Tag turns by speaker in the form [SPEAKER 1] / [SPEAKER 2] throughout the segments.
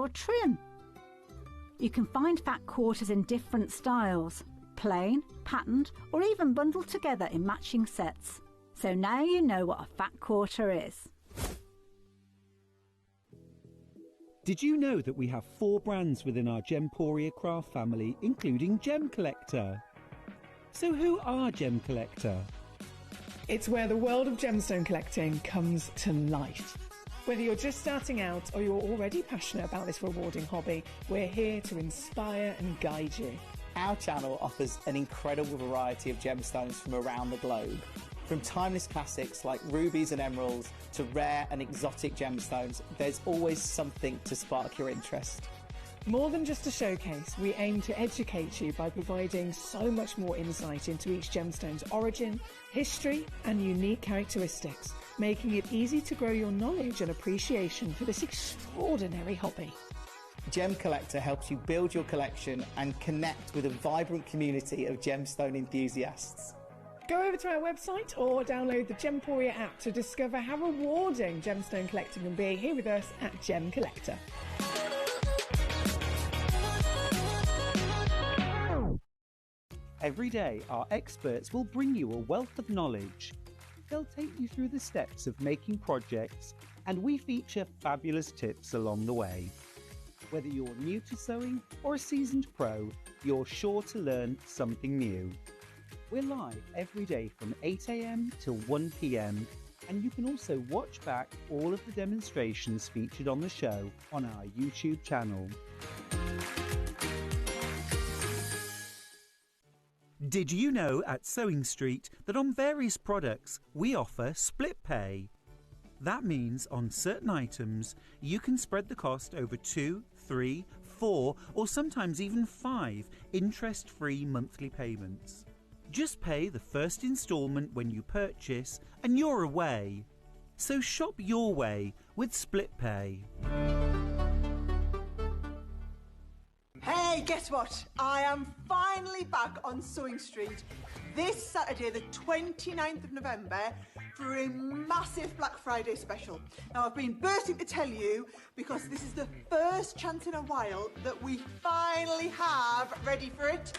[SPEAKER 1] or trim. You can find fat quarters in different styles, plain, patterned, or even bundled together in matching sets. So now you know what a fat quarter is.
[SPEAKER 2] Did you know that we have 4 brands within our Gemporia craft family, including Gem Collector? So who are Gem Collector?
[SPEAKER 3] It's where the world of gemstone collecting comes to life. Whether you're just starting out or you're already passionate about this rewarding hobby, we're here to inspire and guide you.
[SPEAKER 4] Our channel offers an incredible variety of gemstones from around the globe. From timeless classics like rubies and emeralds to rare and exotic gemstones, there's always something to spark your interest.
[SPEAKER 3] More than just a showcase, we aim to educate you by providing so much more insight into each gemstone's origin, history, and unique characteristics, making it easy to grow your knowledge and appreciation for this extraordinary hobby.
[SPEAKER 4] Gem Collector helps you build your collection and connect with a vibrant community of gemstone enthusiasts.
[SPEAKER 3] Go over to our website or download the Gemporia app to discover how rewarding gemstone collecting can be here with us at Gem Collector.
[SPEAKER 2] Every day, our experts will bring you a wealth of knowledge. They'll take you through the steps of making projects, and we feature fabulous tips along the way. Whether you're new to sewing or a seasoned pro, you're sure to learn something new. We're live every day from 8 a.m. till 1 p.m. and you can also watch back all of the demonstrations featured on the show on our YouTube channel. Did you know at Sewing Street that on various products we offer split pay? That means on certain items you can spread the cost over 2, 3, 4 or sometimes even 5 interest-free monthly payments. Just pay the first instalment when you purchase and you're away. So shop your way with split pay.
[SPEAKER 5] Hey, guess what? I am finally back on Sewing Street this Saturday, the 29th of November, for a massive Black Friday special. Now, I've been bursting to tell you because this is the first chance in a while that we finally have, ready for it,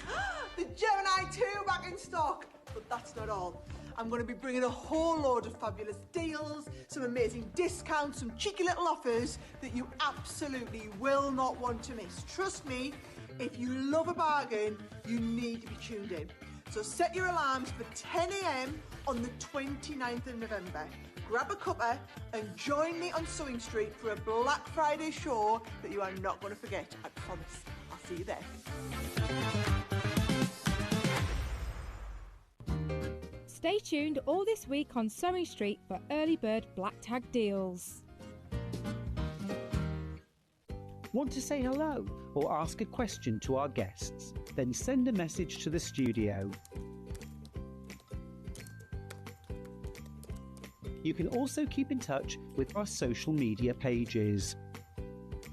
[SPEAKER 5] the Gemini 2 back in stock. But that's not all. I'm going to be bringing a whole load of fabulous deals, some amazing discounts, some cheeky little offers that you absolutely will not want to miss. Trust me, if you love a bargain, you need to be tuned in. So set your alarms for 10 a.m. on the 29th of November. Grab a cuppa and join me on Sewing Street for a Black Friday show that you are not going to forget, I promise. I'll see you there.
[SPEAKER 6] Stay tuned all this week on Sewing Street for early bird black tag deals.
[SPEAKER 2] Want to say hello or ask a question to our guests? Then send a message to the studio. You can also keep in touch with our social media pages.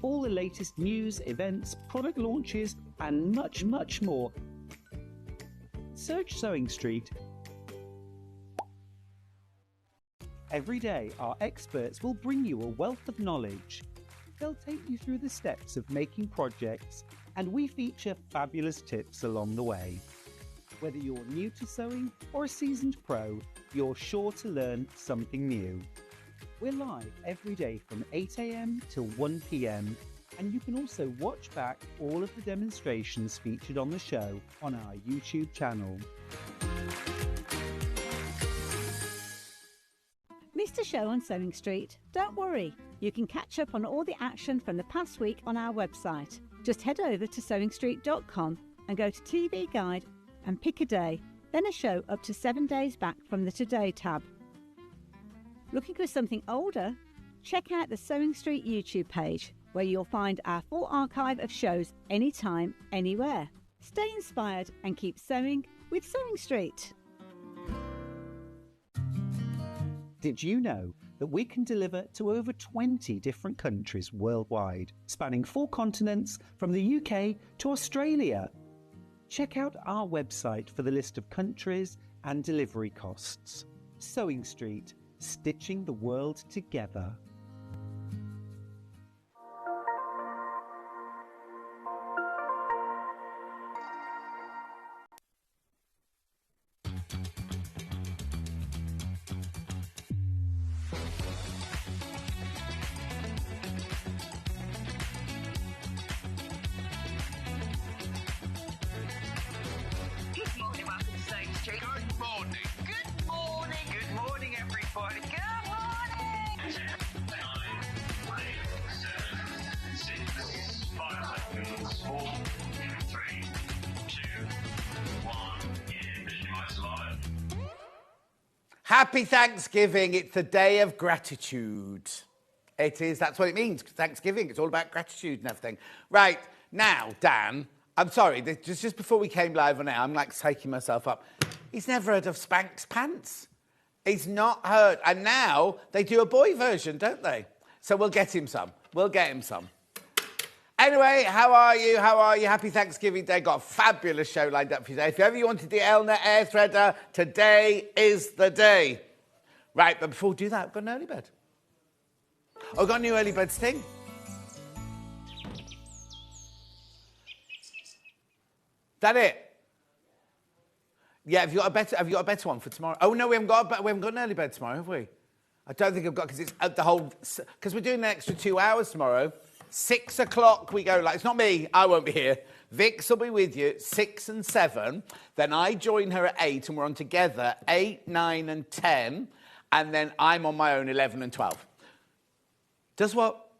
[SPEAKER 2] All the latest news, events, product launches, and much, much more. Search Sewing Street. Every day, our experts will bring you a wealth of knowledge. They'll take you through the steps of making projects, and we feature fabulous tips along the way. Whether you're new to sewing or a seasoned pro, you're sure to learn something new. We're live every day from 8 a.m. till 1 p.m. and you can also watch back all of the demonstrations featured on the show on our YouTube channel.
[SPEAKER 1] Missed a show on Sewing Street? Don't worry, you can catch up on all the action from the past week on our website. Just head over to sewingstreet.com and go to TV Guide and pick a day, then a show up to 7 days back from the Today tab. Looking for something older? Check out the Sewing Street YouTube page, where you'll find our full archive of shows anytime, anywhere. Stay inspired and keep sewing with Sewing Street.
[SPEAKER 2] Did you know that we can deliver to over 20 different countries worldwide, spanning 4 continents from the UK to Australia? Check out our website for the list of countries and delivery costs. Sewing Street, stitching the world together.
[SPEAKER 7] Happy Thanksgiving. It's the day of gratitude. It is. That's what it means. Thanksgiving. It's all about gratitude and everything. Right. Now, Dan, I'm sorry. Just before we came live on air, I'm like taking myself up. He's never heard of Spanx Pants. He's not heard. And now they do a boy version, don't they? So we'll get him some. We'll get him some. Anyway, how are you? How are you? Happy Thanksgiving Day. Got a fabulous show lined up for you today. If ever you wanted the Elna Air Threader, today is the day. Right, but before we do that, we've got an early bird. Oh, we've got a new early bird sting. That it? Yeah, have you got a better one for tomorrow? Oh no, we haven't got an early bird tomorrow, have we? I don't think I've got, because it's the whole, because we're doing an extra 2 hours tomorrow. 6 o'clock we go, like, it's not me, I won't be here. Vix will be with you 6 and 7. Then I join her at 8 and we're on together 8, 9 and 10. And then I'm on my own 11 and 12. Does what?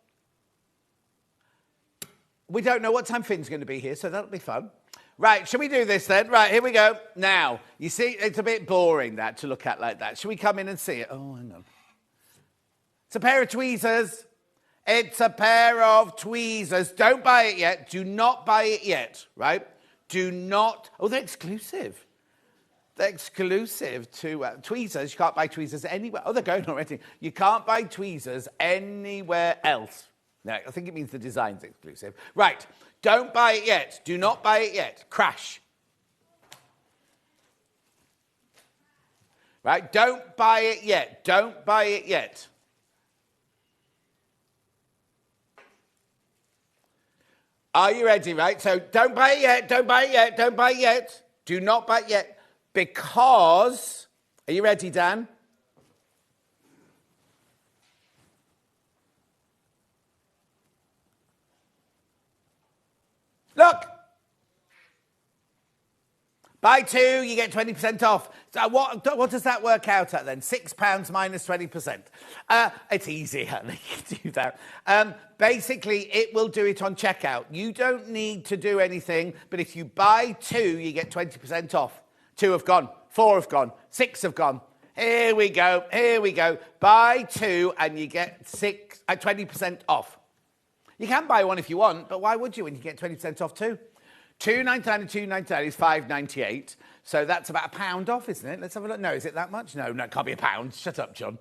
[SPEAKER 7] We don't know what time Finn's going to be here, so that'll be fun. Right, shall we do this then? Right, here we go. Now, you see, it's a bit boring, that, to look at like that. Shall we come in and see it? Oh, hang on. It's a pair of tweezers. It's a pair of tweezers. Don't buy it yet. Do not buy it yet, right? Do not. Oh, they're exclusive. They're exclusive to tweezers. You can't buy tweezers anywhere. Oh, they're going already. You can't buy tweezers anywhere else. No, I think it means the design's exclusive. Right. Don't buy it yet. Do not buy it yet. Crash. Right? Don't buy it yet. Don't buy it yet. Are you ready, right? So don't buy it yet, don't buy it yet, don't buy it yet. Do not buy it yet. Because, are you ready, Dan? Look. Buy 2, you get 20% off. So what does that work out at then? £6 minus 20%. It's easy, honey. You can do that. Basically, it will do it on checkout. You don't need to do anything, but if you buy 2, you get 20% off. 2 have gone, 4 have gone, 6 have gone. Here we go, here we go. Buy 2 and you get 20% off. You can buy 1 if you want, but why would you when you get 20% off 2? £2.99 and £2.99 is £5.98. So that's about £1 off, isn't it? Let's have a look. No, is it that much? No, it can't be £1. Shut up, John.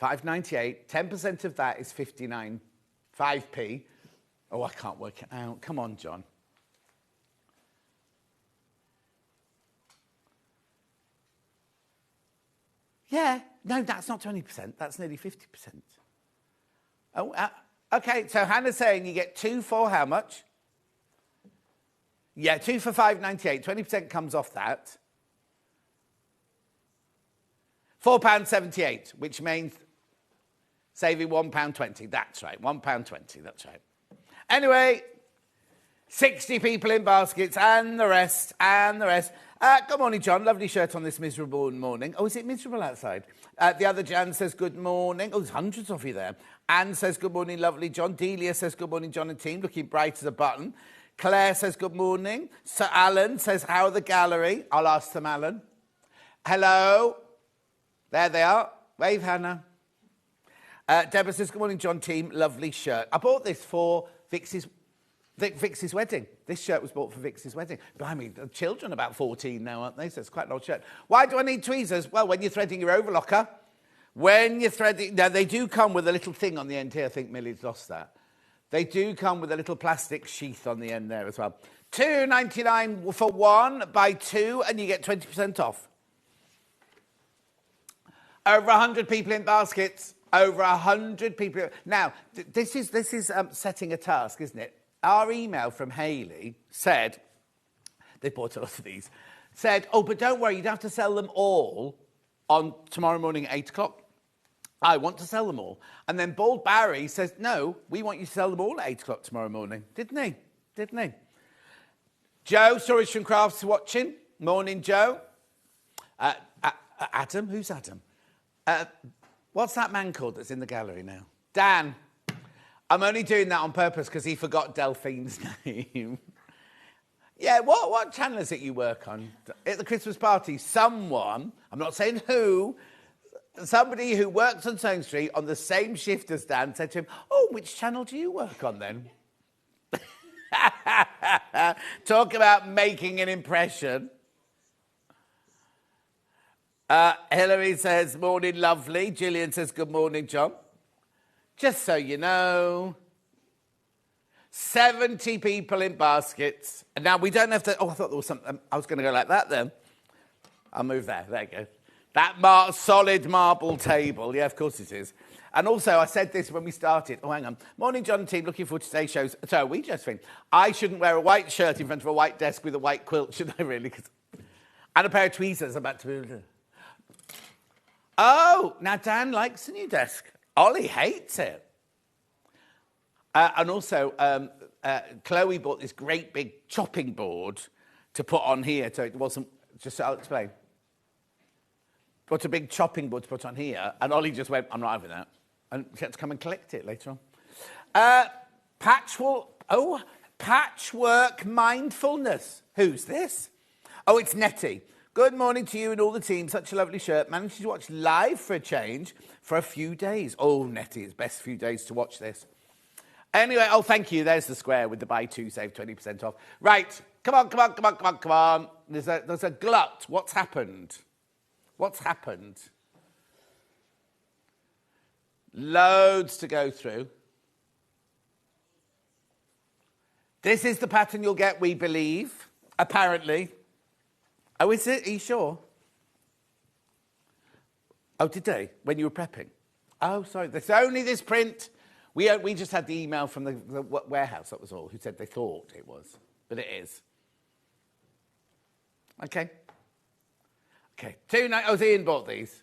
[SPEAKER 7] £5.98. 10% of that is 59. 5p. Oh, I can't work it out. Come on, John. Yeah. No, that's not 20%. That's nearly 50%. Oh, okay, so Hannah's saying you get 2 for how much? Yeah, 2 for £5.98. 20% comes off that. £4.78, which means saving £1.20. That's right, £1.20. That's right. Anyway, 60 people in baskets and the rest, and the rest. Good morning, John. Lovely shirt on this miserable morning. Oh, is it miserable outside? The other Jan says good morning. Oh, there's hundreds of you there. Anne says good morning, lovely John. Delia says good morning, John and team. Looking bright as a button. Claire says good morning. Sir Alan says, how are the gallery? I'll ask them, Alan. Hello. There they are. Wave, Hannah. Deborah says good morning, John team. Lovely shirt. I bought this for Vix's wedding. This shirt was bought for Vix's wedding. Behind me, the children about 14 now, aren't they? So it's quite an old shirt. Why do I need tweezers? Well, when you're threading your overlocker, now they do come with a little thing on the end here. I think Millie's lost that. They do come with a little plastic sheath on the end there as well. £2.99 for 1, buy 2, and you get 20% off. Over 100 people in baskets. Over 100 people. Now, this is setting a task, isn't it? Our email from Hayley said, they bought a lot of these, said, oh, but don't worry, you don't have to sell them all on tomorrow morning at 8 o'clock. I want to sell them all. And then Bald Barry says, no, we want you to sell them all at 8 o'clock tomorrow morning. Didn't he? Didn't he? Joe, Storage from Crafts, watching. Morning, Joe. Adam? Who's Adam? What's that man called that's in the gallery now? Dan. I'm only doing that on purpose because he forgot Delphine's name. Yeah, what channel is it you work on? At the Christmas party, someone, I'm not saying who, somebody who works on Sewing Street on the same shift as Dan said to him, oh, which channel do you work on then? Talk about making an impression. Hilary says, morning, lovely. Gillian says, good morning, John. Just so you know, 70 people in baskets. And now we don't have to... Oh, I thought there was something... I was going to go like that then. I'll move there. There you go. That solid marble table. Yeah, of course it is. And also, I said this when we started. Oh, hang on. Morning, John and team. Looking forward to today's shows. So, we just think I shouldn't wear a white shirt in front of a white desk with a white quilt, should I really? And a pair of tweezers. I'm about to... Oh, now Dan likes the new desk. Ollie hates it. And also, Chloe bought this great big chopping board to put on here, so it wasn't... Just I'll explain. Bought a big chopping board to put on here, and Ollie just went, I'm not having that. And she had to come and collect it later on. Patchwork mindfulness. Who's this? Oh, it's Nettie. Good morning to you and all the team. Such a lovely shirt. Managed to watch live for a change for a few days. Oh, Nettie, it's best few days to watch this. Anyway, oh, thank you. There's the square with the buy two, save 20% off. Right, come on. There's a glut. What's happened? What's happened? Loads to go through. This is the pattern you'll get, we believe, apparently. Oh, is it? Are you sure? Oh, did they? When you were prepping? Oh, sorry. There's only this print. We just had the email from the warehouse, that was all, who said they thought it was. But it is. Okay. Okay. Oh, Ian bought these.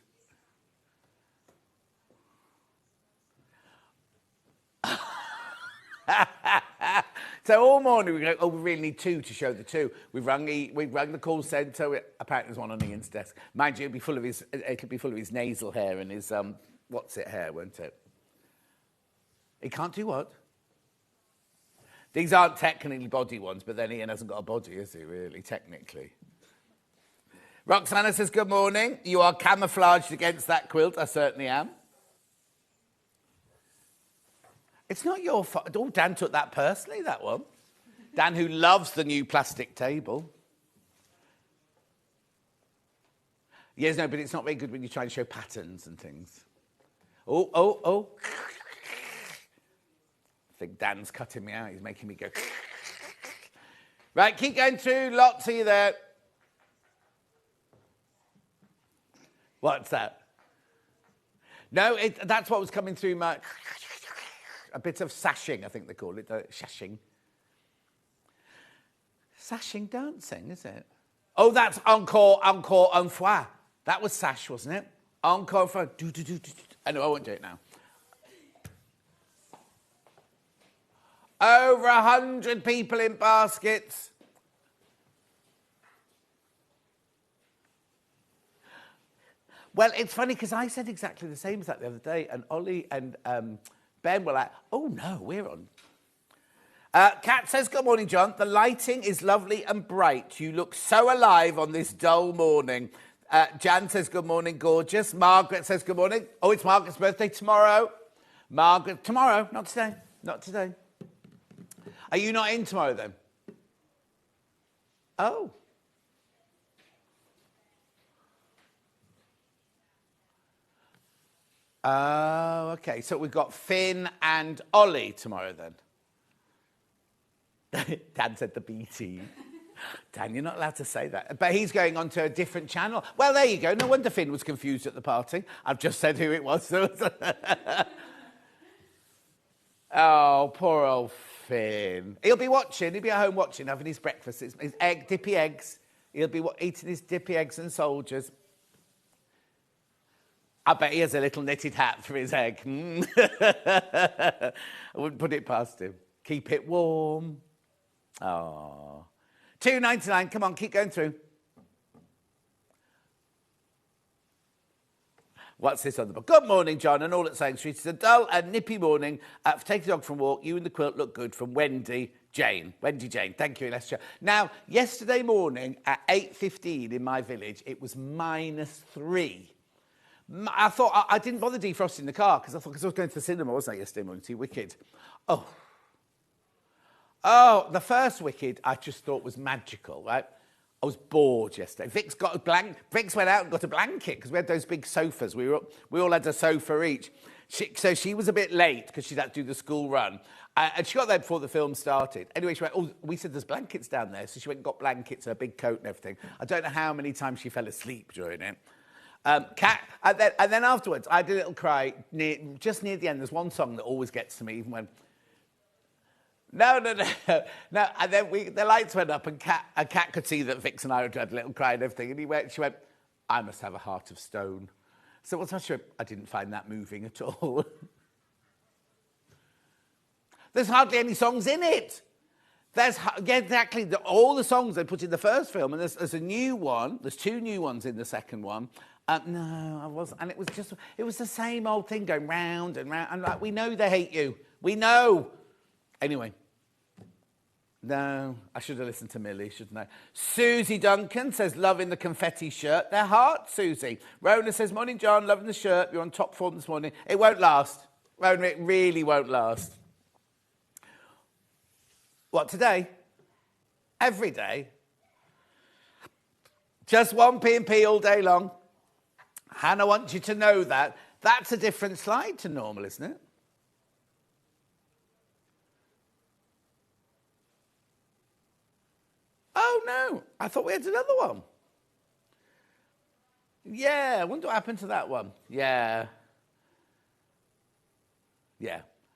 [SPEAKER 7] So all morning we go, oh, we really need two to show the two. We've rung the call centre. Apparently there's one on Ian's desk. Mind you, it'll be full of his nasal hair and his hair, won't it? He can't do what? These aren't technically body ones, but then Ian hasn't got a body, has he, really, technically? Roxana says, good morning. You are camouflaged against that quilt. I certainly am. It's not your fault. Oh, Dan took that personally, that one. Dan, who loves the new plastic table. Yes, no, but it's not very good when you try and show patterns and things. Oh. I think Dan's cutting me out. He's making me go. Right, keep going through. Lots of you there. What's that? No, that's what was coming through my... A bit of sashing, I think they call it. Sashing. Sashing dancing, is it? Oh, that's encore, un fois. That was sash, wasn't it? Encore, un fois. I know, I won't do it now. Over 100 people in baskets. Well, it's funny because I said exactly the same as that the other day, and Ollie and Ben were like, oh no, we're on. Kat says, good morning, John. The lighting is lovely and bright. You look so alive on this dull morning. Jan says, good morning, gorgeous. Margaret says, good morning. Oh, it's Margaret's birthday tomorrow. Margaret, tomorrow, not today. Not today. Are you not in tomorrow then? Oh. Oh, okay. So we've got Finn and Ollie tomorrow then. Dan said the BT. Dan, you're not allowed to say that. But he's going on to a different channel. Well, there you go. No wonder Finn was confused at the party. I've just said who it was. Oh, poor old Finn. He'll be watching. He'll be at home watching, having his breakfast. His dippy eggs. He'll be eating his dippy eggs and soldiers. I bet he has a little knitted hat for his egg. I wouldn't put it past him. Keep it warm. Oh. $2.99. Come on, keep going through. What's this on the book? Good morning, John, and all at Sewing Street. It's a dull and nippy morning. For taking the dog for a walk, you and the quilt look good, from Wendy. Jane. Wendy Jane. Thank you, Lester. Now, yesterday morning at 8:15 in my village, it was -3. I thought, I didn't bother defrosting the car because I was going to the cinema, wasn't I, yesterday morning, to see Wicked. Oh, the first Wicked I just thought was magical, right? I was bored yesterday. Vix went out and got a blanket because we had those big sofas. We all had a sofa each. So she was a bit late because she'd had to do the school run. And she got there before the film started. Anyway, she went, we said there's blankets down there. So she went and got blankets, her big coat and everything. I don't know how many times she fell asleep during it. And then afterwards, I did a little cry just near the end. There's one song that always gets to me, even when... No. And then the lights went up and Kat could see that Vix and I had a little cry and everything. And she went, I must have a heart of stone. So what's that? She went, I didn't find that moving at all. There's hardly any songs in it. Exactly. All the songs they put in the first film, and there's a new one. There's 2 new ones in the second one. No, I wasn't. And it was the same old thing going round and round. And like, we know they hate you. We know. Anyway. No, I should have listened to Millie, shouldn't I? Susie Duncan says, loving the confetti shirt. They're heart, Susie. Rona says, morning, John, loving the shirt. You're on top form this morning. It won't last. Rona, it really won't last. What, today? Every day? Just one P&P all day long? Hannah wants you to know that. That's a different slide to normal, isn't it? Oh, no. I thought we had another one. Yeah, I wonder what happened to that one. Yeah.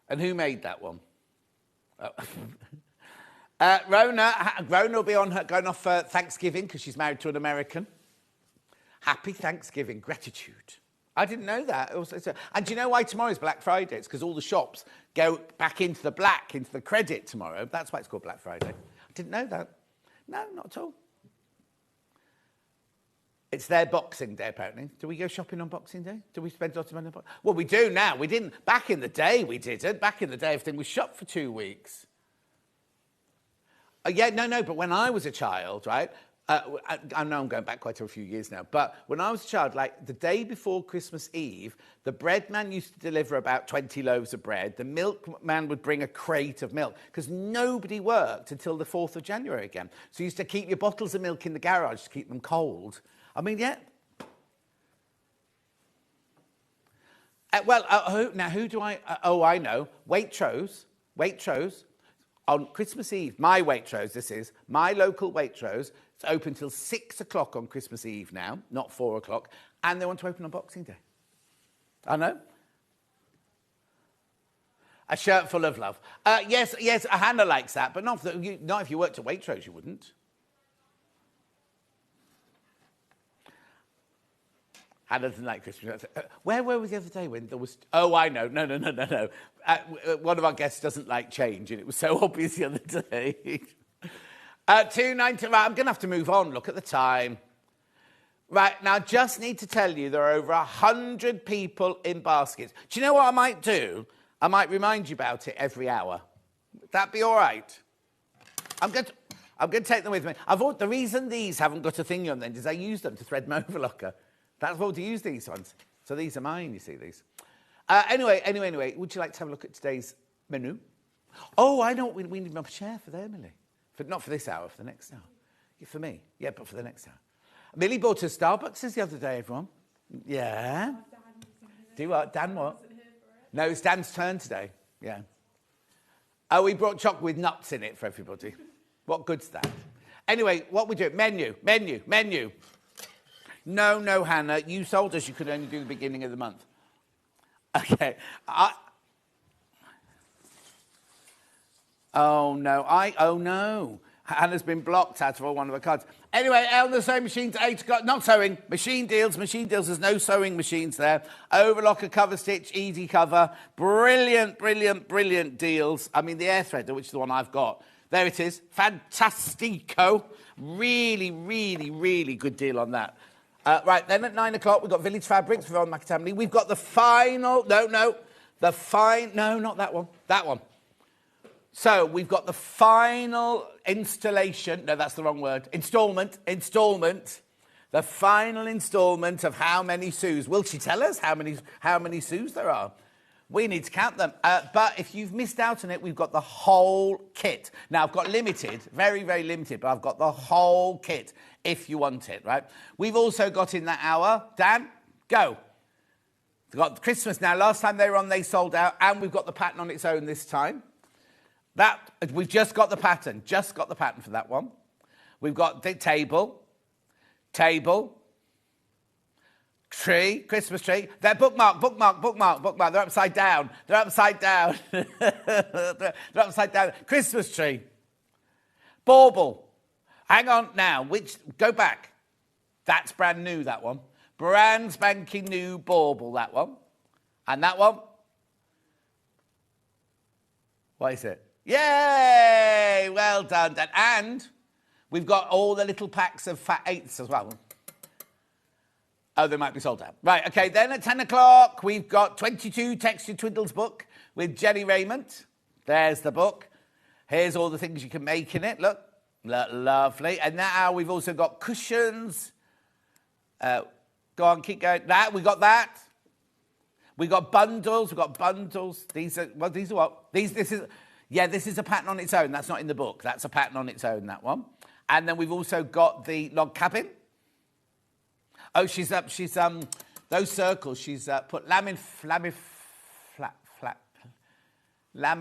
[SPEAKER 7] And who made that one? Oh. Rona will be going off for Thanksgiving because she's married to an American. Happy Thanksgiving. Gratitude. I didn't know that. And do you know why tomorrow's Black Friday? It's because all the shops go back into the credit tomorrow. That's why it's called Black Friday. I didn't know that. No, not at all. It's their Boxing Day, apparently. Do we go shopping on Boxing Day? Do we spend a lot of money on Boxing Day? Well, we do now. We didn't. Back in the day, we didn't. Back in the day, everything was shut for 2 weeks. But when I was a child, right, I know I'm going back quite a few years now, but when I was a child, like the day before Christmas Eve, the bread man used to deliver about 20 loaves of bread. The milkman would bring a crate of milk because nobody worked until the 4th of January again. So you used to keep your bottles of milk in the garage to keep them cold. I mean, yeah. Who do I... I know. Waitrose. On Christmas Eve, my Waitrose, this is, my local Waitrose, it's open till 6 o'clock on Christmas Eve now, not 4 o'clock, and they want to open on Boxing Day. I know. A shirt full of love. Yes, Hannah likes that, but not if you worked at Waitrose, you wouldn't. Hannah doesn't like Christmas. Where were we the other day when there was... Oh, I know. No. One of our guests doesn't like change, and it was so obvious the other day. 2:90. Right, I'm going to have to move on. Look at the time. Right, now, just need to tell you there are over 100 people in baskets. Do you know what I might do? I might remind you about it every hour. Would that be all right? I'm going to take them with me. The reason these haven't got a thingy on them is I use them to thread my overlocker. That's what to use these ones. So these are mine, you see, these. Anyway, would you like to have a look at today's menu? Oh, I know. We need a chair for there, Millie. Not for this hour, for the next hour. Yeah, for me. Yeah, but for the next hour. Millie bought us Starbucks the other day, everyone. Yeah. Do what? Dan what? No, it's Dan's turn today. Yeah. Oh, we brought chocolate with nuts in it for everybody. What good's that? Anyway, what we do? Menu. No, Hannah, you told us you could only do the beginning of the month. Okay. Oh, no. Hannah's been blocked out of one of her cards. Anyway, on the sewing machine to 8 o'clock. Not sewing. Machine deals. There's no sewing machines there. Overlocker, cover stitch, easy cover. Brilliant deals. I mean, the air threader, which is the one I've got. There it is. Fantastico. Really good deal on that. Right, then at 9 o'clock, we've got Village Fabrics for Ron McTamney. We've got the final... No, not that one. That one. So we've got the final installation. No, that's the wrong word. Installment. The final installment of how many Sues. Will she tell us how many Sues there are? We need to count them. But if you've missed out on it, we've got the whole kit. Now, I've got limited, very, very limited, but I've got the whole kit if you want it, right? We've also got in that hour, Dan, go. We've got Christmas now. Last time they were on, they sold out, and we've got the pattern on its own this time. We've just got the pattern for that one. We've got the table, tree, Christmas tree. They're bookmark. They're upside down. They're upside down. Christmas tree. Bauble. Hang on now. Go back. That's brand new, that one. Brand spanking new bauble, that one. And that one. What is it? Yay! Well done, Dan. And we've got all the little packs of Fat Eighths as well. Oh, they might be sold out. Right, okay, then at 10 o'clock, we've got 22 Texture Twiddles book with Jenny Raymond. There's the book. Here's all the things you can make in it. Look, lovely. And now we've also got cushions. Go on, keep going. We got that. We got bundles. These are what? This is a pattern on its own. That's not in the book. That's a pattern on its own, that one. And then we've also got the log cabin. Oh, she's those circles. She's put lamina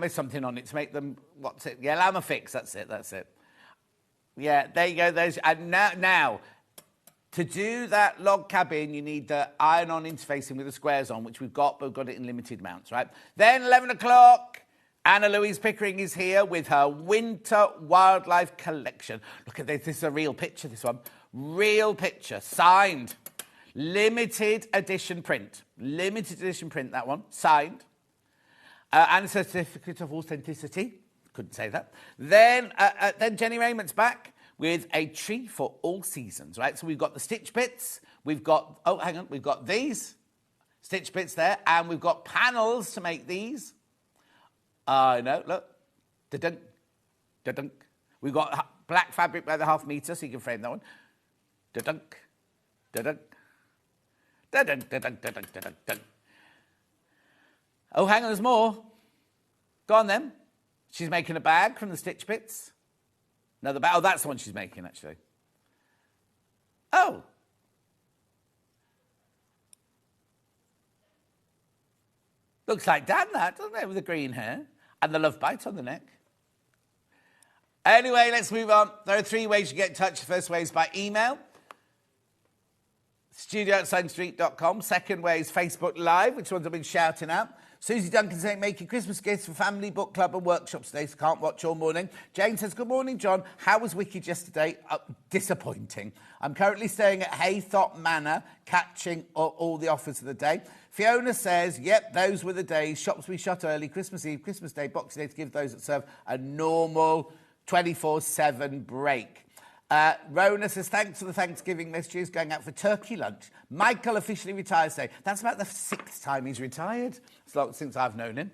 [SPEAKER 7] something on it to make them. What's it? Yeah, Lamafix. That's it. Yeah, there you go. And now, to do that log cabin, you need the iron-on interfacing with the squares on, which we've got, but we've got it in limited amounts, right? Then 11 o'clock. Anna Louise Pickering is here with her Winter Wildlife Collection. Look at this. This is a real picture, this one. Real picture. Signed. Limited edition print. That one. Signed. And a certificate of authenticity. Couldn't say that. Then Jenny Raymond's back with a tree for all seasons, right? So we've got the stitch bits. We've got these stitch bits there. And we've got panels to make these. I know, look. Da-dunk, da-dunk. We've got black fabric by the ½ metre, so you can frame that one. Da-dunk, da-dunk, da-dunk, da-dunk, da-dunk, da-dunk, da-dunk. Oh, hang on, there's more. Go on, then. She's making a bag from the stitch bits. Another bag. Oh, that's the one she's making, actually. Oh. Looks like Dan, that, doesn't it, with the green hair? And the love bite on the neck. Anyway, let's move on. There are 3 ways you get in touch. The first way is by email. studio@sowingstreet.com. Second way is Facebook Live, which ones I've been shouting out. Susie Duncan saying, making Christmas gifts for family, book club and workshops today, so can't watch all morning. Jane says, good morning, John. How was Wicked yesterday? Disappointing. I'm currently staying at Haythorpe Manor, catching all the offers of the day. Fiona says, yep, those were the days. Shops we shut early, Christmas Eve, Christmas Day, Boxing Day to give those that serve a normal 24/7 break. Rona says, thanks for the Thanksgiving messages, going out for turkey lunch. Michael officially retires today. That's about the 6th time he's retired. It's long since I've known him.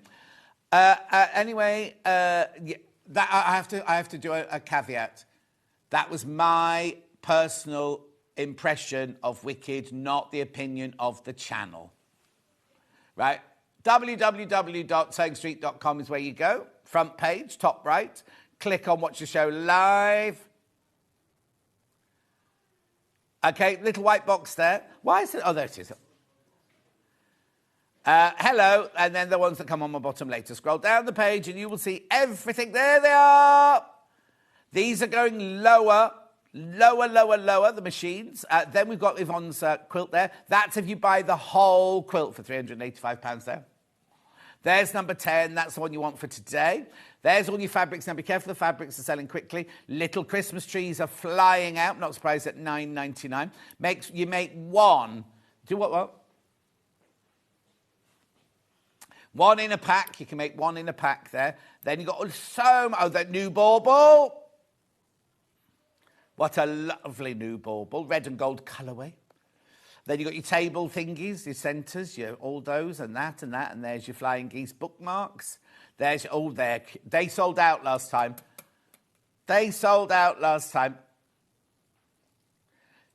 [SPEAKER 7] Anyway, that I have to do a caveat. That was my personal impression of Wicked, not the opinion of the channel. Right? www.sowingstreet.com is where you go. Front page, top right. Click on Watch the Show Live. Okay, little white box there. Why is it? Oh, there it is. Hello, and then the ones that come on my bottom later. Scroll down the page and you will see everything. There they are. These are going lower, the machines. Then we've got Yvonne's quilt there. That's if you buy the whole quilt for £385 there. There's number 10. That's the one you want for today. There's all your fabrics. Now, be careful, the fabrics are selling quickly. Little Christmas trees are flying out. Not surprised at £9.99. You make one. Do what? One in a pack. You can make one in a pack there. Then you've got that new bauble. What a lovely new bauble. Red and gold colourway. Then you've got your table thingies, your centres, all those and that, and there's your flying geese bookmarks. There's all there. They sold out last time. They sold out last time.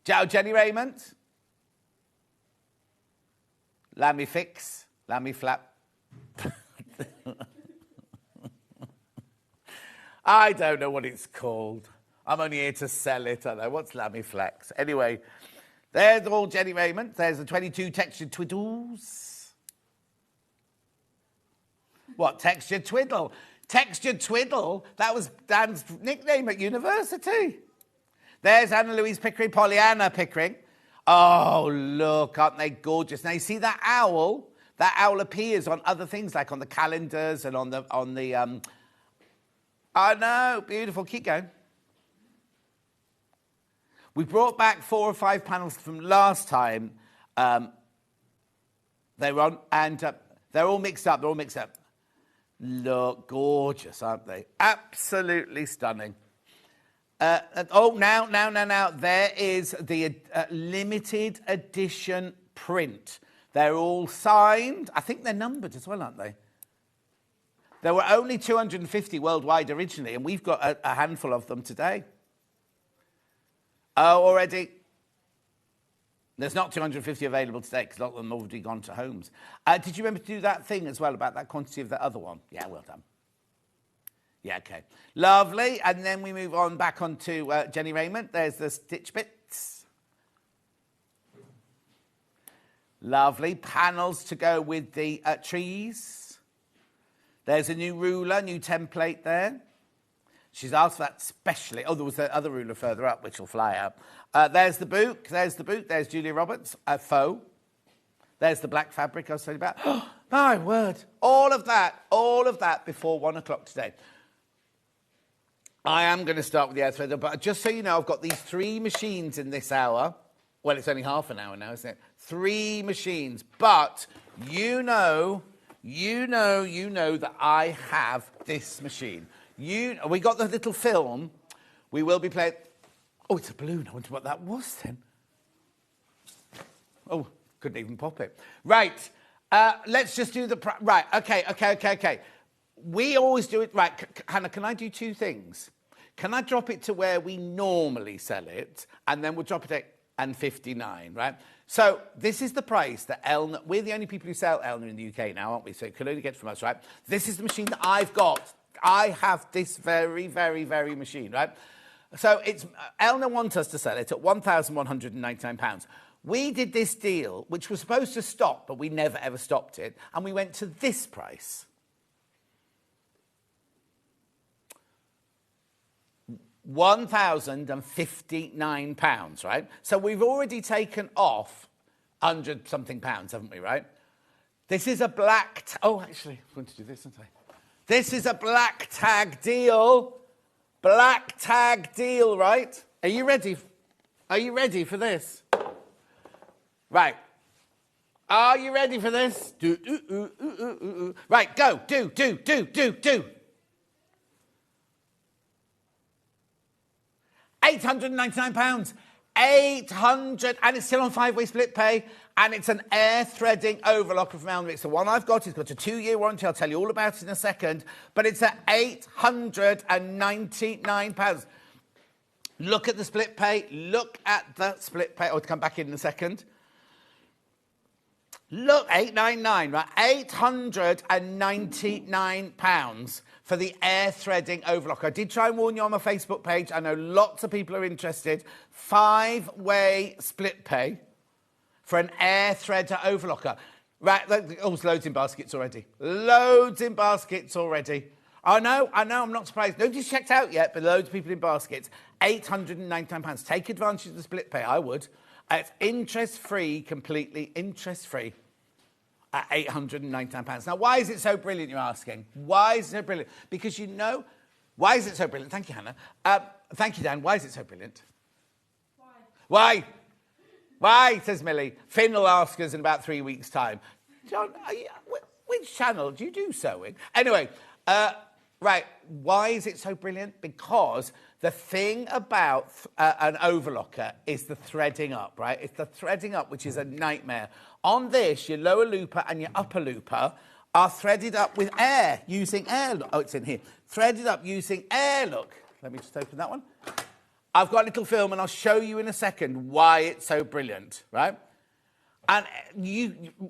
[SPEAKER 7] Jenny Raymond. Lammy Fix. Lammy Flap. I don't know what it's called. I'm only here to sell it. I know. What's Lammy Flex? Anyway, there's all Jenny Raymond. There's the 22 textured twiddles. What? Textured twiddle? Textured twiddle? That was Dan's nickname at university. There's Anna Louise Pickering, Pollyanna Pickering. Oh, look, aren't they gorgeous? Now, you see that owl? That owl appears on other things, like on the calendars and on the I know, beautiful. Keep going. We brought back 4 or 5 panels from last time. They were on, and they're all mixed up. They're all mixed up. Look, gorgeous, aren't they? Absolutely stunning. Now. There is the limited edition print. They're all signed. I think they're numbered as well, aren't they? There were only 250 worldwide originally, and we've got a handful of them today. Oh, already? There's not 250 available today because a lot of them have already gone to homes. Did you remember to do that thing as well about that quantity of the other one? Yeah, well done. Yeah, okay. Lovely. And then we move on back onto Jenny Raymond. There's the stitch bits. Lovely. Panels to go with the trees. There's a new ruler, new template there. She's asked for that specially. Oh, there was the other ruler further up, which will fly up. There's the boot. There's the boot. There's Julia Roberts, faux. There's the black fabric I was telling you about. Oh, my word. All of that before 1 o'clock today. I am going to start with the air threader, but just so you know, I've got these 3 machines in this hour. Well, it's only half an hour now, isn't it? 3 machines. But you know that I have this machine. We got the little film. We will be playing. Oh, it's a balloon. I wonder what that was then. Oh, couldn't even pop it. Right. Let's just do the... Right. Okay. We always do it... Right. Hannah, can I do 2 things? Can I drop it to where we normally sell it? And then we'll drop it at £59, right? So this is the price that Elna... We're the only people who sell Elna in the UK now, aren't we? So you can only get it from us, right? This is the machine that I've got. I have this very, very, very machine, right? So it's Elna wants us to sell it at £1,199. We did this deal, which was supposed to stop, but we never, ever stopped it. And we went to this price. £1,059, right? So we've already taken off 100-something pounds, haven't we, right? This is a black... Oh, actually, I'm going to do this, aren't I? This is a black tag deal. Black tag deal, right? Are you ready? Are you ready for this? Right. Are you ready for this? Right, go. Do. £899. 800, and it's still on 5-way split pay, and it's an air threading overlocker from Elna. It's the one I've got. It's got a 2-year warranty. I'll tell you all about it in a second, but it's at £899. Look at the split pay. Look at the split pay. I'll come back in a second. Look, £899, right? £899 for the air threading overlocker. I did try and warn you on my Facebook page. I know lots of people are interested. 5-way split pay for an air threader overlocker. Right, oh, there's loads in baskets already. Loads in baskets already. I know, I'm not surprised. Nobody's checked out yet, but loads of people in baskets. £899. Take advantage of the split pay, I would. It's interest-free, completely interest-free at £899. Now, why is it so brilliant, you're asking? Why is it so brilliant? Because you know... Why is it so brilliant? Thank you, Hannah. Thank you, Dan. Why is it so brilliant? Why? Why, says Millie. Finn will ask us in about 3 weeks' time. John, which channel do you do sewing? Anyway, right, why is it so brilliant? Because the thing about an overlocker is the threading up, right? It's the threading up, which is a nightmare. On this, your lower looper and your upper looper are threaded up with air, using air. Oh, it's in here. Threaded up using air, look. Let me just open that one. I've got a little film, and I'll show you in a second why it's so brilliant, right? And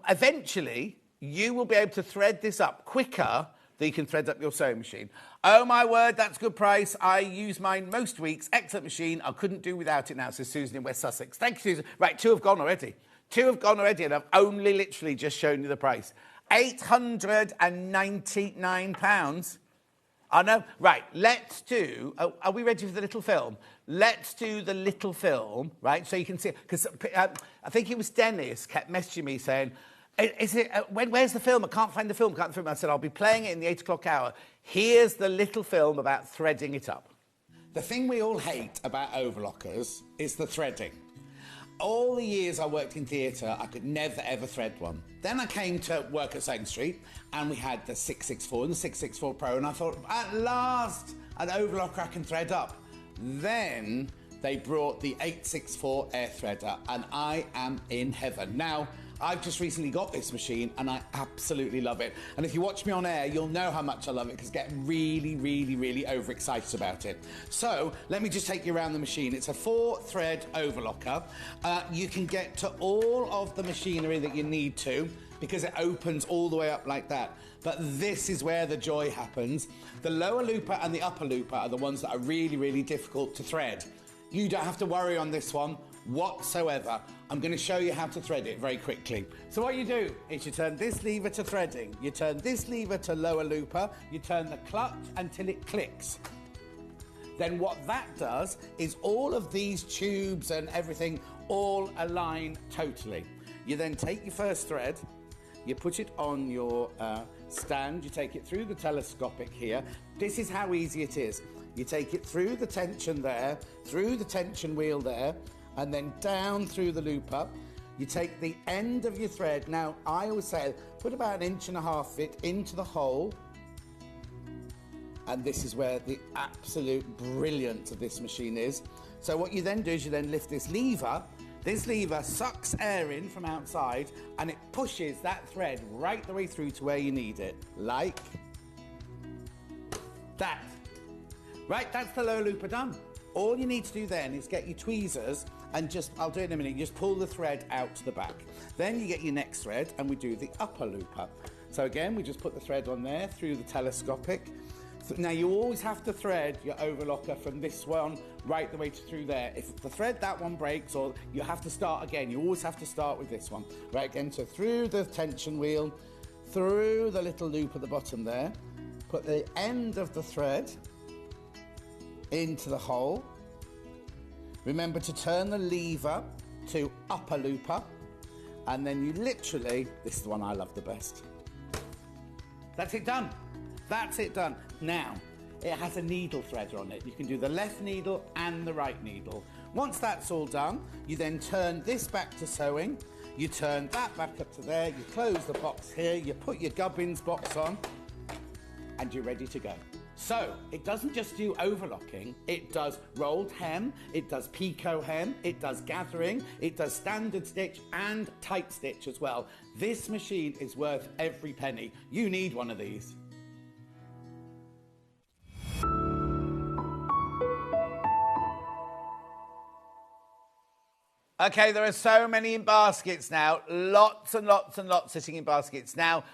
[SPEAKER 7] eventually, you will be able to thread this up quicker than you can thread up your sewing machine. Oh, my word, that's a good price. I use mine most weeks. Excellent machine. I couldn't do without it now, says Susan in West Sussex. Thank you, Susan. Right, 2 have gone already. 2 have gone already, and I've only literally just shown you the price. £899. I know. Right, let's do... Oh, are we ready for the little film? Let's do the little film, right, so you can see... Because I think it was Dennis kept messaging me saying, where's the film? I can't find the film. I said, I'll be playing it in the 8 o'clock hour. Here's the little film about threading it up. The thing we all hate about overlockers is the threading. All the years I worked in theatre, I could never, ever thread one. Then I came to work at Sewing Street, and we had the 664 and the 664 Pro, and I thought, at last, an overlocker I can thread up. Then they brought the 864 air threader, and I am in heaven. Now, I've just recently got this machine, and I absolutely love it. And if you watch me on air, you'll know how much I love it, because I get really, really, really overexcited about it. So, let me just take you around the machine. It's a 4-thread overlocker. You can get to all of the machinery that you need to, because it opens all the way up like that. But this is where the joy happens. The lower looper and the upper looper are the ones that are really, really difficult to thread. You don't have to worry on this one whatsoever. I'm going to show you how to thread it very quickly. So what you do is you turn this lever to threading, you turn this lever to lower looper, you turn the clutch until it clicks. Then what that does is all of these tubes and everything all align totally. You then take your first thread, you put it on your stand, you take it through the telescopic here. This is how easy it is. You take it through the tension there, through the tension wheel there, and then down through the looper. You take the end of your thread. Now, I always say, put about 1.5 inches fit into the hole. And this is where the absolute brilliance of this machine is. So what you then do is you then lift this lever. This lever sucks air in from outside, and it pushes that thread right the way through to where you need it. Like that. Right, that's the lower looper done. All you need to do then is get your tweezers and just, I'll do it in a minute, you just pull the thread out to the back. Then you get your next thread and we do the upper looper. So again, we just put the thread on there through the telescopic. Now you always have to thread your overlocker from this one right the way through there. If the thread, that one breaks, or you have to start again, you always have to start with this one. Right, again, so through the tension wheel, through the little loop at the bottom there, put the end of the thread into the hole. Remember to turn the lever to upper looper, and then you literally, this is the one I love the best. That's it done. That's it done. Now, it has a needle threader on it. You can do the left needle and the right needle. Once that's all done, you then turn this back to sewing. You turn that back up to there. You close the box here. You put your gubbins box on, and you're ready to go. So, it doesn't just do overlocking, it does rolled hem, it does picot hem, it does gathering, it does standard stitch and tight stitch as well. This machine is worth every penny. You need one of these. Okay, there are so many in baskets now. Lots and lots and lots sitting in baskets now.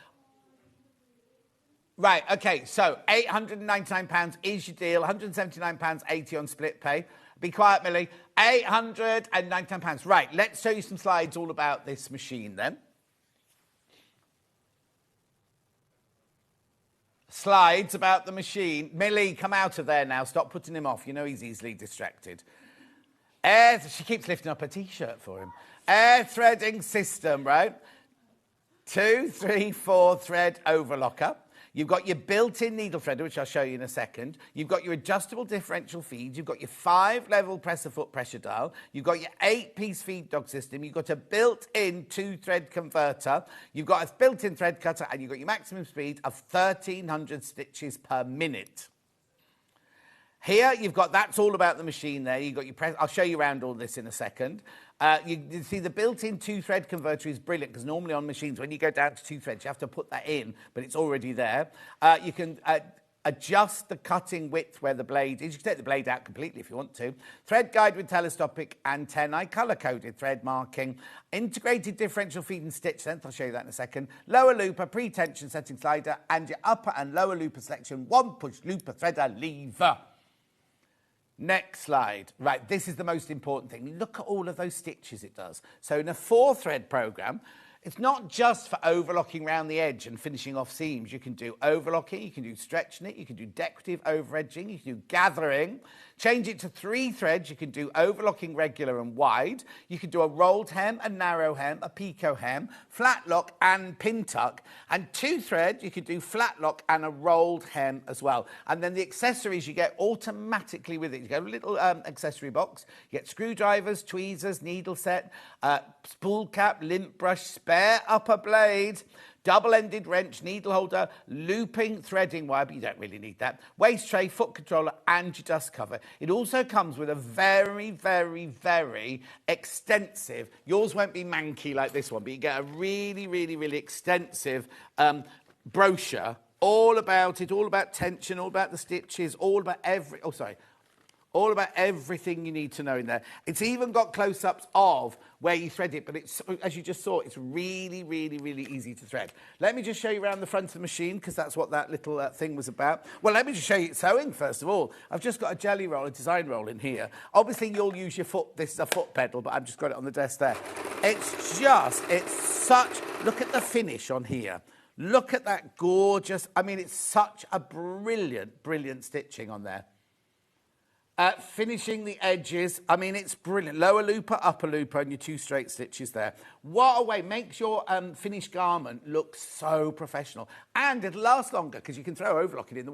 [SPEAKER 7] Right, okay, so £899 is your deal, £179.80 on split pay. Be quiet, Millie. £899. Right, let's show you some slides all about this machine then. Slides about the machine. Millie, come out of there now. Stop putting him off. You know he's easily distracted. She keeps lifting up a T-shirt for him. Air threading system, right? 2, 3, 4 thread overlocker. You've got your built-in needle threader, which I'll show you in a second. You've got your adjustable differential feeds. You've got your 5-level press-a-foot pressure dial. You've got your 8-piece feed dog system. You've got a built-in 2-thread converter. You've got a built-in thread cutter, and you've got your maximum speed of 1,300 stitches per minute. Here, you've got, that's all about the machine there. You've got your press, I'll show you around all this in a second. You see, the built-in two-thread converter is brilliant because normally on machines, when you go down to two threads, you have to put that in, but it's already there. You can adjust the cutting width where the blade is. You can take the blade out completely if you want to. Thread guide with telescopic antennae, colour-coded thread marking, integrated differential feed and stitch length. I'll show you that in a second. Lower looper, pre-tension setting slider, and your upper and lower looper selection. One push looper threader lever. Next slide. Right, this is the most important thing. Look at all of those stitches it does. So in a 4-thread program, it's not just for overlocking around the edge and finishing off seams. You can do overlocking, you can do stretch knit, you can do decorative over edging, you can do gathering. Change it to 3 threads. You can do overlocking regular and wide. You can do a rolled hem, a narrow hem, a picot hem, flat lock and pin tuck. And 2 thread, you can do flat lock and a rolled hem as well. And then the accessories you get automatically with it. You get a little accessory box. You get screwdrivers, tweezers, needle set, spool cap, lint brush, spare upper blade, double-ended wrench, needle holder, looping threading wire, but you don't really need that, waist tray, foot controller, and your dust cover. It also comes with a very, very, very extensive, yours won't be manky like this one, but you get a really, really, really extensive brochure, all about it, all about tension, all about the stitches, all about all about everything you need to know in there. It's even got close-ups of where you thread it, but it's, as you just saw, it's really, really, really easy to thread. Let me just show you around the front of the machine, because that's what that little thing was about. Well, let me just show you it sewing, first of all. I've just got a jelly roll, a design roll in here. Obviously, you'll use your foot. This is a foot pedal, but I've just got it on the desk there. It's such, look at the finish on here. Look at that gorgeous, I mean, it's such a brilliant, brilliant stitching on there. Finishing the edges, I mean, it's brilliant. Lower looper, upper looper, and your 2 straight stitches there. What a way, makes your finished garment look so professional. And it'll last longer, because you can throw overlocking in the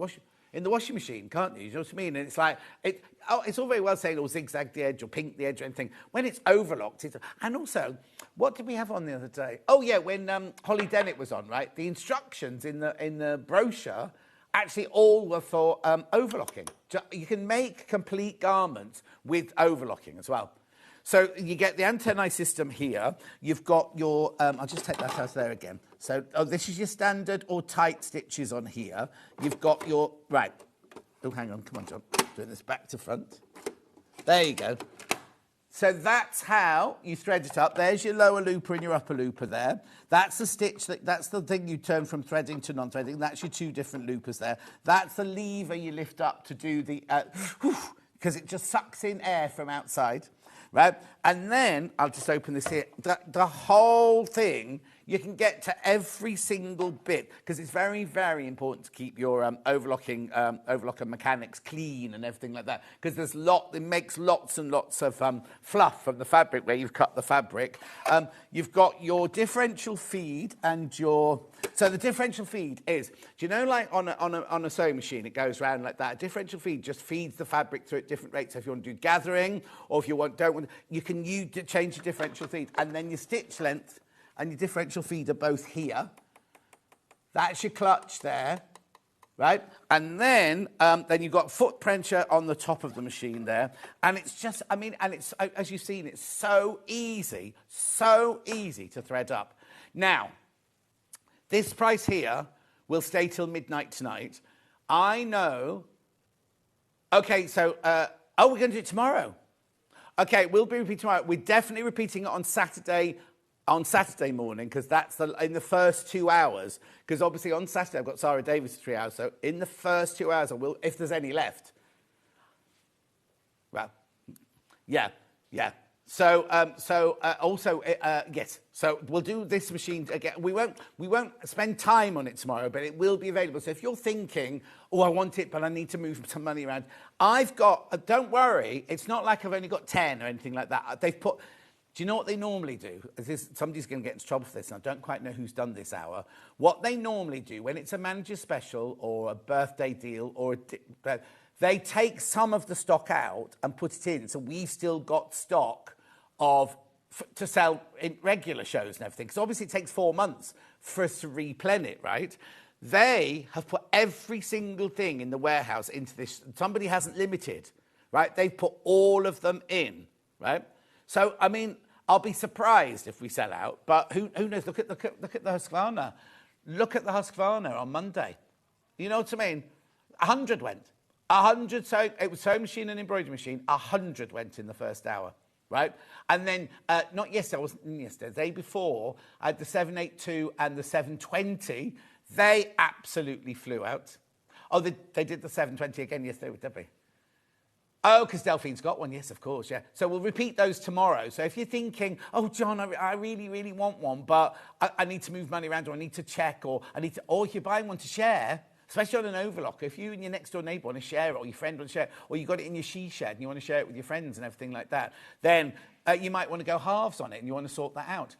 [SPEAKER 7] washing machine, can't you? You know what I mean? And it's like, it's all very well saying, oh, zigzag the edge or pink the edge or anything. When it's overlocked, and also, what did we have on the other day? Oh, yeah, when Holly Dennett was on, right? The instructions in the brochure actually all were for overlocking. You can make complete garments with overlocking as well. So you get the antennae system here. You've got your, I'll just take that out there again. So this is your standard or tight stitches on here. You've got your, right. Oh, hang on, come on, John. Doing this back to front. There you go. So that's how you thread it up. There's your lower looper and your upper looper there. That's the stitch, that's the thing you turn from threading to non-threading. That's your 2 different loopers there. That's the lever you lift up to do the, because it just sucks in air from outside, right? And then, I'll just open this here, the whole thing, you can get to every single bit, because it's very, very important to keep your overlocker mechanics clean and everything like that, because it makes lots and lots of fluff from the fabric where you've cut the fabric. You've got your differential feed and your... So the differential feed is, do you know, like on a sewing machine, it goes around like that. A differential feed just feeds the fabric through at different rates. So if you want to do gathering, or if you don't want, you can change the differential feed, and then your stitch length and your differential feed are both here. That's your clutch there, right? And then you've got foot pressure on the top of the machine there. And it's just, I mean, and it's, as you've seen, it's so easy to thread up. Now, this price here will stay till midnight tonight. I know. Okay, so, we're going to do it tomorrow. Okay, we'll be repeating tomorrow. We're definitely repeating it on Saturday morning, because that's in the first 2 hours. Because obviously on Saturday I've got Sarah Davis for 3 hours. So in the first 2 hours, I will, if there's any left. Well, yeah. So yes. So we'll do this machine again. We won't spend time on it tomorrow, but it will be available. So if you're thinking, oh, I want it, but I need to move some money around, I've got. Don't worry, it's not like I've only got 10 or anything like that. They've put. Do you know what they normally do? Somebody's going to get into trouble for this, and I don't quite know who's done this hour. What they normally do, when it's a manager special or a birthday deal, or they take some of the stock out and put it in, so we've still got stock to sell in regular shows and everything. Because obviously it takes 4 months for us to replenish it, right? They have put every single thing in the warehouse into this. Somebody hasn't limited, right? They've put all of them in, right? So, I mean, I'll be surprised if we sell out, but who knows? Look at the Husqvarna. Look at the Husqvarna on Monday. You know what I mean? 100 went. 100, so it was sewing machine and embroidery machine. 100 went in the first hour, right? And then, not yesterday, I wasn't in yesterday, the day before, I had the 782 and the 720. They absolutely flew out. Oh, they did the 720 again yesterday with Debbie. Oh, because Delphine's got one. Yes, of course, yeah. So we'll repeat those tomorrow. So if you're thinking, oh, John, I really, really want one, but I need to move money around, or I need to check, or if you're buying one to share, especially on an overlocker, if you and your next door neighbour want to share it, or your friend want to share it, or you got it in your she shed and you want to share it with your friends and everything like that, then you might want to go halves on it and you want to sort that out.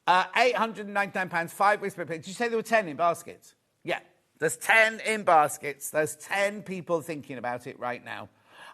[SPEAKER 7] £899, 5 whisper. Did you say there were 10 in baskets? Yeah, there's 10 in baskets. There's 10 people thinking about it right now.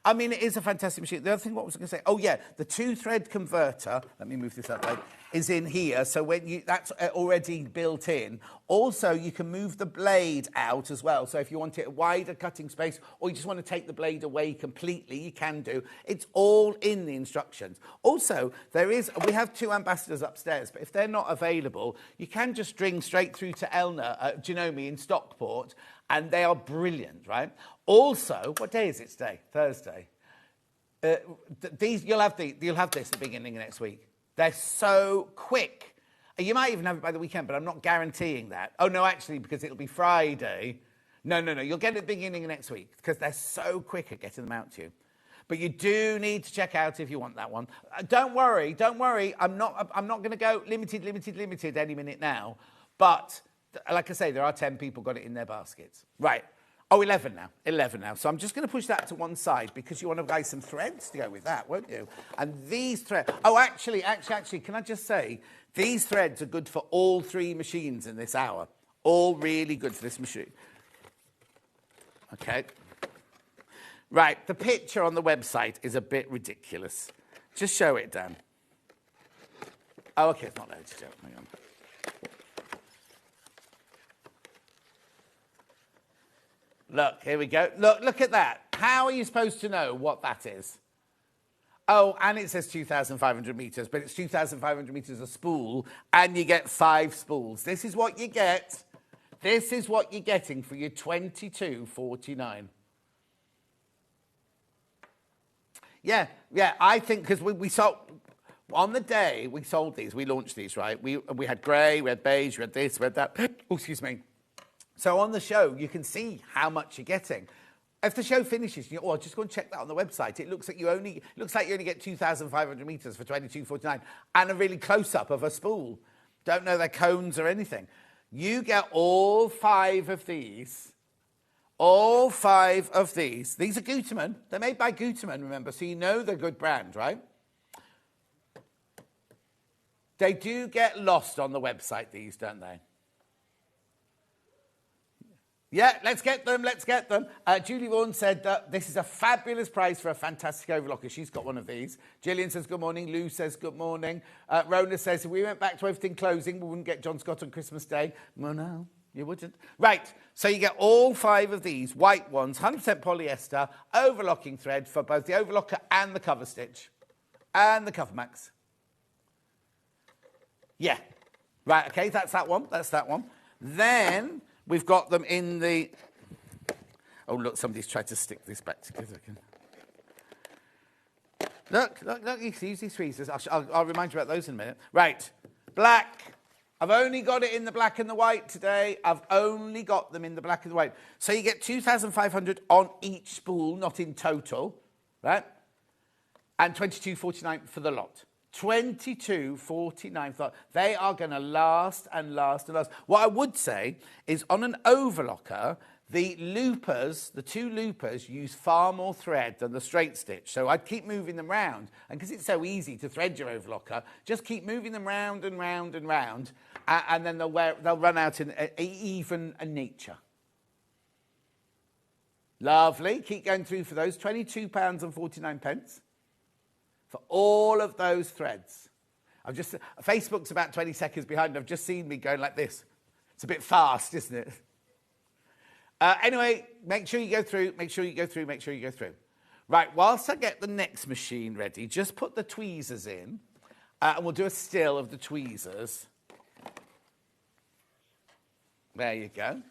[SPEAKER 7] I mean, it is a fantastic machine. The other thing, what was I going to say? Oh, yeah, the 2-thread converter, let me move this up, right, is in here. So that's already built in. Also, you can move the blade out as well. So if you want it a wider cutting space, or you just want to take the blade away completely, you can do. It's all in the instructions. Also, we have 2 ambassadors upstairs, but if they're not available, you can just string straight through to Elna at Genome in Stockport, and they are brilliant, right? Also, what day is it today? Thursday. You'll have this at the beginning of next week. They're so quick. You might even have it by the weekend, but I'm not guaranteeing that. Oh, no, actually, because it'll be Friday. No. You'll get it at the beginning of next week because they're so quick at getting them out to you. But you do need to check out if you want that one. Don't worry. I'm not going to go limited any minute now. But like I say, there are 10 people got it in their baskets. Right. Oh, 11 now. So I'm just going to push that to one side because you want to buy some threads to go with that, won't you? And these threads... Oh, actually, can I just say, these threads are good for all 3 machines in this hour. All really good for this machine. Okay. Right, the picture on the website is a bit ridiculous. Just show it, Dan. Oh, OK, it's not loaded. Hang on. Look, here we go. Look at that. How are you supposed to know what that is? Oh, and it says 2,500 metres, but it's 2,500 metres a spool, and you get 5 spools. This is what you get. This is what you're getting for your $22.49. Yeah, I think because we sold... On the day we sold these, we launched these, right? We had grey, we had beige, we had this, we had that. Oh, excuse me. So on the show, you can see how much you're getting. If the show finishes, just go and check that on the website. It looks like you only get 2,500 metres for $22.49 and a really close-up of a spool. Don't know their cones or anything. You get all 5 of these. All 5 of these. These are Gutermann. They're made by Gutermann, remember, so you know they're a good brand, right? They do get lost on the website, these, don't they? Yeah, let's get them. Julie Vaughan said that this is a fabulous price for a fantastic overlocker. She's got one of these. Gillian says good morning. Lou says good morning. Rona says if we went back to everything closing, we wouldn't get John Scott on Christmas Day. Well, no, you wouldn't. Right, so you get all 5 of these, white ones, 100% polyester, overlocking thread for both the overlocker and the cover stitch. And the cover max. Yeah. Right, OK, that's that one. Then... we've got them in the... Oh, look, somebody's tried to stick this back together again. Look, you can use these tweezers. I'll remind you about those in a minute. Right, black. I've only got it in the black and the white today. I've only got them in the black and the white. So you get 2,500 on each spool, not in total, right? And $22.49 for the lot. $22.49. They are going to last and last and last. What I would say is on an overlocker, the 2 loopers use far more thread than the straight stitch. So I'd keep moving them round. And because it's so easy to thread your overlocker, just keep moving them round and round and round. And then they'll run out in even nature. Lovely. Keep going through for those. £22.49. For all of those threads. Facebook's about 20 seconds behind. I've just seen me going like this. It's a bit fast, isn't it? Anyway, make sure you go through. Right, whilst I get the next machine ready, just put the tweezers in. And we'll do a still of the tweezers. There you go.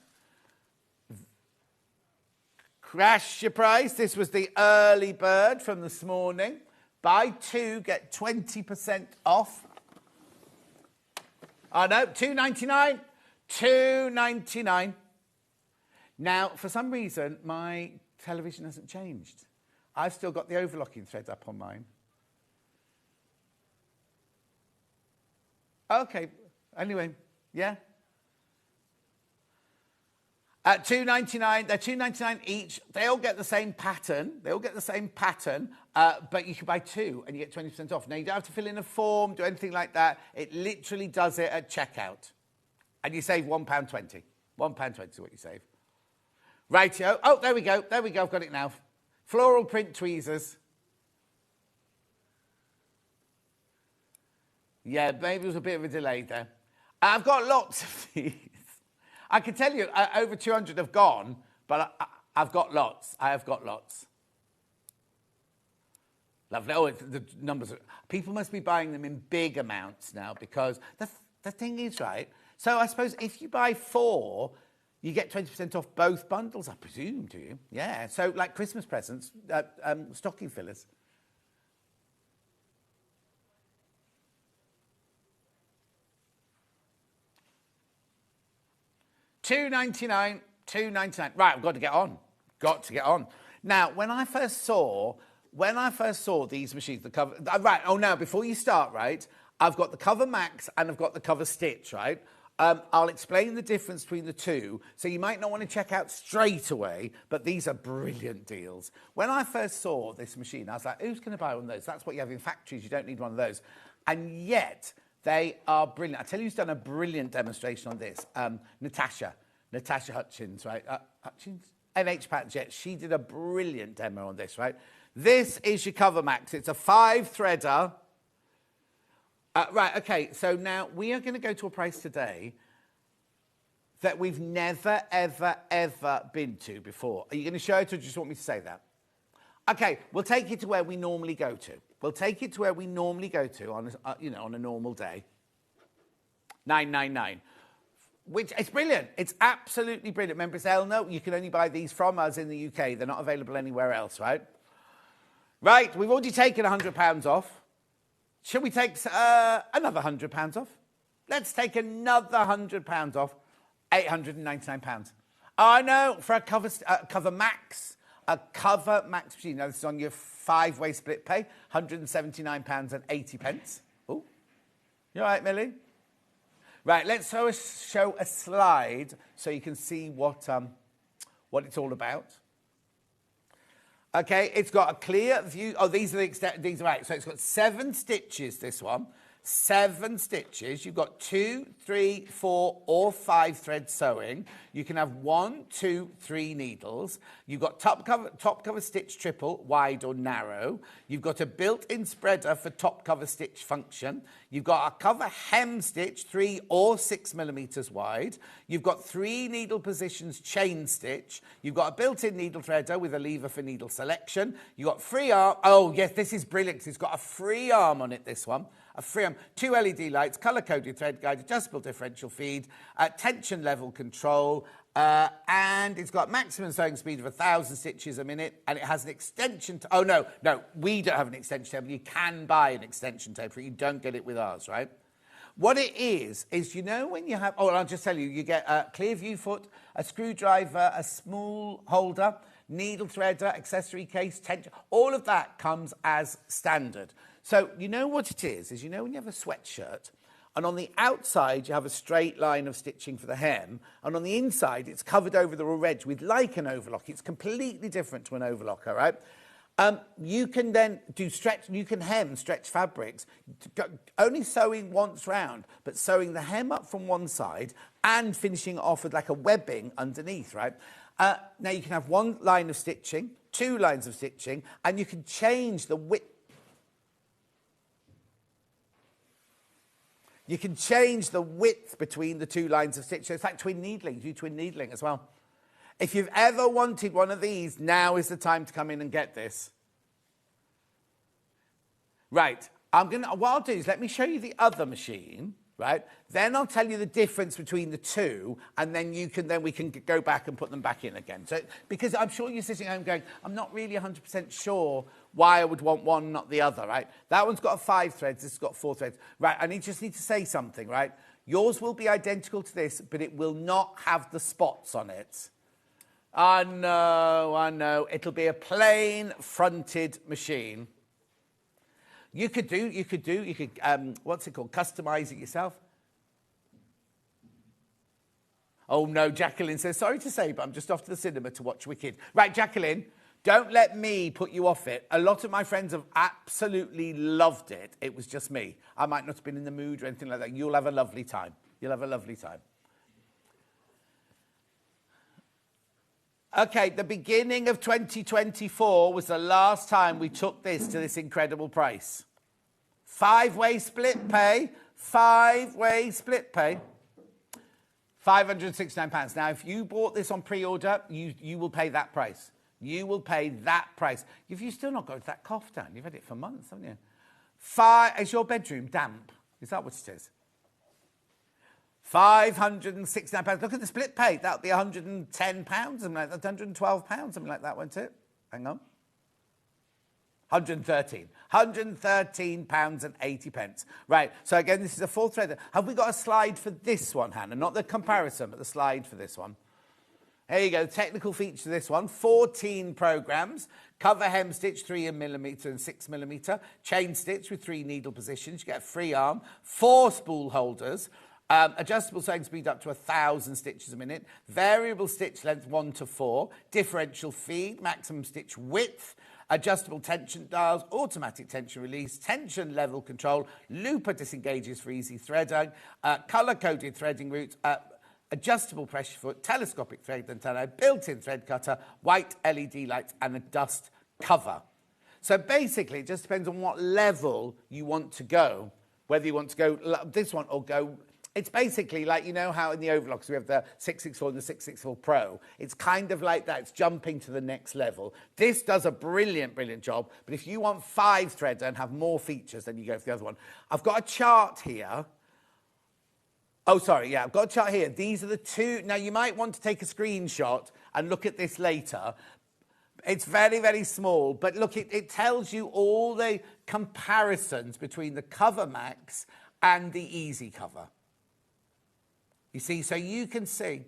[SPEAKER 7] Crash your price. This was the early bird from this morning. Buy 2, get 20% off. Oh no, $2.99. $2.99. Now, for some reason, my television hasn't changed. I've still got the overlocking thread up on mine. Okay, anyway, yeah. At $2.99, they're $2.99 each. They all get the same pattern. But you can buy 2 and you get 20% off. Now, you don't have to fill in a form, do anything like that. It literally does it at checkout. And you save £1.20. £1.20 is what you save. Rightio. Oh, there we go. There we go. I've got it now. Floral print tweezers. Yeah, maybe there was a bit of a delay there. I've got lots of these. I can tell you over 200 have gone, but I've got lots. I have got lots. Lovely. Oh, the numbers are... People must be buying them in big amounts now because the thing is, right, so I suppose if you buy 4, you get 20% off both bundles, I presume, do you? Yeah, so like Christmas presents, stocking fillers. $2.99, $2.99. Right, I've got to get on. Got to get on. Now, when I first saw these machines, the cover... Right, oh, now, before you start, right, I've got the Cover Max and I've got the Cover Stitch, right? I'll explain the difference between the two, so you might not want to check out straight away, but these are brilliant deals. When I first saw this machine, I was like, who's going to buy one of those? That's what you have in factories. You don't need one of those. And yet... they are brilliant. I tell you who's done a brilliant demonstration on this. Natasha Hutchins, right? Hutchins? NH Patterns, yeah. She did a brilliant demo on this, right? This is your Cover Max. It's a 5-threader. Right, okay, so now we are going to go to a price today that we've never, ever, ever been to before. Are you going to show it or do you just want me to say that? Okay, we'll take you to where we normally go to. We'll take it to where we normally go to on, on a normal day. $9.99. Which, it's brilliant. It's absolutely brilliant. Remember, it's Elno. You can only buy these from us in the UK. They're not available anywhere else, right? Right, we've already taken £100 off. Shall we take another £100 off? Let's take another £100 off. £899. I know, for a Cover Max. A Cover Max machine. Now, this is on your 5-way split pay, £179.80. Oh, you all right, Millie? Right, let's show a slide so you can see what it's all about. Okay, it's got a clear view. Oh, these are right. So it's got 7 stitches, this one. 7 stitches. You've got 2, 3, 4, or 5 thread sewing. You can have 1, 2, 3 needles. You've got top cover stitch triple, wide or narrow. You've got a built-in spreader for top cover stitch function. You've got a cover hem stitch, 3 or 6 millimeters wide. You've got 3 needle positions chain stitch. You've got a built-in needle threader with a lever for needle selection. You've got free arm. Oh, yes, this is brilliant because it's got a free arm on it, this one. A free arm, 2 LED lights, colour-coded thread guide, adjustable differential feed, tension level control, and it's got maximum sewing speed of 1,000 stitches a minute, and it has an extension... Oh, no, we don't have an extension table. You can buy an extension table, but you don't get it with ours, right? What it is when you have... Oh, I'll just tell you, you get a clear view foot, a screwdriver, a spool holder, needle threader, accessory case, tension... All of that comes as standard. So you know what it is when you have a sweatshirt, and on the outside you have a straight line of stitching for the hem, and on the inside it's covered over the raw edge with like an overlock. It's completely different to an overlock, all right? You can then do you can hem stretch fabrics, only sewing once round, but sewing the hem up from one side and finishing it off with like a webbing underneath, right? Now you can have 1 line of stitching, 2 lines of stitching, and you can change the width. You can change the width between the 2 lines of stitch. So it's like twin needling. You do twin needling as well. If you've ever wanted one of these, now is the time to come in and get this. Right. what I'll do is let me show you the other machine, right? Then I'll tell you the difference between the two, and then we can go back and put them back in again. So, because I'm sure you're sitting home going, I'm not really 100% sure why I would want one, not the other, right? That one's got 5 threads, this has got 4 threads. Right, just need to say something, right? Yours will be identical to this, but it will not have the spots on it. I know. It'll be a plain fronted machine. You could, what's it called? Customize it yourself. Oh no, Jacqueline says, sorry to say, but I'm just off to the cinema to watch Wicked. Right, Jacqueline, don't let me put you off it. A lot of my friends have absolutely loved it. It was just me. I might not have been in the mood or anything like that. You'll have a lovely time. You'll have a lovely time. Okay, the beginning of 2024 was the last time we took this to this incredible price. 5-way split pay. 5-way split pay. £569. Now, if you bought this on pre-order, you will pay that price. You will pay that price. If you still not got that cough down, you've had it for months, haven't you? Is your bedroom damp? Is that what it is? £569. Look at the split pay. That would be £110, something like that. £112, something like that, won't it? Hang on. £113.80. Right, so again, this is a full thread. Have we got a slide for this one, Hannah? Not the comparison, but the slide for this one. There you go, the technical feature of this one. 14 programs. Cover hem stitch 3mm and 6mm. Chain stitch with 3 needle positions. You get a free arm. 4 spool holders. Adjustable sewing speed up to 1,000 stitches a minute. Variable stitch length 1 to 4. Differential feed. Maximum stitch width. Adjustable tension dials, automatic tension release, tension level control, looper disengages for easy threading, colour-coded threading routes, adjustable pressure foot, telescopic thread antenna, built-in thread cutter, white LED lights, and a dust cover. So basically, it just depends on what level you want to go, whether you want to go this one or go... It's basically like, you know how in the overlocks we have the 664 and the 664 Pro. It's kind of like that. It's jumping to the next level. This does a brilliant, brilliant job. But if you want 5 threads and have more features, then you go for the other one. I've got a chart here. Oh, sorry, yeah, I've got a chart here. These are the 2. Now, you might want to take a screenshot and look at this later. It's very, very small. But look, it tells you all the comparisons between the Cover Max and the Easy Cover. You see, so you can see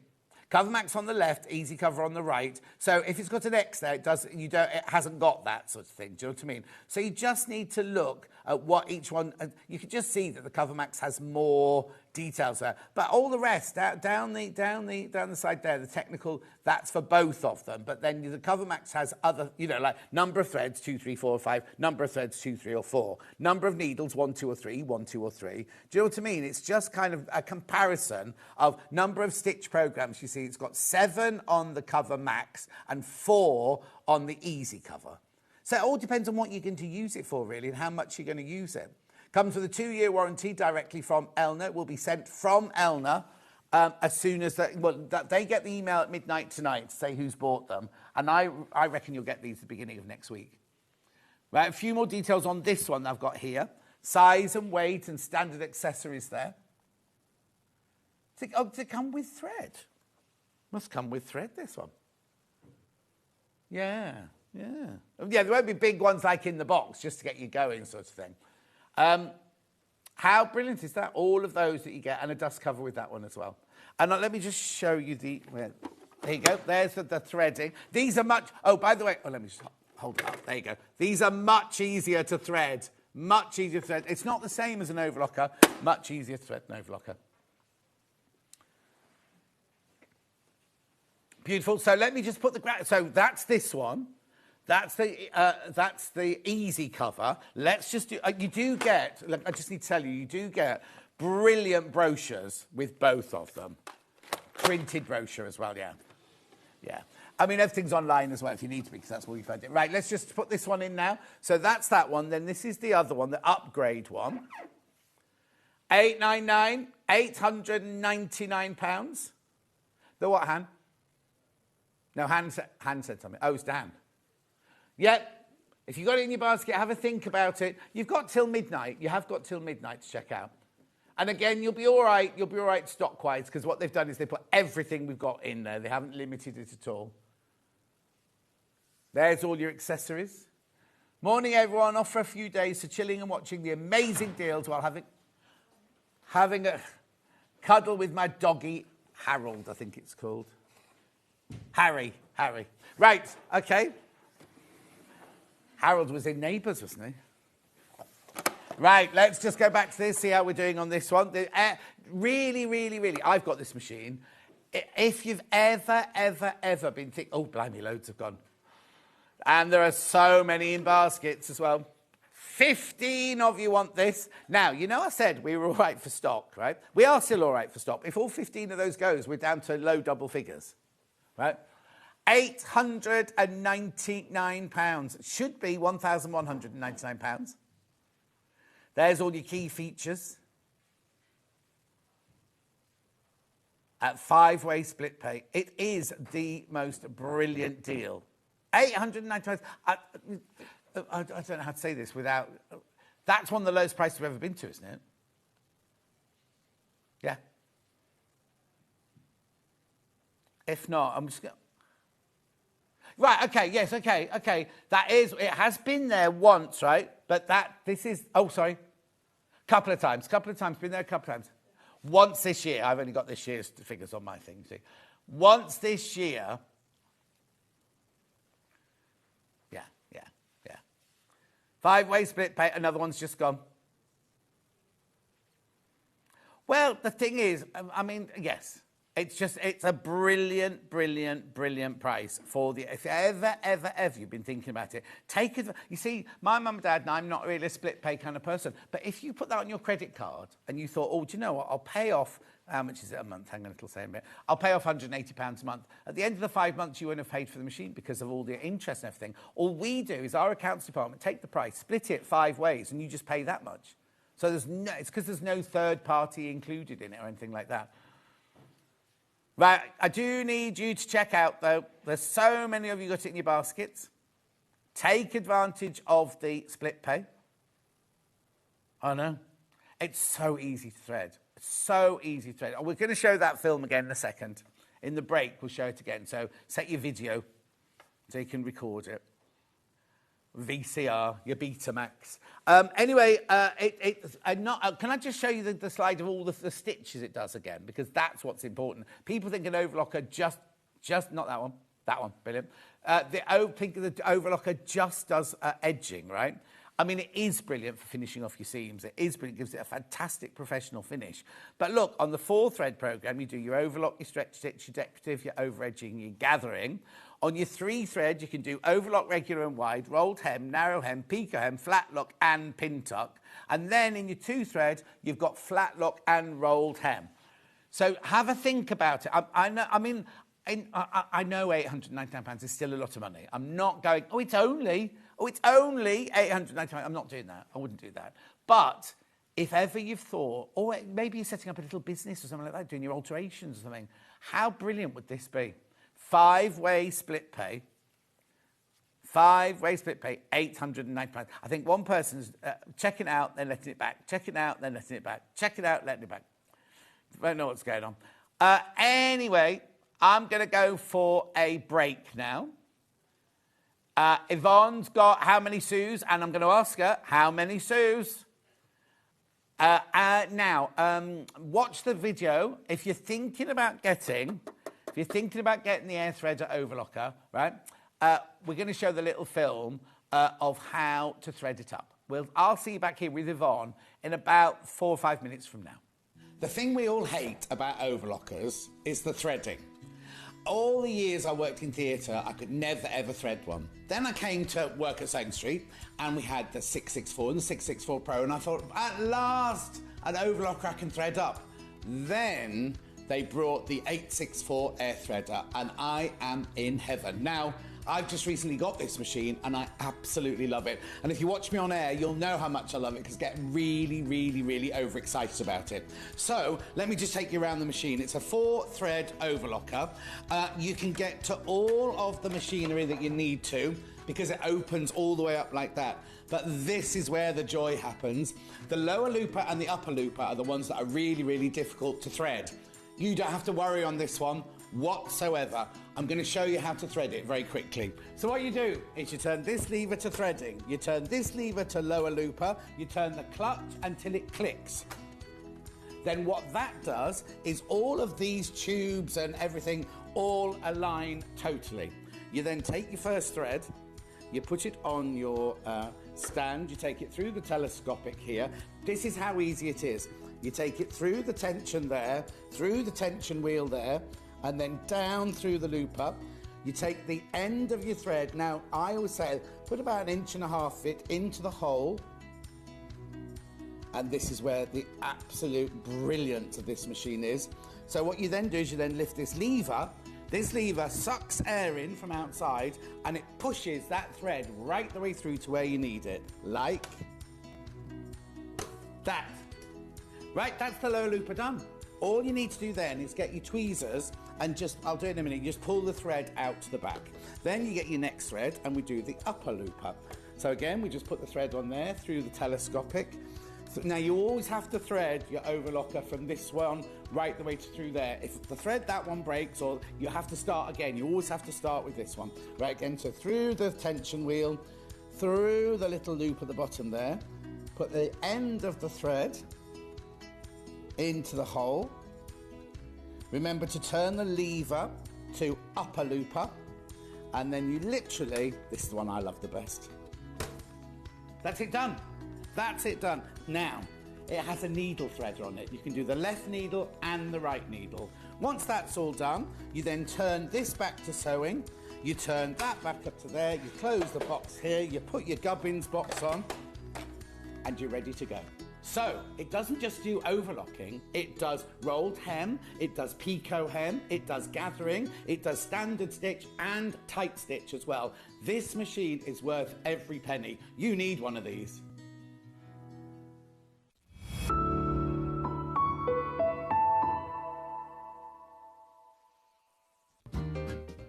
[SPEAKER 7] Cover Max on the left, Easy Cover on the right. So if it's got an X there, it hasn't got that sort of thing. Do you know what I mean? So you just need to look at what each one. You can just see that the Cover Max has more details there. But all the rest down the side there, the technical, that's for both of them. But then the Cover Max has other, you know, like number of threads 2, 3, 4, or 5. Number of threads 2, 3, or 4. Number of needles 1, 2, or 3. 1, 2, or 3. Do you know what I mean? It's just kind of a comparison of number of stitch programs. You see, it's got 7 on the Cover Max and 4 on the Easy Cover. So it all depends on what you're going to use it for, really, and how much you're going to use it. Comes with a 2-year warranty directly from Elna. It will be sent from Elna as soon as they get the email at midnight tonight to say who's bought them. And I reckon you'll get these at the beginning of next week. Right, a few more details on this one I've got here. Size and weight and standard accessories there. Does it come with thread? Must come with thread, this one. Yeah. Yeah, there won't be big ones like in the box, just to get you going sort of thing. How brilliant is that? All of those that you get, and a dust cover with that one as well. And let me just show you there you go. There's the threading. These are much... Oh, by the way... Oh, let me just hold it up. There you go. These are much easier to thread. Much easier to thread. It's not the same as an overlocker. Much easier to thread an overlocker. Beautiful. So let me just put so that's this one. That's the Easy Cover. Let's just do... you do get... Look, I just need to tell you, you do get brilliant brochures with both of them. Printed brochure as well, yeah. Yeah. I mean, everything's online as well if you need to be, because that's where you find it. Right, let's just put this one in now. So that's that one. Then this is the other one, the upgrade one. £899, £899. The what, Han? No, Han said something. Oh, it's Dan. Yep. If you've got it in your basket, have a think about it. You've got till midnight. You have got till midnight to check out. And again, you'll be all right. You'll be all right stock-wise, because what they've done is they put everything we've got in there. They haven't limited it at all. There's all your accessories. Morning, everyone. Off for a few days for chilling and watching the amazing deals while having a cuddle with my doggy, Harold, I think it's called. Harry. Right, okay. Harold was in Neighbours, wasn't he? Right, let's just go back to this, see how we're doing on this one. Really, I've got this machine. If you've ever been thinking, oh, blimey, loads have gone. And there are so many in baskets as well. 15 of you want this. Now, you know I said we were all right for stock, right? We are still all right for stock. If all 15 of those goes, we're down to low double figures, right? £899. Should be £1,199. There's all your key features. At 5-way split pay. It is the most brilliant deal. £899. I don't know how to say this without... That's one of the lowest prices we've ever been to, isn't it? Yeah. If not, I'm just going to... Right, okay, yes, okay. That is... It has been there once, right? But this is... Oh, sorry. Couple of times. Been there a couple of times. Once this year. I've only got this year's figures on my thing, see. Once this year... Yeah. 5-way split pay, another one's just gone. Well, the thing is, I mean, yes, it's a brilliant price for the, if ever you've been thinking about it, take it. You see, my mum and dad, and I'm not really a split pay kind of person, but if you put that on your credit card and you thought, oh, do you know what, I'll pay off, how much is it a month? Hang on, it'll say a bit. I'll pay off £180 a month. At the end of the 5 months, you won't have paid for the machine because of all the interest and everything. All we do is our accounts department take the price, split it 5 ways, and you just pay that much. So it's because there's no third party included in it or anything like that. Right, I do need you to check out, though. There's so many of you got it in your baskets. Take advantage of the split pay. I know. It's so easy to thread. So easy to thread. We're going to show that film again in a second. In the break, we'll show it again. So set your video so you can record it. VCR, your Betamax. Anyway, can I just show you the slide of all the stitches it does again? Because that's what's important. People think an overlocker just not that one. That one, brilliant. Think the overlocker just does edging, right? I mean, it is brilliant for finishing off your seams. It is brilliant. It gives it a fantastic professional finish. But look, on the 4-thread programme, you do your overlock, your stretch stitch, your decorative, your over-edging, your gathering. On your 3-thread, you can do overlock, regular and wide, rolled hem, narrow hem, pico hem, flat lock and pin tuck. And then in your 2-thread, you've got flat lock and rolled hem. So have a think about it. I know £899 is still a lot of money. I'm not going, it's only £899. I'm not doing that. I wouldn't do that. But if ever you've thought, or maybe you're setting up a little business or something like that, doing your alterations or something, how brilliant would this be? 5-way split pay. 5-way split pay, £809. I think one person's checking out, then letting it back. Checking out, then letting it back. Checking out, letting it back. Don't know what's going on. Anyway, I'm going to go for a break now. Yvonne's got how many sous? And I'm going to ask her, how many sous? Now, watch the video. If you're thinking about getting the air threader overlocker, right, we're going to show the little film of how to thread it up. I'll see you back here with Yvonne in about 4 or 5 minutes from now. The thing we all hate about overlockers is the threading. All the years I worked in theatre, I could never, ever thread one. Then I came to work at Sewing Street, and we had the 664 and the 664 Pro, and I thought, at last, an overlocker I can thread up. Then they brought the 864 air threader, and I am in heaven. Now, I've just recently got this machine, and I absolutely love it. And if you watch me on air, you'll know how much I love it, because I get really overexcited about it. So, let me just take you around the machine. It's a 4-thread overlocker. You can get to all of the machinery that you need to. because it opens all the way up like that. But this is where the joy happens. The lower looper and the upper looper are the ones that are really, really difficult to thread. You don't have to worry on this one whatsoever. I'm going to show you how to thread it very quickly. So what you do is you turn this lever to threading, you turn this lever to lower looper, you turn the clutch until it clicks. Then what that does is all of these tubes and everything all align totally. You then take your first thread, you put it on your stand, you take it through the telescopic here. This is how easy it is. You take it through the tension there, through the tension wheel there, and then down through the looper. You take the end of your thread. Now, I always say, put about 1.5 inches into the hole. And this is where the absolute brilliance of this machine is. So what you then do is you then lift this lever. This lever sucks air in from outside and it pushes that thread right the way through to where you need it. Like that. Right, that's the lower looper done. All you need to do then is get your tweezers and just, I'll do it in a minute, you just pull the thread out to the back. Then you get your next thread and we do the upper looper. So again, we just put the thread on there through the telescopic. So now you always have to thread your overlocker from this one right the way through there. If the thread, that one breaks, or you have to start again, you always have to start with this one. Right, again, so through the tension wheel, through the little loop at the bottom there, put the end of the thread into the hole. Remember to turn the lever to upper looper, and then you literally, this is the one I love the best. That's it done. That's it done. Now, it has a needle threader on it. You can do the left needle and the right needle. Once that's all done, you then turn this back to sewing, you turn that back up to there, you close the box here, you put your gubbins box on, and you're ready to go. So, it doesn't just do overlocking, it does rolled hem, it does picot hem, it does gathering, it does standard stitch and tight stitch as well. This machine is worth every penny. You need one of these.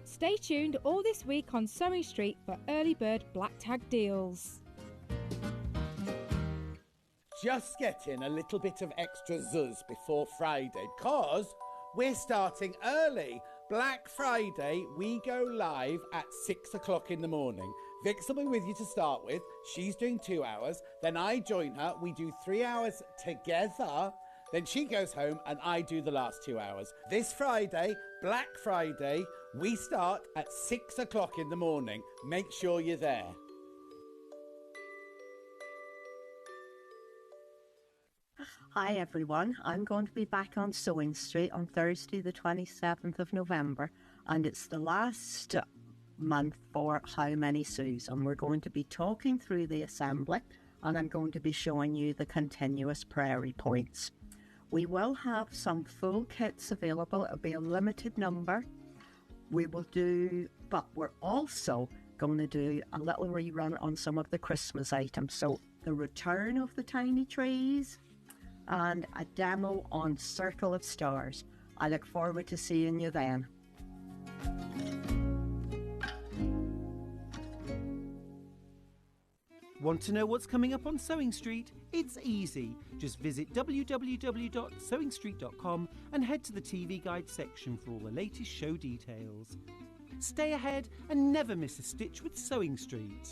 [SPEAKER 6] Stay tuned all this week on Sewing Street for early bird black tag deals.
[SPEAKER 7] Just getting a little bit of extra zuzz before Friday because we're starting early. Black Friday, we go live at 6 o'clock in the morning. Vix will be with you to start with. She's doing 2 hours. Then I join her. We do 3 hours together. Then she goes home and I do the last 2 hours. This Friday, Black Friday, we start at 6 o'clock in the morning. Make sure you're there.
[SPEAKER 8] Hi everyone, I'm going to be back on Sewing Street on Thursday the 27th of November, and it's the last month for How Many Sews, and we're going to be talking through the assembly, and I'm going to be showing you the continuous prairie points. We will have some full kits available. It'll be a limited number. But we're also going to do a little rerun on some of the Christmas items. So the return of the tiny trees and a demo on Circle of Stars. I look forward to seeing you then.
[SPEAKER 2] Want to know what's coming up on Sewing Street? It's easy. Just visit www.sewingstreet.com and head to the TV Guide section for all the latest show details. Stay ahead and never miss a stitch with Sewing Street.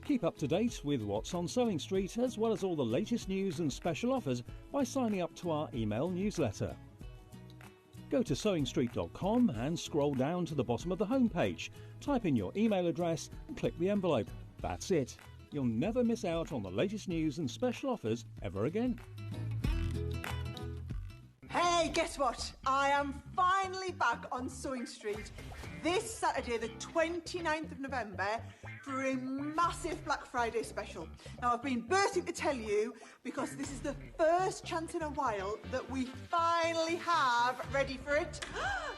[SPEAKER 9] Keep up to date with what's on Sewing Street, as well as all the latest news and special offers by signing up to our email newsletter. Go to sewingstreet.com and scroll down to the bottom of the homepage. Type in your email address and click the envelope. That's it. You'll never miss out on the latest news and special offers ever again.
[SPEAKER 5] Hey, guess what? I am finally back on Sewing Street this Saturday, the 29th of November, for a massive Black Friday special. Now, I've been bursting to tell you because this is the first chance in a while that we finally have, ready for it,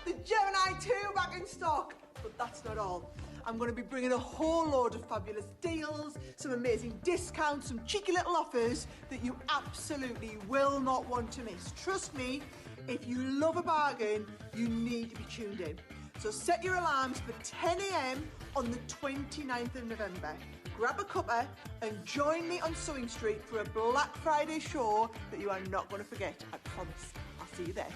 [SPEAKER 5] the Gemini 2 back in stock. But that's not all. I'm going to be bringing a whole load of fabulous deals, some amazing discounts, some cheeky little offers that you absolutely will not want to miss. Trust me, if you love a bargain, you need to be tuned in. So set your alarms for 10 a.m. on the 29th of November. Grab a cuppa and join me on Sewing Street for a Black Friday show that you are not going to forget. I promise. I'll see you there.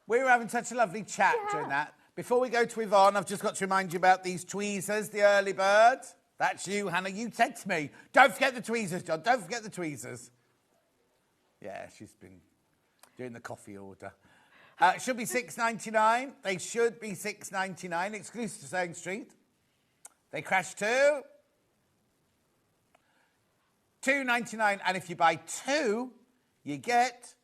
[SPEAKER 7] We were having such a lovely chat during that. Before we go to Yvonne, I've just got to remind you about these tweezers, the early birds. That's you, Hannah. You said to me, don't forget the tweezers, John. Don't forget the tweezers. Yeah, she's been doing the coffee order. Should be $6.99. They should be $6.99, exclusive to Sewing Street. They crash to $2.99. And if you buy two, you get...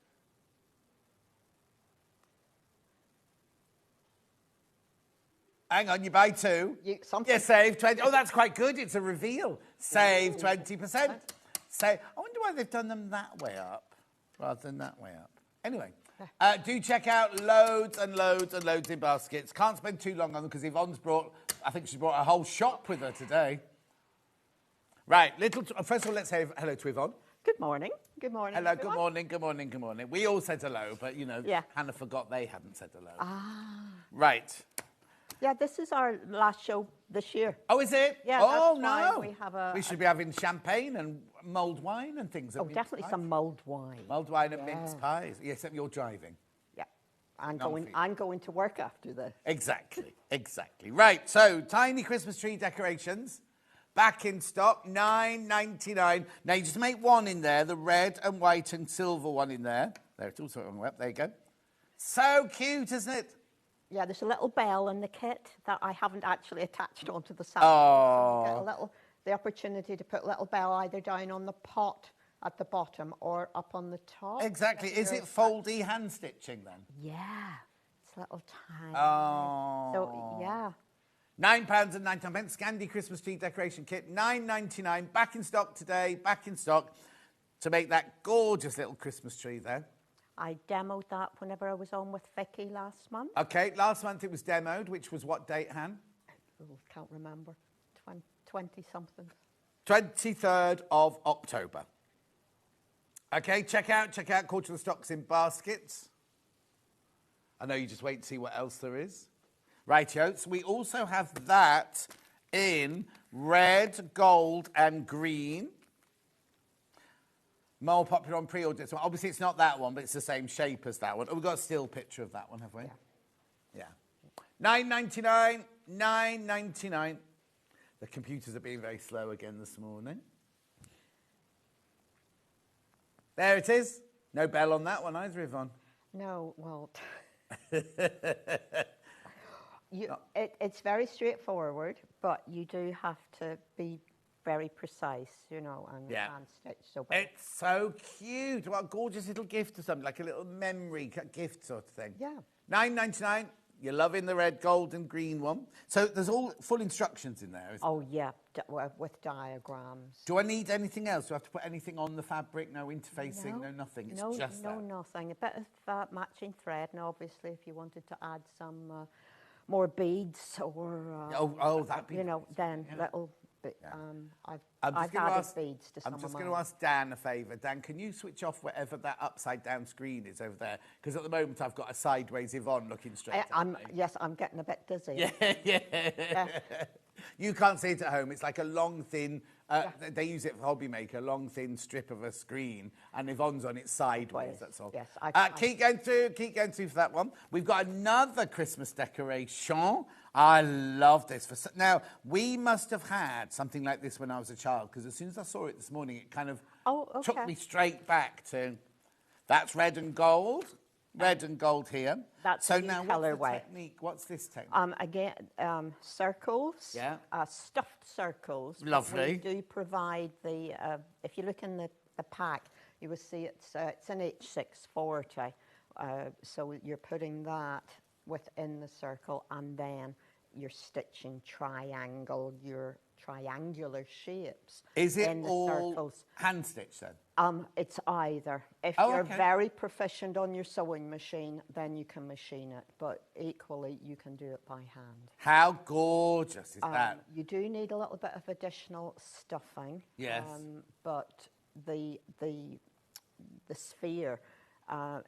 [SPEAKER 7] Hang on, you buy two. You save 20. Oh, that's quite good. It's a reveal. Save 20%. I wonder why they've done them that way up rather than that way up. Anyway, do check out loads and loads and loads in baskets. Can't spend too long on them because Yvonne's brought, I think she's brought a whole shop with her today. Right, first of all, let's say hello to Yvonne.
[SPEAKER 10] Good morning. Good morning.
[SPEAKER 7] Hello,
[SPEAKER 10] everyone.
[SPEAKER 7] good morning, good morning, good morning. We all said hello, but, you know, Hannah forgot they hadn't said hello. Right.
[SPEAKER 10] Yeah, this is our last show this year.
[SPEAKER 7] Oh, is it?
[SPEAKER 10] Yeah.
[SPEAKER 7] Oh,
[SPEAKER 10] that's
[SPEAKER 7] no.
[SPEAKER 10] Why
[SPEAKER 7] we should be having champagne and mulled wine and things.
[SPEAKER 10] Oh, definitely some mulled wine.
[SPEAKER 7] Mulled wine and mince pies. Yeah, except you're driving.
[SPEAKER 10] Yeah. I'm going to work after this.
[SPEAKER 7] Exactly. Exactly. Right. So, tiny Christmas tree decorations. Back in stock, $9.99. Now, you just make one in there, the red and white and silver one in there. There, it's also on the web. There you go. So cute, isn't it?
[SPEAKER 10] Yeah, there's a little bell in the kit that I haven't actually attached onto the side.
[SPEAKER 7] Oh.
[SPEAKER 10] So you get the opportunity to put a little bell either down on the pot at the bottom or up on the top.
[SPEAKER 7] Exactly. Is it foldy hand stitching then?
[SPEAKER 10] Yeah. It's a little tiny.
[SPEAKER 7] Oh.
[SPEAKER 10] So, yeah.
[SPEAKER 7] £9.99. Scandi Christmas tree decoration kit, $9.99. Back in stock today. Back in stock to make that gorgeous little Christmas tree there.
[SPEAKER 10] I demoed that whenever I was on with Vicky last month.
[SPEAKER 7] Okay, last month it was demoed, which was what date, Han?
[SPEAKER 10] I can't remember. 20-something.
[SPEAKER 7] 23rd of October. Okay, check out Cultural Stocks in baskets. I know you just wait to see what else there is. Rightio, so we also have that in red, gold and green. More popular on pre-order. So obviously, it's not that one, but it's the same shape as that one. Oh, we've got a still picture of that one, have we? Yeah. $9.99. $9.99. The computers are being very slow again this morning. There it is. No bell on that one either, Yvonne.
[SPEAKER 10] No, well... It's very straightforward, but you do have to be very precise, you know, and stitch. So
[SPEAKER 7] it's so cute. What a gorgeous little gift or something, like a little memory gift sort of thing.
[SPEAKER 10] Yeah.
[SPEAKER 7] $9.99. You're loving the red, gold and green one. So there's all full instructions in there,
[SPEAKER 10] Oh, yeah, with diagrams.
[SPEAKER 7] Do I need anything else? Do I have to put anything on the fabric? No interfacing, no nothing? It's just that?
[SPEAKER 10] No, nothing. A bit of matching thread, and obviously if you wanted to add some more beads or...
[SPEAKER 7] that'd be...
[SPEAKER 10] You know, then little... But, I've added beads to some of mine.
[SPEAKER 7] I'm just going to ask Dan a favour. Dan, can you switch off whatever that upside-down screen is over there? Because at the moment I've got a sideways Yvonne looking straight at me.
[SPEAKER 10] Yes, I'm getting a bit dizzy.
[SPEAKER 7] Yeah. You can't see it at home. It's like a long, thin... They use it for Hobby Maker, a long, thin strip of a screen, and Yvonne's on it sideways, that's all.
[SPEAKER 10] Yes,
[SPEAKER 7] keep going through for that one. We've got another Christmas decoration. I love this. Now, we must have had something like this when I was a child, because as soon as I saw it this morning, it kind of took me straight back to... That's red and gold. Red and gold here.
[SPEAKER 10] That's
[SPEAKER 7] so
[SPEAKER 10] the
[SPEAKER 7] now,
[SPEAKER 10] colorway.
[SPEAKER 7] What's the technique? What's this technique?
[SPEAKER 10] Again, circles.
[SPEAKER 7] Yeah.
[SPEAKER 10] Stuffed circles.
[SPEAKER 7] Lovely.
[SPEAKER 10] We do provide the... if you look in the pack, you will see it's an H640. So you're putting that within the circle, and then you're stitching your triangular shapes.
[SPEAKER 7] Is it
[SPEAKER 10] in the
[SPEAKER 7] all
[SPEAKER 10] circles.
[SPEAKER 7] hand stitch then?
[SPEAKER 10] It's either. If
[SPEAKER 7] Oh,
[SPEAKER 10] you're
[SPEAKER 7] okay.
[SPEAKER 10] very proficient on your sewing machine, then you can machine it. But equally, you can do it by hand.
[SPEAKER 7] How gorgeous is that?
[SPEAKER 10] You do need a little bit of additional stuffing.
[SPEAKER 7] Yes.
[SPEAKER 10] But the sphere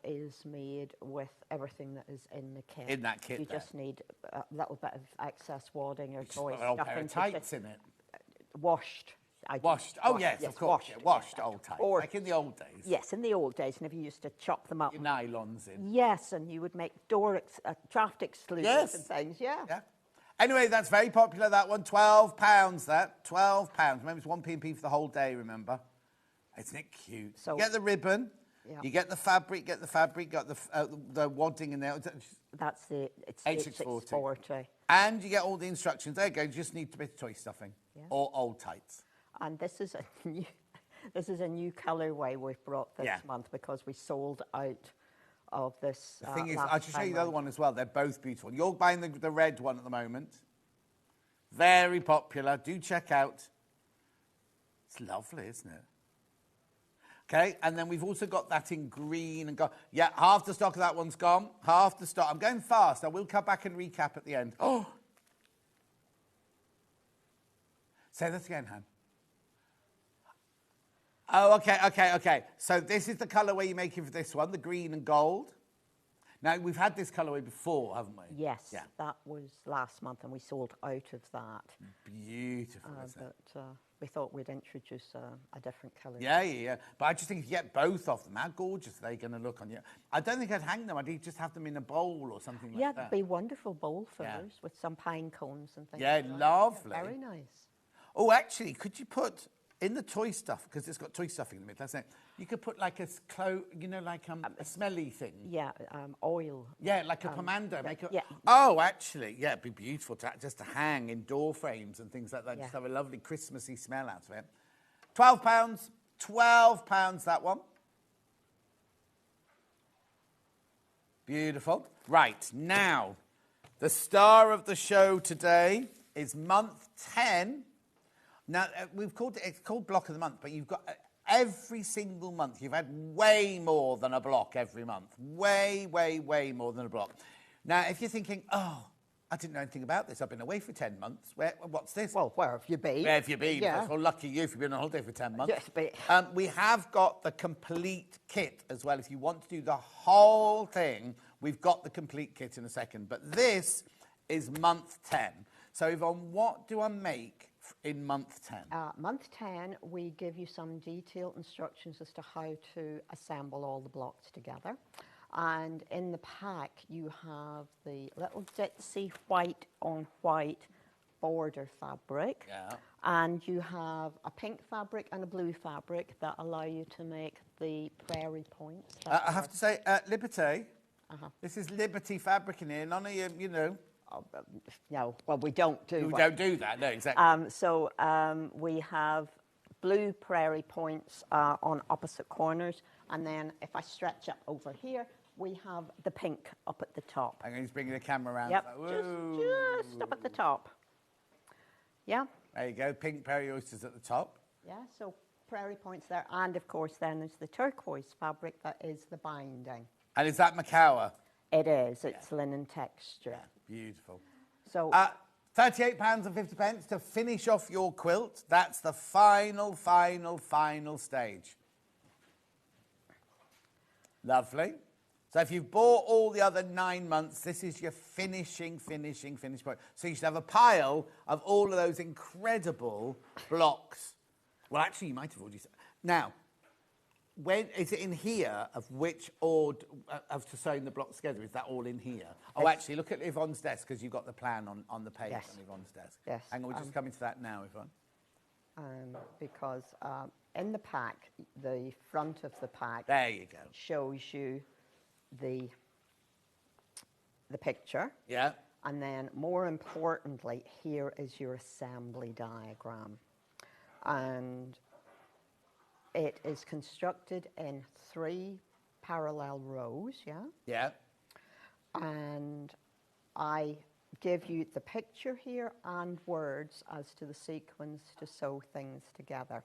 [SPEAKER 10] is made with everything that is in the kit.
[SPEAKER 7] In that kit
[SPEAKER 10] You
[SPEAKER 7] there.
[SPEAKER 10] just need a little bit of excess wadding or
[SPEAKER 7] Just
[SPEAKER 10] toy
[SPEAKER 7] got an old pair
[SPEAKER 10] stuffing.
[SPEAKER 7] of tights in it.
[SPEAKER 10] Washed.
[SPEAKER 7] Washed. Oh, yes, of course.
[SPEAKER 10] Washed.
[SPEAKER 7] Washed old tights.
[SPEAKER 10] Or-
[SPEAKER 7] Like in the old days.
[SPEAKER 10] Yes, in the old days, whenever you used to chop them up.
[SPEAKER 7] Your nylons in.
[SPEAKER 10] Yes, and you would make draft exclusions
[SPEAKER 7] Yes.
[SPEAKER 10] and things, yeah.
[SPEAKER 7] Yeah. Anyway, that's very popular, that one. £12, that. £12. Remember, it's 1p for the whole day, remember? Isn't it cute?
[SPEAKER 10] So-
[SPEAKER 7] you get the ribbon.
[SPEAKER 10] Yeah.
[SPEAKER 7] You get the fabric, got the wadding in there.
[SPEAKER 10] That's the
[SPEAKER 7] H640.
[SPEAKER 10] H640.
[SPEAKER 7] And you get all the instructions. There you go. You just need a bit of toy stuffing.
[SPEAKER 10] Yeah.
[SPEAKER 7] Or old tights.
[SPEAKER 10] And this is a new colourway we've brought this
[SPEAKER 7] Yeah.
[SPEAKER 10] month because we sold out of this.
[SPEAKER 7] The thing is,
[SPEAKER 10] last
[SPEAKER 7] I should show
[SPEAKER 10] time
[SPEAKER 7] you the other
[SPEAKER 10] round.
[SPEAKER 7] one as well. They're both beautiful. You're buying the red one at the moment. Very popular. Do check out. It's lovely, isn't it? Okay, and then we've also got that in green and gold. Yeah, half the stock of that one's gone. Half the stock. I'm going fast. I will come back and recap at the end. Oh! Say that again, Han. Oh, okay. So this is the colourway you're making for this one, the green and gold. Now, we've had this colourway before, haven't we?
[SPEAKER 10] Yes,
[SPEAKER 7] Yeah.
[SPEAKER 10] that was last month and we sold out of that.
[SPEAKER 7] Beautiful, isn't it?
[SPEAKER 10] But we thought we'd introduce a different colour.
[SPEAKER 7] Yeah. But I just think if you get both of them, how gorgeous are they going to look on you? I don't think I'd hang them. I'd just have them in a bowl or something like
[SPEAKER 10] Yeah,
[SPEAKER 7] that.
[SPEAKER 10] it'd be wonderful bowl
[SPEAKER 7] Yeah.
[SPEAKER 10] fillers with some pine cones and things.
[SPEAKER 7] Yeah,
[SPEAKER 10] like that.
[SPEAKER 7] lovely.
[SPEAKER 10] Yeah, very nice.
[SPEAKER 7] Oh, actually, could you put in the toy stuff, because it's got toy stuffing in the middle, hasn't it? You could put like a a smelly thing.
[SPEAKER 10] Yeah, oil.
[SPEAKER 7] Yeah, like a pomander.
[SPEAKER 10] yeah.
[SPEAKER 7] Oh, actually, yeah, it'd be beautiful just to hang in door frames and things like that.
[SPEAKER 10] Yeah.
[SPEAKER 7] Just have a lovely Christmassy smell out of it. £12. £12, that one. Beautiful. Right, now, the star of the show today is month 10. Now, it's called Block of the Month, but you've got every single month, you've had way more than a block every month. Way more than a block. Now, if you're thinking, oh, I didn't know anything about this. I've been away for 10 months. What's this?
[SPEAKER 10] Well, where have you been?
[SPEAKER 7] Where have you been?
[SPEAKER 10] Yeah.
[SPEAKER 7] First of all, lucky you if you've been on holiday for 10 months.
[SPEAKER 10] Yes, but...
[SPEAKER 7] We have got the complete kit as well. If you want to do the whole thing, we've got the complete kit in a second. But this is month 10. So, Yvonne, what do I make in month 10?
[SPEAKER 10] Month 10, we give you some detailed instructions as to how to assemble all the blocks together. And in the pack, you have the little ditzy white on white border fabric.
[SPEAKER 7] Yeah.
[SPEAKER 10] And you have a pink fabric and a blue fabric that allow you to make the prairie points.
[SPEAKER 7] I have to say, Liberty, this is Liberty fabric in here. None of you know.
[SPEAKER 10] No, well, we don't do
[SPEAKER 7] We
[SPEAKER 10] that.
[SPEAKER 7] don't do that, no, exactly.
[SPEAKER 10] We have blue prairie points on opposite corners, and then if I stretch up over here, we have the pink up at the top.
[SPEAKER 7] I'm going to bring the camera around.
[SPEAKER 10] Yep,
[SPEAKER 7] So,
[SPEAKER 10] just up at the top. Yeah.
[SPEAKER 7] There you go, pink prairie oysters at the top.
[SPEAKER 10] Yeah, so prairie points there, and of course then there's the turquoise fabric that is the binding.
[SPEAKER 7] And is that Macawa?
[SPEAKER 10] It is, it's linen texture.
[SPEAKER 7] Beautiful.
[SPEAKER 10] So
[SPEAKER 7] £38.50 to finish off your quilt. That's the final stage. Lovely. So if you've bought all the other 9 months, this is your finishing point. So you should have a pile of all of those incredible blocks. Well, actually, you might have already... Now, when is it in here of which order of to sewing the blocks together? Is that all in here? Oh, actually, look at Yvonne's desk because you've got the plan on the page on Yvonne's desk.
[SPEAKER 10] Yes.
[SPEAKER 7] Hang on, we're just coming to that now, Yvonne.
[SPEAKER 10] Because in the pack, the front of the pack
[SPEAKER 7] There you go.
[SPEAKER 10] shows you the picture.
[SPEAKER 7] Yeah.
[SPEAKER 10] And then, more importantly, here is your assembly diagram. And it is constructed in 3 parallel rows, yeah?
[SPEAKER 7] Yeah.
[SPEAKER 10] And I give you the picture here and words as to the sequence to sew things together.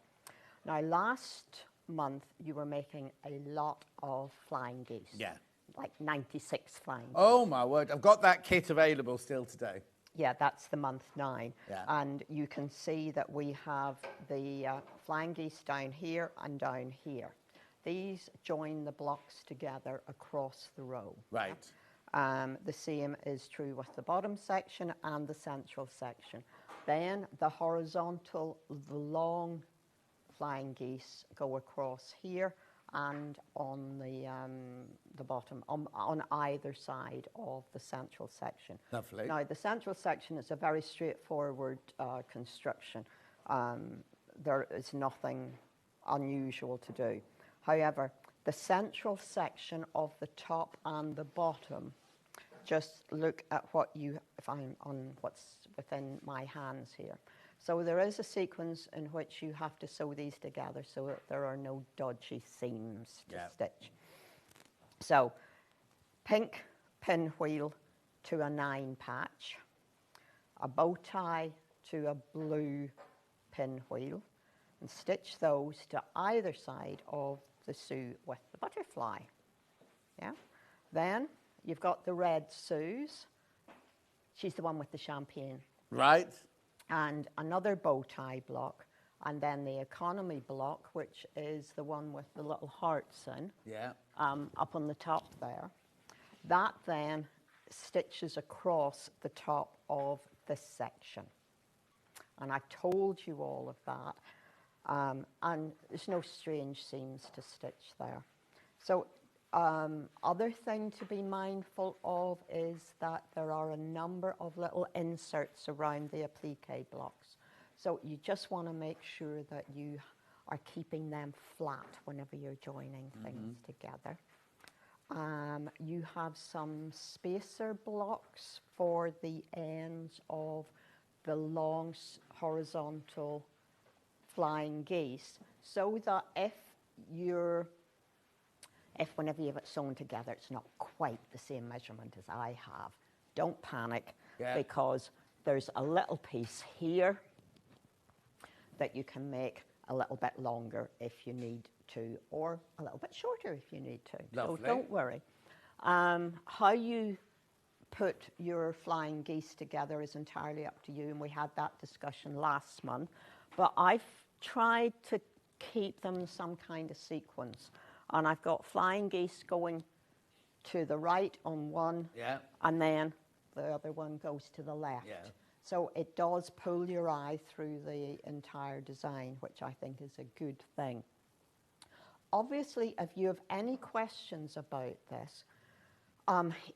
[SPEAKER 10] Now, last month you were making a lot of flying geese.
[SPEAKER 7] Yeah.
[SPEAKER 10] Like 96 flying geese.
[SPEAKER 7] Oh, my word. I've got that kit available still today.
[SPEAKER 10] Yeah, that's the month 9.
[SPEAKER 7] Yeah.
[SPEAKER 10] And you can see that we have the flying geese down here and down here. These join the blocks together across the row.
[SPEAKER 7] Right.
[SPEAKER 10] The same is true with the bottom section and the central section. Then the horizontal, the long flying geese go across here and on the bottom, on either side of the central section.
[SPEAKER 7] Lovely.
[SPEAKER 10] Now, the central section is a very straightforward construction. There is nothing unusual to do. However, the central section of the top and the bottom, just look at what you find on what's within my hands here. So there is a sequence in which you have to sew these together so that there are no dodgy seams to stitch. So, pink pinwheel to a 9 patch, a bow tie to a blue pinwheel, and stitch those to either side of the Sue with the butterfly. Yeah. Then you've got the red Sue's. She's the one with the champagne.
[SPEAKER 7] Right.
[SPEAKER 10] And another bow tie block, and then the economy block, which is the one with the little hearts in, up on the top there. That then stitches across the top of this section. And I've told you all of that. And there's no strange seams to stitch there. So other thing to be mindful of is that there are a number of little inserts around the applique blocks. So you just want to make sure that you are keeping them flat whenever you're joining things together. You have some spacer blocks for the ends of the long horizontal flying geese, so that if whenever you have it sewn together, it's not quite the same measurement as I have, don't panic, because there's a little piece here that you can make a little bit longer if you need to, or a little bit shorter if you need to.
[SPEAKER 7] Lovely.
[SPEAKER 10] So don't worry. How you put your flying geese together is entirely up to you, and we had that discussion last month. But I've tried to keep them some kind of sequence. And I've got flying geese going to the right on one, and then the other one goes to the left. So it does pull your eye through the entire design, which I think is a good thing. Obviously, if you have any questions about this,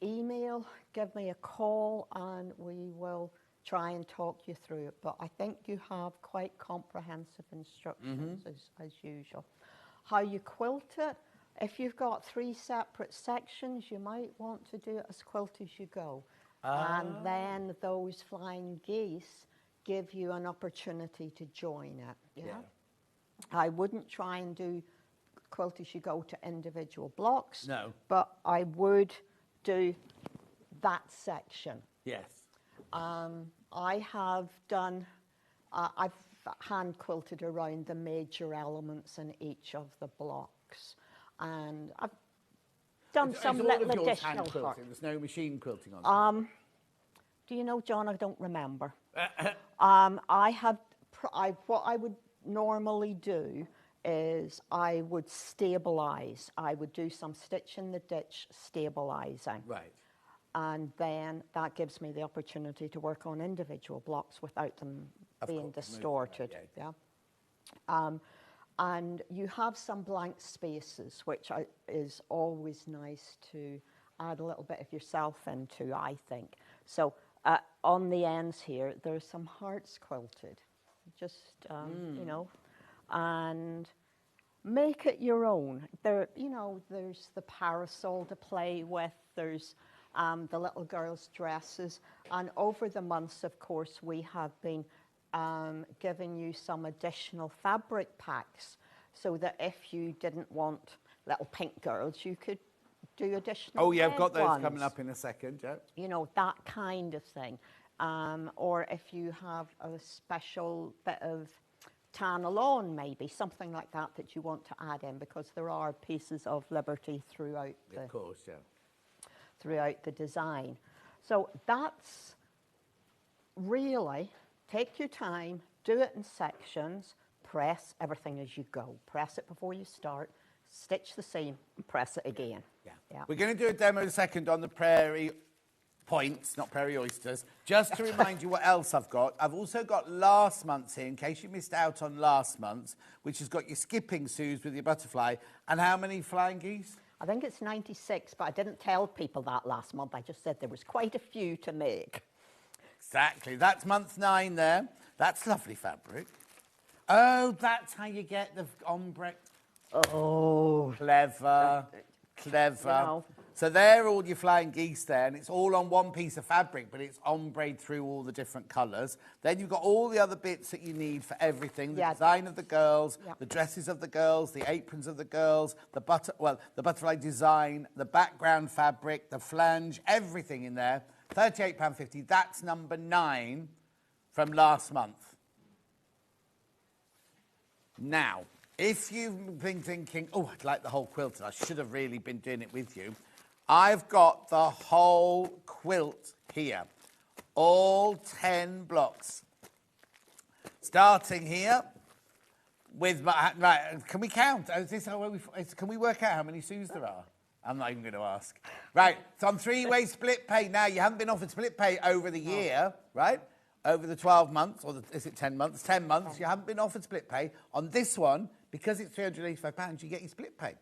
[SPEAKER 10] email, give me a call, and we will try and talk you through it. But I think you have quite comprehensive instructions as usual. How you quilt it, if you've got 3 separate sections, you might want to do it as quilt as you go. And then those flying geese give you an opportunity to join it. I wouldn't try and do quilt as you go to individual blocks.
[SPEAKER 7] No.
[SPEAKER 10] But I would do that section.
[SPEAKER 7] Yes.
[SPEAKER 10] I have done, I've hand quilted around the major elements in each of the blocks. And I've done some little additional work.
[SPEAKER 7] There's no machine quilting on it.
[SPEAKER 10] Do you know, John, I don't remember. What I would normally do is I would stabilise. I would do some stitch in the ditch stabilising.
[SPEAKER 7] Right.
[SPEAKER 10] And then that gives me the opportunity to work on individual blocks without them being distorted. And you have some blank spaces, which is always nice to add a little bit of yourself into, I think. So on the ends here, there's some hearts quilted, just, you know, and make it your own. There, you know, there's the parasol to play with, there's the little girls' dresses, and over the months, of course, we have been giving you some additional fabric packs so that if you didn't want little pink girls, you could do additional
[SPEAKER 7] Oh, yeah, I've
[SPEAKER 10] red
[SPEAKER 7] got those
[SPEAKER 10] ones.
[SPEAKER 7] coming up in a second, yeah.
[SPEAKER 10] You know, that kind of thing. Or if you have a special bit of tan alone, maybe, something like that that you want to add in, because there are pieces of liberty throughout
[SPEAKER 7] Of course, yeah.
[SPEAKER 10] throughout the design. So that's really, take your time, do it in sections, press everything as you go. Press it before you start, stitch the seam, and press it again.
[SPEAKER 7] Yeah. We're going to do a demo in a second on the prairie points, not prairie oysters. Just to remind you what else I've got. I've also got last month's here, in case you missed out on last month's, which has got your skipping Sues with your butterfly. And how many flying geese?
[SPEAKER 10] I think it's 96, but I didn't tell people that last month. I just said there was quite a few to make.
[SPEAKER 7] Exactly. That's month 9 there. That's lovely fabric. Oh, that's how you get the ombre.
[SPEAKER 10] Oh.
[SPEAKER 7] Clever. Clever.
[SPEAKER 10] You know.
[SPEAKER 7] So they're all your flying geese there, and it's all on one piece of fabric, but it's ombre'd through all the different colours. Then you've got all the other bits that you need for everything. The design of the girls, the dresses of the girls, the aprons of the girls, the butterfly design, the background fabric, the flange, everything in there. £38.50. That's number 9 from last month. Now, if you've been thinking, oh, I'd like the whole quilt, and I should have really been doing it with you, I've got the whole quilt here, all 10 blocks. Starting here with, right, can we count? Can we work out how many Sues there are? I'm not even going to ask. Right, it's on 3-way split pay. Now, you haven't been offered split pay over the year, right? Over the 12 months, or is it 10 months? 10 months, you haven't been offered split pay. On this one, because it's £385, you get your split pay.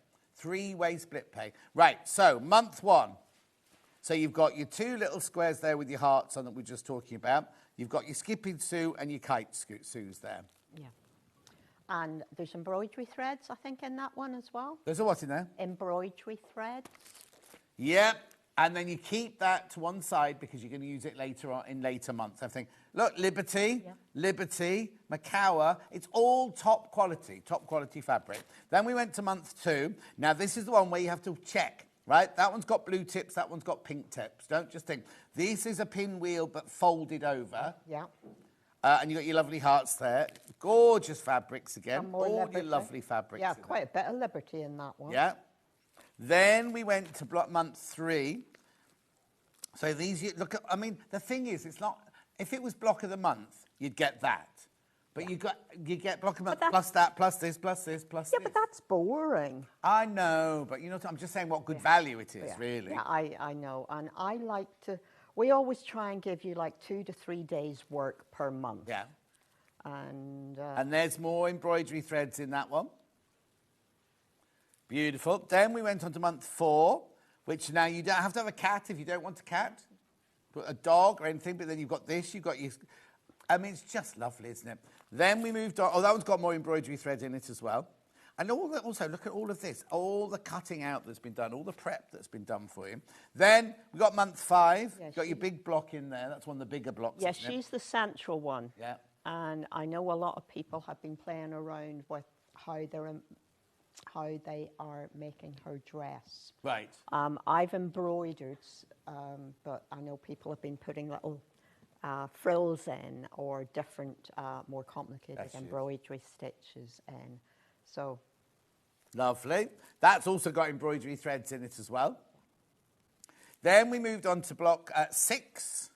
[SPEAKER 7] 3-way split pay. Right, so month 1. So you've got your 2 little squares there with your hearts on that we were just talking about. You've got your skipping Sue and your kite Sues there.
[SPEAKER 10] Yeah. And there's embroidery threads, I think, in that one as well.
[SPEAKER 7] There's a what in there?
[SPEAKER 10] Embroidery threads.
[SPEAKER 7] Yep. And then you keep that to one side because you're going to use it later on in later months. Everything. Look, Liberty, Macawa, it's all top quality fabric. Then we went to month 2. Now, this is the one where you have to check, right? That one's got blue tips, that one's got pink tips. Don't just think. This is a pinwheel but folded over.
[SPEAKER 10] Yeah.
[SPEAKER 7] And you've got your lovely hearts there. Gorgeous fabrics again. All
[SPEAKER 10] liberty.
[SPEAKER 7] your lovely fabrics.
[SPEAKER 10] Yeah, quite a bit of liberty in that one.
[SPEAKER 7] Yeah. Then we went to month 3. So these, look at, I mean, the thing is, it's not, if it was block of the month, you'd get that. But you get block of the month plus that, plus this, plus this, plus this.
[SPEAKER 10] Yeah, but that's boring.
[SPEAKER 7] I know, but you know, I'm just saying what good value it is, really.
[SPEAKER 10] Yeah, I know. And I like to, we always try and give you like 2 to 3 days work per month.
[SPEAKER 7] Yeah.
[SPEAKER 10] And
[SPEAKER 7] there's more embroidery threads in that one. Beautiful. Then we went on to month 4, which now you don't have to have a cat if you don't want a cat, but a dog or anything, but then you've got this, you've got your, I mean, it's just lovely, isn't it? Then we moved on, oh, that one's got more embroidery thread in it as well. And also, look at all of this, all the cutting out that's been done, all the prep that's been done for you. Then we got month 5, you've got your big block in there, that's one of the bigger blocks.
[SPEAKER 10] Yeah, she's the central one.
[SPEAKER 7] Yeah.
[SPEAKER 10] And I know a lot of people have been playing around with how they are making her dress.
[SPEAKER 7] Right.
[SPEAKER 10] I've embroidered, but I know people have been putting little frills in or different, more complicated embroidery stitches in. So.
[SPEAKER 7] Lovely. That's also got embroidery threads in it as well. Then we moved on to block 6,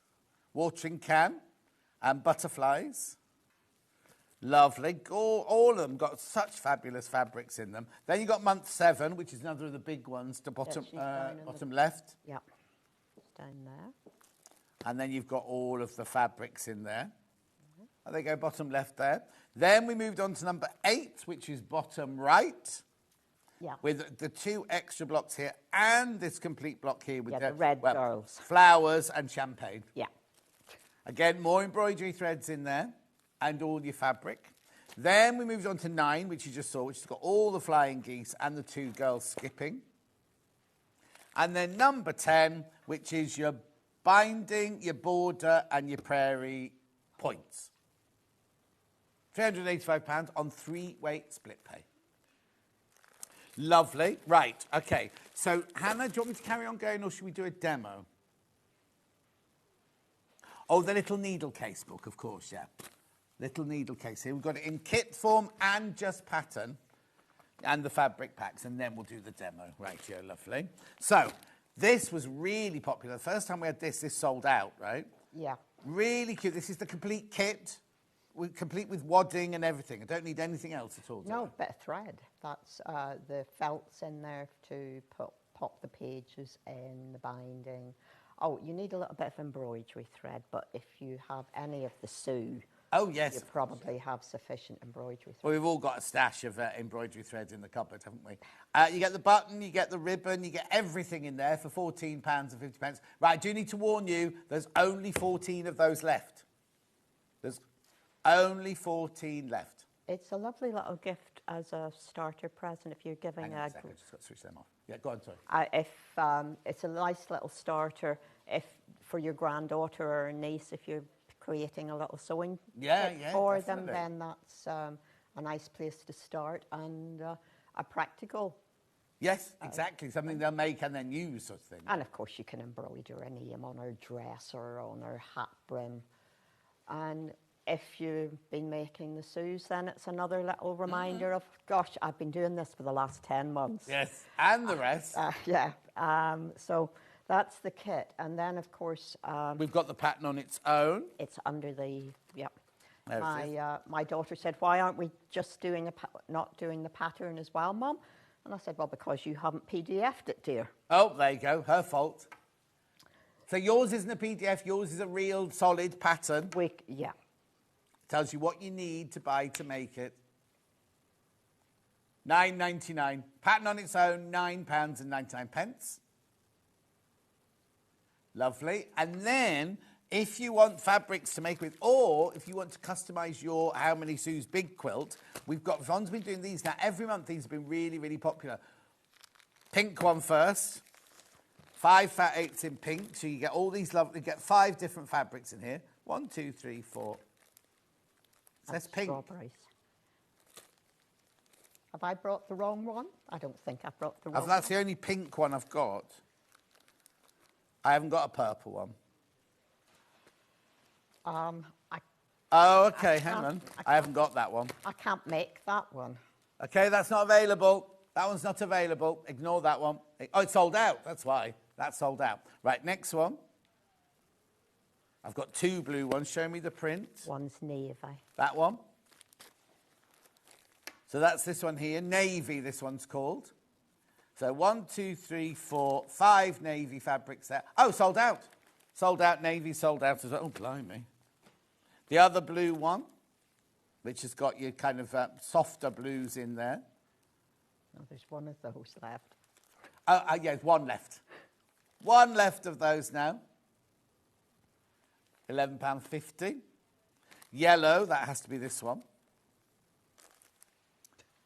[SPEAKER 7] watering can and butterflies. Lovely. All of them got such fabulous fabrics in them. Then you got month 7, which is another of the big ones, to bottom left.
[SPEAKER 10] Yeah, down there.
[SPEAKER 7] And then you've got all of the fabrics in there. And they go bottom left there. Then we moved on to number 8, which is bottom right.
[SPEAKER 10] Yeah.
[SPEAKER 7] With the 2 extra blocks here and this complete block here with
[SPEAKER 10] the red girls.
[SPEAKER 7] Flowers and champagne.
[SPEAKER 10] Yeah.
[SPEAKER 7] Again, more embroidery threads in there and all your fabric. Then we moved on to 9, which you just saw, which has got all the flying geese and the 2 girls skipping. And then number 10, which is your binding, your border and your prairie points. £385 on 3-way split pay. Lovely. Right, OK. So, Hannah, do you want me to carry on going or should we do a demo? Oh, the little needle case book, of course, yeah. Little needle case here. We've got it in kit form and just pattern. And the fabric packs, and then we'll do the demo. Right, yeah, lovely. So, this was really popular. The first time we had this sold out, right?
[SPEAKER 10] Yeah.
[SPEAKER 7] Really cute. This is the complete kit, complete with wadding and everything. I don't need anything else at all.
[SPEAKER 10] No, bit of thread. That's the felts in there to pop the pages in, the binding. Oh, you need a little bit of embroidery thread, but if you have any of the Sue,
[SPEAKER 7] oh, yes.
[SPEAKER 10] You probably have sufficient embroidery thread.
[SPEAKER 7] Well, we've all got a stash of embroidery threads in the cupboard, haven't we? You get the button, you get the ribbon, you get everything in there for £14.50. Right, I do need to warn you, there's only 14 of those left. There's only 14 left.
[SPEAKER 10] It's a lovely little gift as a starter present if you're giving
[SPEAKER 7] Hang on a second, just got to switch them off. Yeah, go on, sorry.
[SPEAKER 10] If it's a nice little starter, if for your granddaughter or a niece, if you're creating a little sewing kit for
[SPEAKER 7] definitely.
[SPEAKER 10] them, then that's a nice place to start and a practical.
[SPEAKER 7] Yes, exactly. Something they'll make and then use, sort of thing.
[SPEAKER 10] And of course, you can embroider a name on her dress or on her hat brim. And if you've been making the Sues, then it's another little reminder of, gosh, I've been doing this for the last 10 months.
[SPEAKER 7] Yes, and the rest.
[SPEAKER 10] So that's the kit. And then, of course...
[SPEAKER 7] we've got the pattern on its own.
[SPEAKER 10] It's under the... Yep.
[SPEAKER 7] There it is.
[SPEAKER 10] My daughter said, why aren't we just doing not doing the pattern as well, Mum? And I said, well, because you haven't PDF'd it, dear.
[SPEAKER 7] Oh, there you go. Her fault. So yours isn't a PDF. Yours is a real solid pattern.
[SPEAKER 10] Yeah.
[SPEAKER 7] Tells you what you need to buy to make it. £9.99. Pattern on its own, £9.99. Lovely. And then, if you want fabrics to make with, or if you want to customise your How Many Sue's big quilt, we've got, Yvonne's been doing these now. Every month, these have been really, really popular. Pink one first. 5 fat 8s in pink. So you get all these lovely, you get 5 different fabrics in here. 1, 2, 3, 4. Says pink.
[SPEAKER 10] Strawberries. Have I brought the wrong one? I don't think I brought the wrong one.
[SPEAKER 7] That's the only pink one I've got. I haven't got a purple one. Oh, okay, hang on. I haven't got that one.
[SPEAKER 10] I can't make that one.
[SPEAKER 7] Okay, that's not available. That one's not available. Ignore that one. Oh, it's sold out. That's why. That's sold out. Right, next one. I've got 2 blue ones. Show me the print.
[SPEAKER 10] One's navy.
[SPEAKER 7] That one. So that's this one here. Navy, this one's called. So 1, 2, 3, 4, 5 navy fabrics there. Oh, sold out. Sold out, navy sold out as well. Oh, blimey. The other blue one, which has got your kind of softer blues in there.
[SPEAKER 10] Oh, there's one of those left.
[SPEAKER 7] Yeah, one left. One left of those now. £11.50. Yellow, that has to be this one.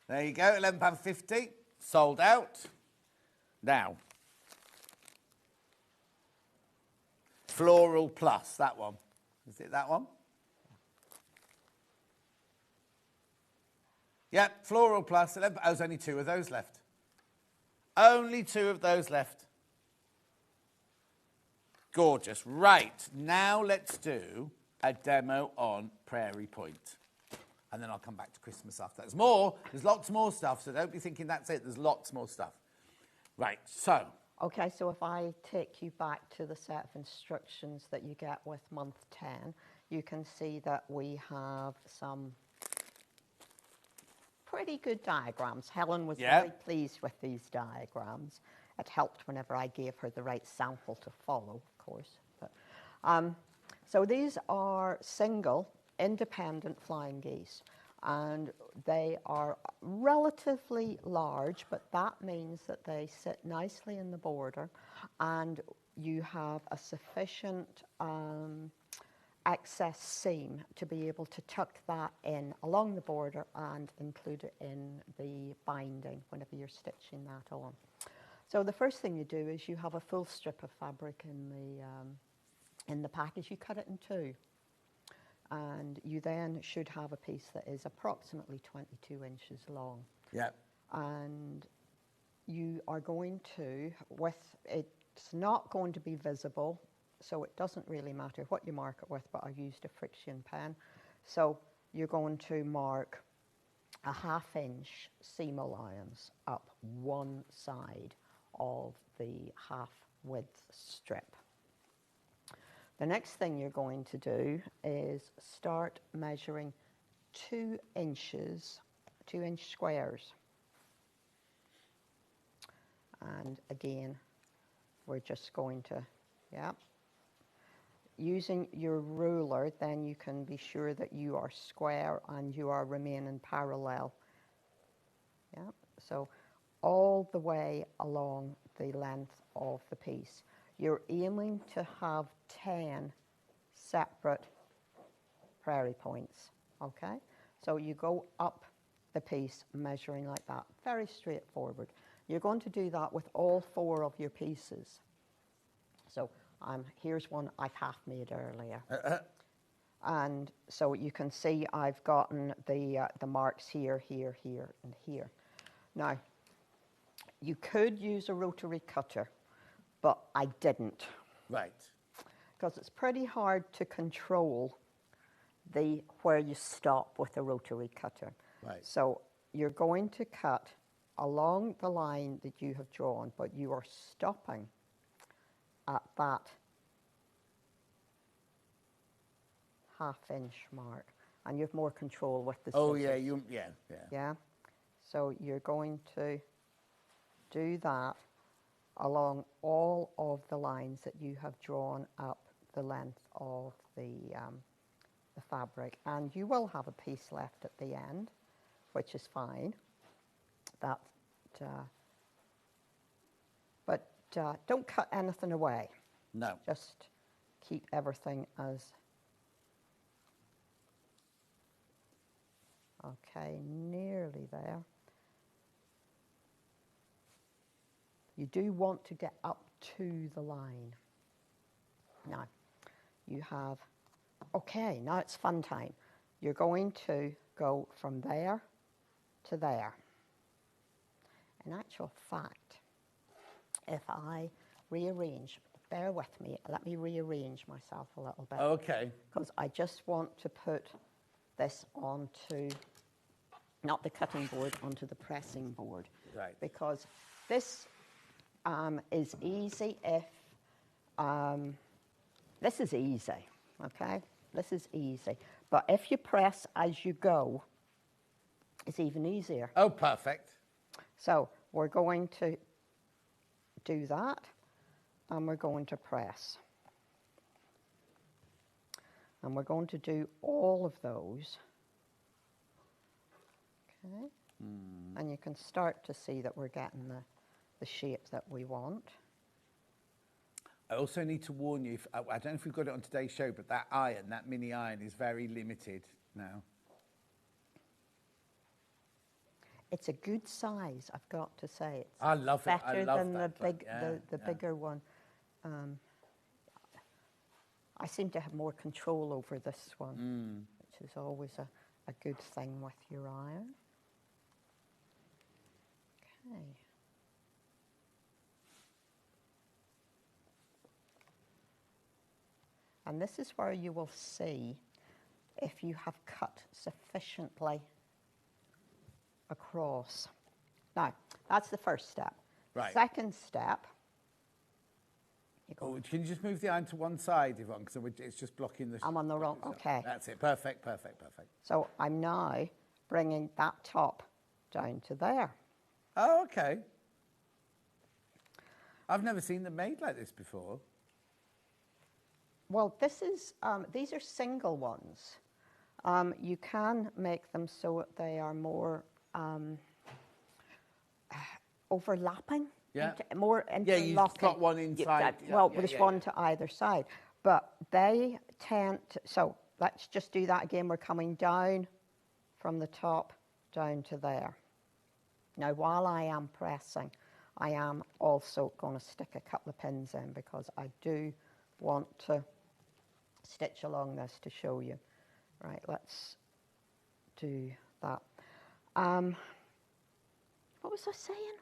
[SPEAKER 7] There you go, £11.50. Sold out. Now. Floral Plus, that one. Is it that one? Yep, Floral Plus. 11, there's only 2 of those left. Only 2 of those left. Gorgeous. Right, now let's do a demo on Prairie Point. And then I'll come back to Christmas after. There's more. There's lots more stuff, so don't be thinking that's it. There's lots more stuff. Right, so.
[SPEAKER 10] Okay, so if I take you back to the set of instructions that you get with month 10, you can see that we have some pretty good diagrams. Helen was very pleased with these diagrams. It helped whenever I gave her the right sample to follow, of course. But, so these are single, independent flying geese, and they are relatively large, but that means that they sit nicely in the border, and you have a sufficient excess seam to be able to tuck that in along the border and include it in the binding whenever you're stitching that on. So the first thing you do is you have a full strip of fabric in the package. You cut it in 2. And you then should have a piece that is approximately 22 inches long.
[SPEAKER 7] Yep.
[SPEAKER 10] And you are going to, it's not going to be visible, so it doesn't really matter what you mark it with, but I've used a friction pen. So you're going to mark a 1/2 inch seam allowance up one side of the 1/2 width strip. The next thing you're going to do is start measuring 2 inches, 2-inch squares. And again, we're just going to, using your ruler, then you can be sure that you are square and you are remaining parallel. Yeah, so all the way along the length of the piece. You're aiming to have 10 separate prairie points, okay? So you go up the piece measuring like that, very straightforward. You're going to do that with all 4 of your pieces. So here's one I've half made earlier. And so you can see I've gotten the marks here, here, here, and here. Now, you could use a rotary cutter, but I didn't.
[SPEAKER 7] Right.
[SPEAKER 10] Because it's pretty hard to control where you stop with a rotary cutter.
[SPEAKER 7] Right.
[SPEAKER 10] So you're going to cut along the line that you have drawn, but you are stopping at that 1/2 inch mark, and you have more control with the scissors.
[SPEAKER 7] Oh yeah,
[SPEAKER 10] Yeah. So you're going to do that along all of the lines that you have drawn up the length of the fabric, and you will have a piece left at the end, which is fine. But don't cut anything away.
[SPEAKER 7] No.
[SPEAKER 10] Just keep everything as. Okay, nearly there. You do want to get up to the line. Now, you have, okay, now it's fun time. You're going to go from there to there. In actual fact, if I rearrange, bear with me, let me rearrange myself a little bit.
[SPEAKER 7] Okay.
[SPEAKER 10] Because I just want to put this onto, not the cutting board, onto the pressing board.
[SPEAKER 7] Right.
[SPEAKER 10] Because this is easy if, this is easy, okay? This is easy. But if you press as you go, it's even easier.
[SPEAKER 7] Oh, perfect.
[SPEAKER 10] So we're going to do that, and we're going to press. And we're going to do all of those. Okay. And you can start to see that we're getting the shape that we want.
[SPEAKER 7] I also need to warn you, I don't know if we've got it on today's show, but that iron, that mini iron, is very limited now.
[SPEAKER 10] It's a good size, I've got to say. It's
[SPEAKER 7] I love it. I
[SPEAKER 10] better
[SPEAKER 7] love
[SPEAKER 10] than
[SPEAKER 7] that.
[SPEAKER 10] the bigger one. I seem to have more control over this one, which is always a good thing with your iron. Okay. And this is where you will see if you have cut sufficiently across. Now, that's the first step.
[SPEAKER 7] Right.
[SPEAKER 10] Second step.
[SPEAKER 7] Oh, can you just move the iron to one side, Yvonne? Because it's just blocking the...
[SPEAKER 10] I'm on the wrong, okay.
[SPEAKER 7] That's it. Perfect, perfect, perfect.
[SPEAKER 10] So I'm now bringing that top down to there.
[SPEAKER 7] Oh, okay. I've never seen them made like this before.
[SPEAKER 10] Well, this is, these are single ones. You can make them so they are more overlapping.
[SPEAKER 7] Yeah.
[SPEAKER 10] More interlocking.
[SPEAKER 7] Yeah, you slot one inside.
[SPEAKER 10] There's one to either side. But they tend to, so let's just do that again. We're coming down from the top down to there. Now, while I am pressing, I am also going to stick a couple of pins in because I do want to stitch along this to show you. Right, let's do that. What was I saying?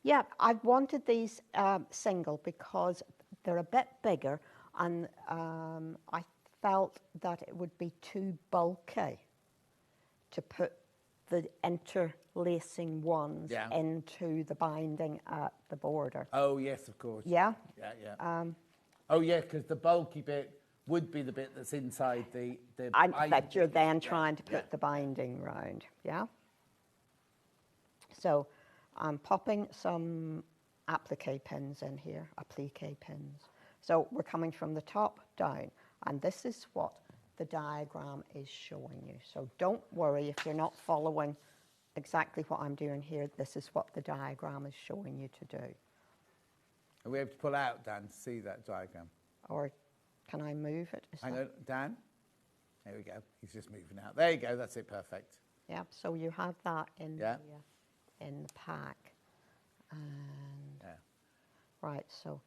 [SPEAKER 10] Yeah, I've wanted these single because they're a bit bigger, and I felt that it would be too bulky to put the interlacing ones into the binding at the border.
[SPEAKER 7] Oh, yes, of course.
[SPEAKER 10] Yeah?
[SPEAKER 7] Yeah, yeah. Oh, yeah, because the bulky bit would be the bit that's inside the
[SPEAKER 10] And that you're then trying to put the binding round, yeah? So I'm popping some applique pins in here, applique pins. So we're coming from the top down, and this is what the diagram is showing you. So don't worry if you're not following exactly what I'm doing here. This is what the diagram is showing you to do.
[SPEAKER 7] Are we able to pull out, Dan, to see that diagram?
[SPEAKER 10] Or can I move it?
[SPEAKER 7] Hang on, Dan. There we go. He's just moving out. There you go. That's it. Perfect.
[SPEAKER 10] Yeah, so you have that in the pack. And right, so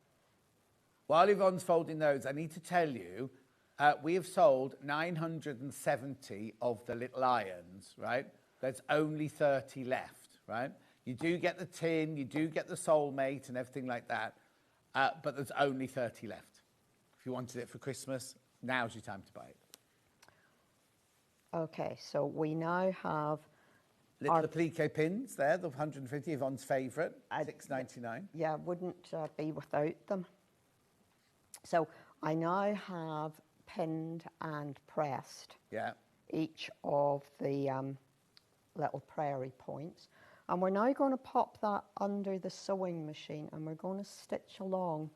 [SPEAKER 7] while Yvonne's folding those, I need to tell you, we have sold 970 of the little irons, right? There's only 30 left, right? You do get the tin, you do get the soulmate and everything like that, but there's only 30 left. If you wanted it for Christmas, now's your time to buy it.
[SPEAKER 10] Okay, so we now have
[SPEAKER 7] little applique pins there, the 150, Yvonne's favourite, $6.99.
[SPEAKER 10] Yeah, wouldn't be without them. So I now have pinned and pressed each of the little prairie points. And we're now going to pop that under the sewing machine, and we're going to stitch along.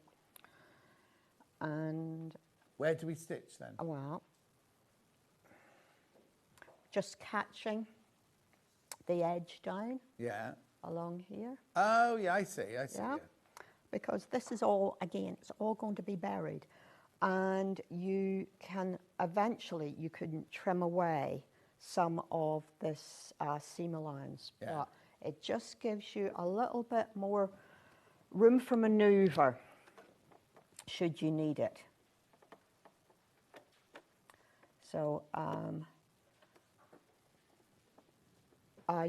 [SPEAKER 10] And
[SPEAKER 7] where do we stitch then?
[SPEAKER 10] Well, just catching the edge down along here.
[SPEAKER 7] Oh, yeah, I see.
[SPEAKER 10] Yeah. Because this is all, again, it's all going to be buried. And you can eventually, you can trim away some of this seam allowance. But it just gives you a little bit more room for manoeuvre should you need it. So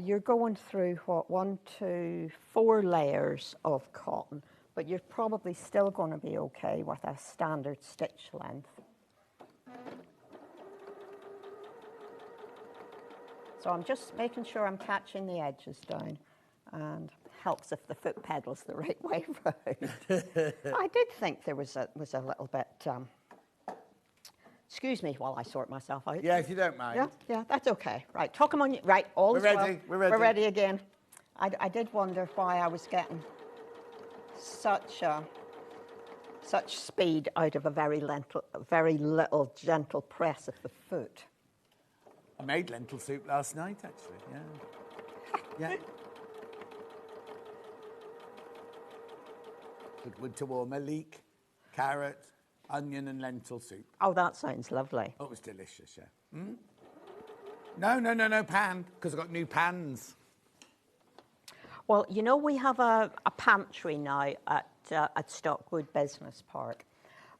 [SPEAKER 10] you're going through, what, 1, 2, 4 layers of cotton, but you're probably still going to be okay with a standard stitch length. So I'm just making sure I'm catching the edges down, and helps if the foot pedal's the right way round. I did think there was a little bit... excuse me while I sort myself out.
[SPEAKER 7] Yeah, if you don't mind.
[SPEAKER 10] Yeah, that's okay. Right, talk them on you. Right, all is well.
[SPEAKER 7] We're ready.
[SPEAKER 10] We're ready again. I did wonder why I was getting such speed out of a very little gentle press of the foot.
[SPEAKER 7] I made lentil soup last night, actually. Yeah. Good wood to warmer, leek, carrot, onion and lentil soup.
[SPEAKER 10] Oh, that sounds lovely.
[SPEAKER 7] Oh, it was delicious, yeah. No, pan, because I've got new pans.
[SPEAKER 10] Well, you know, we have a pantry now at Stockwood Business Park.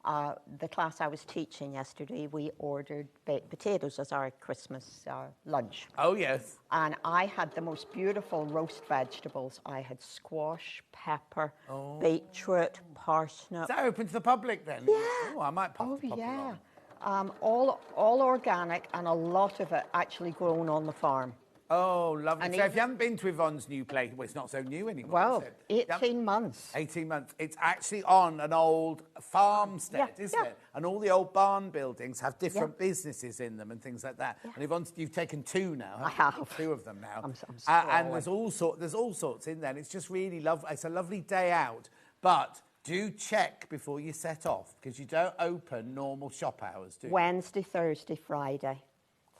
[SPEAKER 10] The class I was teaching yesterday, we ordered baked potatoes as our Christmas lunch.
[SPEAKER 7] Oh, yes.
[SPEAKER 10] And I had the most beautiful roast vegetables. I had squash, pepper, beetroot, parsnip.
[SPEAKER 7] Is that open to the public then?
[SPEAKER 10] Yeah.
[SPEAKER 7] Oh, I might pop the public on.
[SPEAKER 10] All organic, and a lot of it actually grown on the farm.
[SPEAKER 7] Oh, lovely. And so if you haven't been to Yvonne's new place, well, it's not so new anymore,
[SPEAKER 10] well,
[SPEAKER 7] is it?
[SPEAKER 10] 18 months.
[SPEAKER 7] 18 months. It's actually on an old farmstead, isn't it? And all the old barn buildings have different businesses in them and things like that. Yeah. And Yvonne's, you've taken 2 now.
[SPEAKER 10] I have.
[SPEAKER 7] 2 of them now.
[SPEAKER 10] I'm
[SPEAKER 7] and there's all sorts in there. And it's just really lovely. It's a lovely day out. But do check before you set off, because you don't open normal shop hours, do you?
[SPEAKER 10] Wednesday, Thursday, Friday.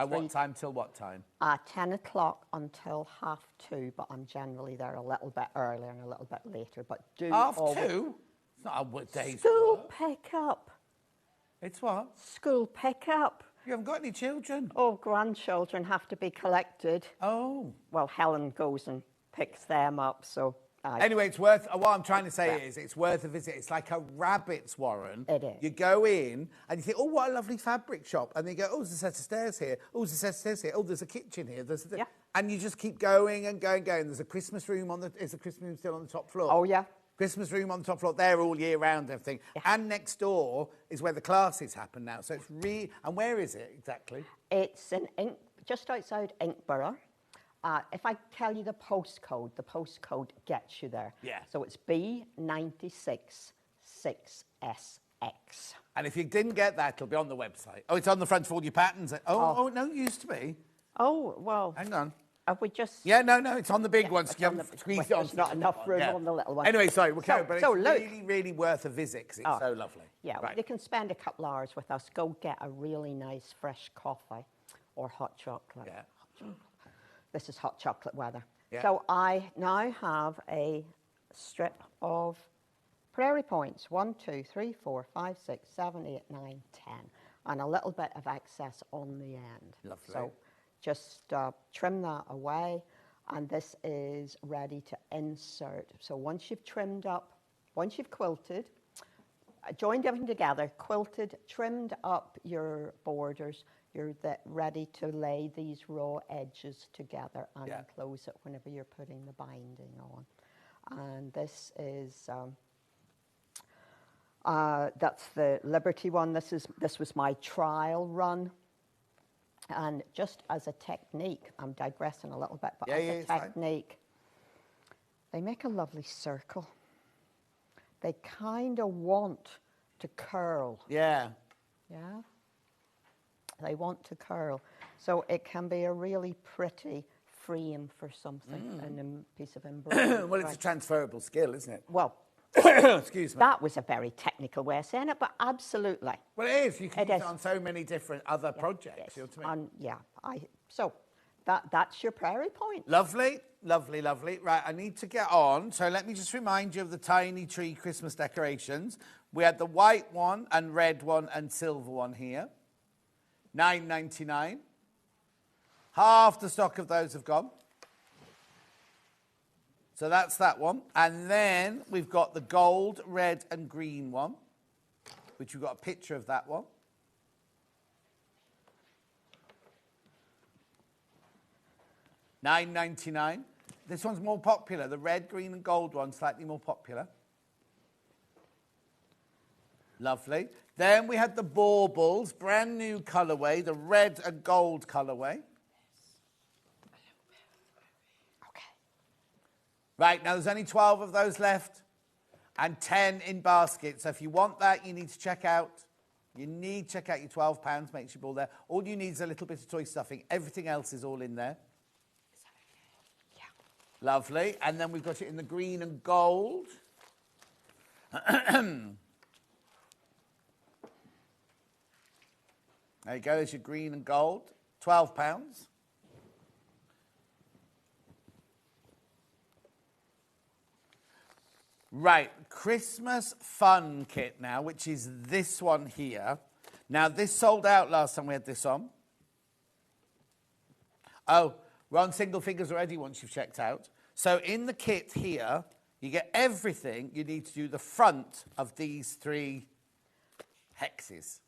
[SPEAKER 7] At what time till what time?
[SPEAKER 10] 10 o'clock until 2:30, but I'm generally there a little bit earlier and a little bit later. But do
[SPEAKER 7] 2:30? It's not a day's
[SPEAKER 10] School
[SPEAKER 7] work.
[SPEAKER 10] pick-up.
[SPEAKER 7] It's what?
[SPEAKER 10] School pick-up.
[SPEAKER 7] You haven't got any children?
[SPEAKER 10] Oh, grandchildren have to be collected.
[SPEAKER 7] Oh.
[SPEAKER 10] Well, Helen goes and picks them up, so...
[SPEAKER 7] Anyway, it's worth... What I'm trying to say is it's worth a visit. It's like a rabbit's warren.
[SPEAKER 10] It is.
[SPEAKER 7] You go in and you think, oh, what a lovely fabric shop. And then you go, oh, there's a set of stairs here. Oh, there's a set of stairs here. Oh, there's a kitchen here. And you just keep going and going, going. There's a Christmas room is the Christmas room still on the top floor?
[SPEAKER 10] Oh, yeah.
[SPEAKER 7] Christmas room on the top floor, there all year round, everything.
[SPEAKER 10] Yeah.
[SPEAKER 7] And next door is where the classes happen now. So it's and where is it exactly?
[SPEAKER 10] It's just outside Inkborough. If I tell you the postcode gets you there.
[SPEAKER 7] Yeah.
[SPEAKER 10] So it's B96 6SX.
[SPEAKER 7] And if you didn't get that, it'll be on the website. Oh, it's on the front of all your patterns. Oh, no, it used to be.
[SPEAKER 10] Oh, well.
[SPEAKER 7] Hang on.
[SPEAKER 10] Have we just...
[SPEAKER 7] Yeah, no, it's on the big ones. You haven't squeezed it on.
[SPEAKER 10] There's not enough room on the little one.
[SPEAKER 7] Anyway, sorry, we'll carry on, but
[SPEAKER 10] so
[SPEAKER 7] it's
[SPEAKER 10] look,
[SPEAKER 7] really, really worth a visit because it's so lovely.
[SPEAKER 10] Yeah,
[SPEAKER 7] right.
[SPEAKER 10] You can spend a couple hours with us. Go get a really nice fresh coffee or hot chocolate.
[SPEAKER 7] Yeah.
[SPEAKER 10] This is hot chocolate weather.
[SPEAKER 7] Yeah.
[SPEAKER 10] So I now have a strip of prairie points. 1, 2, 3, 4, 5, 6, 7, 8, 9, 10. And a little bit of excess on the end.
[SPEAKER 7] Lovely.
[SPEAKER 10] So just trim that away. And this is ready to insert. So once you've trimmed up, once you've quilted, joined everything together, quilted, trimmed up your borders, you're ready to lay these raw edges together and enclose it whenever you're putting the binding on. And this is, that's the Liberty one. This was my trial run. And just as a technique, I'm digressing a little bit, but as a technique, they make a lovely circle. They kind of want to curl.
[SPEAKER 7] Yeah.
[SPEAKER 10] Yeah. They want to curl. So it can be a really pretty frame for something, and a piece of embroidery.
[SPEAKER 7] Well, it's a transferable skill, isn't it?
[SPEAKER 10] Well,
[SPEAKER 7] excuse me.
[SPEAKER 10] That was a very technical way of saying it, but absolutely.
[SPEAKER 7] Well, it is. You can use it on so many different other projects.
[SPEAKER 10] Yes.
[SPEAKER 7] You know what I mean?
[SPEAKER 10] So that's your prairie point.
[SPEAKER 7] Lovely, lovely, lovely. Right, I need to get on. So let me just remind you of the tiny tree Christmas decorations. We had the white one and red one and silver one here. $9.99. Half the stock of those have gone. So that's that one. And then we've got the gold, red and green one, which we've got a picture of that one. $9.99. This one's more popular. The red, green and gold one, slightly more popular. Lovely. Then we had the baubles, brand new colourway, the red and gold colourway. Right, now there's only 12 of those left and 10 in baskets. So if you want that, you need to check out. You need to check out your £12, make sure you're all there. All you need is a little bit of toy stuffing. Everything else is all in there.
[SPEAKER 10] Is that okay? Yeah.
[SPEAKER 7] Lovely. And then we've got it in the green and gold. There you go, there's your green and gold. £12. Right, Christmas Fun Kit now, which is this one here. Now, this sold out last time we had this on. Oh, we're on single figures already once you've checked out. So in the kit here, you get everything you need to do the front of these 3 hexes.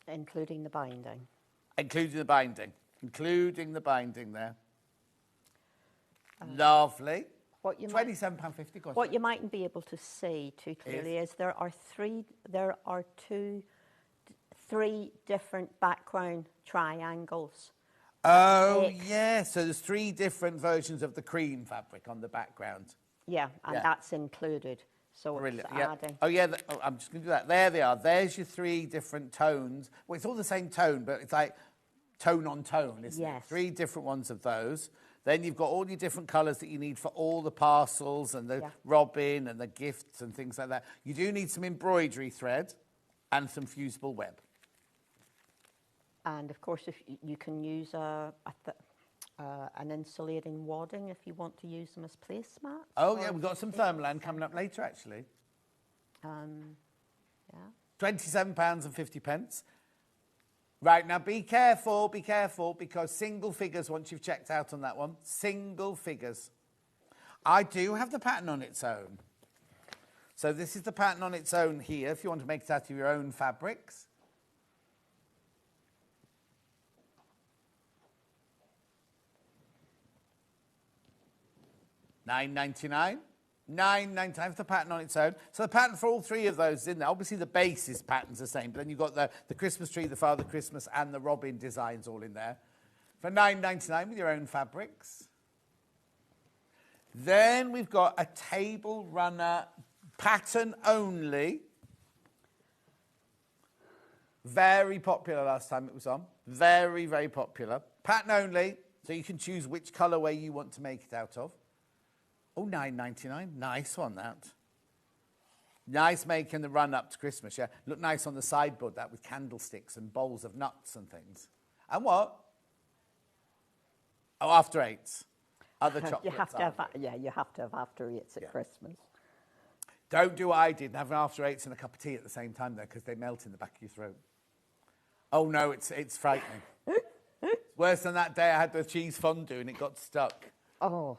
[SPEAKER 10] Including the binding.
[SPEAKER 7] Including the binding. Including the binding there. Lovely. £27.50.
[SPEAKER 10] What you mightn't be able to see too clearly is there are three different background triangles.
[SPEAKER 7] Oh, yeah. So there's 3 different versions of the cream fabric on the background.
[SPEAKER 10] Yeah, and that's included. So
[SPEAKER 7] Brilliant.
[SPEAKER 10] it's adding.
[SPEAKER 7] Oh, yeah. I'm just going to do that. There they are. There's your 3 different tones. Well, it's all the same tone, but it's like tone on tone, isn't it? 3 different ones of those. Then you've got all your different colours that you need for all the parcels and the robin and the gifts and things like that. You do need some embroidery thread and some fusible web.
[SPEAKER 10] And, of course, if you can use an insulating wadding if you want to use them as placemats.
[SPEAKER 7] Oh, yeah, we've got some Thermaland coming up later, actually.
[SPEAKER 10] Yeah.
[SPEAKER 7] £27.50. Right, now be careful, because single figures, once you've checked out on that one, single figures. I do have the pattern on its own. So this is the pattern on its own here, if you want to make it out of your own fabrics. $9.99. $9.99 for the pattern on its own. So the pattern for all three of those is in there. Obviously, the basis pattern's the same, but then you've got the Christmas tree, the Father Christmas, and the Robin designs all in there. For $9.99 with your own fabrics. Then we've got a table runner pattern only. Very popular last time it was on. Very, very popular. Pattern only, so you can choose which colourway you want to make it out of. Oh, $9.99. Nice one, that. Nice making the run up to Christmas, yeah. Look nice on the sideboard, that, with candlesticks and bowls of nuts and things. And what? Oh, after eights. Other chocolates.
[SPEAKER 10] You have to have, you have to have after eights at Christmas.
[SPEAKER 7] Don't do what I did and have an after eights and a cup of tea at the same time, though, because they melt in the back of your throat. Oh, no, it's frightening. Worse than that day I had the cheese fondue and it got stuck.
[SPEAKER 10] Oh.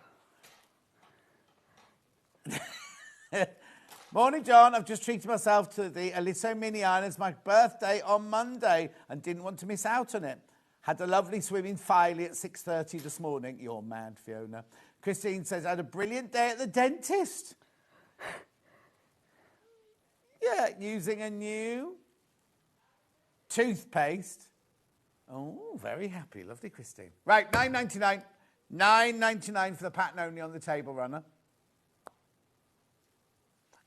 [SPEAKER 7] Morning, John. I've just treated myself to the Aliso Mini Iron. It's my birthday on Monday and didn't want to miss out on it. Had a lovely swim in Filey at 6:30 this morning. You're mad, Fiona. Christine says, I had a brilliant day at the dentist. Yeah, using a new toothpaste. Oh, very happy. Lovely, Christine. Right, $9.99. $9.99 for the pattern only on the table runner.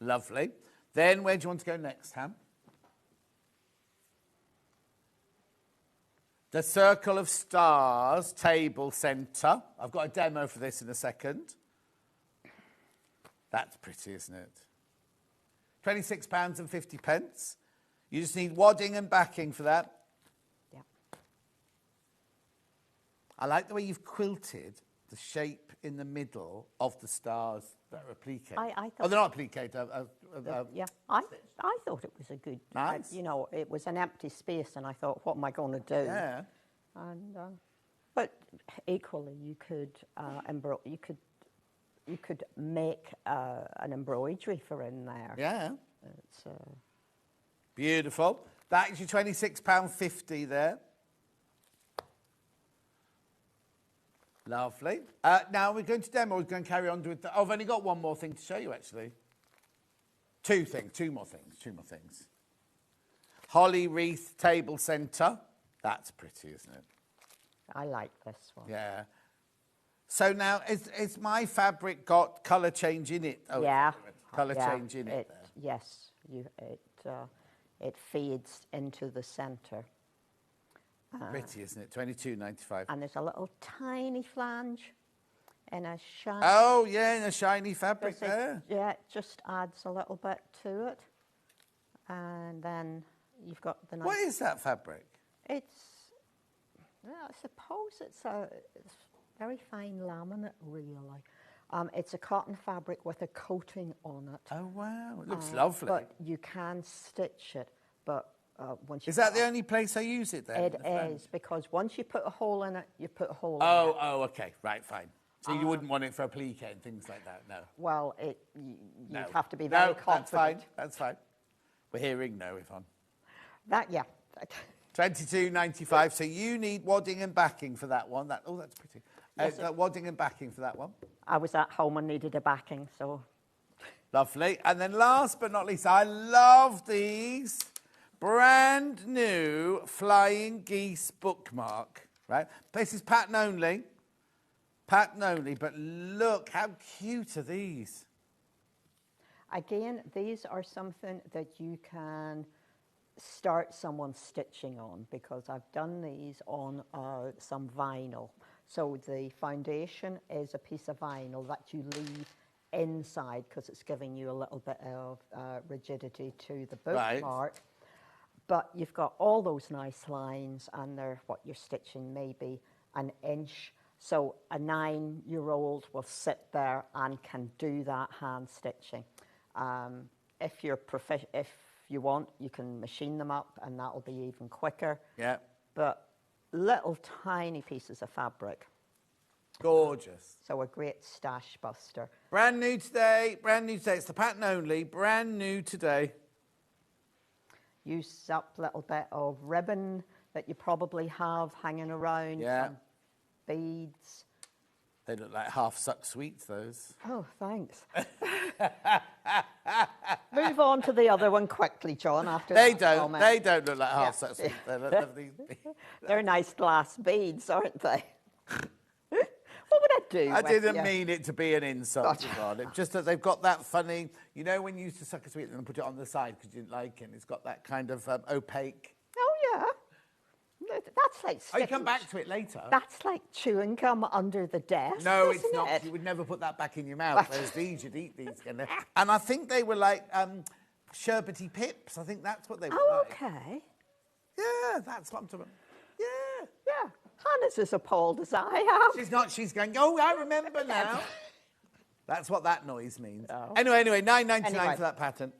[SPEAKER 7] Lovely. Then where do you want to go next, Ham? The Circle of Stars table centre. I've got a demo for this in a second. That's pretty, isn't it? £26.50. You just need wadding and backing for that.
[SPEAKER 10] Yeah.
[SPEAKER 7] I like the way you've quilted the shape in the middle of the stars that are appliqué.
[SPEAKER 10] I thought,
[SPEAKER 7] oh, they're not appliqué.
[SPEAKER 10] Yeah, I thought it was a good...
[SPEAKER 7] Nice.
[SPEAKER 10] you know, it was an empty space and I thought, what am I going to do?
[SPEAKER 7] Yeah.
[SPEAKER 10] And, but equally, you could you could make an embroidery for in there.
[SPEAKER 7] Yeah.
[SPEAKER 10] It's,
[SPEAKER 7] beautiful. That is your £26.50 there. Lovely. Now we're going to demo. We're going to carry on with... I've only got one more thing to show you, actually. Two more things. Holly wreath table centre. That's pretty, isn't it?
[SPEAKER 10] I like this one.
[SPEAKER 7] Yeah. So now, is my fabric got colour change in it? Oh,
[SPEAKER 10] yeah.
[SPEAKER 7] Colour change in it there.
[SPEAKER 10] Yes. It fades into the centre.
[SPEAKER 7] Pretty, isn't it? $22.95.
[SPEAKER 10] And there's a little tiny flange in a shiny...
[SPEAKER 7] Oh, yeah, in a shiny fabric there.
[SPEAKER 10] Yeah, it just adds a little bit to it. And then you've got the...
[SPEAKER 7] What is that fabric?
[SPEAKER 10] It's... Well, I suppose it's very fine laminate, really. It's a cotton fabric with a coating on it.
[SPEAKER 7] Oh, wow. It looks lovely.
[SPEAKER 10] But you can stitch it, but... once you
[SPEAKER 7] is that the only place I use it then?
[SPEAKER 10] It is, because once you put a hole in it, you put a hole in it.
[SPEAKER 7] Oh, okay. Right, fine. So you wouldn't want it for applique and things like that, no?
[SPEAKER 10] Well, you have to be very confident.
[SPEAKER 7] That's fine. We're hearing no, Yvonne.
[SPEAKER 10] Yeah.
[SPEAKER 7] $22.95. So you need wadding and backing for that one. That's pretty.
[SPEAKER 10] Yes,
[SPEAKER 7] wadding and backing for that one.
[SPEAKER 10] I was at home and needed a backing, so...
[SPEAKER 7] Lovely. And then last but not least, I love these. Brand new Flying Geese bookmark, right? This is pattern only, but look, how cute are these?
[SPEAKER 10] Again, these are something that you can start someone stitching on, because I've done these on some vinyl. So the foundation is a piece of vinyl that you leave inside because it's giving you a little bit of rigidity to the bookmark.
[SPEAKER 7] Right.
[SPEAKER 10] But you've got all those nice lines, and they're what you're stitching maybe an inch. So a 9-year-old will sit there and can do that hand stitching. If you want, you can machine them up, and that'll be even quicker.
[SPEAKER 7] Yeah.
[SPEAKER 10] But little tiny pieces of fabric.
[SPEAKER 7] Gorgeous.
[SPEAKER 10] So a great stash buster.
[SPEAKER 7] Brand new today. It's the pattern only. Brand new today.
[SPEAKER 10] Use up a little bit of ribbon that you probably have hanging around.
[SPEAKER 7] Yeah.
[SPEAKER 10] Some beads.
[SPEAKER 7] They look like half-sucked sweets, those.
[SPEAKER 10] Oh, thanks. Move on to the other one quickly, John, after
[SPEAKER 7] They
[SPEAKER 10] that
[SPEAKER 7] don't.
[SPEAKER 10] comment.
[SPEAKER 7] They don't look like half-sucked sweets. They look lovely.
[SPEAKER 10] They're nice glass beads, aren't they? What would I do?
[SPEAKER 7] I
[SPEAKER 10] with
[SPEAKER 7] didn't
[SPEAKER 10] you?
[SPEAKER 7] mean it to be an insult, Yvonne. It's just that they've got that funny... You know when you used to suck a sweet and put it on the side because you didn't like it? And it's got that kind of opaque...
[SPEAKER 10] Oh, yeah. That's like
[SPEAKER 7] Oh, you come back to it later.
[SPEAKER 10] That's like chewing gum under the desk.
[SPEAKER 7] No, it's
[SPEAKER 10] isn't
[SPEAKER 7] not.
[SPEAKER 10] it?
[SPEAKER 7] You would never put that back in your mouth. Whereas these, you'd eat these. And I think they were like sherbety pips. I think that's what they were like.
[SPEAKER 10] Okay.
[SPEAKER 7] Yeah, that's what I'm talking about. Yeah.
[SPEAKER 10] Yeah. Hannah's as appalled as I am.
[SPEAKER 7] She's not. She's going, oh, I remember now. That's what that noise means.
[SPEAKER 10] Oh.
[SPEAKER 7] Anyway, $9.99
[SPEAKER 10] Anyway.
[SPEAKER 7] for that pattern.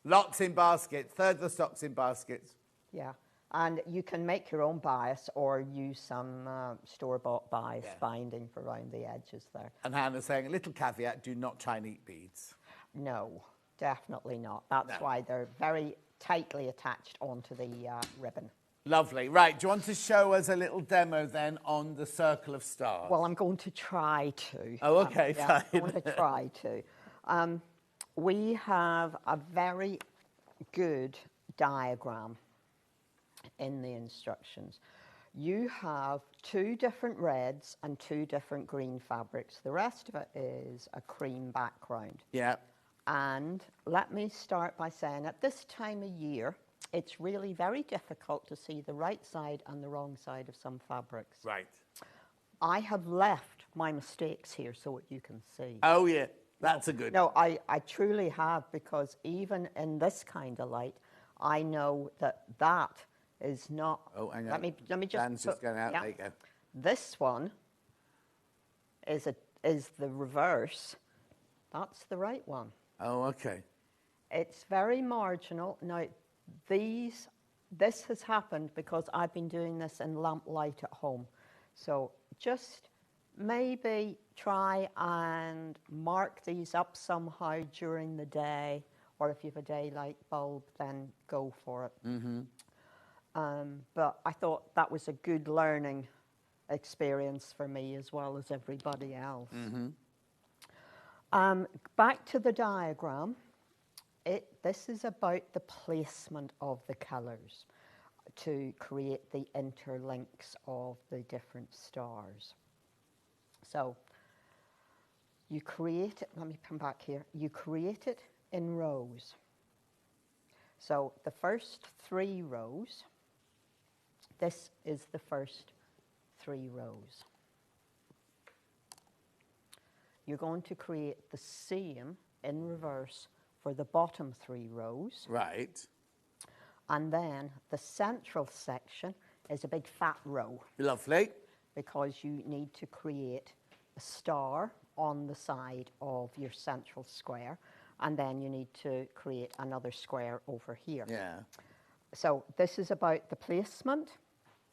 [SPEAKER 7] Lots in baskets. Third of the stock's in baskets.
[SPEAKER 10] Yeah. And you can make your own bias or use some store-bought bias binding for around the edges there.
[SPEAKER 7] And Hannah's saying, a little caveat, do not try and eat beads.
[SPEAKER 10] No, definitely not. That's why they're very tightly attached onto the ribbon.
[SPEAKER 7] Lovely. Right, do you want to show us a little demo then on the circle of stars?
[SPEAKER 10] Well, I'm going to try to.
[SPEAKER 7] Oh, okay, fine.
[SPEAKER 10] I'm going to try to. We have a very good diagram in the instructions. You have 2 different reds and 2 different green fabrics. The rest of it is a cream background.
[SPEAKER 7] Yeah.
[SPEAKER 10] And let me start by saying at this time of year, it's really very difficult to see the right side and the wrong side of some fabrics.
[SPEAKER 7] Right.
[SPEAKER 10] I have left my mistakes here so that you can see.
[SPEAKER 7] Oh, yeah. That's a good
[SPEAKER 10] No, I truly have, because even in this kind of light, I know that that is not...
[SPEAKER 7] Oh, hang on.
[SPEAKER 10] Let me just...
[SPEAKER 7] Dan's just going out.
[SPEAKER 10] Yeah.
[SPEAKER 7] There you go.
[SPEAKER 10] This one is the reverse. That's the right one.
[SPEAKER 7] Oh, okay.
[SPEAKER 10] It's very marginal. Now, this has happened because I've been doing this in lamplight at home. So just maybe try and mark these up somehow during the day, or if you have a daylight bulb, then go for it.
[SPEAKER 7] Mm-hmm.
[SPEAKER 10] But I thought that was a good learning experience for me as well as everybody else.
[SPEAKER 7] Mm-hmm.
[SPEAKER 10] Back to the diagram. This is about the placement of the colours to create the interlinks of the different stars. So you create it, let me come back here, you create it in rows. So the first 3 rows, this is the first 3 rows. You're going to create the same in reverse for the bottom 3 rows.
[SPEAKER 7] Right.
[SPEAKER 10] And then the central section is a big fat row.
[SPEAKER 7] Lovely.
[SPEAKER 10] Because you need to create a star on the side of your central square, and then you need to create another square over here.
[SPEAKER 7] Yeah.
[SPEAKER 10] So this is about the placement.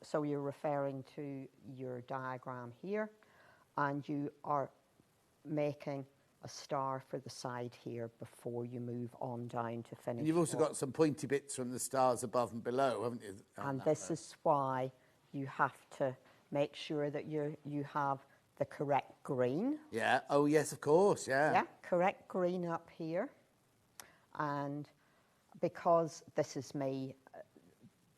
[SPEAKER 10] So you're referring to your diagram here, and you are making a star for the side here before you move on down to finish.
[SPEAKER 7] And you've also got some pointy bits from the stars above and below, haven't you?
[SPEAKER 10] And this is why you have to make sure that you have the correct green.
[SPEAKER 7] Yeah. Oh, yes, of course. Yeah.
[SPEAKER 10] Yeah, correct green up here. And because this is me,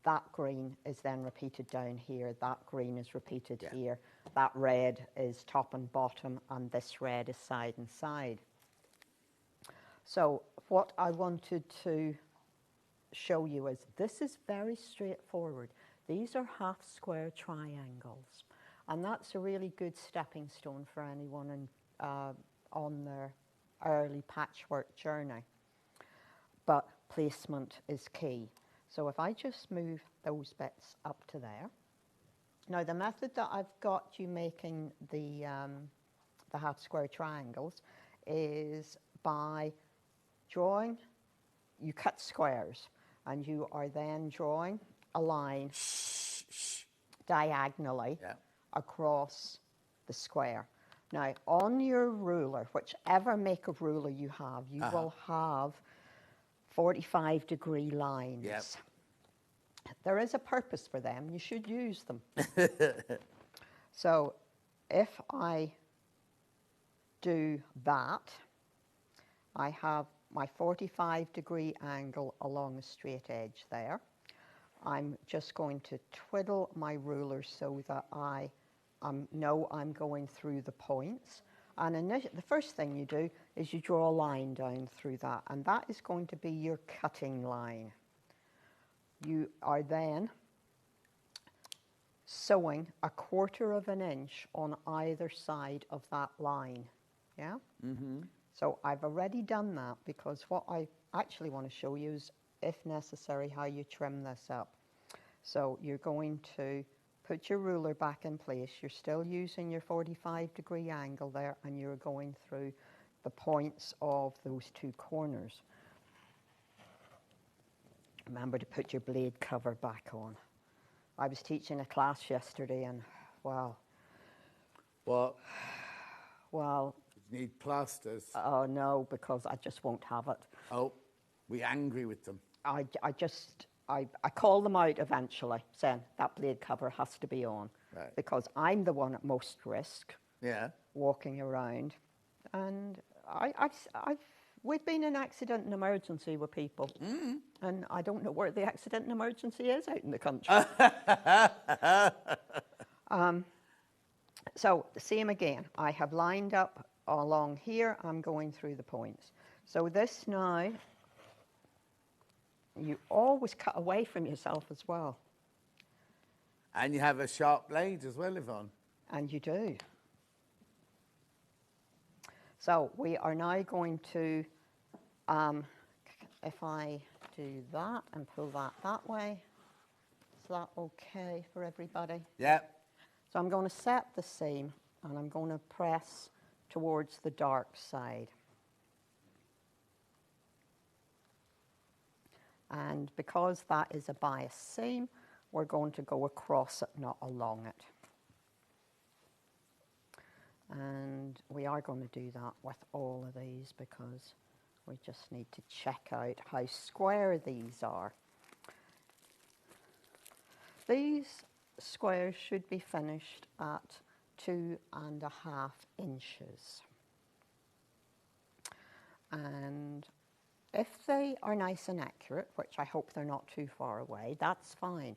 [SPEAKER 10] that green is then repeated down here. That green is repeated here. That red is top and bottom, and this red is side and side. So what I wanted to show you is this is very straightforward. These are half square triangles, and that's a really good stepping stone for anyone on their early patchwork journey. But placement is key. So if I just move those bits up to there. Now the method that I've got you making the half square triangles is by drawing, you cut squares, and you are then drawing a line diagonally across the square. Now on your ruler, whichever make of ruler you have, you will have 45-degree lines.
[SPEAKER 7] Yep.
[SPEAKER 10] There is a purpose for them. You should use them. So if I do that, I have my 45-degree angle along a straight edge there. I'm just going to twiddle my ruler so that I know I'm going through the points. And the first thing you do is you draw a line down through that, and that is going to be your cutting line. You are then sewing 1/4 of an inch on either side of that line. Yeah? Mm-hmm. So I've already done that, because what I actually want to show you is, if necessary, how you trim this up. So you're going to put your ruler back in place. You're still using your 45-degree angle there, and you're going through the points of those 2 corners. Remember to put your blade cover back on. I was teaching a class yesterday, and wow.
[SPEAKER 7] What?
[SPEAKER 10] Well,
[SPEAKER 7] Need plasters?
[SPEAKER 10] Oh no, because I just won't have it.
[SPEAKER 7] Oh, we're angry with them.
[SPEAKER 10] I call them out eventually, saying that blade cover has to be on,
[SPEAKER 7] Right.
[SPEAKER 10] because I'm the one at most risk.
[SPEAKER 7] Yeah.
[SPEAKER 10] Walking around, and we've been in accident and emergency with people, and I don't know where the accident and emergency is out in the country. So the same again. I have lined up along here. I'm going through the points. So this now, you always cut away from yourself as well.
[SPEAKER 7] And you have a sharp blade as well, Yvonne.
[SPEAKER 10] And you do. So we are now going to, if I do that and pull that way, is that okay for everybody?
[SPEAKER 7] Yeah.
[SPEAKER 10] So I'm going to set the seam, and I'm going to press towards the dark side. And because that is a bias seam, we're going to go across it, not along it. And we are going to do that with all of these, because we just need to check out how square these are. These squares should be finished at 2.5 inches. And if they are nice and accurate, which I hope they're not too far away, that's fine.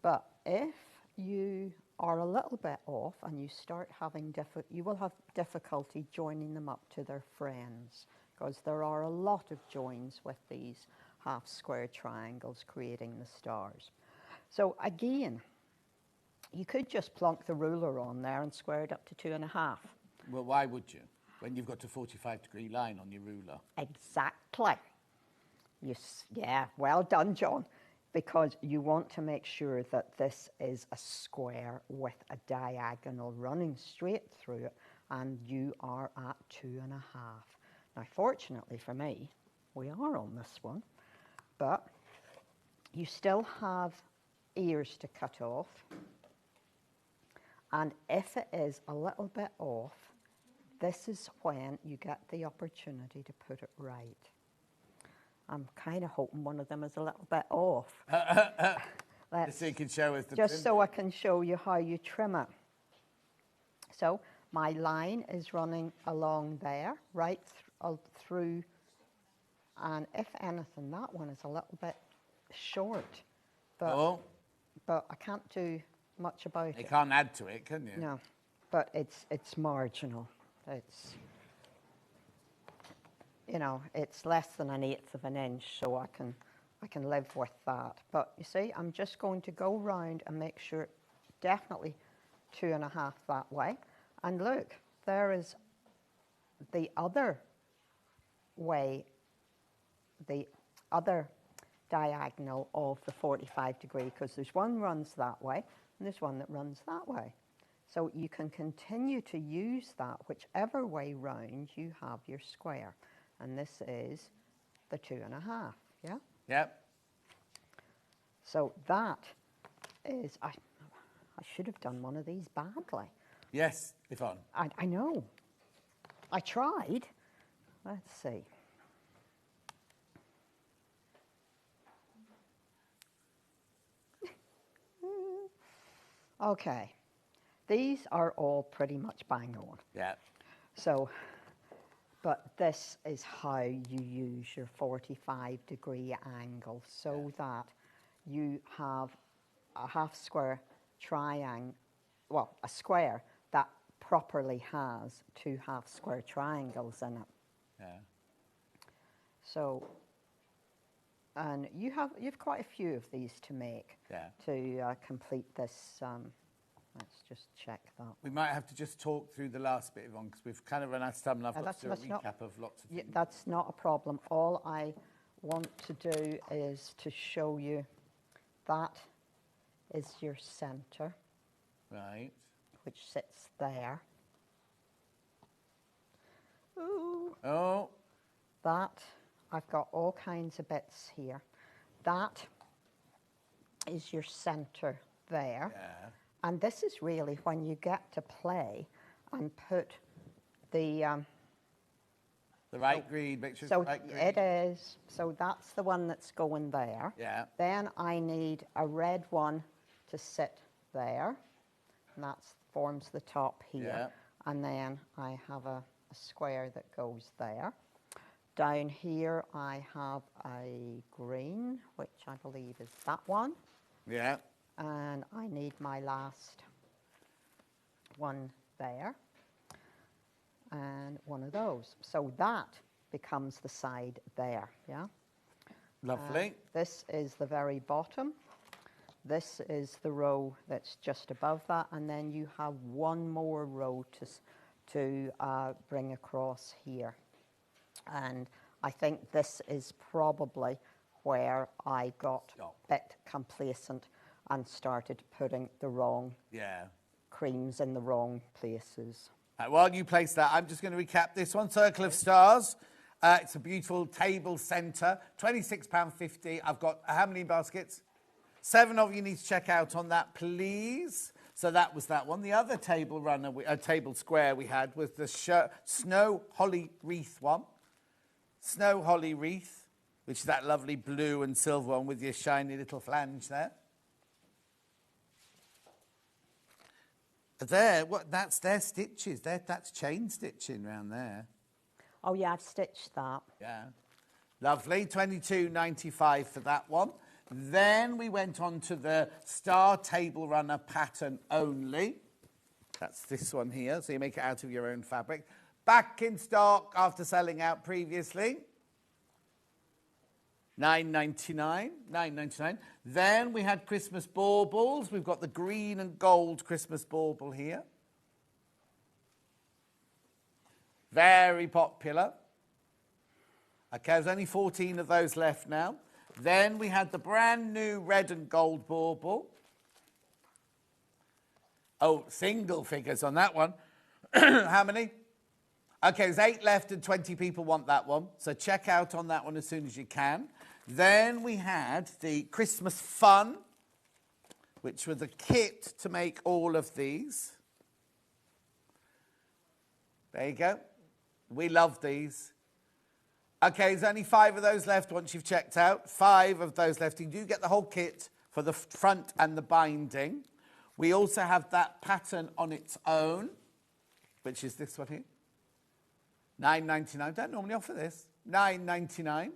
[SPEAKER 10] But if you are a little bit off and you start having you will have difficulty joining them up to their friends, because there are a lot of joins with these half square triangles creating the stars. So again, you could just plonk the ruler on there and square it up to 2.5.
[SPEAKER 7] Well, why would you, when you've got a 45-degree line on your ruler?
[SPEAKER 10] Exactly. Yeah, well done, John. Because you want to make sure that this is a square with a diagonal running straight through it, and you are at 2.5. Now, fortunately for me, we are on this one, but you still have ears to cut off. And if it is a little bit off, this is when you get the opportunity to put it right. I'm kind of hoping one of them is a little bit off.
[SPEAKER 7] So you can show us the
[SPEAKER 10] just
[SPEAKER 7] trim.
[SPEAKER 10] so I can show you how you trim it. So my line is running along there, right through, and if anything, that one is a little bit short. But, but I can't do much about it.
[SPEAKER 7] You can't add to it, can you?
[SPEAKER 10] No, but it's marginal. It's, you know, it's less than 1/8 of an inch, so I can live with that. But you see, I'm just going to go round and make sure definitely 2.5 that way. And look, there is the other way, the other diagonal of the 45-degree, because there's one runs that way and there's one that runs that way. So you can continue to use that whichever way round you have your square. And this is the 2.5, yeah?
[SPEAKER 7] Yep.
[SPEAKER 10] So that is, I should have done one of these badly.
[SPEAKER 7] Yes, Yvonne.
[SPEAKER 10] I know. I tried. Let's see. Okay. These are all pretty much bang on.
[SPEAKER 7] Yeah.
[SPEAKER 10] So, but this is how you use your 45-degree angle so that you have a half square triangle, well, a square that properly has two half square triangles in it.
[SPEAKER 7] Yeah.
[SPEAKER 10] So, and you've quite a few of these to make to complete this. Let's just check that.
[SPEAKER 7] We might have to just talk through the last bit, Yvonne, because we've kind of run out of time and I've got to do a recap of lots of things.
[SPEAKER 10] That's not a problem. All I want to do is to show you that is your centre.
[SPEAKER 7] Right.
[SPEAKER 10] Which sits there. Ooh.
[SPEAKER 7] Oh.
[SPEAKER 10] That, I've got all kinds of bits here. That is your centre there.
[SPEAKER 7] Yeah.
[SPEAKER 10] And this is really when you get to play and put the
[SPEAKER 7] right green, make sure
[SPEAKER 10] so
[SPEAKER 7] it's right green.
[SPEAKER 10] it is. So that's the one that's going there.
[SPEAKER 7] Yeah.
[SPEAKER 10] Then I need a red one to sit there. And that forms the top here.
[SPEAKER 7] Yeah.
[SPEAKER 10] And then I have a square that goes there. Down here I have a green, which I believe is that one.
[SPEAKER 7] Yeah.
[SPEAKER 10] And I need my last one there. And one of those. So that becomes the side there, yeah?
[SPEAKER 7] Lovely.
[SPEAKER 10] This is the very bottom. This is the row that's just above that. And then you have one more row to bring across here. And I think this is probably where I got a bit complacent and started putting the wrong creams in the wrong places.
[SPEAKER 7] While you place that, I'm just going to recap this one. Circle of Stars. It's a beautiful table centre. £26.50. I've got how many baskets? 7 of you need to check out on that, please. So that was that one. The other table runner, table square we had was the Snow Holly Wreath one. Snow Holly Wreath, which is that lovely blue and silver one with your shiny little flange there. There, that's their stitches. That's chain stitching around there.
[SPEAKER 10] Oh yeah, I've stitched that.
[SPEAKER 7] Yeah. Lovely, £22.95 for that one. Then we went on to the Star Table Runner pattern only. That's this one here, so you make it out of your own fabric. Back in stock after selling out previously. $9.99. Then we had Christmas baubles. We've got the green and gold Christmas bauble here. Very popular. Okay, there's only 14 of those left now. Then we had the brand new red and gold bauble. Oh, single figures on that one. How many? Okay, there's 8 left and 20 people want that one. So check out on that one as soon as you can. Then we had the Christmas Fun, which was a kit to make all of these. There you go. We love these. Okay, there's only 5 of those left once you've checked out. 5 of those left. You do get the whole kit for the front and the binding. We also have that pattern on its own, which is this one here. $9.99. Don't normally offer this. $9.99.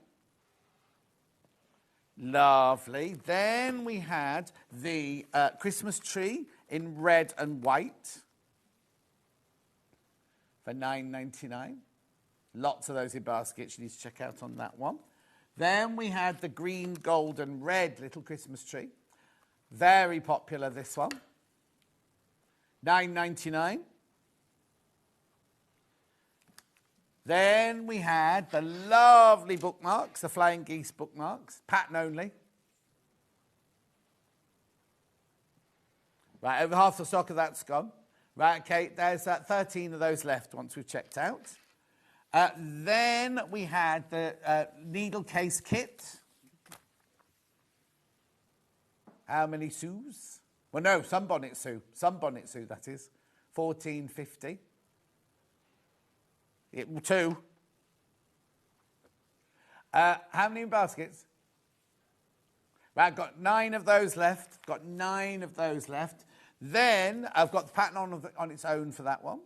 [SPEAKER 7] Lovely. Then we had the Christmas tree in red and white for $9.99. Lots of those in baskets. You need to check out on that one. Then we had the green, gold and red little Christmas tree. Very popular, this one. $9.99. Then we had the lovely bookmarks, the Flying Geese bookmarks, pattern only. Right, over half the stock of that's gone. Right, okay, there's 13 of those left once we've checked out. Then we had the needle case kit. How many sous? Well, no, sunbonnet sous. Sunbonnet sous, that is. $14.50. 2. How many baskets? Right, I've got 9 of those left. Got 9 of those left. Then I've got the pattern on its own for that one.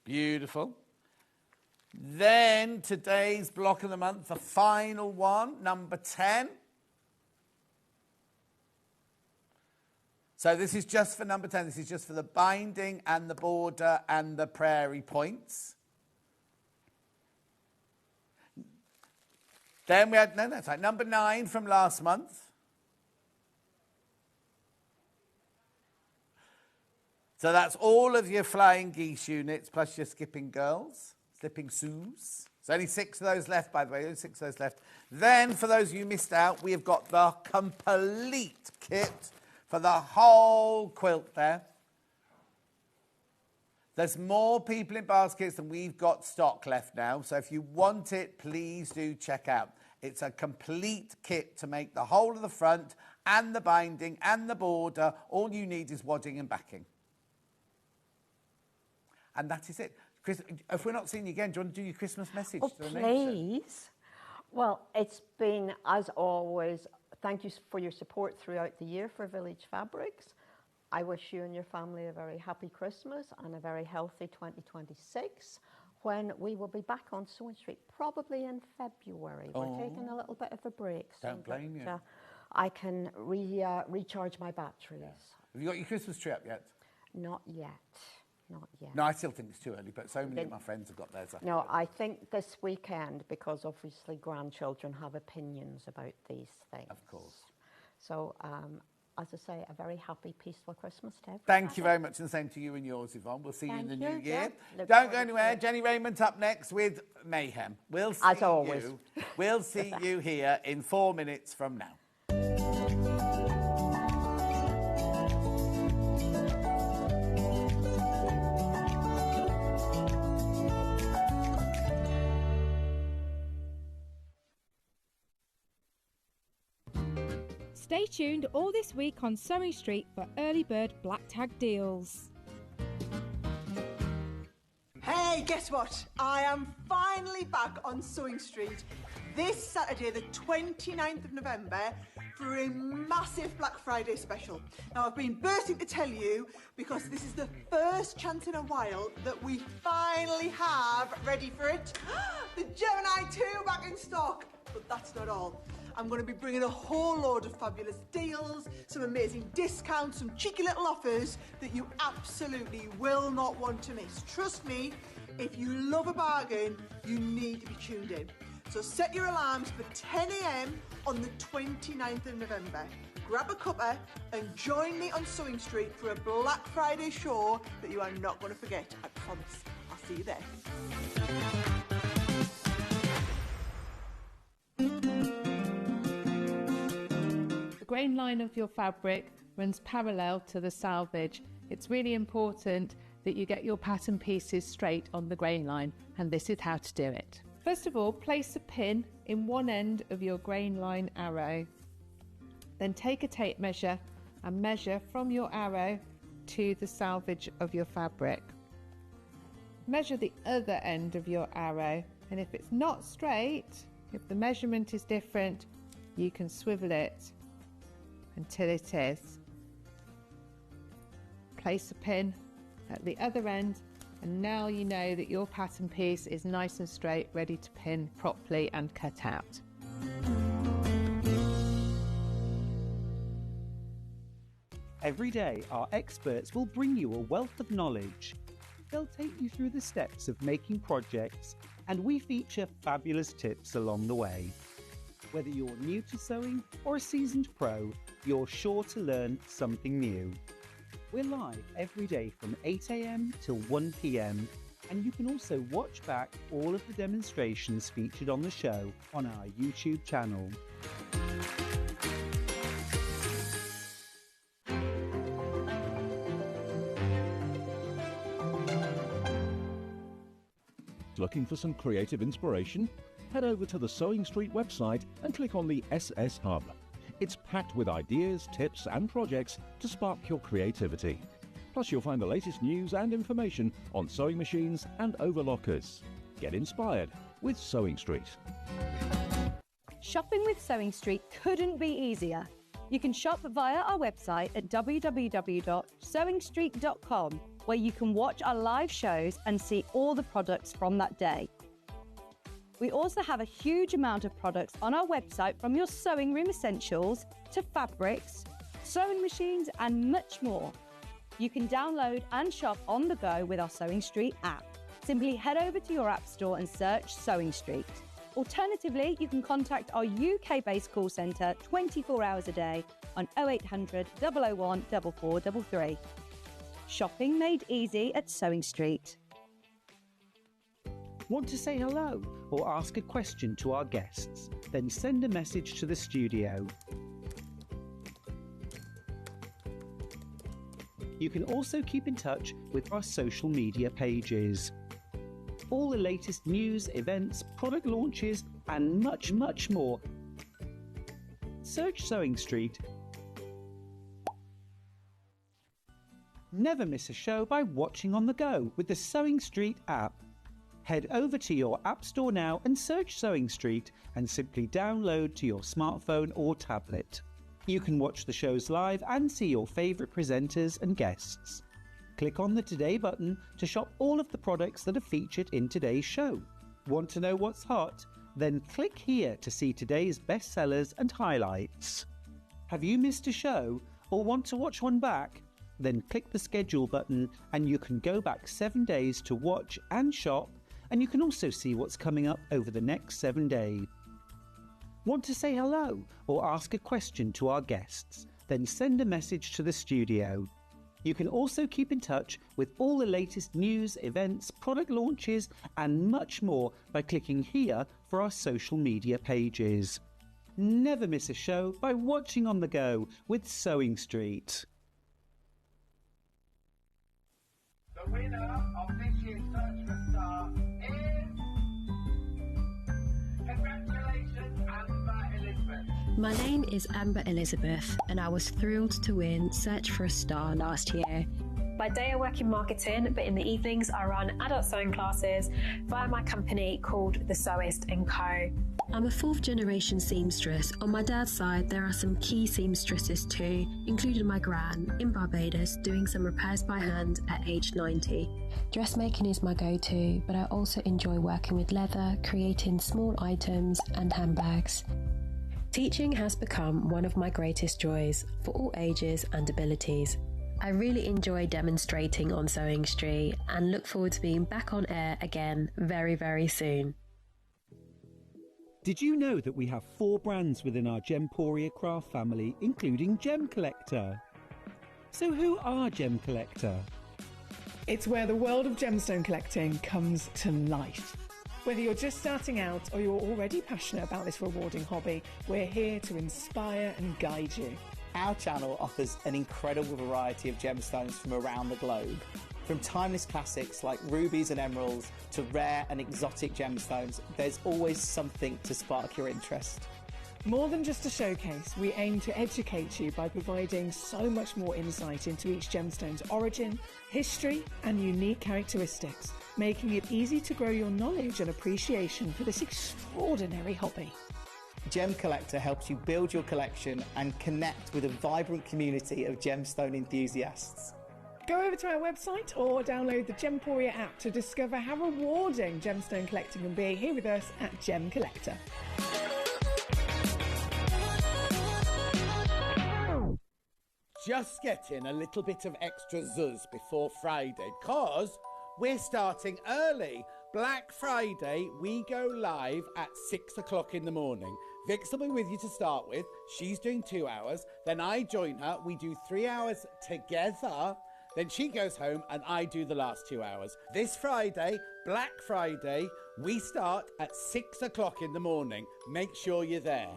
[SPEAKER 7] Beautiful. Then today's block of the month, the final one, number 10. So this is just for number 10. This is just for the binding and the border and the prairie points. Then we had, no, that's right, number 9 from last month. So that's all of your flying geese units plus your skipping girls, slipping Sues. There's only 6 of those left, by the way, only 6 of those left. Then, for those of you who missed out, we have got the complete kit for the whole quilt there. There's more people in baskets than we've got stock left now, so if you want it, please do check out. It's a complete kit to make the whole of the front and the binding and the border. All you need is wadding and backing. And that is it. Chris, if we're not seeing you again, do you want to do your Christmas message to the nation?
[SPEAKER 10] Please. Well, it's been, as always, thank you for your support throughout the year for Village Fabrics. I wish you and your family a very happy Christmas and a very healthy 2026 when we will be back on Sewing Street, probably in February. We're taking a little bit of a break. So
[SPEAKER 7] Don't blame you.
[SPEAKER 10] I can recharge my batteries.
[SPEAKER 7] Yeah. Have you got your Christmas tree up yet?
[SPEAKER 10] Not yet. Not yet.
[SPEAKER 7] No, I still think it's too early, but so many of my friends have got theirs up.
[SPEAKER 10] No, I think this weekend, because obviously grandchildren have opinions about these things.
[SPEAKER 7] Of course.
[SPEAKER 10] So, as I say, a very happy, peaceful Christmas to everyone.
[SPEAKER 7] Thank you very much, and the same to you and yours, Yvonne. We'll see you in the new year.
[SPEAKER 10] Yeah.
[SPEAKER 7] Don't go anywhere. Jenny Raymond up next with Mayhem. We'll see
[SPEAKER 10] As always.
[SPEAKER 7] We'll see you here in 4 minutes from now.
[SPEAKER 6] Stay tuned all this week on Sewing Street for early bird black tag deals.
[SPEAKER 5] Hey, guess what? I am finally back on Sewing Street this Saturday, the 29th of November, for a massive Black Friday special. Now, I've been bursting to tell you because this is the first chance in a while that we finally have, ready for it, the Gemini 2 back in stock. But that's not all. I'm going to be bringing a whole load of fabulous deals, some amazing discounts, some cheeky little offers that you absolutely will not want to miss. Trust me, if you love a bargain, you need to be tuned in. So set your alarms for 10 a.m. on the 29th of November. Grab a cuppa and join me on Sewing Street for a Black Friday show that you are not going to forget, I promise. I'll see you there.
[SPEAKER 11] The grain line of your fabric runs parallel to the selvage. It's really important that you get your pattern pieces straight on the grain line, and this is how to do it. First of all, place a pin in one end of your grain line arrow. Then take a tape measure and measure from your arrow to the selvage of your fabric. Measure the other end of your arrow, and if it's not straight, if the measurement is different, you can swivel it until it is. Place a pin at the other end, and now you know that your pattern piece is nice and straight, ready to pin properly and cut out.
[SPEAKER 2] Every day, our experts will bring you a wealth of knowledge. They'll take you through the steps of making projects, and we feature fabulous tips along the way. Whether you're new to sewing or a seasoned pro, you're sure to learn something new. We're live every day from 8 a.m. till 1 p.m, and you can also watch back all of the demonstrations featured on the show on our YouTube channel.
[SPEAKER 9] Looking for some creative inspiration? Head over to the Sewing Street website and click on the SS Hub. It's packed with ideas, tips and projects to spark your creativity. Plus you'll find the latest news and information on sewing machines and overlockers. Get inspired with Sewing Street.
[SPEAKER 12] Shopping with Sewing Street couldn't be easier. You can shop via our website at www.sewingstreet.com, where you can watch our live shows and see all the products from that day. We also have a huge amount of products on our website, from your sewing room essentials to fabrics, sewing machines and much more. You can download and shop on the go with our Sewing Street app. Simply head over to your app store and search Sewing Street. Alternatively, you can contact our UK-based call centre 24 hours a day on 0800 001 4433. Shopping made easy at Sewing Street.
[SPEAKER 2] Want to say hello or ask a question to our guests? Then send a message to the studio. You can also keep in touch with our social media pages. All the latest news, events, product launches, and much, much more. Search Sewing Street. Never miss a show by watching on the go with the Sewing Street app. Head over to your app store now and search Sewing Street and simply download to your smartphone or tablet. You can watch the shows live and see your favourite presenters and guests. Click on the Today button to shop all of the products that are featured in today's show. Want to know what's hot? Then click here to see today's bestsellers and highlights. Have you missed a show or want to watch one back? Then click the schedule button and you can go back 7 days to watch and shop, and you can also see what's coming up over the next 7 days. Want to say hello or ask a question to our guests? Then send a message to the studio. You can also keep in touch with all the latest news, events, product launches and much more by clicking here for our social media pages. Never miss a show by watching on the go with Sewing Street.
[SPEAKER 7] The winner of this year's Search for Star is... Congratulations, Amber Elizabeth.
[SPEAKER 13] My name is Amber Elizabeth, and I was thrilled to win Search for a Star last year.
[SPEAKER 14] By day I work in marketing, but in the evenings I run adult sewing classes via my company called The Sewist & Co.
[SPEAKER 13] I'm a fourth generation seamstress. On my dad's side, there are some key seamstresses too, including my gran in Barbados doing some repairs by hand at age 90. Dressmaking is my go-to, but I also enjoy working with leather, creating small items and handbags. Teaching has become one of my greatest joys for all ages and abilities. I really enjoy demonstrating on Sewing Street and look forward to being back on air again very, very soon.
[SPEAKER 2] Did you know that we have 4 brands within our Gemporia craft family, including Gem Collector? So who are Gem Collector?
[SPEAKER 3] It's where the world of gemstone collecting comes to life. Whether you're just starting out or you're already passionate about this rewarding hobby, we're here to inspire and guide you.
[SPEAKER 4] Our channel offers an incredible variety of gemstones from around the globe. From timeless classics like rubies and emeralds to rare and exotic gemstones, there's always something to spark your interest.
[SPEAKER 3] More than just a showcase, we aim to educate you by providing so much more insight into each gemstone's origin, history and unique characteristics, making it easy to grow your knowledge and appreciation for this extraordinary hobby.
[SPEAKER 4] Gem Collector helps you build your collection and connect with a vibrant community of gemstone enthusiasts.
[SPEAKER 3] Go over to our website or download the Gemporia app to discover how rewarding gemstone collecting can be here with us at Gem Collector.
[SPEAKER 7] Just getting a little bit of extra zuzz before Friday, cause we're starting early. Black Friday, we go live at 6 o'clock in the morning. Vix will be with you to start with. She's doing 2 hours. Then I join her. We do 3 hours together. Then she goes home and I do the last 2 hours. This Friday, Black Friday, we start at 6 o'clock in the morning. Make sure you're there.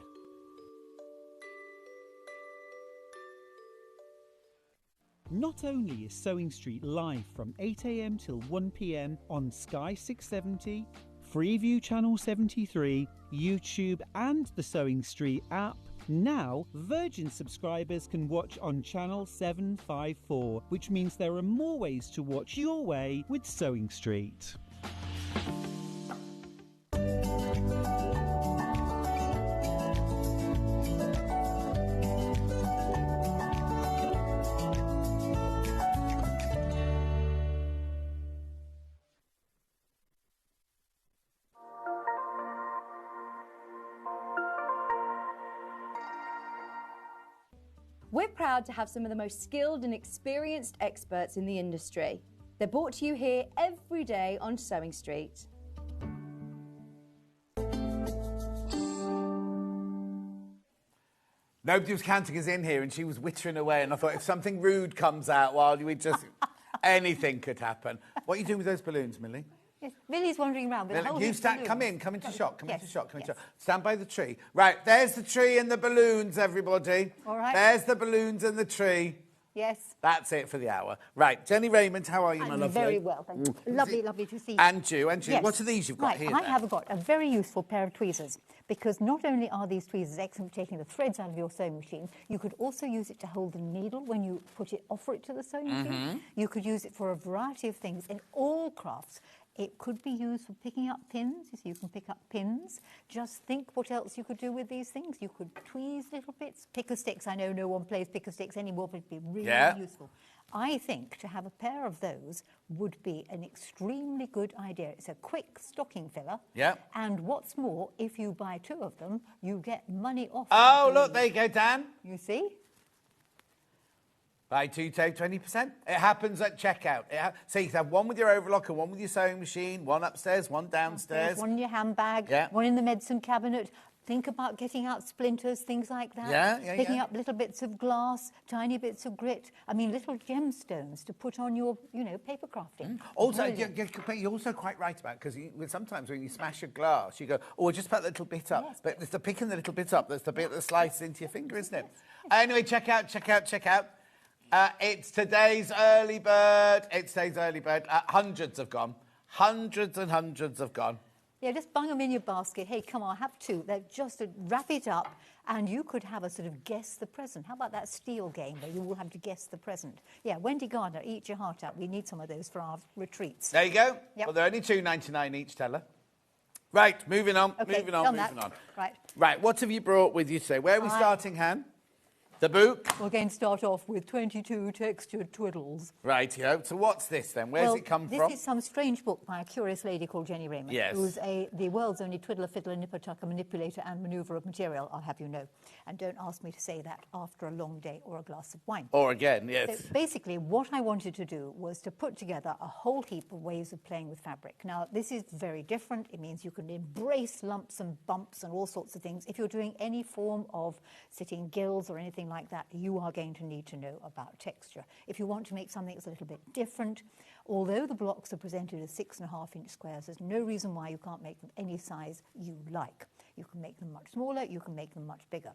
[SPEAKER 2] Not only is Sewing Street live from 8 AM till 1 PM on Sky 670, Freeview Channel 73, YouTube and the Sewing Street app, now Virgin subscribers can watch on Channel 754, which means there are more ways to watch your way with Sewing Street.
[SPEAKER 12] We're proud to have some of the most skilled and experienced experts in the industry. They're brought to you here every day on Sewing Street.
[SPEAKER 7] Nobody was counting us in here and she was wittering away, and I thought if something rude comes out while we just... anything could happen. What are you doing with those balloons, Millie?
[SPEAKER 15] Yes, Millie's wandering around.
[SPEAKER 7] Millie, you come into shot, into shot. Stand by the tree. Right, there's the tree and the balloons, everybody.
[SPEAKER 15] All right.
[SPEAKER 7] There's the balloons and the tree.
[SPEAKER 15] Yes.
[SPEAKER 7] That's it for the hour. Right, Jenny Raymond, how are you, my lovely?
[SPEAKER 15] Very well, thank you. Lovely to see you.
[SPEAKER 7] And you.
[SPEAKER 15] Yes.
[SPEAKER 7] What are these you've got here?
[SPEAKER 15] I have got a very useful pair of tweezers, because not only are these tweezers excellent for taking the threads out of your sewing machine, you could also use it to hold the needle when you offer it to the sewing machine. You could use it for a variety of things in all crafts. It could be used for picking up pins. You see, you can pick up pins. Just think what else you could do with these things. You could tweeze little bits. Pick-a-sticks. I know no one plays pick-a-sticks anymore, but it'd be really useful. I think to have a pair of those would be an extremely good idea. It's a quick stocking filler.
[SPEAKER 7] Yeah.
[SPEAKER 15] And what's more, if you buy 2 of them, you get money off.
[SPEAKER 7] Oh, look, there you go, Dan.
[SPEAKER 15] You see?
[SPEAKER 7] Buy 2, save 20%. It happens at checkout. So you can have one with your overlock and one with your sewing machine, one upstairs, one downstairs.
[SPEAKER 15] One in your handbag, one in the medicine cabinet. Think about getting out splinters, things like that. Picking up little bits of glass, tiny bits of grit. I mean, little gemstones to put on your, paper crafting.
[SPEAKER 7] Also, you're also quite right about, because sometimes when you smash a glass, you go, oh, just put a little bit up. But it's the picking the little bit up that's the bit that slices into your finger, isn't it? Anyway, check out. It's today's early bird. Hundreds have gone. Hundreds and hundreds have gone.
[SPEAKER 15] Yeah, just bung them in your basket. Hey, come on, have 2. They're just to wrap it up, and you could have a sort of guess the present. How about that steel game where you all have to guess the present? Yeah, Wendy Gardner, eat your heart out. We need some of those for our retreats.
[SPEAKER 7] There you go.
[SPEAKER 15] Yep.
[SPEAKER 7] Well, they're only $2.99 each, Teller. Right, moving on. Moving on. Right, what have you brought with you today? Where are we starting, Han? The book?
[SPEAKER 15] We're going to start off with 22 textured twiddles.
[SPEAKER 7] Rightio. So what's this then? Where's it come from?
[SPEAKER 15] This is some strange book by a curious lady called Jenny Raymond.
[SPEAKER 7] Yes.
[SPEAKER 15] Who's the world's only twiddler, fiddler, nipper, tucker, manipulator and manoeuvre of material, I'll have you know. And don't ask me to say that after a long day or a glass of wine.
[SPEAKER 7] Or again, yes.
[SPEAKER 15] So basically, what I wanted to do was to put together a whole heap of ways of playing with fabric. Now, this is very different. It means you can embrace lumps and bumps and all sorts of things. If you're doing any form of sitting gills or anything like that, you are going to need to know about texture. If you want to make something that's a little bit different, although the blocks are presented as 6.5-inch squares, there's no reason why you can't make them any size you like. You can make them much smaller, you can make them much bigger.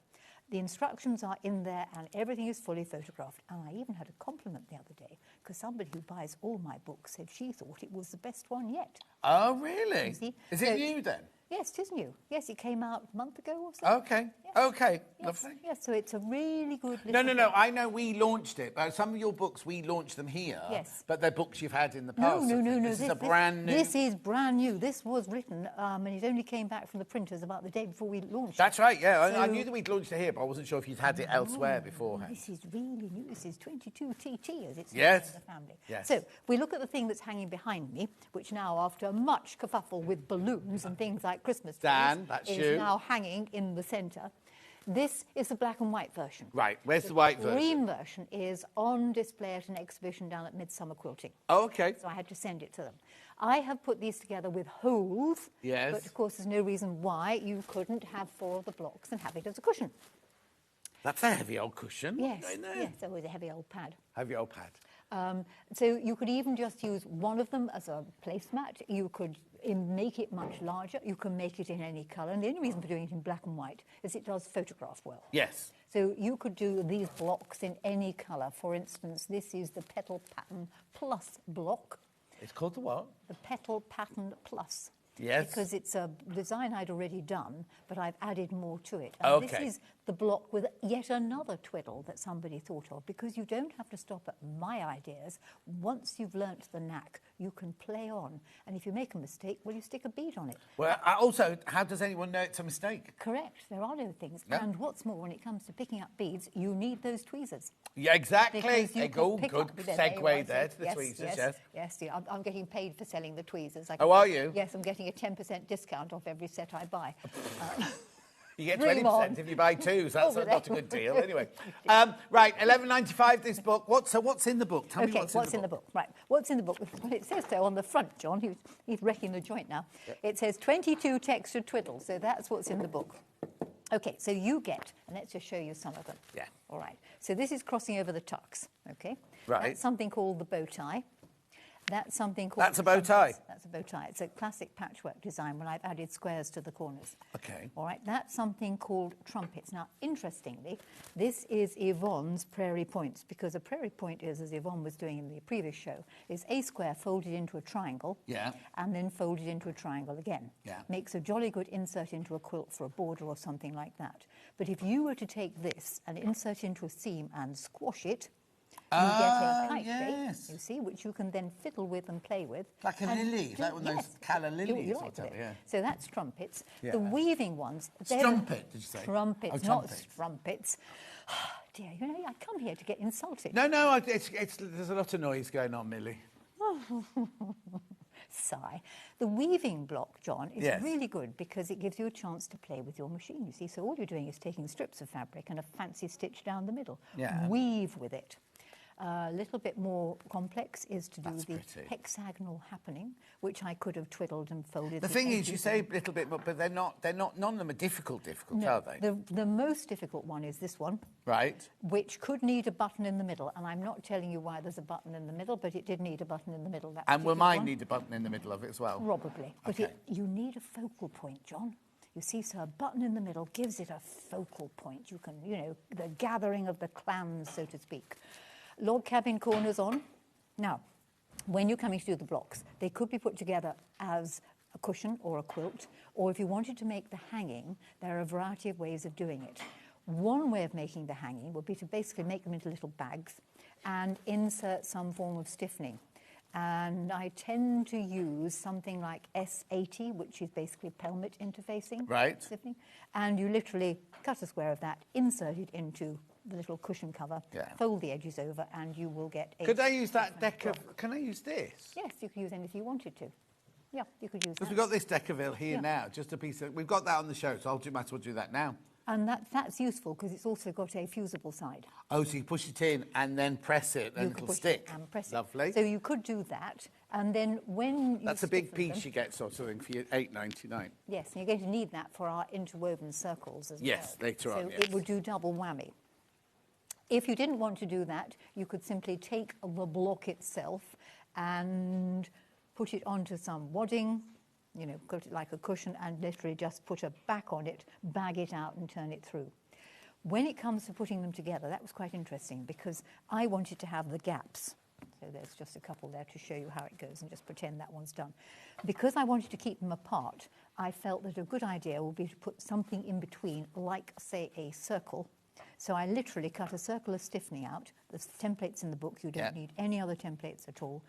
[SPEAKER 15] The instructions are in there and everything is fully photographed. And I even had a compliment the other day because somebody who buys all my books said she thought it was the best one yet.
[SPEAKER 7] Oh, really? Is it new then?
[SPEAKER 15] Yes, it is new. Yes, it came out a month ago or so.
[SPEAKER 7] Okay. Yes. Okay.
[SPEAKER 15] Yes.
[SPEAKER 7] Lovely.
[SPEAKER 15] Yes, so it's a really good
[SPEAKER 7] No. I know we launched it. Some of your books, we launched them here.
[SPEAKER 15] Yes.
[SPEAKER 7] But they're books you've had in the past.
[SPEAKER 15] No.
[SPEAKER 7] This is a brand new...
[SPEAKER 15] This is brand new. This was written, and it only came back from the printers about the day before we launched
[SPEAKER 7] That's
[SPEAKER 15] it.
[SPEAKER 7] right, yeah.
[SPEAKER 15] So,
[SPEAKER 7] I knew that we'd launched it here, but I wasn't sure if you'd had it elsewhere beforehand.
[SPEAKER 15] This is really new. This is 22TT, as it's
[SPEAKER 7] known
[SPEAKER 15] in the family.
[SPEAKER 7] Yes.
[SPEAKER 15] So we look at the thing that's hanging behind me, which now, after much kerfuffle with balloons and things like Christmas trees, is now hanging in the centre. This is the black and white version.
[SPEAKER 7] Right, where's the white version?
[SPEAKER 15] The green version is on display at an exhibition down at Midsummer Quilting.
[SPEAKER 7] Oh, okay.
[SPEAKER 15] So I had to send it to them. I have put these together with holes.
[SPEAKER 7] Yes.
[SPEAKER 15] But, of course, there's no reason why you couldn't have 4 of the blocks and have it as a cushion.
[SPEAKER 7] That's a heavy old cushion.
[SPEAKER 15] Yes, it's always a heavy old pad.
[SPEAKER 7] Heavy old pad.
[SPEAKER 15] So you could even just use one of them as a placemat. You could make it much larger. You can make it in any colour. And the only reason for doing it in black and white is it does photograph well.
[SPEAKER 7] Yes.
[SPEAKER 15] So you could do these blocks in any colour. For instance, this is the Petal Pattern Plus block.
[SPEAKER 7] It's called the what?
[SPEAKER 15] The Petal Pattern Plus.
[SPEAKER 7] Yes.
[SPEAKER 15] Because it's a design I'd already done, but I've added more to it. And this is the block with yet another twiddle that somebody thought of, because you don't have to stop at my ideas. Once you've learnt the knack, you can play on. And if you make a mistake, well, you stick a bead on it.
[SPEAKER 7] Well, also, how does anyone know it's a mistake?
[SPEAKER 15] Correct. There are no things.
[SPEAKER 7] Yep.
[SPEAKER 15] And what's more, when it comes to picking up beads, you need those tweezers.
[SPEAKER 7] Yeah, exactly.
[SPEAKER 15] Because you
[SPEAKER 7] Good
[SPEAKER 15] could pick up with them,
[SPEAKER 7] segue there to the tweezers, yes.
[SPEAKER 15] Yes, yeah. I'm getting paid for selling the tweezers.
[SPEAKER 7] Oh, are you?
[SPEAKER 15] Yes, I'm getting a 10% discount off every set I buy.
[SPEAKER 7] You get
[SPEAKER 15] Dream
[SPEAKER 7] 20%
[SPEAKER 15] on.
[SPEAKER 7] if you buy two, so that's
[SPEAKER 15] Over
[SPEAKER 7] not a
[SPEAKER 15] there.
[SPEAKER 7] good deal. Anyway, right, £11.95 this book. So what's in the book? Tell me what's in the book.
[SPEAKER 15] Right, what's in the book? Well, it says so on the front, John. He's wrecking the joint now. Yep. It says 22 textured twiddles, so that's what's in the book. Okay, so you get, and let's just show you some of them.
[SPEAKER 7] Yeah.
[SPEAKER 15] All right, so this is crossing over the tucks, okay?
[SPEAKER 7] Right.
[SPEAKER 15] That's something called the bow tie. That's something called...
[SPEAKER 7] That's a bow tie?
[SPEAKER 15] That's a bow tie. It's a classic patchwork design when I've added squares to the corners.
[SPEAKER 7] Okay.
[SPEAKER 15] All right, that's something called trumpets. Now, interestingly, this is Yvonne's prairie points, because a prairie point is, as Yvonne was doing in the previous show, is a square folded into a triangle,
[SPEAKER 7] yeah,
[SPEAKER 15] and then folded into a triangle again.
[SPEAKER 7] Yeah.
[SPEAKER 15] Makes a jolly good insert into a quilt for a border or something like that. But if you were to take this and insert into a seam and squash it, you get a kite shape, you see, which you can then fiddle with and play with.
[SPEAKER 7] Like a lily, like one of those calla lilies or whatever, yeah.
[SPEAKER 15] So that's trumpets.
[SPEAKER 7] Yeah.
[SPEAKER 15] The weaving ones...
[SPEAKER 7] Strumpet, did you say?
[SPEAKER 15] Trumpets,
[SPEAKER 7] Oh,
[SPEAKER 15] not
[SPEAKER 7] trumpets.
[SPEAKER 15] strumpets. Dear, you know, I come here to get insulted.
[SPEAKER 7] No, there's a lot of noise going on, Millie.
[SPEAKER 15] Sigh. The weaving block, John, is
[SPEAKER 7] Yes.
[SPEAKER 15] really good because it gives you a chance to play with your machine, you see. So all you're doing is taking strips of fabric and a fancy stitch down the middle.
[SPEAKER 7] Yeah.
[SPEAKER 15] Weave with it. A little bit more complex is to do
[SPEAKER 7] That's
[SPEAKER 15] the
[SPEAKER 7] pretty.
[SPEAKER 15] hexagonal happening, which I could have twiddled and folded.
[SPEAKER 7] The thing is, you say a little bit, but they're not. None of them are difficult,
[SPEAKER 15] No,
[SPEAKER 7] are they?
[SPEAKER 15] the most difficult one is this one.
[SPEAKER 7] Right.
[SPEAKER 15] Which could need a button in the middle, and I'm not telling you why there's a button in the middle, but it did need a button in the middle. That
[SPEAKER 7] And will
[SPEAKER 15] particular
[SPEAKER 7] mine
[SPEAKER 15] one.
[SPEAKER 7] need a button in the middle of it as well?
[SPEAKER 15] Probably, but
[SPEAKER 7] Okay.
[SPEAKER 15] you need a focal point, John. You see, so a button in the middle gives it a focal point. You can, you know, the gathering of the clans, so to speak. Log cabin corners on. Now, when you're coming to do the blocks, they could be put together as a cushion or a quilt, or if you wanted to make the hanging, there are a variety of ways of doing it. One way of making the hanging would be to basically make them into little bags and insert some form of stiffening. And I tend to use something like S80, which is basically pelmet interfacing.
[SPEAKER 7] Right.
[SPEAKER 15] Stiffening. And you literally cut a square of that, insert it into the little cushion cover, fold the edges over, and you will get a...
[SPEAKER 7] Could I use that deck of... Can I use this?
[SPEAKER 15] Yes, you could use anything you wanted to. Yeah, you could use that.
[SPEAKER 7] Because we've got this Decaville here
[SPEAKER 15] Yeah.
[SPEAKER 7] now, just a piece of... We've got that on the show, so I'll might as well do that now.
[SPEAKER 15] And that's useful because it's also got a fusible side.
[SPEAKER 7] Oh, so you push it in and then press it and
[SPEAKER 15] You can
[SPEAKER 7] it'll
[SPEAKER 15] push
[SPEAKER 7] stick.
[SPEAKER 15] it and press it.
[SPEAKER 7] Lovely.
[SPEAKER 15] So you could do that, and then when you
[SPEAKER 7] That's a big
[SPEAKER 15] stiffen
[SPEAKER 7] piece
[SPEAKER 15] them-
[SPEAKER 7] you get sort of thing for your £8.99.
[SPEAKER 15] Yes, and you're going to need that for our interwoven circles as
[SPEAKER 7] Yes,
[SPEAKER 15] well.
[SPEAKER 7] later on,
[SPEAKER 15] So
[SPEAKER 7] yes.
[SPEAKER 15] it would do double whammy. If you didn't want to do that, you could simply take the block itself and put it onto some wadding, you know, cut it like a cushion and literally just put a back on it, bag it out and turn it through. When it comes to putting them together, that was quite interesting because I wanted to have the gaps. So there's just a couple there to show you how it goes and just pretend that one's done. Because I wanted to keep them apart, I felt that a good idea would be to put something in between, like, say, a circle. So I literally cut a circle of stiffening out. There's templates in the book. You don't need any other templates at all.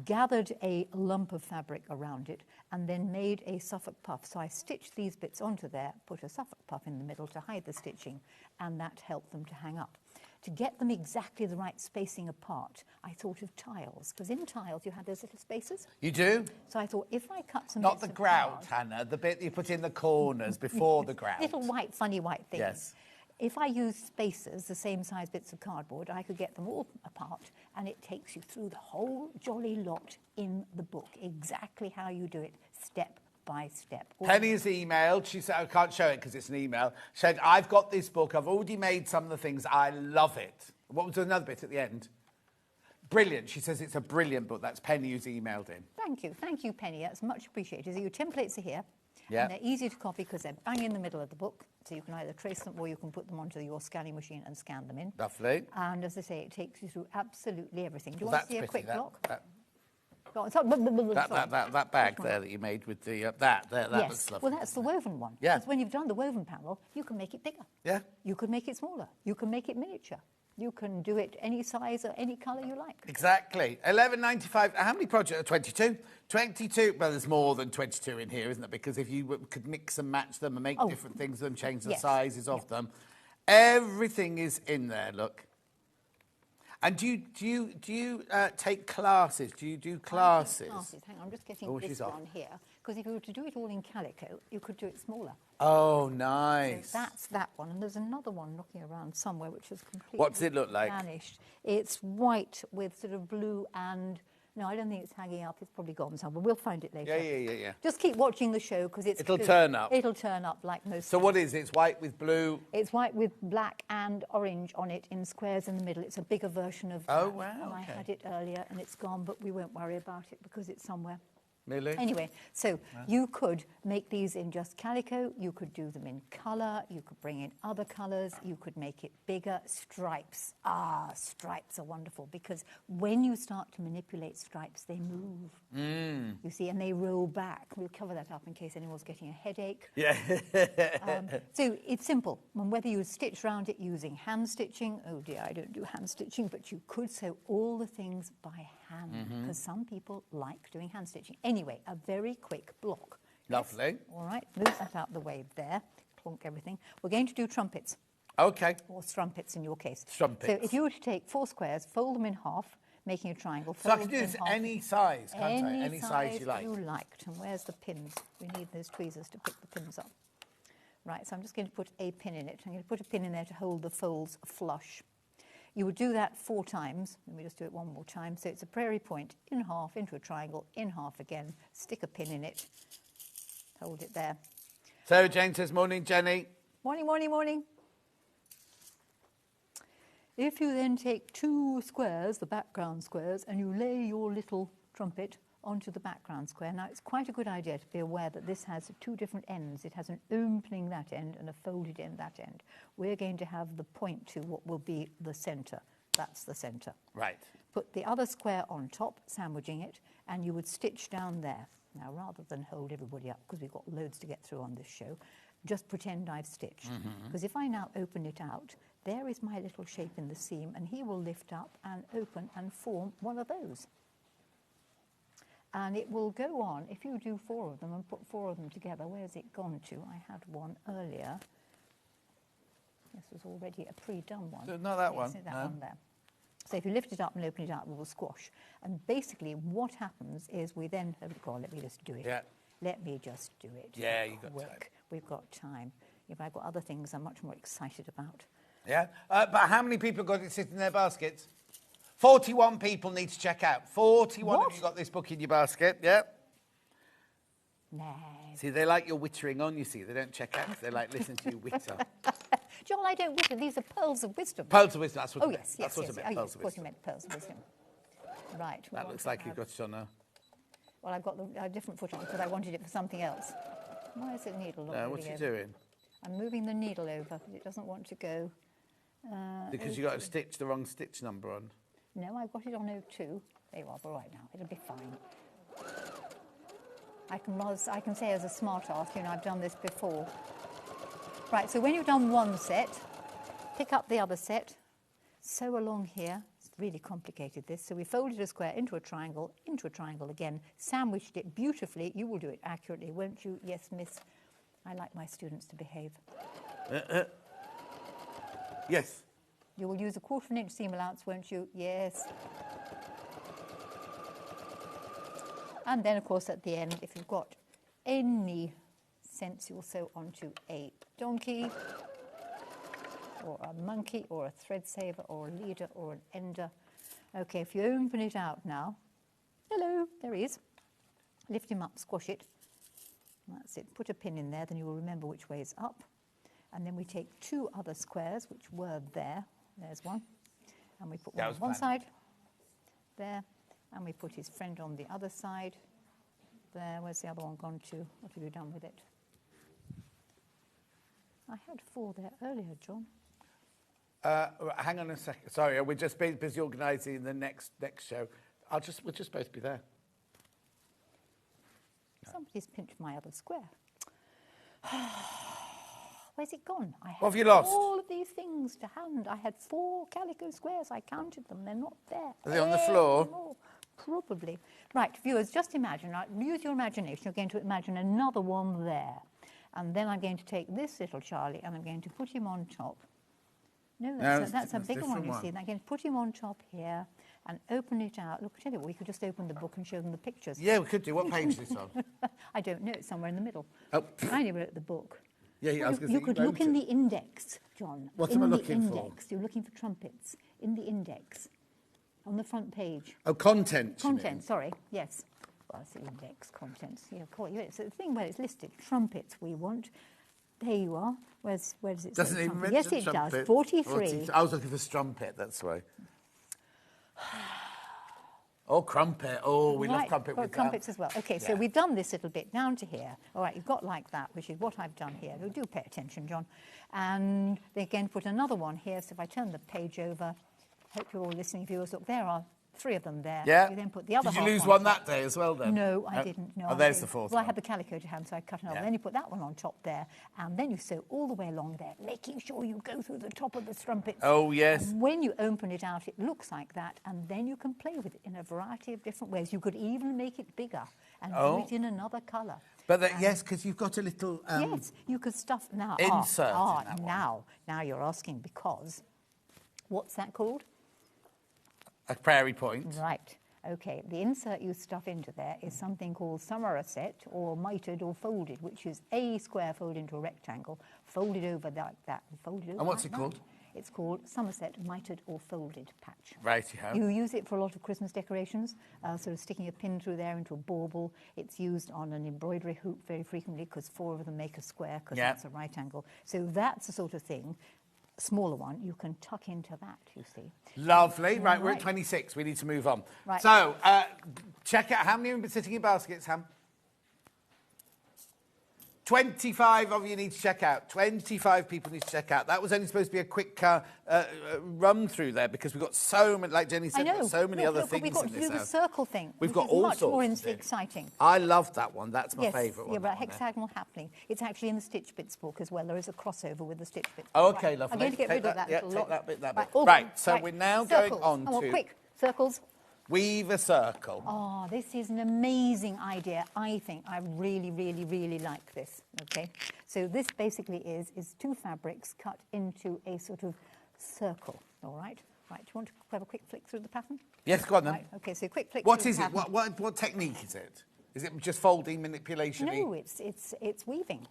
[SPEAKER 15] Gathered a lump of fabric around it and then made a Suffolk puff. So I stitched these bits onto there, put a Suffolk puff in the middle to hide the stitching, and that helped them to hang up. To get them exactly the right spacing apart, I thought of tiles, because in tiles you had those little spaces.
[SPEAKER 7] You do?
[SPEAKER 15] So I thought if I cut some
[SPEAKER 7] Not
[SPEAKER 15] bits
[SPEAKER 7] the
[SPEAKER 15] of
[SPEAKER 7] grout, Hannah, the bit you put in the corners before the grout.
[SPEAKER 15] little white, funny white things.
[SPEAKER 7] Yes.
[SPEAKER 15] If I use spacers, the same size bits of cardboard, I could get them all apart, and it takes you through the whole jolly lot in the book, exactly how you do it, step by step.
[SPEAKER 7] Penny has emailed. She said, I can't show it because it's an email. She said, I've got this book. I've already made some of the things. I love it. What was another bit at the end? Brilliant. She says it's a brilliant book. That's Penny who's emailed in.
[SPEAKER 15] Thank you, Penny. That's much appreciated. So your templates are here.
[SPEAKER 7] Yeah.
[SPEAKER 15] And they're easy to copy because they're bang in the middle of the book. So you can either trace them or you can put them onto your scanning machine and scan them in.
[SPEAKER 7] Lovely.
[SPEAKER 15] And as I say, it takes you through absolutely everything. Do you
[SPEAKER 7] Well,
[SPEAKER 15] want to
[SPEAKER 7] that's
[SPEAKER 15] see a
[SPEAKER 7] pretty,
[SPEAKER 15] quick block?
[SPEAKER 7] That
[SPEAKER 15] That
[SPEAKER 7] bag there that you made with the that
[SPEAKER 15] yes.
[SPEAKER 7] looks lovely.
[SPEAKER 15] Well, that's the woven one.
[SPEAKER 7] Yeah.
[SPEAKER 15] Because when you've done the woven panel, you can make it bigger.
[SPEAKER 7] Yeah.
[SPEAKER 15] You can make it smaller. You can make it miniature. You can do it any size or any colour you like.
[SPEAKER 7] Exactly. £11.95. How many projects? 22. 22. Well, there's more than 22 in here, isn't there? Because if you could mix and match them and make different things of them, change the
[SPEAKER 15] Yes.
[SPEAKER 7] sizes of them, everything is in there. Look. And do you take classes? Do you do classes?
[SPEAKER 15] Classes. Hang on, I'm just getting
[SPEAKER 7] Oh,
[SPEAKER 15] this
[SPEAKER 7] she's off.
[SPEAKER 15] one here Because if you were to do it all in calico, you could do it smaller.
[SPEAKER 7] Oh, nice.
[SPEAKER 15] So that's that one. And there's another one looking around somewhere which is completely
[SPEAKER 7] What does it look like?
[SPEAKER 15] vanished. It's white with sort of blue and... No, I don't think it's hanging up. It's probably gone somewhere. We'll find it later.
[SPEAKER 7] Yeah.
[SPEAKER 15] Just keep watching the show because
[SPEAKER 7] It'll turn up.
[SPEAKER 15] It'll turn up like most.
[SPEAKER 7] So what is it? It's white with blue?
[SPEAKER 15] It's white with black and orange on it in squares in the middle. It's a bigger version of
[SPEAKER 7] Oh,
[SPEAKER 15] that.
[SPEAKER 7] wow,
[SPEAKER 15] And I
[SPEAKER 7] okay.
[SPEAKER 15] had it earlier and it's gone, but we won't worry about it because it's somewhere.
[SPEAKER 7] Really?
[SPEAKER 15] Anyway, so you could make these in just calico, you could do them in colour, you could bring in other colours, you could make it bigger. Stripes. Stripes are wonderful because when you start to manipulate stripes, they move. You see, and they roll back. We'll cover that up in case anyone's getting a headache.
[SPEAKER 7] Yeah.
[SPEAKER 15] So it's simple. And whether you stitch around it using hand stitching, oh dear, I don't do hand stitching, but you could sew all the things by hand because some people like doing hand stitching. Anyway, a very quick block.
[SPEAKER 7] Lovely.
[SPEAKER 15] Yes. All right, move that out the way there. Clunk everything. We're going to do trumpets.
[SPEAKER 7] Okay.
[SPEAKER 15] Or strumpets in your case.
[SPEAKER 7] Strumpets.
[SPEAKER 15] So if you were to take 4 squares, fold them in half, making a triangle.
[SPEAKER 7] So I
[SPEAKER 15] fold
[SPEAKER 7] can do
[SPEAKER 15] them
[SPEAKER 7] this
[SPEAKER 15] in half.
[SPEAKER 7] any size, can't I?
[SPEAKER 15] Any
[SPEAKER 7] Any size you like.
[SPEAKER 15] you liked. And where's the pins? We need those tweezers to pick the pins up. Right, so I'm just going to put a pin in it. I'm going to put a pin in there to hold the folds flush. You would do that 4 times. Let me just do it one more time. So it's a prairie point, in half, into a triangle, in half again, stick a pin in it, hold it there.
[SPEAKER 7] So Jane says, morning, Jenny.
[SPEAKER 15] Morning, morning, morning. If you then take 2 squares, the background squares, and you lay your little trumpet onto the background square. Now, it's quite a good idea to be aware that this has 2 different ends. It has an opening that end and a folded end that end. We're going to have the point to what will be the centre. That's the centre.
[SPEAKER 7] Right.
[SPEAKER 15] Put the other square on top, sandwiching it, and you would stitch down there. Now, rather than hold everybody up, because we've got loads to get through on this show, just pretend I've stitched. Because if I now open it out, there is my little shape in the seam, and he will lift up and open and form one of those. And it will go on, if you do 4 of them and put 4 of them together, where's it gone to? I had one earlier. This was already a pre-done one.
[SPEAKER 7] So not that one,
[SPEAKER 15] See that
[SPEAKER 7] no.
[SPEAKER 15] one there. So if you lift it up and open it up, it will squash. And basically what happens is we then, oh God, let me just do it.
[SPEAKER 7] Yeah.
[SPEAKER 15] Let me just do it.
[SPEAKER 7] Yeah, you've got time.
[SPEAKER 15] We've got time. If I've got other things I'm much more excited about.
[SPEAKER 7] Yeah. But how many people got it sitting in their baskets? 41 people need to check out. 41 of you got this book in your basket, yeah?
[SPEAKER 15] No.
[SPEAKER 7] See, they like your wittering on, you see. They don't check out 'cause they like listening to you witter.
[SPEAKER 15] John, I don't witter. These are pearls of wisdom.
[SPEAKER 7] Pearls of wisdom, that's what
[SPEAKER 15] Oh,
[SPEAKER 7] I meant.
[SPEAKER 15] yes,
[SPEAKER 7] That's
[SPEAKER 15] yes,
[SPEAKER 7] what
[SPEAKER 15] yes.
[SPEAKER 7] I meant, pearls
[SPEAKER 15] Yes,
[SPEAKER 7] of
[SPEAKER 15] of course you
[SPEAKER 7] wisdom.
[SPEAKER 15] meant pearls of wisdom. Right.
[SPEAKER 7] That looks like you've got it on now.
[SPEAKER 15] Well, I've got a different foot on because I wanted it for something else. Why is the needle not
[SPEAKER 7] No,
[SPEAKER 15] moving
[SPEAKER 7] what's he
[SPEAKER 15] over?
[SPEAKER 7] doing?
[SPEAKER 15] I'm moving the needle over because it doesn't want to go.
[SPEAKER 7] Because you got to stitch the wrong stitch number on.
[SPEAKER 15] No, I've got it on 02. There you are, all right now. It'll be fine. I can say as a smart ass, you know, I've done this before. Right, so when you've done one set, pick up the other set, sew along here. It's really complicated, this. So we folded a square into a triangle again, sandwiched it beautifully. You will do it accurately, won't you? Yes, miss. I like my students to behave.
[SPEAKER 7] Yes.
[SPEAKER 15] You will use a 1/4 inch seam allowance, won't you? Yes. And then, of course, at the end, if you've got any sense, you'll sew onto a donkey or a monkey or a thread saver or a leader or an ender. Okay, if you open it out now, hello, there he is. Lift him up, squash it. That's it. Put a pin in there, then you'll remember which way is up. And then we take 2 other squares, which were there. There's one. And we put one on one side. There. And we put his friend on the other side. There. Where's the other one gone to? What have you done with it? I had 4 there earlier, John.
[SPEAKER 7] Hang on a second. Sorry, we're just busy organising the next show. We're just supposed to be there.
[SPEAKER 15] Somebody's pinched my other square. Where's it gone? I had
[SPEAKER 7] What have you lost?
[SPEAKER 15] all of these things to hand. I had 4 calico squares. I counted them. They're not there.
[SPEAKER 7] Are they on the floor?
[SPEAKER 15] Anymore. Probably. Right, viewers, just imagine. Use your imagination. You're going to imagine another one there. And then I'm going to take this little Charlie and I'm going to put him on top. No, that's a bigger one, you see. And I'm going to put him on top here. and open it out. Look, I tell you what, we could just open the book and show them the pictures.
[SPEAKER 7] Yeah, we could do. What page is this on?
[SPEAKER 15] I don't know. It's somewhere in the middle.
[SPEAKER 7] Oh.
[SPEAKER 15] I only wrote the book.
[SPEAKER 7] Yeah, I was gonna
[SPEAKER 15] You
[SPEAKER 7] say,
[SPEAKER 15] could
[SPEAKER 7] you
[SPEAKER 15] look
[SPEAKER 7] wrote
[SPEAKER 15] in
[SPEAKER 7] it.
[SPEAKER 15] the index, John.
[SPEAKER 7] What
[SPEAKER 15] in
[SPEAKER 7] am I
[SPEAKER 15] the
[SPEAKER 7] looking for?
[SPEAKER 15] index. You're looking for trumpets. In the index. On the front page.
[SPEAKER 7] Oh, content. you mean?
[SPEAKER 15] Content, sorry. Yes. Well, it's the index, contents. Yeah, it's the thing where it's listed. Trumpets we want. There you are. Where does it
[SPEAKER 7] Doesn't
[SPEAKER 15] say
[SPEAKER 7] even
[SPEAKER 15] trumpet?
[SPEAKER 7] mention
[SPEAKER 15] Yes, it
[SPEAKER 7] trumpet.
[SPEAKER 15] does. 43.
[SPEAKER 7] I was looking for strumpet, that's why. Oh, crumpet. Oh, we love
[SPEAKER 15] Right,
[SPEAKER 7] crumpet
[SPEAKER 15] got
[SPEAKER 7] with
[SPEAKER 15] crumpets as well. Okay, so
[SPEAKER 7] Yeah.
[SPEAKER 15] we've done this little bit down to here. All right, you've got like that, which is what I've done here. Do pay attention, John. And they again put another one here. So if I turn the page over, hope you're all listening, viewers. Look, there are 3 of them there.
[SPEAKER 7] Yeah.
[SPEAKER 15] You then put the other
[SPEAKER 7] Did you
[SPEAKER 15] half
[SPEAKER 7] lose
[SPEAKER 15] on
[SPEAKER 7] one
[SPEAKER 15] top.
[SPEAKER 7] that day as well then?
[SPEAKER 15] No, I didn't. No,
[SPEAKER 7] Oh,
[SPEAKER 15] I
[SPEAKER 7] there's
[SPEAKER 15] didn't.
[SPEAKER 7] the fourth
[SPEAKER 15] Well, I
[SPEAKER 7] one.
[SPEAKER 15] had the calico to hand, so I cut it off.
[SPEAKER 7] Yeah.
[SPEAKER 15] Then you put that one on top there, and then you sew all the way along there, making sure you go through the top of the strumpets.
[SPEAKER 7] Oh, yes.
[SPEAKER 15] And when you open it out, it looks like that, and then you can play with it in a variety of different ways. You could even make it bigger and
[SPEAKER 7] Oh.
[SPEAKER 15] do it in another colour.
[SPEAKER 7] But yes, because you've got a little...
[SPEAKER 15] Yes, you could stuff now.
[SPEAKER 7] insert in that
[SPEAKER 15] now you're asking because what's that called?
[SPEAKER 7] A prairie point.
[SPEAKER 15] Right. Okay. The insert you stuff into there is something called Somerset or mitered or folded, which is a square folded into a rectangle, folded over like that, and folded over.
[SPEAKER 7] And what's
[SPEAKER 15] like
[SPEAKER 7] it
[SPEAKER 15] that.
[SPEAKER 7] called?
[SPEAKER 15] It's called Somerset mitered or folded patch.
[SPEAKER 7] Righty-ho.
[SPEAKER 15] You use it for a lot of Christmas decorations, sort of sticking a pin through there into a bauble. It's used on an embroidery hoop very frequently because 4 of them make a square because
[SPEAKER 7] Yeah.
[SPEAKER 15] that's a right angle. So that's the sort of thing, smaller one, you can tuck into that, you see.
[SPEAKER 7] Lovely. Right, we're at
[SPEAKER 15] Right.
[SPEAKER 7] 26. We need to move on.
[SPEAKER 15] Right.
[SPEAKER 7] So, check out how many have been sitting in baskets, Ham? 25 of you need to check out. 25 people need to check out. That was only supposed to be a quick run through there because we've got so many, like Jenny said,
[SPEAKER 15] I know.
[SPEAKER 7] we've got so many
[SPEAKER 15] Look,
[SPEAKER 7] other
[SPEAKER 15] look,
[SPEAKER 7] things
[SPEAKER 15] we've got
[SPEAKER 7] in
[SPEAKER 15] to
[SPEAKER 7] this
[SPEAKER 15] do the
[SPEAKER 7] house.
[SPEAKER 15] circle thing.
[SPEAKER 7] We've
[SPEAKER 15] which
[SPEAKER 7] got
[SPEAKER 15] is
[SPEAKER 7] all
[SPEAKER 15] much
[SPEAKER 7] sorts
[SPEAKER 15] more
[SPEAKER 7] of things.
[SPEAKER 15] exciting.
[SPEAKER 7] I love that one. That's my
[SPEAKER 15] Yes,
[SPEAKER 7] favourite one.
[SPEAKER 15] yeah, but
[SPEAKER 7] that one there.
[SPEAKER 15] hexagonal happening. It's actually in the Stitch Bits book as well. There is a crossover with the Stitch Bits.
[SPEAKER 7] Oh,
[SPEAKER 15] book.
[SPEAKER 7] okay,
[SPEAKER 15] Right.
[SPEAKER 7] lovely.
[SPEAKER 15] I'm going to get
[SPEAKER 7] Take
[SPEAKER 15] rid of
[SPEAKER 7] that,
[SPEAKER 15] that
[SPEAKER 7] yeah,
[SPEAKER 15] little
[SPEAKER 7] take
[SPEAKER 15] lot.
[SPEAKER 7] that bit, that
[SPEAKER 15] Right,
[SPEAKER 7] bit.
[SPEAKER 15] all
[SPEAKER 7] Right,
[SPEAKER 15] done.
[SPEAKER 7] so we're now going
[SPEAKER 15] Circles.
[SPEAKER 7] on
[SPEAKER 15] Oh,
[SPEAKER 7] to-
[SPEAKER 15] quick, circles.
[SPEAKER 7] Weave a circle.
[SPEAKER 15] Oh, this is an amazing idea. I think I really, really, really like this. Okay, so this basically is 2 fabrics cut into a sort of circle. All right. Right. Do you want to have a quick flick through the pattern?
[SPEAKER 7] Yes, go on then.
[SPEAKER 15] Right. Okay. So quick flick.
[SPEAKER 7] What
[SPEAKER 15] through
[SPEAKER 7] is
[SPEAKER 15] the
[SPEAKER 7] it?
[SPEAKER 15] pattern.
[SPEAKER 7] What technique is it? Is it just folding, manipulation?
[SPEAKER 15] No, it's weaving.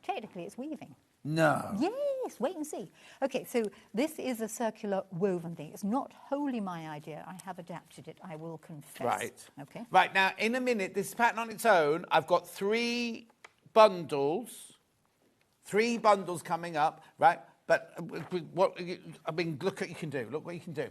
[SPEAKER 15] Technically, it's weaving.
[SPEAKER 7] No.
[SPEAKER 15] Yes, wait and see. Okay, so this is a circular woven thing. It's not wholly my idea. I have adapted it, I will confess.
[SPEAKER 7] Right.
[SPEAKER 15] Okay.
[SPEAKER 7] Right, now, in a minute, this pattern on its own, I've got 3 bundles. 3 bundles coming up, right? But what, I mean, look what you can do. Look what you can do.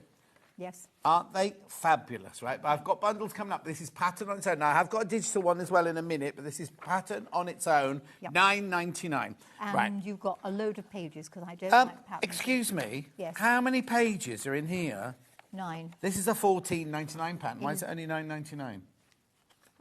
[SPEAKER 15] Yes.
[SPEAKER 7] Aren't they fabulous, right? But I've got bundles coming up. This is pattern on its own. Now, I have got a digital one as well in a minute, but this is pattern on its own,
[SPEAKER 15] Yep.
[SPEAKER 7] $9.99.
[SPEAKER 15] And
[SPEAKER 7] Right.
[SPEAKER 15] you've got a load of pages because I don't like patterns.
[SPEAKER 7] Excuse me?
[SPEAKER 15] Yes.
[SPEAKER 7] How many pages are in here?
[SPEAKER 15] 9.
[SPEAKER 7] This is a $14.99 pattern. Why is it only $9.99?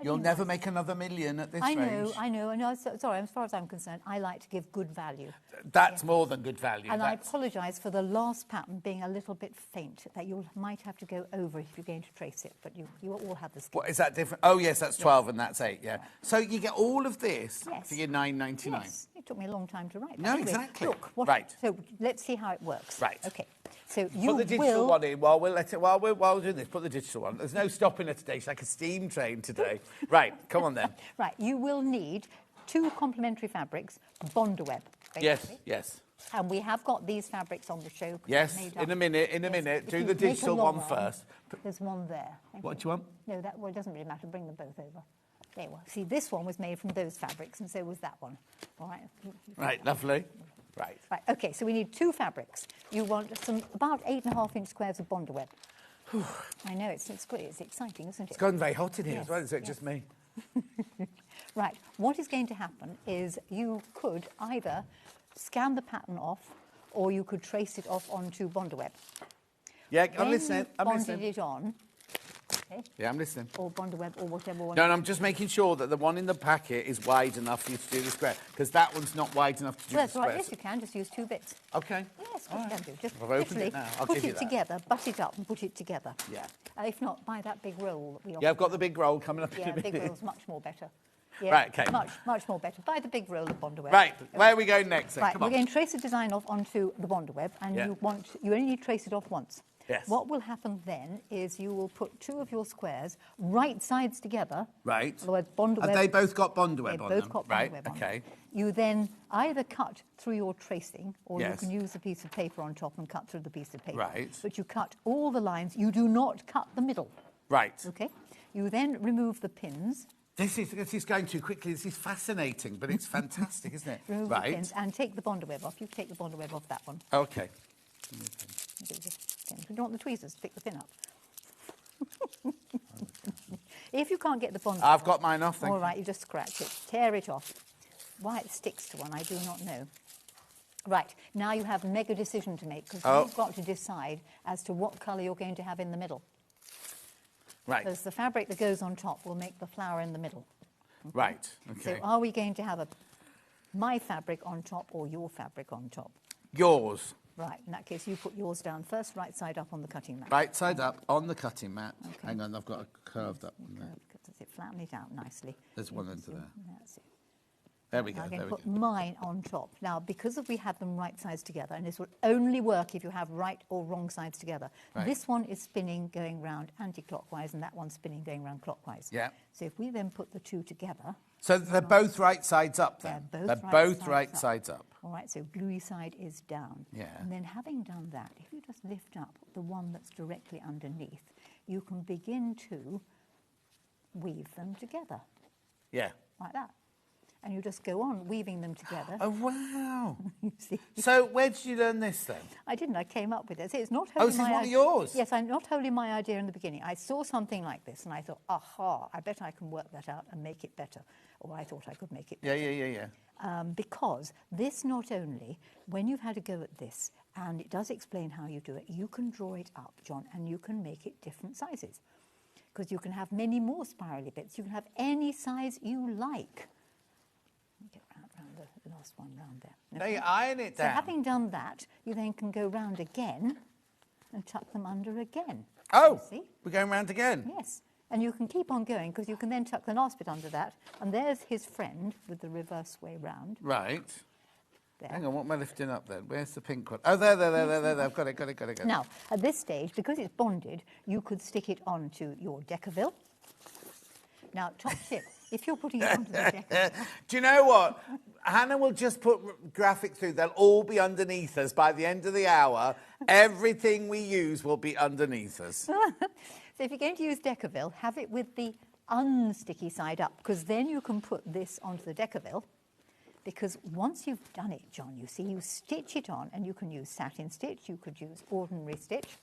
[SPEAKER 7] You'll never make another million at this
[SPEAKER 15] I
[SPEAKER 7] range.
[SPEAKER 15] know. Sorry, as far as I'm concerned, I like to give good value.
[SPEAKER 7] That's more than good value.
[SPEAKER 15] And I
[SPEAKER 7] That's-
[SPEAKER 15] apologise for the last pattern being a little bit faint, that you might have to go over if you're going to trace it, but you all have the skill.
[SPEAKER 7] What, is that different? Oh, yes, that's 12 and that's 8, yeah. So you get all of this
[SPEAKER 15] Yes.
[SPEAKER 7] for your $9.99.
[SPEAKER 15] Yes, it took me a long time to write that.
[SPEAKER 7] No,
[SPEAKER 15] Anyway,
[SPEAKER 7] exactly.
[SPEAKER 15] Look,
[SPEAKER 7] Right.
[SPEAKER 15] So let's see how it works.
[SPEAKER 7] Right.
[SPEAKER 15] Okay. So you
[SPEAKER 7] Put the digital
[SPEAKER 15] will...
[SPEAKER 7] one in while we're doing this. Put the digital one. There's no stopping it today. It's like a steam train today. Right, come on then.
[SPEAKER 15] Right, you will need 2 complementary fabrics, Bondaweb, basically.
[SPEAKER 7] Yes.
[SPEAKER 15] And we have got these fabrics on the show. 'cause
[SPEAKER 7] Yes,
[SPEAKER 15] they're made
[SPEAKER 7] in a
[SPEAKER 15] up.
[SPEAKER 7] minute,
[SPEAKER 15] If
[SPEAKER 7] Do
[SPEAKER 15] you
[SPEAKER 7] the
[SPEAKER 15] make a
[SPEAKER 7] digital
[SPEAKER 15] long
[SPEAKER 7] one first.
[SPEAKER 15] There's one there. Thank
[SPEAKER 7] What
[SPEAKER 15] you.
[SPEAKER 7] do you want?
[SPEAKER 15] No, it doesn't really matter. Bring them both over. There you are. See, this one was made from those fabrics, and so was that one. All right.
[SPEAKER 7] Right, lovely. Right.
[SPEAKER 15] Right. Okay. So we need 2 fabrics. You want about 8.5-inch squares of Bondaweb. I know it's great. It's exciting, isn't it?
[SPEAKER 7] It's gone very hot in here
[SPEAKER 15] Yes,
[SPEAKER 7] as well, is it
[SPEAKER 15] yes.
[SPEAKER 7] just me?
[SPEAKER 15] Right. What is going to happen is you could either scan the pattern off, or you could trace it off onto Bondaweb.
[SPEAKER 7] Yeah, I'm
[SPEAKER 15] When
[SPEAKER 7] listening.
[SPEAKER 15] you've
[SPEAKER 7] I'm
[SPEAKER 15] bonded
[SPEAKER 7] listening.
[SPEAKER 15] it on, okay,
[SPEAKER 7] Yeah, I'm listening.
[SPEAKER 15] or Bondaweb or whatever one.
[SPEAKER 7] No, and I'm just making sure that the one in the packet is wide enough for you to do the square, because that one's not wide enough to do
[SPEAKER 15] That's
[SPEAKER 7] the
[SPEAKER 15] right.
[SPEAKER 7] square.
[SPEAKER 15] Yes, you can just use 2 bits.
[SPEAKER 7] Okay.
[SPEAKER 15] Yes, what you can do. Just
[SPEAKER 7] I've opened
[SPEAKER 15] literally
[SPEAKER 7] it now. I'll
[SPEAKER 15] put
[SPEAKER 7] give you
[SPEAKER 15] it
[SPEAKER 7] that.
[SPEAKER 15] together, butt it up, and put it together.
[SPEAKER 7] Yeah.
[SPEAKER 15] If not, buy that big roll that we offer.
[SPEAKER 7] Yeah, I've got the big roll coming up in
[SPEAKER 15] Yeah,
[SPEAKER 7] a minute.
[SPEAKER 15] big roll's much more better. Yeah,
[SPEAKER 7] Right, okay.
[SPEAKER 15] Much more better. Buy the big roll of Bondaweb.
[SPEAKER 7] Right, where are we going next then?
[SPEAKER 15] Right,
[SPEAKER 7] Come
[SPEAKER 15] we're
[SPEAKER 7] on.
[SPEAKER 15] going to trace the design off onto the Bondaweb, and
[SPEAKER 7] Yeah.
[SPEAKER 15] you only need to trace it off once.
[SPEAKER 7] Yes.
[SPEAKER 15] What will happen then is you will put 2 of your squares right sides together.
[SPEAKER 7] Right.
[SPEAKER 15] Otherwise, Bondaweb.
[SPEAKER 7] Have they both got Bondaweb on them?
[SPEAKER 15] They've both got
[SPEAKER 7] right.
[SPEAKER 15] Bondaweb on
[SPEAKER 7] Okay.
[SPEAKER 15] them. You then either cut through your tracing, or you
[SPEAKER 7] Yes.
[SPEAKER 15] can use a piece of paper on top and cut through the piece of paper.
[SPEAKER 7] Right.
[SPEAKER 15] But you cut all the lines. You do not cut the middle.
[SPEAKER 7] Right.
[SPEAKER 15] Okay. You then remove the pins.
[SPEAKER 7] This is going too quickly. This is fascinating, but it's fantastic, isn't it?
[SPEAKER 15] Remove the pins and take the Bondaweb off. You take the Bondaweb off that one.
[SPEAKER 7] Okay.
[SPEAKER 15] If you don't want the tweezers, pick the pin up. If you can't get the Bondaweb
[SPEAKER 7] I've got mine off, thank
[SPEAKER 15] all
[SPEAKER 7] you.
[SPEAKER 15] right, you just scratch it. Tear it off. Why it sticks to one, I do not know. Right, now you have a mega decision to make, because you've got to decide as to what colour you're going to have in the middle.
[SPEAKER 7] Right.
[SPEAKER 15] Because the fabric that goes on top will make the flower in the middle. Okay?
[SPEAKER 7] Right. Okay.
[SPEAKER 15] So are we going to have my fabric on top or your fabric on top?
[SPEAKER 7] Yours.
[SPEAKER 15] Right, in that case, you put yours down first, right side up on the cutting mat.
[SPEAKER 7] Right side up on the cutting mat. Okay. Hang on, I've got a curved up one there.
[SPEAKER 15] Does it flatten it out nicely?
[SPEAKER 7] There's one under there.
[SPEAKER 15] That's it.
[SPEAKER 7] There we go.
[SPEAKER 15] I'm going
[SPEAKER 7] There
[SPEAKER 15] to
[SPEAKER 7] we
[SPEAKER 15] put
[SPEAKER 7] go.
[SPEAKER 15] mine on top. Now, because we have them right sides together, and this will only work if you have right or wrong sides together.
[SPEAKER 7] Right.
[SPEAKER 15] This one is spinning going round anti-clockwise, and that one's spinning going round clockwise.
[SPEAKER 7] Yeah.
[SPEAKER 15] So if we then put the 2 together...
[SPEAKER 7] So they're both right sides up then?
[SPEAKER 15] They're
[SPEAKER 7] both right sides up.
[SPEAKER 15] All right, so bluey side is down.
[SPEAKER 7] Yeah.
[SPEAKER 15] And then having done that, if you just lift up the one that's directly underneath, you can begin to weave them together,
[SPEAKER 7] Yeah.
[SPEAKER 15] like that. And you just go on weaving them together.
[SPEAKER 7] Oh, wow.
[SPEAKER 15] You see?
[SPEAKER 7] So where did you learn this then?
[SPEAKER 15] I didn't. I came up with it. See, it's not
[SPEAKER 7] Oh,
[SPEAKER 15] wholly
[SPEAKER 7] this is
[SPEAKER 15] my
[SPEAKER 7] one of
[SPEAKER 15] idea.
[SPEAKER 7] yours?
[SPEAKER 15] Yes, I'm not wholly my idea in the beginning. I saw something like this and I thought, aha, I bet I can work that out and make it better. Or I thought I could make it better.
[SPEAKER 7] Yeah.
[SPEAKER 15] Because this not only, when you've had a go at this, and it does explain how you do it, you can draw it up, John, and you can make it different sizes. Because you can have many more spirally bits. You can have any size you like. Get round the last one round there.
[SPEAKER 7] Now you iron it
[SPEAKER 15] So
[SPEAKER 7] down.
[SPEAKER 15] having done that, you then can go round again and tuck them under again.
[SPEAKER 7] Oh,
[SPEAKER 15] see?
[SPEAKER 7] we're going round again?
[SPEAKER 15] Yes. And you can keep on going because you can then tuck the last bit under that. And there's his friend with the reverse way round.
[SPEAKER 7] Right.
[SPEAKER 15] There.
[SPEAKER 7] Hang on, what am I lifting up then? Where's the pink one? Oh, there. I've got it.
[SPEAKER 15] Now, at this stage, because it's bonded, you could stick it onto your Decaville. Now, top tip, if you're putting it onto the Decaville...
[SPEAKER 7] Do you know what? Hannah will just put graphics through. They'll all be underneath us by the end of the hour. Everything we use will be underneath us.
[SPEAKER 15] So if you're going to use Decaville, have it with the unsticky side up, because then you can put this onto the Decaville. Because once you've done it, John, you see, you stitch it on, and you can use satin stitch, you could use ordinary stitch.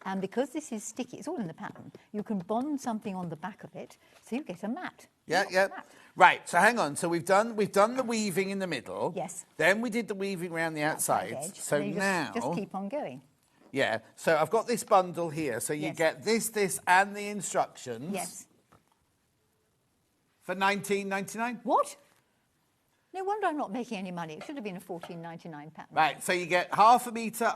[SPEAKER 15] And because this is sticky, it's all in the pattern, you can bond something on the back of it, so you get a mat.
[SPEAKER 7] Yeah. Right, so hang on. So we've done the weaving in the middle.
[SPEAKER 15] Yes.
[SPEAKER 7] Then we did the weaving around the outside.
[SPEAKER 15] Edge,
[SPEAKER 7] So
[SPEAKER 15] and then you
[SPEAKER 7] now...
[SPEAKER 15] just keep on going.
[SPEAKER 7] Yeah, so I've got this bundle here. So you
[SPEAKER 15] Yes.
[SPEAKER 7] get this, and the instructions.
[SPEAKER 15] Yes.
[SPEAKER 7] For $19.99.
[SPEAKER 15] What? No wonder I'm not making any money. It should have been a $14.99 pattern.
[SPEAKER 7] Right, so you get half a metre.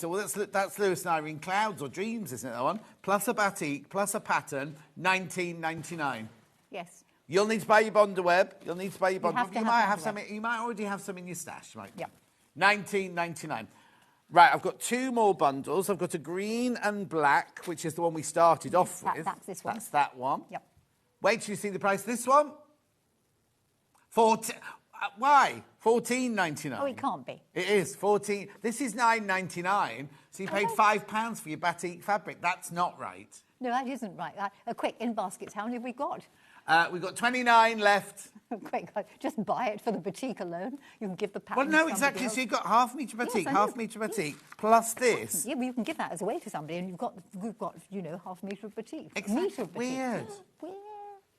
[SPEAKER 7] Well, that's Lewis and Irene Clouds or Dreams, isn't it, that one? Plus a batik, plus a pattern, $19.99.
[SPEAKER 15] Yes.
[SPEAKER 7] You'll need to buy your Bondaweb. You might have
[SPEAKER 15] Bondaweb.
[SPEAKER 7] some. You might already have some in your stash, right?
[SPEAKER 15] Yep.
[SPEAKER 7] $19.99. Right, I've got 2 more bundles. I've got a green and black, which is the one we started off with.
[SPEAKER 15] That's this one.
[SPEAKER 7] That's that one.
[SPEAKER 15] Yep.
[SPEAKER 7] Wait till you see the price of this one. Why? $14.99.
[SPEAKER 15] Oh, it can't be.
[SPEAKER 7] It is 14. This is $9.99. So you paid £5 for your batik fabric. That's not right.
[SPEAKER 15] No, that isn't right. Quick, in baskets, how many have we got?
[SPEAKER 7] We've got 29 left.
[SPEAKER 15] Quick, just buy it for the batik alone. You can give the pattern
[SPEAKER 7] Well,
[SPEAKER 15] to
[SPEAKER 7] no,
[SPEAKER 15] somebody
[SPEAKER 7] exactly.
[SPEAKER 15] else.
[SPEAKER 7] So you've got half metre batik,
[SPEAKER 15] Yes, I
[SPEAKER 7] half
[SPEAKER 15] know.
[SPEAKER 7] metre batik, plus this.
[SPEAKER 15] Yeah, but you can give that as away to somebody, and we've got half a metre of batik.
[SPEAKER 7] Exactly.
[SPEAKER 15] Metre of batik.
[SPEAKER 7] Weird.
[SPEAKER 15] Weird.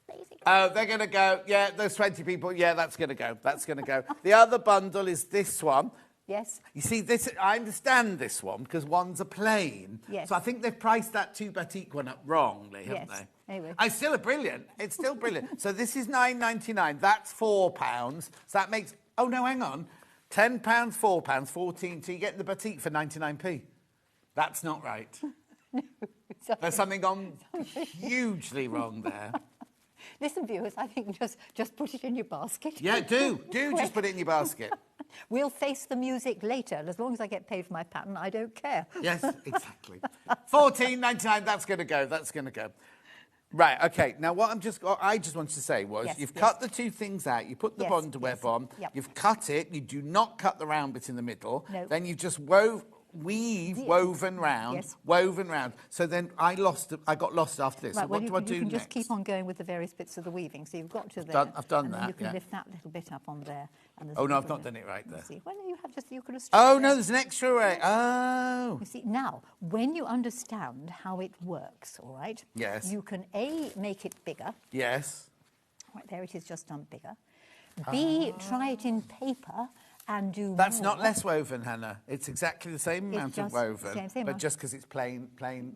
[SPEAKER 15] Lazy.
[SPEAKER 7] Oh, they're going to go. Yeah, there's 20 people. Yeah, that's going to go. That's going to go. The other bundle is this one.
[SPEAKER 15] Yes.
[SPEAKER 7] You see, this. I understand this one because one's a plain.
[SPEAKER 15] Yes.
[SPEAKER 7] So I think they've priced that 2 batik one up wrongly, haven't
[SPEAKER 15] Yes.
[SPEAKER 7] they?
[SPEAKER 15] Anyway.
[SPEAKER 7] It's still brilliant. It's still brilliant. So this is $9.99. That's £4. So that makes... Oh, no, hang on. £10, £4, 14. So you get the batik for 99p. That's not right. There's something gone hugely wrong there.
[SPEAKER 15] Listen, viewers, I think just put it in your basket.
[SPEAKER 7] Yeah, do just put it in your basket.
[SPEAKER 15] We'll face the music later. And as long as I get paid for my pattern, I don't care.
[SPEAKER 7] Yes, exactly. $14.99, that's going to go, that's going to go. Right, okay. Now, what I just wanted to say was, you've cut the two things out, you put the bond web on, you've cut it, you do not cut the round bit in the middle, then you just woven round. So then I got lost after this.
[SPEAKER 15] Right,
[SPEAKER 7] so what do I do
[SPEAKER 15] you can
[SPEAKER 7] next?
[SPEAKER 15] just keep on going with the various bits of the weaving. So you've got to there.
[SPEAKER 7] I've done
[SPEAKER 15] and
[SPEAKER 7] that,
[SPEAKER 15] then you can
[SPEAKER 7] yeah.
[SPEAKER 15] lift that little bit up on there. And
[SPEAKER 7] Oh, no, I've not done it right there.
[SPEAKER 15] See. Well, no, you could have...
[SPEAKER 7] Oh, no, there's an extra way. Oh.
[SPEAKER 15] You see, now, when you understand how it works, all right?
[SPEAKER 7] Yes.
[SPEAKER 15] You can, A, make it bigger.
[SPEAKER 7] Yes.
[SPEAKER 15] Right, there it is, just done bigger. B, try it in paper and do
[SPEAKER 7] That's
[SPEAKER 15] more.
[SPEAKER 7] not less woven, Hannah. It's exactly the same amount of woven,
[SPEAKER 15] same
[SPEAKER 7] but
[SPEAKER 15] amount.
[SPEAKER 7] just because it's plain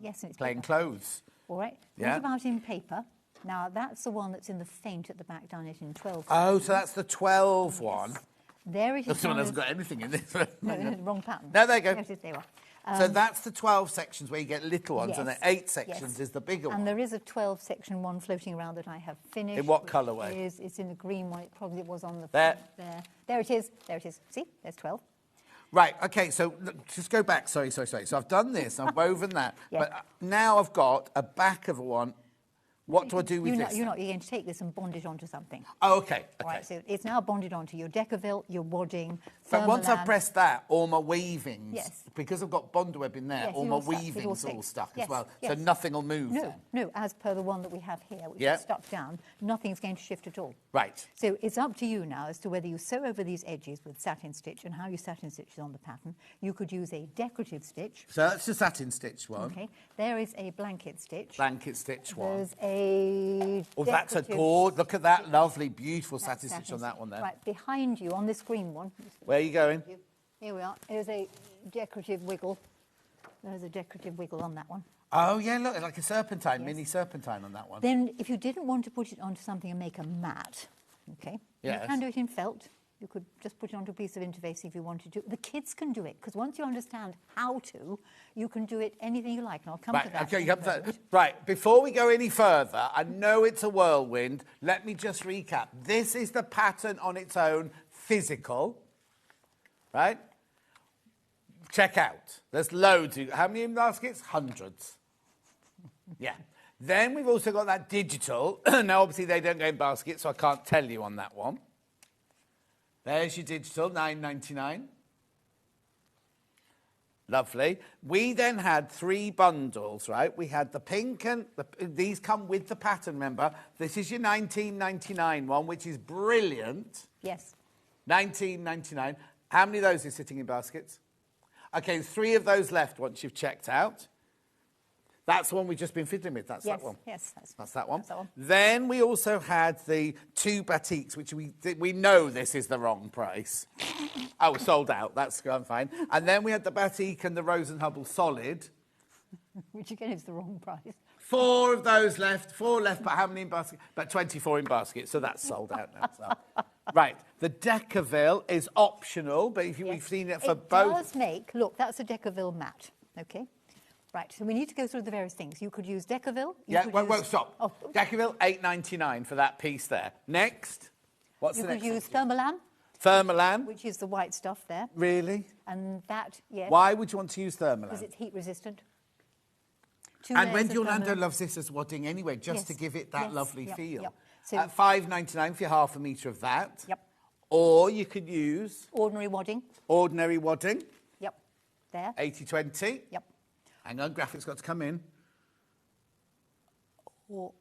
[SPEAKER 15] Yes, and it's
[SPEAKER 7] plain
[SPEAKER 15] paper.
[SPEAKER 7] clothes.
[SPEAKER 15] All right.
[SPEAKER 7] Yeah.
[SPEAKER 15] What about in paper? Now, that's the one that's in the faint at the back, done it in 12.
[SPEAKER 7] Oh, so that's the 12 one.
[SPEAKER 15] There it is.
[SPEAKER 7] Someone hasn't got anything in this.
[SPEAKER 15] No, the wrong pattern.
[SPEAKER 7] No, there you go.
[SPEAKER 15] There it is, there you are.
[SPEAKER 7] So that's the 12 sections where you get little ones, and the 8 sections
[SPEAKER 15] yes.
[SPEAKER 7] is the bigger one.
[SPEAKER 15] And there is a 12 section one floating around that I have finished.
[SPEAKER 7] In what
[SPEAKER 15] which
[SPEAKER 7] colourway?
[SPEAKER 15] It's in the green one. It probably was on the
[SPEAKER 7] There.
[SPEAKER 15] front there. There it is. There it is. See, there's 12.
[SPEAKER 7] Right, okay, so look, just go back. Sorry. So I've done this, I've woven that.
[SPEAKER 15] Yeah.
[SPEAKER 7] But now I've got a back of a one. What do I do with this?
[SPEAKER 15] You're going to take this and bond it onto something.
[SPEAKER 7] Oh, okay.
[SPEAKER 15] All right, so it's now bonded onto your Decaville, your wadding,
[SPEAKER 7] But once I've
[SPEAKER 15] Thermolan.
[SPEAKER 7] pressed that, all my weavings,
[SPEAKER 15] Yes.
[SPEAKER 7] because I've got bond web in there,
[SPEAKER 15] Yes,
[SPEAKER 7] all
[SPEAKER 15] it
[SPEAKER 7] my
[SPEAKER 15] all stuck, it all
[SPEAKER 7] weavings all
[SPEAKER 15] sticks.
[SPEAKER 7] stuck as
[SPEAKER 15] Yes,
[SPEAKER 7] well.
[SPEAKER 15] yes.
[SPEAKER 7] So nothing will move
[SPEAKER 15] No,
[SPEAKER 7] then.
[SPEAKER 15] no, as per the one that we have here, which
[SPEAKER 7] Yeah.
[SPEAKER 15] is stuck down, nothing's going to shift at all.
[SPEAKER 7] Right.
[SPEAKER 15] So it's up to you now as to whether you sew over these edges with satin stitch and how you satin stitch it on the pattern. You could use a decorative stitch.
[SPEAKER 7] So that's the satin stitch one.
[SPEAKER 15] Okay. There is a blanket stitch.
[SPEAKER 7] Blanket stitch one.
[SPEAKER 15] There's a
[SPEAKER 7] Oh, that's a
[SPEAKER 15] decorative
[SPEAKER 7] gorgeous. Look at that lovely, beautiful satin
[SPEAKER 15] satin
[SPEAKER 7] stitch on that one there.
[SPEAKER 15] Right, behind you on this green one.
[SPEAKER 7] Where are you going?
[SPEAKER 15] Here we are. There's a decorative wiggle. There's a decorative wiggle on that one.
[SPEAKER 7] Oh, yeah, look, like a serpentine, mini serpentine on that one.
[SPEAKER 15] Then, if you didn't want to put it onto something and make a mat, okay,
[SPEAKER 7] Yes.
[SPEAKER 15] you can do it in felt. You could just put it onto a piece of interfacing if you wanted to. The kids can do it, because once you understand how to, you can do it anything you like, and I'll come to that.
[SPEAKER 7] Okay,
[SPEAKER 15] in
[SPEAKER 7] you
[SPEAKER 15] a
[SPEAKER 7] have to,
[SPEAKER 15] moment.
[SPEAKER 7] right, before we go any further, I know it's a whirlwind. Let me just recap. This is the pattern on its own, physical, right? Check out. There's loads. How many in baskets? Hundreds. Yeah. Then we've also got that digital. Now, obviously, they don't go in baskets, so I can't tell you on that one. There's your digital, $9.99. Lovely. We then had 3 bundles, right? We had the pink and... these come with the pattern, remember? This is your $19.99 one, which is brilliant.
[SPEAKER 15] Yes.
[SPEAKER 7] $19.99. How many of those are sitting in baskets? OK, 3 of those left once you've checked out. That's the one we've just been fiddling with. That's
[SPEAKER 15] Yes,
[SPEAKER 7] that one.
[SPEAKER 15] yes,
[SPEAKER 7] That's that one.
[SPEAKER 15] that's that one.
[SPEAKER 7] Then we also had the 2 batiks, which we know this is the wrong price. Oh, sold out. That's gone fine. And then we had the batik and the Rose and Hubble solid.
[SPEAKER 15] Which again is the wrong price.
[SPEAKER 7] 4 of those left. 4 left, but how many in basket? But 24 in basket, so that's sold out now. So. Right. The Decaville is optional, but if we've seen it for both...
[SPEAKER 15] It does make... Look, that's a Decaville mat, OK? Right, so we need to go through the various things. You could use Decaville.
[SPEAKER 7] Wait, stop.
[SPEAKER 15] Oh.
[SPEAKER 7] Decaville, $8.99 for that piece there. Next. What's
[SPEAKER 15] You
[SPEAKER 7] the
[SPEAKER 15] could
[SPEAKER 7] next
[SPEAKER 15] use Thermolan.
[SPEAKER 7] Thermolan.
[SPEAKER 15] Which is the white stuff there.
[SPEAKER 7] Really?
[SPEAKER 15] And that, yes.
[SPEAKER 7] Why would you want to use Thermolan?
[SPEAKER 15] Because it's heat resistant.
[SPEAKER 7] And Wendy Orlando loves this as wadding anyway, just
[SPEAKER 15] Yes,
[SPEAKER 7] to give it that
[SPEAKER 15] yes,
[SPEAKER 7] lovely
[SPEAKER 15] yep,
[SPEAKER 7] feel.
[SPEAKER 15] yep. So
[SPEAKER 7] At $5.99 for your half a metre of that.
[SPEAKER 15] Yep.
[SPEAKER 7] Or you could use...
[SPEAKER 15] Ordinary wadding.
[SPEAKER 7] Ordinary wadding.
[SPEAKER 15] Yep. There.
[SPEAKER 7] 80/20.
[SPEAKER 15] Yep.
[SPEAKER 7] Hang on, graphics got to come in.
[SPEAKER 15] Or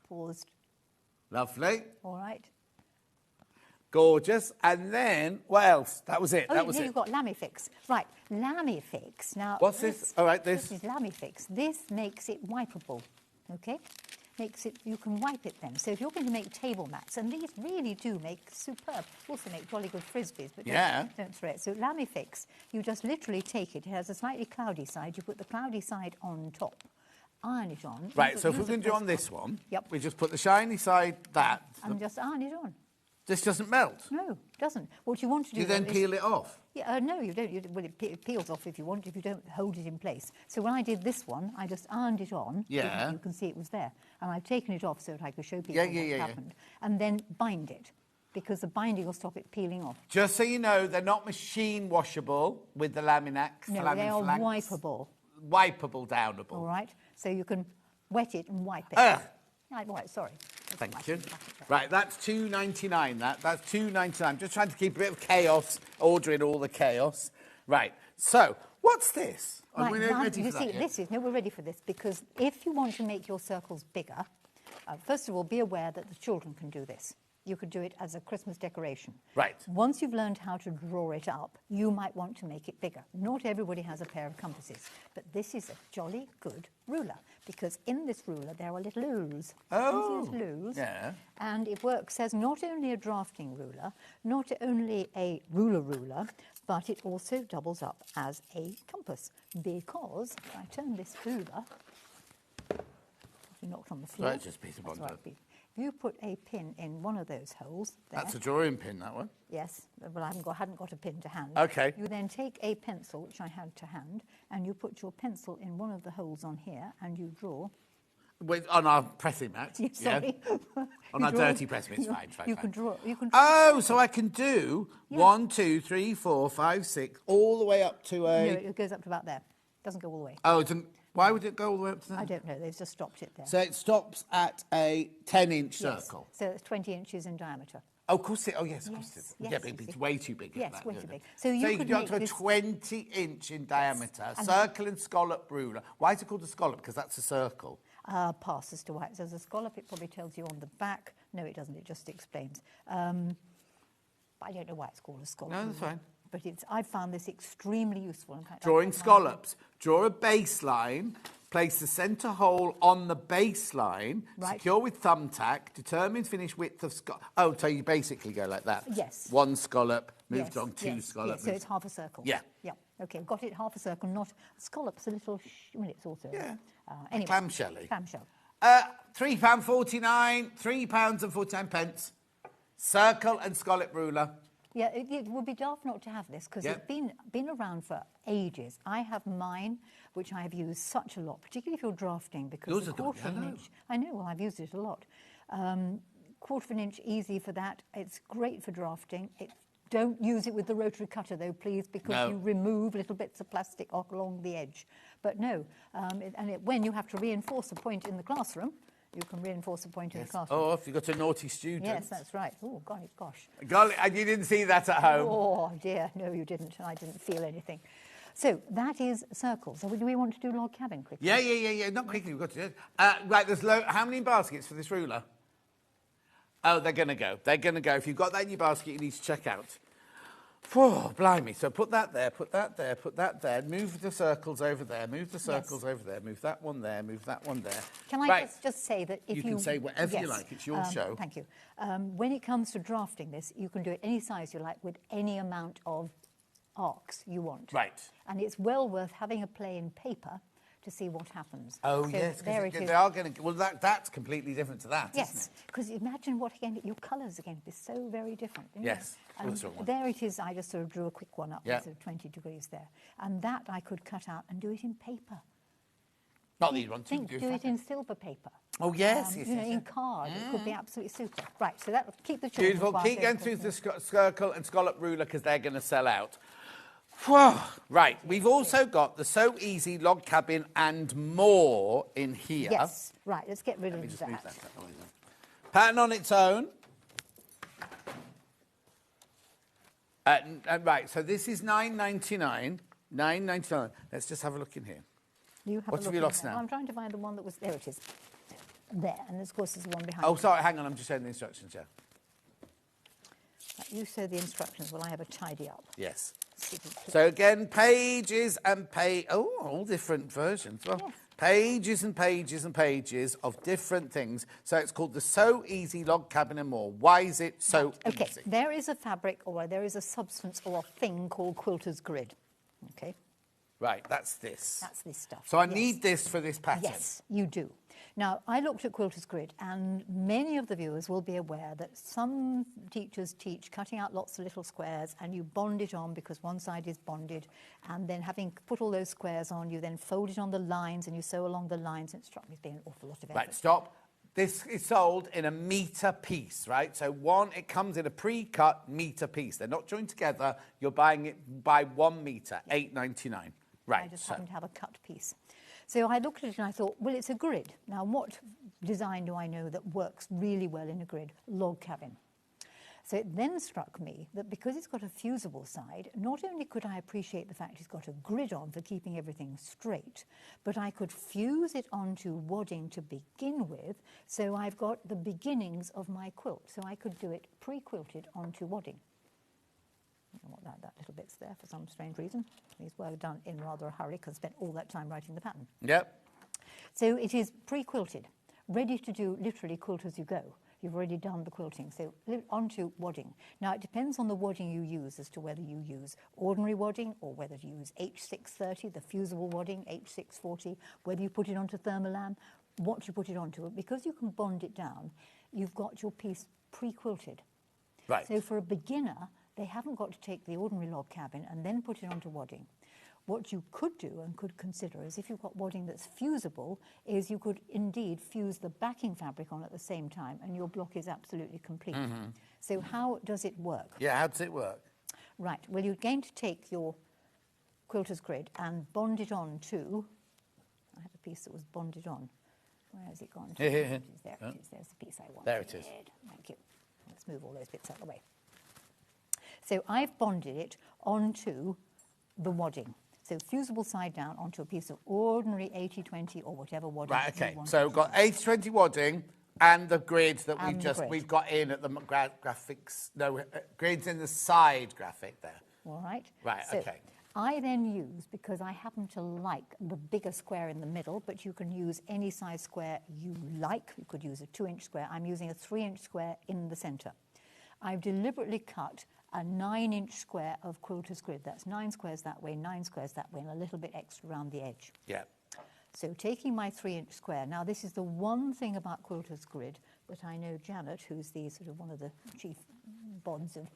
[SPEAKER 15] paused.
[SPEAKER 7] Lovely.
[SPEAKER 15] All right.
[SPEAKER 7] Gorgeous. And then, what else? That was it.
[SPEAKER 15] Oh,
[SPEAKER 7] that was
[SPEAKER 15] here
[SPEAKER 7] it.
[SPEAKER 15] you've got Lamifix. Right, Lamifix. Now,
[SPEAKER 7] What's this? All right, this.
[SPEAKER 15] This is Lamifix. This makes it wipeable, okay? Makes it, you can wipe it then. So if you're going to make table mats, and these really do make superb, also make jolly good frisbees, but
[SPEAKER 7] Yeah.
[SPEAKER 15] don't throw it. So Lamifix, you just literally take it. It has a slightly cloudy side. You put the cloudy side on top, iron it on.
[SPEAKER 7] Right,
[SPEAKER 15] use
[SPEAKER 7] so
[SPEAKER 15] a-
[SPEAKER 7] if we're
[SPEAKER 15] use a
[SPEAKER 7] going to do on
[SPEAKER 15] press
[SPEAKER 7] this one,
[SPEAKER 15] Yep.
[SPEAKER 7] we just put the shiny side, that.
[SPEAKER 15] and just iron it on.
[SPEAKER 7] This doesn't melt.
[SPEAKER 15] No, it doesn't. What you want to do
[SPEAKER 7] You then
[SPEAKER 15] is-
[SPEAKER 7] peel it off.
[SPEAKER 15] Yeah, no, you don't. Well, it peels off if you want, if you don't hold it in place. So when I did this one, I just ironed it on.
[SPEAKER 7] Yeah.
[SPEAKER 15] You can see it was there. And I've taken it off so that I could show people
[SPEAKER 7] Yeah,
[SPEAKER 15] what
[SPEAKER 7] yeah.
[SPEAKER 15] happened. And then bind it. because the binding will stop it peeling off.
[SPEAKER 7] Just so you know, they're not machine washable with the Laminax.
[SPEAKER 15] No, they are wipeable.
[SPEAKER 7] Wipeable, downable.
[SPEAKER 15] All right, so you can wet it and wipe it. Right, sorry.
[SPEAKER 7] Thank you. Right, that's $2.99. That's $2.99. Just trying to keep a bit of chaos, ordering all the chaos. Right. So, what's this? Are we ready for that?
[SPEAKER 15] We're ready for this because if you want to make your circles bigger, first of all, be aware that the children can do this. You could do it as a Christmas decoration.
[SPEAKER 7] Right.
[SPEAKER 15] Once you've learned how to draw it up, you might want to make it bigger. Not everybody has a pair of compasses, but this is a jolly good ruler because in this ruler there are little O's.
[SPEAKER 7] Oh,
[SPEAKER 15] L's,
[SPEAKER 7] yeah.
[SPEAKER 15] And it works as not only a drafting ruler, not only a ruler, but it also doubles up as a compass because if I turn this over, you knocked on the floor.
[SPEAKER 7] Right, just Peter Bond.
[SPEAKER 15] If you put a pin in one of those holes there,
[SPEAKER 7] that's a drawing pin, that one?
[SPEAKER 15] Yes, but I hadn't got a pin to hand.
[SPEAKER 7] Okay.
[SPEAKER 15] You then take a pencil, which I had to hand, and you put your pencil in one of the holes on here, and you draw.
[SPEAKER 7] On our pressing mat?
[SPEAKER 15] Sorry.
[SPEAKER 7] Yeah. On our dirty pressing mat, it's fine.
[SPEAKER 15] You can draw.
[SPEAKER 7] Oh, so I can do 1, 2, 3, 4, 5, 6, all the way up to a...
[SPEAKER 15] No, it goes up to about there. It doesn't go all the way.
[SPEAKER 7] Oh, why would it go all the way up to there?
[SPEAKER 15] I don't know. They've just stopped it there.
[SPEAKER 7] So it stops at a 10-inch circle?
[SPEAKER 15] So it's 20 inches in diameter.
[SPEAKER 7] Oh, of course it... Oh, yes, of course it is.
[SPEAKER 15] Yes,
[SPEAKER 7] yeah, but it's way too big.
[SPEAKER 15] Yes, way too big.
[SPEAKER 7] So you could go up to a 20-inch in diameter, circle and scallop ruler. Why is it called a scallop? Because that's a circle.
[SPEAKER 15] Pass as to why it says a scallop. It probably tells you on the back. No, it doesn't. It just explains. I don't know why it's called a scallop.
[SPEAKER 7] No, that's fine.
[SPEAKER 15] But I've found this extremely useful. In fact,
[SPEAKER 7] drawing scallops. Draw a baseline, place the centre hole on the baseline, secure with thumbtack, determine finish width of scallop. Oh, so you basically go like that.
[SPEAKER 15] Yes.
[SPEAKER 7] One scallop, moved on two scallops.
[SPEAKER 15] Yes, so it's half a circle.
[SPEAKER 7] Yeah.
[SPEAKER 15] Yeah. Okay, got it, half a circle, not a scallop's a little, well, it's also...
[SPEAKER 7] Yeah.
[SPEAKER 15] Anyway.
[SPEAKER 7] Clamshelly.
[SPEAKER 15] Clamshell.
[SPEAKER 7] £3.49, £3.49. Circle and scallop ruler.
[SPEAKER 15] Yeah, it would be daft not to have this because it's been around for ages. I have mine, which I have used such a lot, particularly if you're drafting, because the quarter of an inch. I know, well, I've used it a lot. Quarter of an inch, easy for that. It's great for drafting. Don't use it with the rotary cutter, though, please, because you remove little bits of plastic along the edge. But no, when you have to reinforce a point in the classroom, you can reinforce a point in the classroom.
[SPEAKER 7] Oh, if you've got a naughty student.
[SPEAKER 15] Yes, that's right. Oh, golly, gosh.
[SPEAKER 7] Golly, and you didn't see that at home.
[SPEAKER 15] Oh, dear. No, you didn't. I didn't feel anything. So that is circles. So do we want to do log cabin quickly?
[SPEAKER 7] Yeah. Not quickly. We've got to do it. Right, there's how many baskets for this ruler? Oh, they're going to go. They're going to go. If you've got that in your basket, you need to check out. Oh, blimey. So put that there, put that there, put that there. Move the circles over there, move the circles over there, move that one there, move that one there.
[SPEAKER 15] Can I just say that if you...
[SPEAKER 7] You can say whatever you like. It's your show.
[SPEAKER 15] Thank you. When it comes to drafting this, you can do it any size you like with any amount of arcs you want.
[SPEAKER 7] Right.
[SPEAKER 15] And it's well worth having a play in paper to see what happens.
[SPEAKER 7] Oh, yes, because they are going to... Well, that's completely different to that, isn't it?
[SPEAKER 15] Because imagine what, again, your colours are going to be so very different.
[SPEAKER 7] Yes.
[SPEAKER 15] There it is. I just sort of drew a quick one up.
[SPEAKER 7] Yeah.
[SPEAKER 15] Sort of 20 degrees there. And that I could cut out and do it in paper.
[SPEAKER 7] Not that you want to
[SPEAKER 15] do it in silver paper.
[SPEAKER 7] Oh, yes.
[SPEAKER 15] In card. It could be absolutely super. Right, so that keep the children
[SPEAKER 7] Beautiful.
[SPEAKER 15] quiet.
[SPEAKER 7] Keep going through the circle and scallop ruler because they're going to sell out. Whew. Right, we've also got the So Easy log cabin and more in here.
[SPEAKER 15] Yes, right, let's get rid of
[SPEAKER 7] Move
[SPEAKER 15] that.
[SPEAKER 7] Pattern on its own. Right, so this is $9.99. $9.99. Let's just have a look in here. What have you lost now?
[SPEAKER 15] I'm trying to find the one that was... There it is. There, and of course there's the one behind.
[SPEAKER 7] Oh, sorry, hang on, I'm just showing the instructions, yeah.
[SPEAKER 15] You say the instructions while I have a tidy up.
[SPEAKER 7] Yes. So again, pages and all different versions. Well, yes. Pages and pages and pages of different things. So it's called the So Easy log cabin and more. Why is it so easy?
[SPEAKER 15] There is a fabric or there is a substance or a thing called quilter's grid. Okay.
[SPEAKER 7] Right, that's this.
[SPEAKER 15] That's this stuff.
[SPEAKER 7] So I need this for this pattern.
[SPEAKER 15] Yes, you do. Now, I looked at Quilter's Grid, and many of the viewers will be aware that some teachers teach cutting out lots of little squares, and you bond it on because one side is bonded, and then having put all those squares on, you then fold it on the lines, and you sew along the lines, and it struck me as being an awful lot of effort.
[SPEAKER 7] Right, stop. This is sold in a metre piece, right? So it comes in a pre-cut metre piece. They're not joined together. You're buying it by 1 metre, $8.99. Right.
[SPEAKER 15] I just happen to have a cut piece. So I looked at it and I thought, well, it's a grid. Now, what design do I know that works really well in a grid? Log cabin. So it then struck me that because it's got a fusible side, not only could I appreciate the fact it's got a grid on for keeping everything straight, but I could fuse it onto wadding to begin with, so I've got the beginnings of my quilt. So I could do it pre-quilted onto wadding. I don't know what that little bit's there for some strange reason. These were done in rather a hurry because I spent all that time writing the pattern.
[SPEAKER 7] Yep.
[SPEAKER 15] So it is pre-quilted, ready to do literally quilt as you go. You've already done the quilting, so onto wadding. Now, it depends on the wadding you use as to whether you use ordinary wadding or whether you use H630, the fusible wadding, H640, whether you put it onto thermolam, what you put it onto. Because you can bond it down, you've got your piece pre-quilted.
[SPEAKER 7] Right.
[SPEAKER 15] So for a beginner, they haven't got to take the ordinary log cabin and then put it onto wadding. What you could do and could consider is if you've got wadding that's fusible, is you could indeed fuse the backing fabric on at the same time and your block is absolutely complete.
[SPEAKER 7] Mm-hmm.
[SPEAKER 15] So how does it work?
[SPEAKER 7] Yeah, how does it work?
[SPEAKER 15] Right, well, you're going to take your quilter's grid and bond it on to, I had a piece that was bonded on. Where has it gone to? There it is, there's the piece I wanted.
[SPEAKER 7] There it is.
[SPEAKER 15] Thank you. Let's move all those bits out of the way. So I've bonded it onto the wadding. So fusible side down onto a piece of ordinary 80-20 or whatever wadding.
[SPEAKER 7] Right, okay. So we've got 80-20 wadding and the grid that we've got in at the graphics. No, grids in the side graphic there.
[SPEAKER 15] All right.
[SPEAKER 7] Right,
[SPEAKER 15] so
[SPEAKER 7] okay.
[SPEAKER 15] I then use, because I happen to like the bigger square in the middle, but you can use any size square you like. You could use a 2-inch square. I'm using a 3-inch square in the centre. I've deliberately cut a 9-inch square of quilter's grid. That's 9 squares that way, 9 squares that way, and a little bit extra around the edge.
[SPEAKER 7] Yeah.
[SPEAKER 15] So taking my 3-inch square, now this is the one thing about quilter's grid that I know Janet, who's the sort of one of the chief bonds of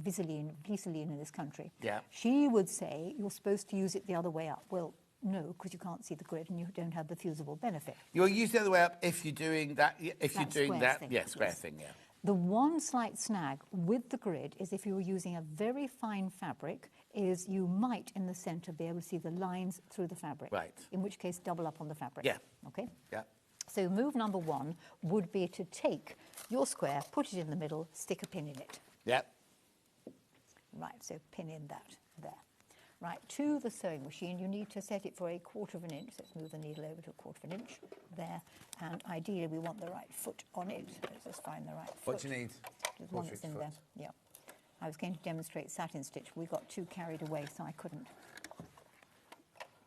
[SPEAKER 15] Visaline in this country,
[SPEAKER 7] yeah,
[SPEAKER 15] she would say you're supposed to use it the other way up. Well, no, because you can't see the grid and you don't have the fusible benefit.
[SPEAKER 7] You'll use the other way up if you're doing that. If
[SPEAKER 15] That
[SPEAKER 7] you're doing that,
[SPEAKER 15] thing,
[SPEAKER 7] yeah, square
[SPEAKER 15] yes.
[SPEAKER 7] thing, yeah.
[SPEAKER 15] The one slight snag with the grid is if you were using a very fine fabric, is you might in the centre be able to see the lines through the fabric.
[SPEAKER 7] Right.
[SPEAKER 15] In which case, double up on the fabric.
[SPEAKER 7] Yeah.
[SPEAKER 15] Okay?
[SPEAKER 7] Yeah.
[SPEAKER 15] So move number 1 would be to take your square, put it in the middle, stick a pin in it.
[SPEAKER 7] Yeah.
[SPEAKER 15] Right, so pin in that there. Right, to the sewing machine, you need to set it for 1/4 of an inch. Let's move the needle over to 1/4 of an inch there. And ideally, we want the right foot on it. Let's just find the right foot.
[SPEAKER 7] What do you need?
[SPEAKER 15] There's one that's in there. Yeah. I was going to demonstrate satin stitch. We got too carried away, so I couldn't.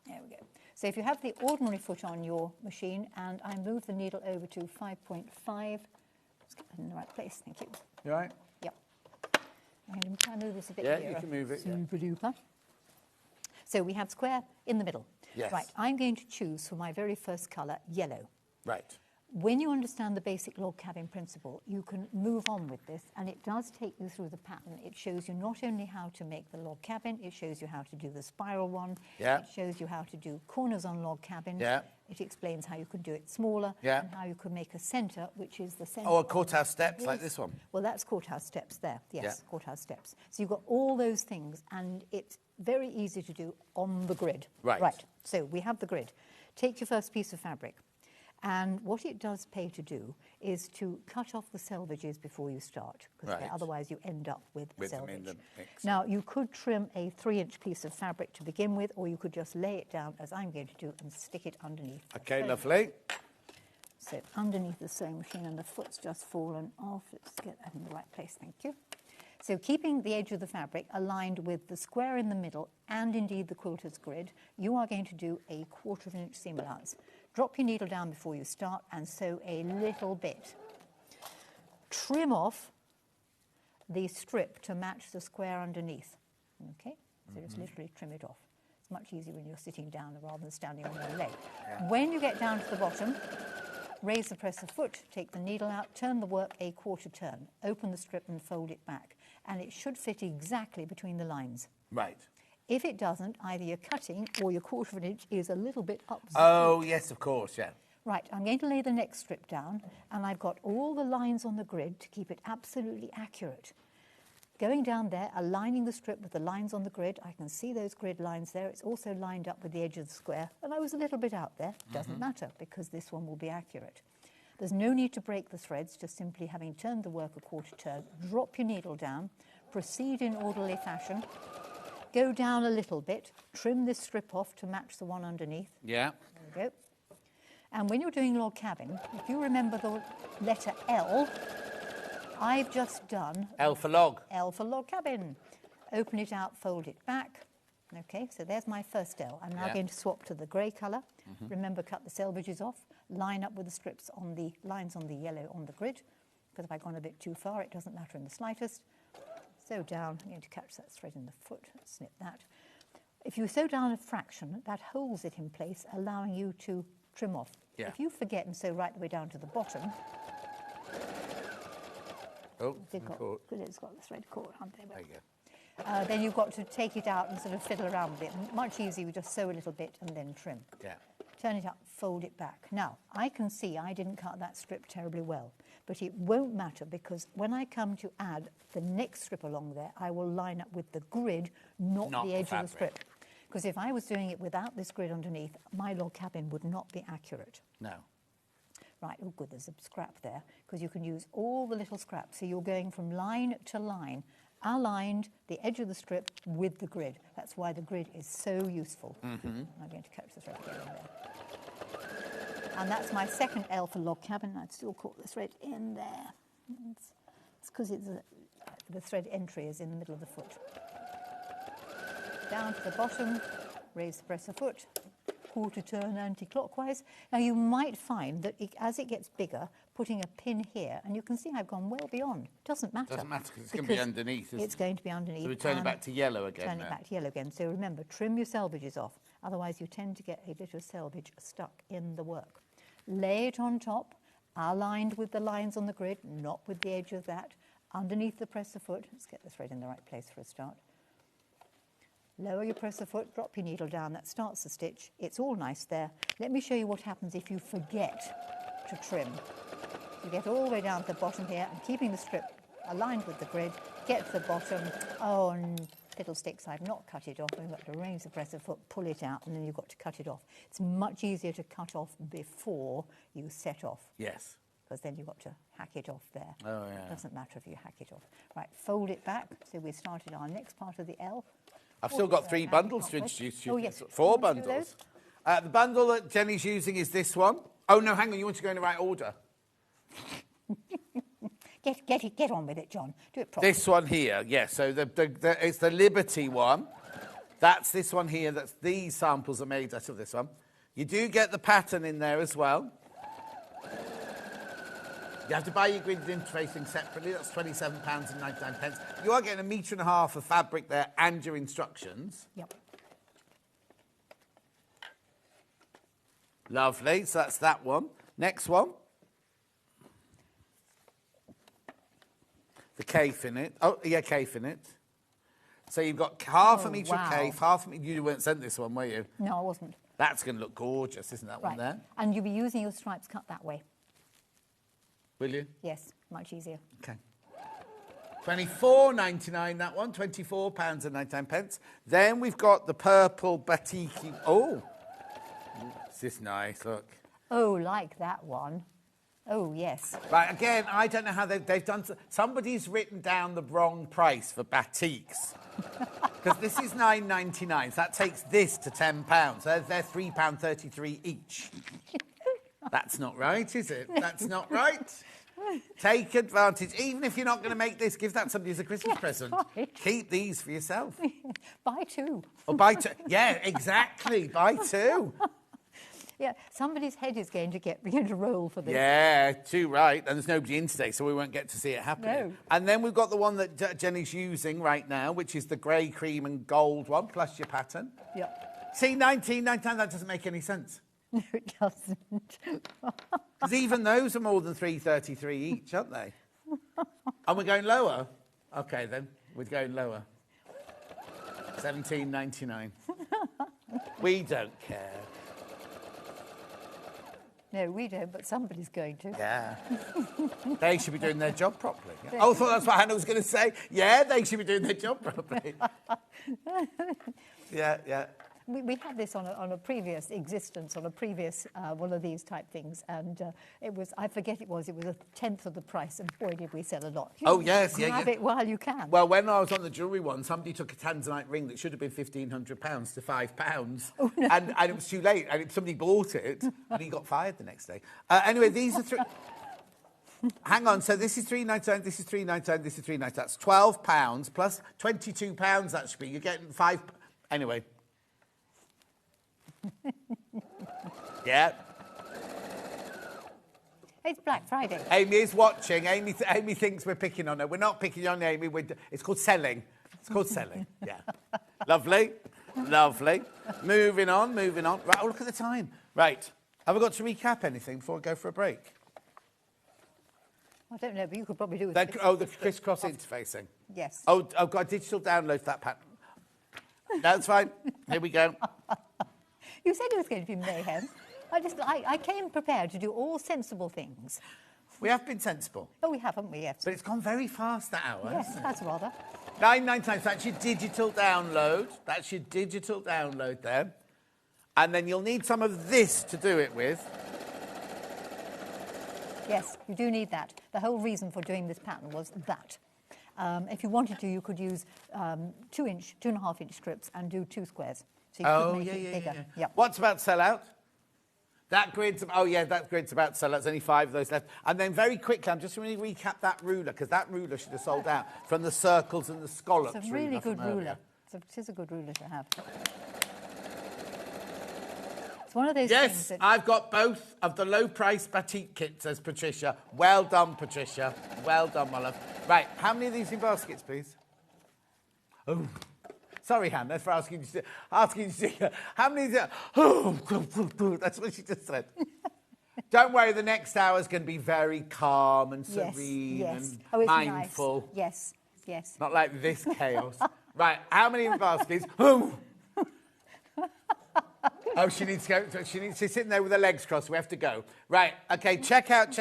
[SPEAKER 15] There we go. So if you have the ordinary foot on your machine, and I move the needle over to 5.5. Let's get that in the right place. Thank you.
[SPEAKER 7] You all right?
[SPEAKER 15] Yep. I'm going to try and move this a bit
[SPEAKER 7] Yeah,
[SPEAKER 15] nearer.
[SPEAKER 7] you can move it.
[SPEAKER 15] Super duper. So we have square in the middle.
[SPEAKER 7] Yes.
[SPEAKER 15] Right, I'm going to choose for my very first colour, yellow.
[SPEAKER 7] Right.
[SPEAKER 15] When you understand the basic log cabin principle, you can move on with this, and it does take you through the pattern. It shows you not only how to make the log cabin, it shows you how to do the spiral one.
[SPEAKER 7] Yeah.
[SPEAKER 15] It shows you how to do corners on log cabin.
[SPEAKER 7] Yeah.
[SPEAKER 15] It explains how you could do it smaller.
[SPEAKER 7] Yeah.
[SPEAKER 15] And how you could make a centre, which is the centre.
[SPEAKER 7] Oh, a courthouse steps like this one.
[SPEAKER 15] Well, that's courthouse steps there. Yes,
[SPEAKER 7] Yeah.
[SPEAKER 15] courthouse steps. So you've got all those things, and it's very easy to do on the grid.
[SPEAKER 7] Right.
[SPEAKER 15] Right. So we have the grid. Take your first piece of fabric. And what it does pay to do is to cut off the selvages before you start, because
[SPEAKER 7] Right.
[SPEAKER 15] otherwise you end up with
[SPEAKER 7] With them
[SPEAKER 15] selvage.
[SPEAKER 7] in the mix.
[SPEAKER 15] Now, you could trim a 3-inch piece of fabric to begin with, or you could just lay it down, as I'm going to do, and stick it underneath.
[SPEAKER 7] Okay, lovely.
[SPEAKER 15] So underneath the sewing machine, and the foot's just fallen off. Let's get that in the right place, thank you. So keeping the edge of the fabric aligned with the square in the middle, and indeed the quilter's grid, you are going to do a 1/4 of an inch seam allowance. Drop your needle down before you start and sew a little bit. Trim off the strip to match the square underneath. Okay, so just literally trim it off. It's much easier when you're sitting down rather than standing on one leg. When you get down to the bottom, raise the presser foot, take the needle out, turn the work a 1/4 turn, open the strip and fold it back. And it should fit exactly between the lines.
[SPEAKER 7] Right.
[SPEAKER 15] If it doesn't, either your cutting or your 1/4 of an inch is a little bit up.
[SPEAKER 7] Oh, yes, of course, yeah.
[SPEAKER 15] Right, I'm going to lay the next strip down, and I've got all the lines on the grid to keep it absolutely accurate. Going down there, aligning the strip with the lines on the grid, I can see those grid lines there. It's also lined up with the edge of the square, and I was a little bit out there. Doesn't matter, because this one will be accurate. There's no need to break the threads, just simply having turned the work a quarter turn, drop your needle down, proceed in orderly fashion, go down a little bit, trim this strip off to match the one underneath.
[SPEAKER 7] Yeah.
[SPEAKER 15] There we go. And when you're doing log cabin, if you remember the letter L, I've just done...
[SPEAKER 7] L for log.
[SPEAKER 15] L for log cabin. Open it out, fold it back. Okay, so there's my first L. I'm now going to swap to the grey colour. Remember, cut the selvages off. Line up with the strips on the lines on the yellow on the grid, because if I've gone a bit too far, it doesn't matter in the slightest. Sew down. I'm going to catch that thread in the foot. Snip that. If you sew down a fraction, that holds it in place, allowing you to trim off.
[SPEAKER 7] Yeah.
[SPEAKER 15] If you forget and sew right the way down to the bottom...
[SPEAKER 7] Oh,
[SPEAKER 15] it's got the thread caught.
[SPEAKER 7] There you go.
[SPEAKER 15] Then you've got to take it out and sort of fiddle around with it. Much easier, you just sew a little bit and then trim.
[SPEAKER 7] Yeah.
[SPEAKER 15] Turn it up, fold it back. Now, I can see I didn't cut that strip terribly well, but it won't matter, because when I come to add the next strip along there, I will line up with the grid, not the edge of the strip. Because if I was doing it without this grid underneath, my log cabin would not be accurate.
[SPEAKER 7] No.
[SPEAKER 15] Right, oh good, there's a scrap there, because you can use all the little scraps. So you're going from line to line, aligned the edge of the strip with the grid. That's why the grid is so useful. I'm going to catch the thread again in there. And that's my second L for log cabin. I'd still caught the thread in there. It's because the thread entry is in the middle of the foot. Down to the bottom, raise the presser foot, quarter turn anti-clockwise. Now you might find that as it gets bigger, putting a pin here, and you can see I've gone well beyond. Doesn't matter.
[SPEAKER 7] Doesn't matter, because it's going to be underneath, isn't it?
[SPEAKER 15] It's going to be underneath.
[SPEAKER 7] So we turn it back to yellow again.
[SPEAKER 15] Turn it back to yellow again. So remember, trim your selvages off. Otherwise you tend to get a bit of selvage stuck in the work. Lay it on top, aligned with the lines on the grid, not with the edge of that, underneath the presser foot. Let's get the thread in the right place for a start. Lower your presser foot, drop your needle down. That starts the stitch. It's all nice there. Let me show you what happens if you forget to trim. You get all the way down to the bottom here, and keeping the strip aligned with the grid, get to the bottom. Oh, and fiddlesticks, I've not cut it off. We've got to raise the presser foot, pull it out, and then you've got to cut it off. It's much easier to cut off before you set off.
[SPEAKER 7] Yes.
[SPEAKER 15] Because then you've got to hack it off there.
[SPEAKER 7] Oh, yeah.
[SPEAKER 15] It doesn't matter if you hack it off. Right, fold it back. So we started our next part of the L.
[SPEAKER 7] I've still got 3 bundles to introduce you.
[SPEAKER 15] Oh, yes.
[SPEAKER 7] 4 bundles. The bundle that Jenny's using is this one. Oh, no, hang on. You want to go in the right order.
[SPEAKER 15] Get on with it, John. Do it properly.
[SPEAKER 7] This one here, yes. So it's the Liberty one. That's this one here. That's these samples are made out of this one. You do get the pattern in there as well. You have to buy your grid interfacing separately. That's £27.99. You are getting 1.5 metres of fabric there and your instructions.
[SPEAKER 15] Yep.
[SPEAKER 7] Lovely. So that's that one. Next one. The cafe in it. Oh, yeah, cafe in it. So you've got half a metre of cafe, half a metre. You weren't sent this one, were you?
[SPEAKER 15] No, I wasn't.
[SPEAKER 7] That's going to look gorgeous, isn't that one there?
[SPEAKER 15] And you'll be using your stripes cut that way.
[SPEAKER 7] Will you?
[SPEAKER 15] Yes, much easier.
[SPEAKER 7] Okay. £24.99 that one, £24.99. Then we've got the purple batik. Oh, is this nice? Look.
[SPEAKER 15] Oh, like that one. Oh, yes.
[SPEAKER 7] Right, again, I don't know how they've done... Somebody's written down the wrong price for batiks. Because this is £9.99, so that takes this to £10. They're £3.33 each. That's not right, is it? That's not right. Take advantage. Even if you're not going to make this, give that somebody as a Christmas present.
[SPEAKER 15] Right.
[SPEAKER 7] Keep these for yourself.
[SPEAKER 15] Buy 2.
[SPEAKER 7] Or buy 2. Yeah, exactly. Buy 2.
[SPEAKER 15] Yeah, somebody's head is going to roll for this.
[SPEAKER 7] Yeah, too right. And there's nobody in today, so we won't get to see it happening.
[SPEAKER 15] No.
[SPEAKER 7] And then we've got the one that Jenny's using right now, which is the grey, cream and gold one, plus your pattern.
[SPEAKER 15] Yeah.
[SPEAKER 7] See, £19.99, that doesn't make any sense.
[SPEAKER 15] No, it doesn't.
[SPEAKER 7] Because even those are more than £3.33 each, aren't they? And we're going lower? OK, then. We're going lower. £17.99. We don't care.
[SPEAKER 15] No, we don't, but somebody's going to.
[SPEAKER 7] Yeah. They should be doing their job properly. Yeah. Oh, I thought that's what Hannah was going to say. Yeah, they should be doing their job properly. Yeah.
[SPEAKER 15] We had this on a previous existence, on a previous one of these type things, and it was, I forget it was a tenth of the price, and boy, did we sell a lot.
[SPEAKER 7] Yes,
[SPEAKER 15] Grab it while you can.
[SPEAKER 7] Well, when I was on the jewellery one, somebody took a tanzanite ring that should have been £1,500 to £5, and it was too late, and somebody bought it, and he got fired the next day. Anyway, these are three... Hang on, so this is £3.99, this is £3.99, this is £3.99. That's £12 plus £22, that should be. You're getting £5... Anyway... Yeah.
[SPEAKER 15] It's Black Friday.
[SPEAKER 7] Amy is watching. Amy thinks we're picking on her. We're not picking on Amy. It's called selling. It's called selling. Yeah. Lovely. Moving on. Right, oh, look at the time. Right. Have I got to recap anything before I go for a break?
[SPEAKER 15] I don't know, but you could probably do it.
[SPEAKER 7] The crisscross interfacing.
[SPEAKER 15] Yes.
[SPEAKER 7] Oh, I've got a digital download for that pattern. That's fine. Here we go.
[SPEAKER 15] You said it was going to be mayhem. I came prepared to do all sensible things.
[SPEAKER 7] We have been sensible.
[SPEAKER 15] Oh, we haven't we? Yes.
[SPEAKER 7] But it's gone very fast, that hour.
[SPEAKER 15] Yes, that's rather.
[SPEAKER 7] 9.99. That's your digital download. That's your digital download there. And then you'll need some of this to do it with.
[SPEAKER 15] Yes, you do need that. The whole reason for doing this pattern was that. If you wanted to, you could use 2.5-inch strips and do 2 squares. So you could make it bigger. Yeah.
[SPEAKER 7] Yep. What's about sellout? That grid's about sellout. There's only 5 of those left. And then very quickly, I'm just going to recap that ruler, because that ruler should have sold out from the circles and the scallops.
[SPEAKER 15] It's a really good ruler. It is a good ruler to have. It's one of those things that...
[SPEAKER 7] I've got both of the low-price batik kits, says Patricia. Well done, Patricia. Well done, my love. Right, how many of these in baskets, please? Oh, sorry, Hannah, for asking you to how many is it? Oh, that's what she just said. Don't worry, the next hour is going to be very calm and serene and mindful.
[SPEAKER 15] Nice. Yes.
[SPEAKER 7] Not like this chaos. Right, how many in baskets? Oh, she's sitting there with her legs crossed. We have to go. Right, okay, check out.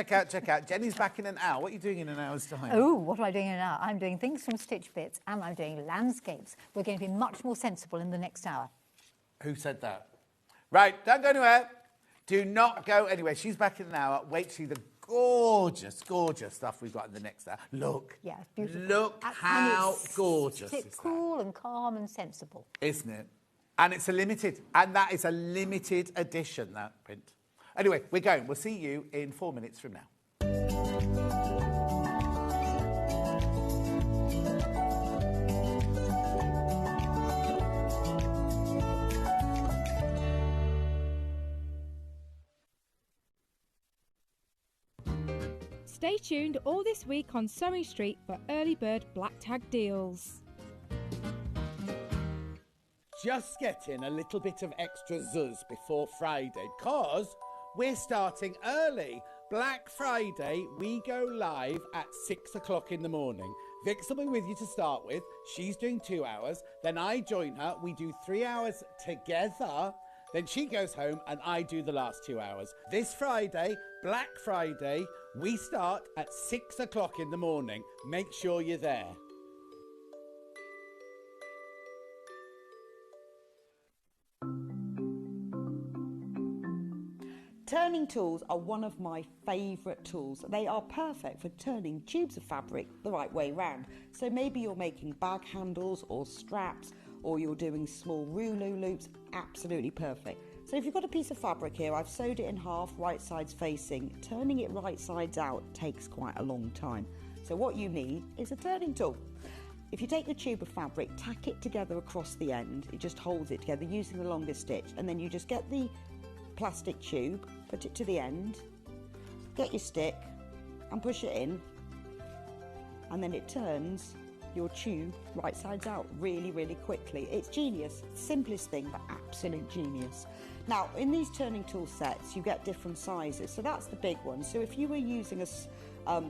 [SPEAKER 7] Jenny's back in an hour. What are you doing in an hour's time?
[SPEAKER 15] Oh, what am I doing in an hour? I'm doing things from Stitch Bits and I'm doing landscapes. We're going to be much more sensible in the next hour.
[SPEAKER 7] Who said that? Right, don't go anywhere. Do not go anywhere. She's back in an hour. Wait to see the gorgeous stuff we've got in the next hour. Look.
[SPEAKER 15] Yeah, it's beautiful.
[SPEAKER 7] Look how gorgeous
[SPEAKER 15] it's cool and calm and sensible.
[SPEAKER 7] Isn't it? And it's and that is a limited edition, that print. Anyway, we're going. We'll see you in 4 minutes from now.
[SPEAKER 6] Stay tuned all this week on Sewing Street for early bird black tag deals.
[SPEAKER 7] Just getting a little bit of extra zuzz before Friday, because we're starting early. Black Friday, we go live at 6 o'clock in the morning. Vix will be with you to start with. She's doing 2 hours. Then I join her. We do 3 hours together. Then she goes home and I do the last 2 hours. This Friday, Black Friday, we start at 6 o'clock in the morning. Make sure you're there.
[SPEAKER 16] Turning tools are one of my favourite tools. They are perfect for turning tubes of fabric the right way round. So maybe you're making bag handles or straps, or you're doing small rouleau loops, absolutely perfect. So if you've got a piece of fabric here, I've sewed it in half, right sides facing. Turning it right sides out takes quite a long time. So what you need is a turning tool. If you take the tube of fabric, tack it together across the end, it just holds it together using the longest stitch, and then you just get the plastic tube, put it to the end, get your stick and push it in, and then it turns your tube right sides out really quickly. It's genius. Simplest thing, but absolute genius. Now in these turning tool sets you get different sizes, so that's the big one. So if you were using a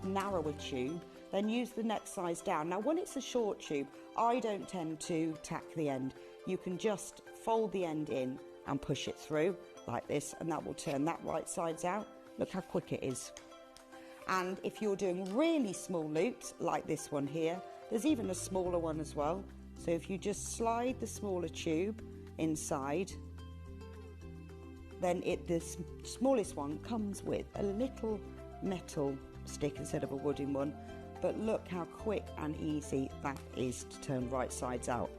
[SPEAKER 16] narrower tube, then use the next size down. Now when it's a short tube, I don't tend to tack the end. You can just fold the end in and push it through, like this, and that will turn that right sides out. Look how quick it is. And if you're doing really small loops, like this one here, there's even a smaller one as well. So if you just slide the smaller tube inside, then the smallest one comes with a little metal stick instead of a wooden one. But look how quick and easy that is to turn right sides out.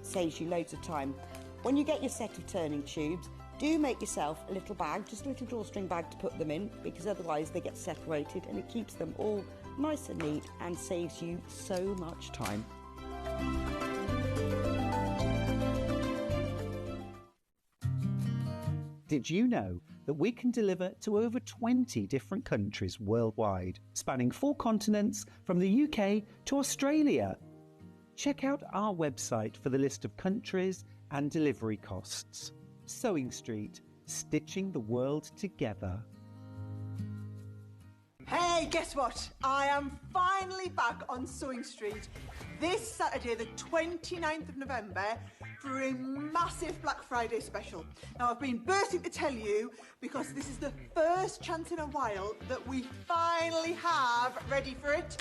[SPEAKER 16] Saves you loads of time. When you get your set of turning tubes, do make yourself a little bag, just a little drawstring bag to put them in, because otherwise they get separated, and it keeps them all nice and neat and saves you so much time.
[SPEAKER 2] Did you know that we can deliver to over 20 different countries worldwide, spanning 4 continents from the UK to Australia? Check out our website for the list of countries and delivery costs. Sewing Street, stitching the world together.
[SPEAKER 5] Hey, guess what? I am finally back on Sewing Street this Saturday, the 29th of November, for a massive Black Friday special. Now, I've been bursting to tell you because this is the first chance in a while that we finally have, ready for it,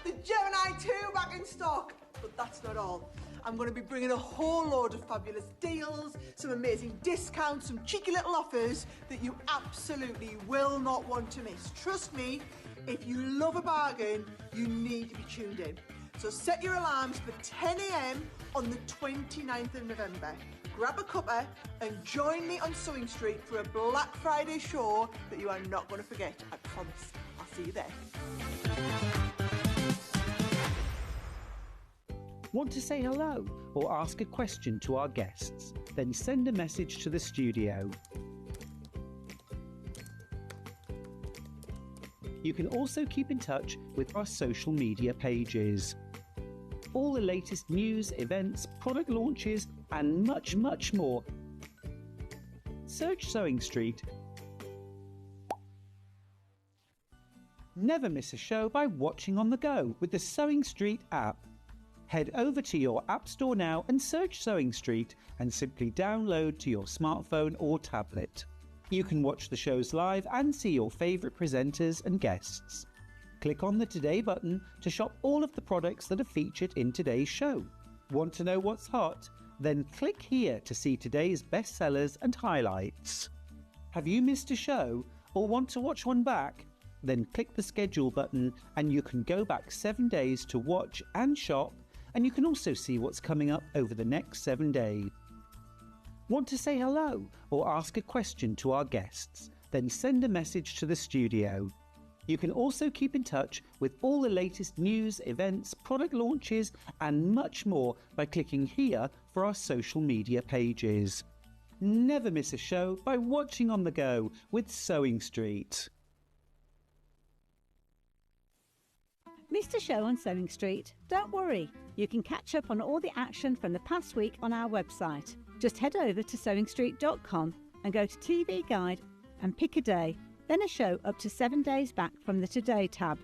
[SPEAKER 5] the Gemini 2 back in stock. But that's not all. I'm going to be bringing a whole load of fabulous deals, some amazing discounts, some cheeky little offers that you absolutely will not want to miss. Trust me, if you love a bargain, you need to be tuned in. So set your alarms for 10 a.m. on the 29th of November. Grab a cuppa and join me on Sewing Street for a Black Friday show that you are not going to forget. I promise. I'll see you there.
[SPEAKER 2] Want to say hello or ask a question to our guests? Then send a message to the studio. You can also keep in touch with our social media pages. All the latest news, events, product launches, and much, much more. Search Sewing Street. Never miss a show by watching on the go with the Sewing Street app. Head over to your app store now and search Sewing Street and simply download to your smartphone or tablet. You can watch the shows live and see your favourite presenters and guests. Click on the Today button to shop all of the products that are featured in today's show. Want to know what's hot? Then click here to see today's bestsellers and highlights. Have you missed a show or want to watch one back? Then click the schedule button and you can go back 7 days to watch and shop, and you can also see what's coming up over the next 7 days. Want to say hello or ask a question to our guests? Then send a message to the studio. You can also keep in touch with all the latest news, events, product launches, and much more by clicking here for our social media pages. Never miss a show by watching on the go with Sewing Street.
[SPEAKER 1] Missed a show on Sewing Street? Don't worry, you can catch up on all the action from the past week on our website. Just head over to sewingstreet.com and go to TV Guide and pick a day, then a show up to 7 days back from the Today tab.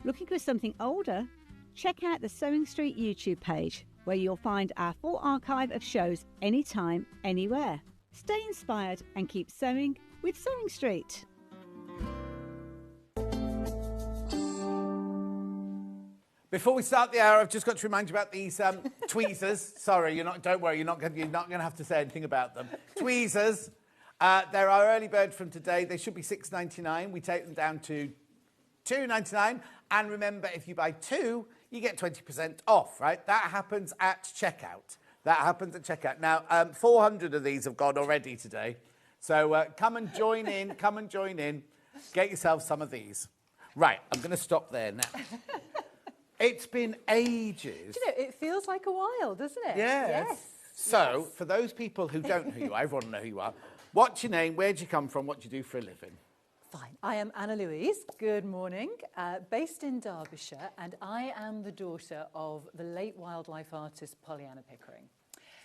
[SPEAKER 1] Looking for something older? Check out the Sewing Street YouTube page, where you'll find our full archive of shows anytime, anywhere. Stay inspired and keep sewing with Sewing Street.
[SPEAKER 7] Before we start the hour, I've just got to remind you about these tweezers. Sorry, don't worry, you're not going to have to say anything about them. Tweezers. They're our early bird from today. They should be $6.99. We take them down to $2.99. And remember, if you buy 2, you get 20% off, right? That happens at checkout. Now, 400 of these have gone already today. So come and join in. Get yourself some of these. Right, I'm going to stop there now. It's been ages.
[SPEAKER 17] Do you know, it feels like a while, doesn't it?
[SPEAKER 7] Yes. So, for those people who don't know who you are, everyone will know who you are. What's your name? Where do you come from? What do you do for a living?
[SPEAKER 17] Fine. I am Anna Louise. Good morning. Based in Derbyshire, and I am the daughter of the late wildlife artist Pollyanna Pickering.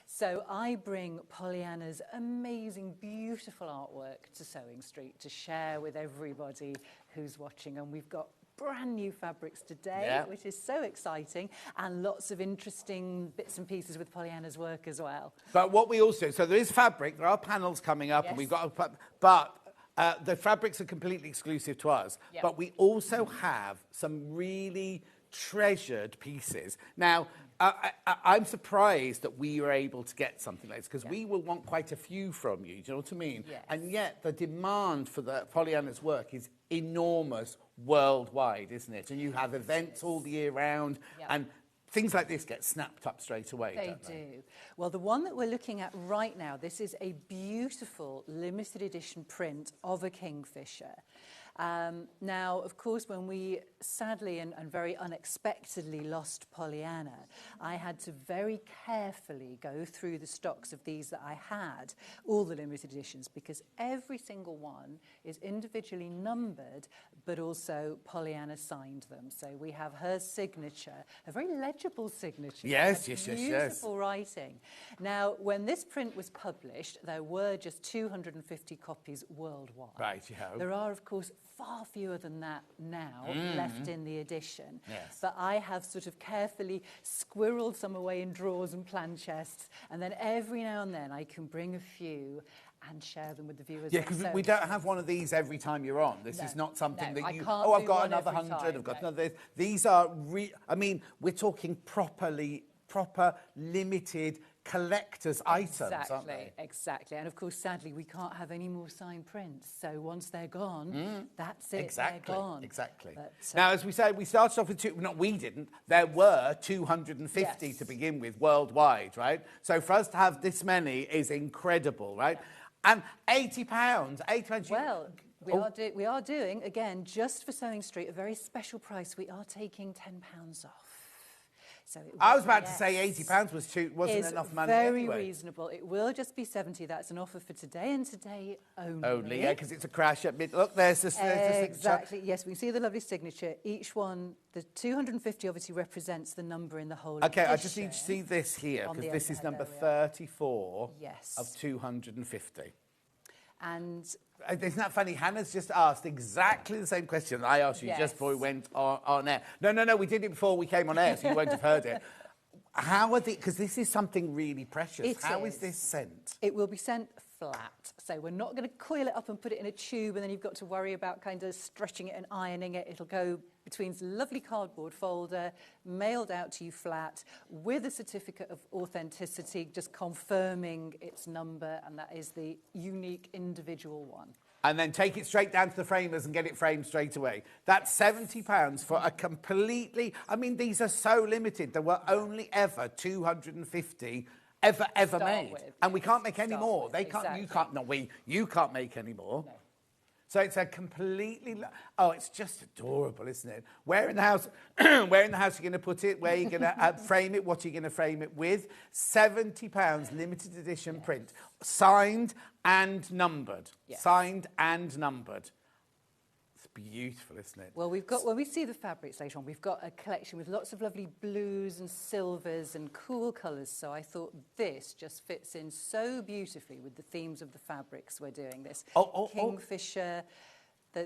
[SPEAKER 17] So I bring Pollyanna's amazing, beautiful artwork to Sewing Street to share with everybody who's watching. And we've got brand new fabrics today, which is so exciting, and lots of interesting bits and pieces with Pollyanna's work as well.
[SPEAKER 7] But what we also, so there is fabric, there are panels coming up, and we've got, but the fabrics are completely exclusive to us.
[SPEAKER 17] Yep.
[SPEAKER 7] But we also have some really treasured pieces. Now, I'm surprised that we were able to get something like this, because we will want quite a few from you, do you know what I mean?
[SPEAKER 17] Yes.
[SPEAKER 7] And yet the demand for the Pollyanna's work is enormous worldwide, isn't it? And you have events all the year round, and things like this get snapped up straight away, don't they?
[SPEAKER 17] They do. Well, the one that we're looking at right now, this is a beautiful limited edition print of a kingfisher. Now, of course, when we sadly and very unexpectedly lost Pollyanna, I had to very carefully go through the stocks of these that I had, all the limited editions, because every single one is individually numbered, but also Pollyanna signed them. So we have her signature, a very legible signature.
[SPEAKER 7] Yes, yes, yes, yes.
[SPEAKER 17] Beautiful writing. Now, when this print was published, there were just 250 copies worldwide.
[SPEAKER 7] Right, yeah.
[SPEAKER 17] There are, of course, far fewer than that now left in the edition.
[SPEAKER 7] Yes.
[SPEAKER 17] But I have sort of carefully squirreled some away in drawers and plan chests, and then every now and then I can bring a few and share them with the viewers.
[SPEAKER 7] Yeah, because we don't have one of these every time you're on. This is not something that you...
[SPEAKER 17] can't
[SPEAKER 7] Oh, I've
[SPEAKER 17] do
[SPEAKER 7] got
[SPEAKER 17] one
[SPEAKER 7] another
[SPEAKER 17] every
[SPEAKER 7] 100,
[SPEAKER 17] time,
[SPEAKER 7] I've got another... These are... I mean, we're talking proper limited collector's items, aren't they?
[SPEAKER 17] Exactly. And of course, sadly, we can't have any more signed prints. So once they're gone, that's it.
[SPEAKER 7] Exactly.
[SPEAKER 17] They're gone.
[SPEAKER 7] Exactly.
[SPEAKER 17] But,
[SPEAKER 7] now, as we said, we started off with we didn't. There were 250 to begin with worldwide, right? So for us to have this many is incredible, right? And £80.
[SPEAKER 17] Well, we are doing, again, just for Sewing Street, a very special price. We are taking £10 off. So
[SPEAKER 7] I was about to say £80 wasn't enough money
[SPEAKER 17] very
[SPEAKER 7] anyway.
[SPEAKER 17] reasonable. It will just be 70. That's an offer for today and today only.
[SPEAKER 7] Only, yeah, because it's a crash at mid. Look, there's the signature.
[SPEAKER 17] Exactly. Yes, we can see the lovely signature. Each one, the 250 obviously represents the number in the whole
[SPEAKER 7] Okay,
[SPEAKER 17] edition.
[SPEAKER 7] I just need to see this here, because this is number 34 of 250.
[SPEAKER 17] And
[SPEAKER 7] isn't that funny? Hannah's just asked exactly the same question I asked you just before we went on air. No, we did it before we came on air, so you won't have heard it. How are they? Because this is something really precious. How is this sent?
[SPEAKER 17] It will be sent flat. So we're not going to coil it up and put it in a tube, and then you've got to worry about kind of stretching it and ironing it. It'll go between this lovely cardboard folder, mailed out to you flat, with a certificate of authenticity, just confirming its number, and that is the unique individual one.
[SPEAKER 7] And then take it straight down to the framers and get it framed straight away. That's £70 for a completely... I mean, these are so limited. There were only ever 250 ever made. And we can't make any more. They can't... You can't make any more. No. So it's a completely... Oh, it's just adorable, isn't it? Where in the house where in the house are you going to put it? Where are you going to frame it? What are you going to frame it with? £70 limited edition print. Signed and numbered. Yes. Signed and numbered. It's beautiful, isn't it?
[SPEAKER 17] Well, we've got... When we see the fabrics later on, we've got a collection with lots of lovely blues and silvers and cool colours. So I thought this just fits in so beautifully with the themes of the fabrics we're doing this. Kingfisher...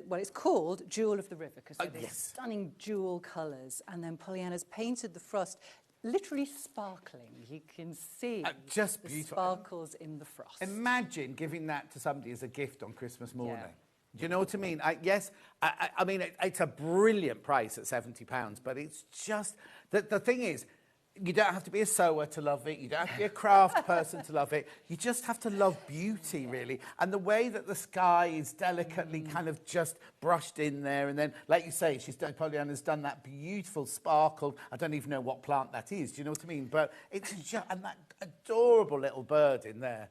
[SPEAKER 17] well, it's called Jewel of the River, because they're these stunning jewel colours. And then Pollyanna's painted the frost literally sparkling. You can see
[SPEAKER 7] just
[SPEAKER 17] the
[SPEAKER 7] beautiful
[SPEAKER 17] sparkles in the frost.
[SPEAKER 7] Imagine giving that to somebody as a gift on Christmas morning. Yeah. Do you know what I mean? I mean, it's a brilliant price at £70, but it's just... The thing is, you don't have to be a sewer to love it. You don't have to be a craft person to love it. You just have to love beauty, really. And the way that the sky is delicately kind of just brushed in there. And then, like you say, Pollyanna's done that beautiful sparkle. I don't even know what plant that is. Do you know what I mean? But it's just... And that adorable little bird in there.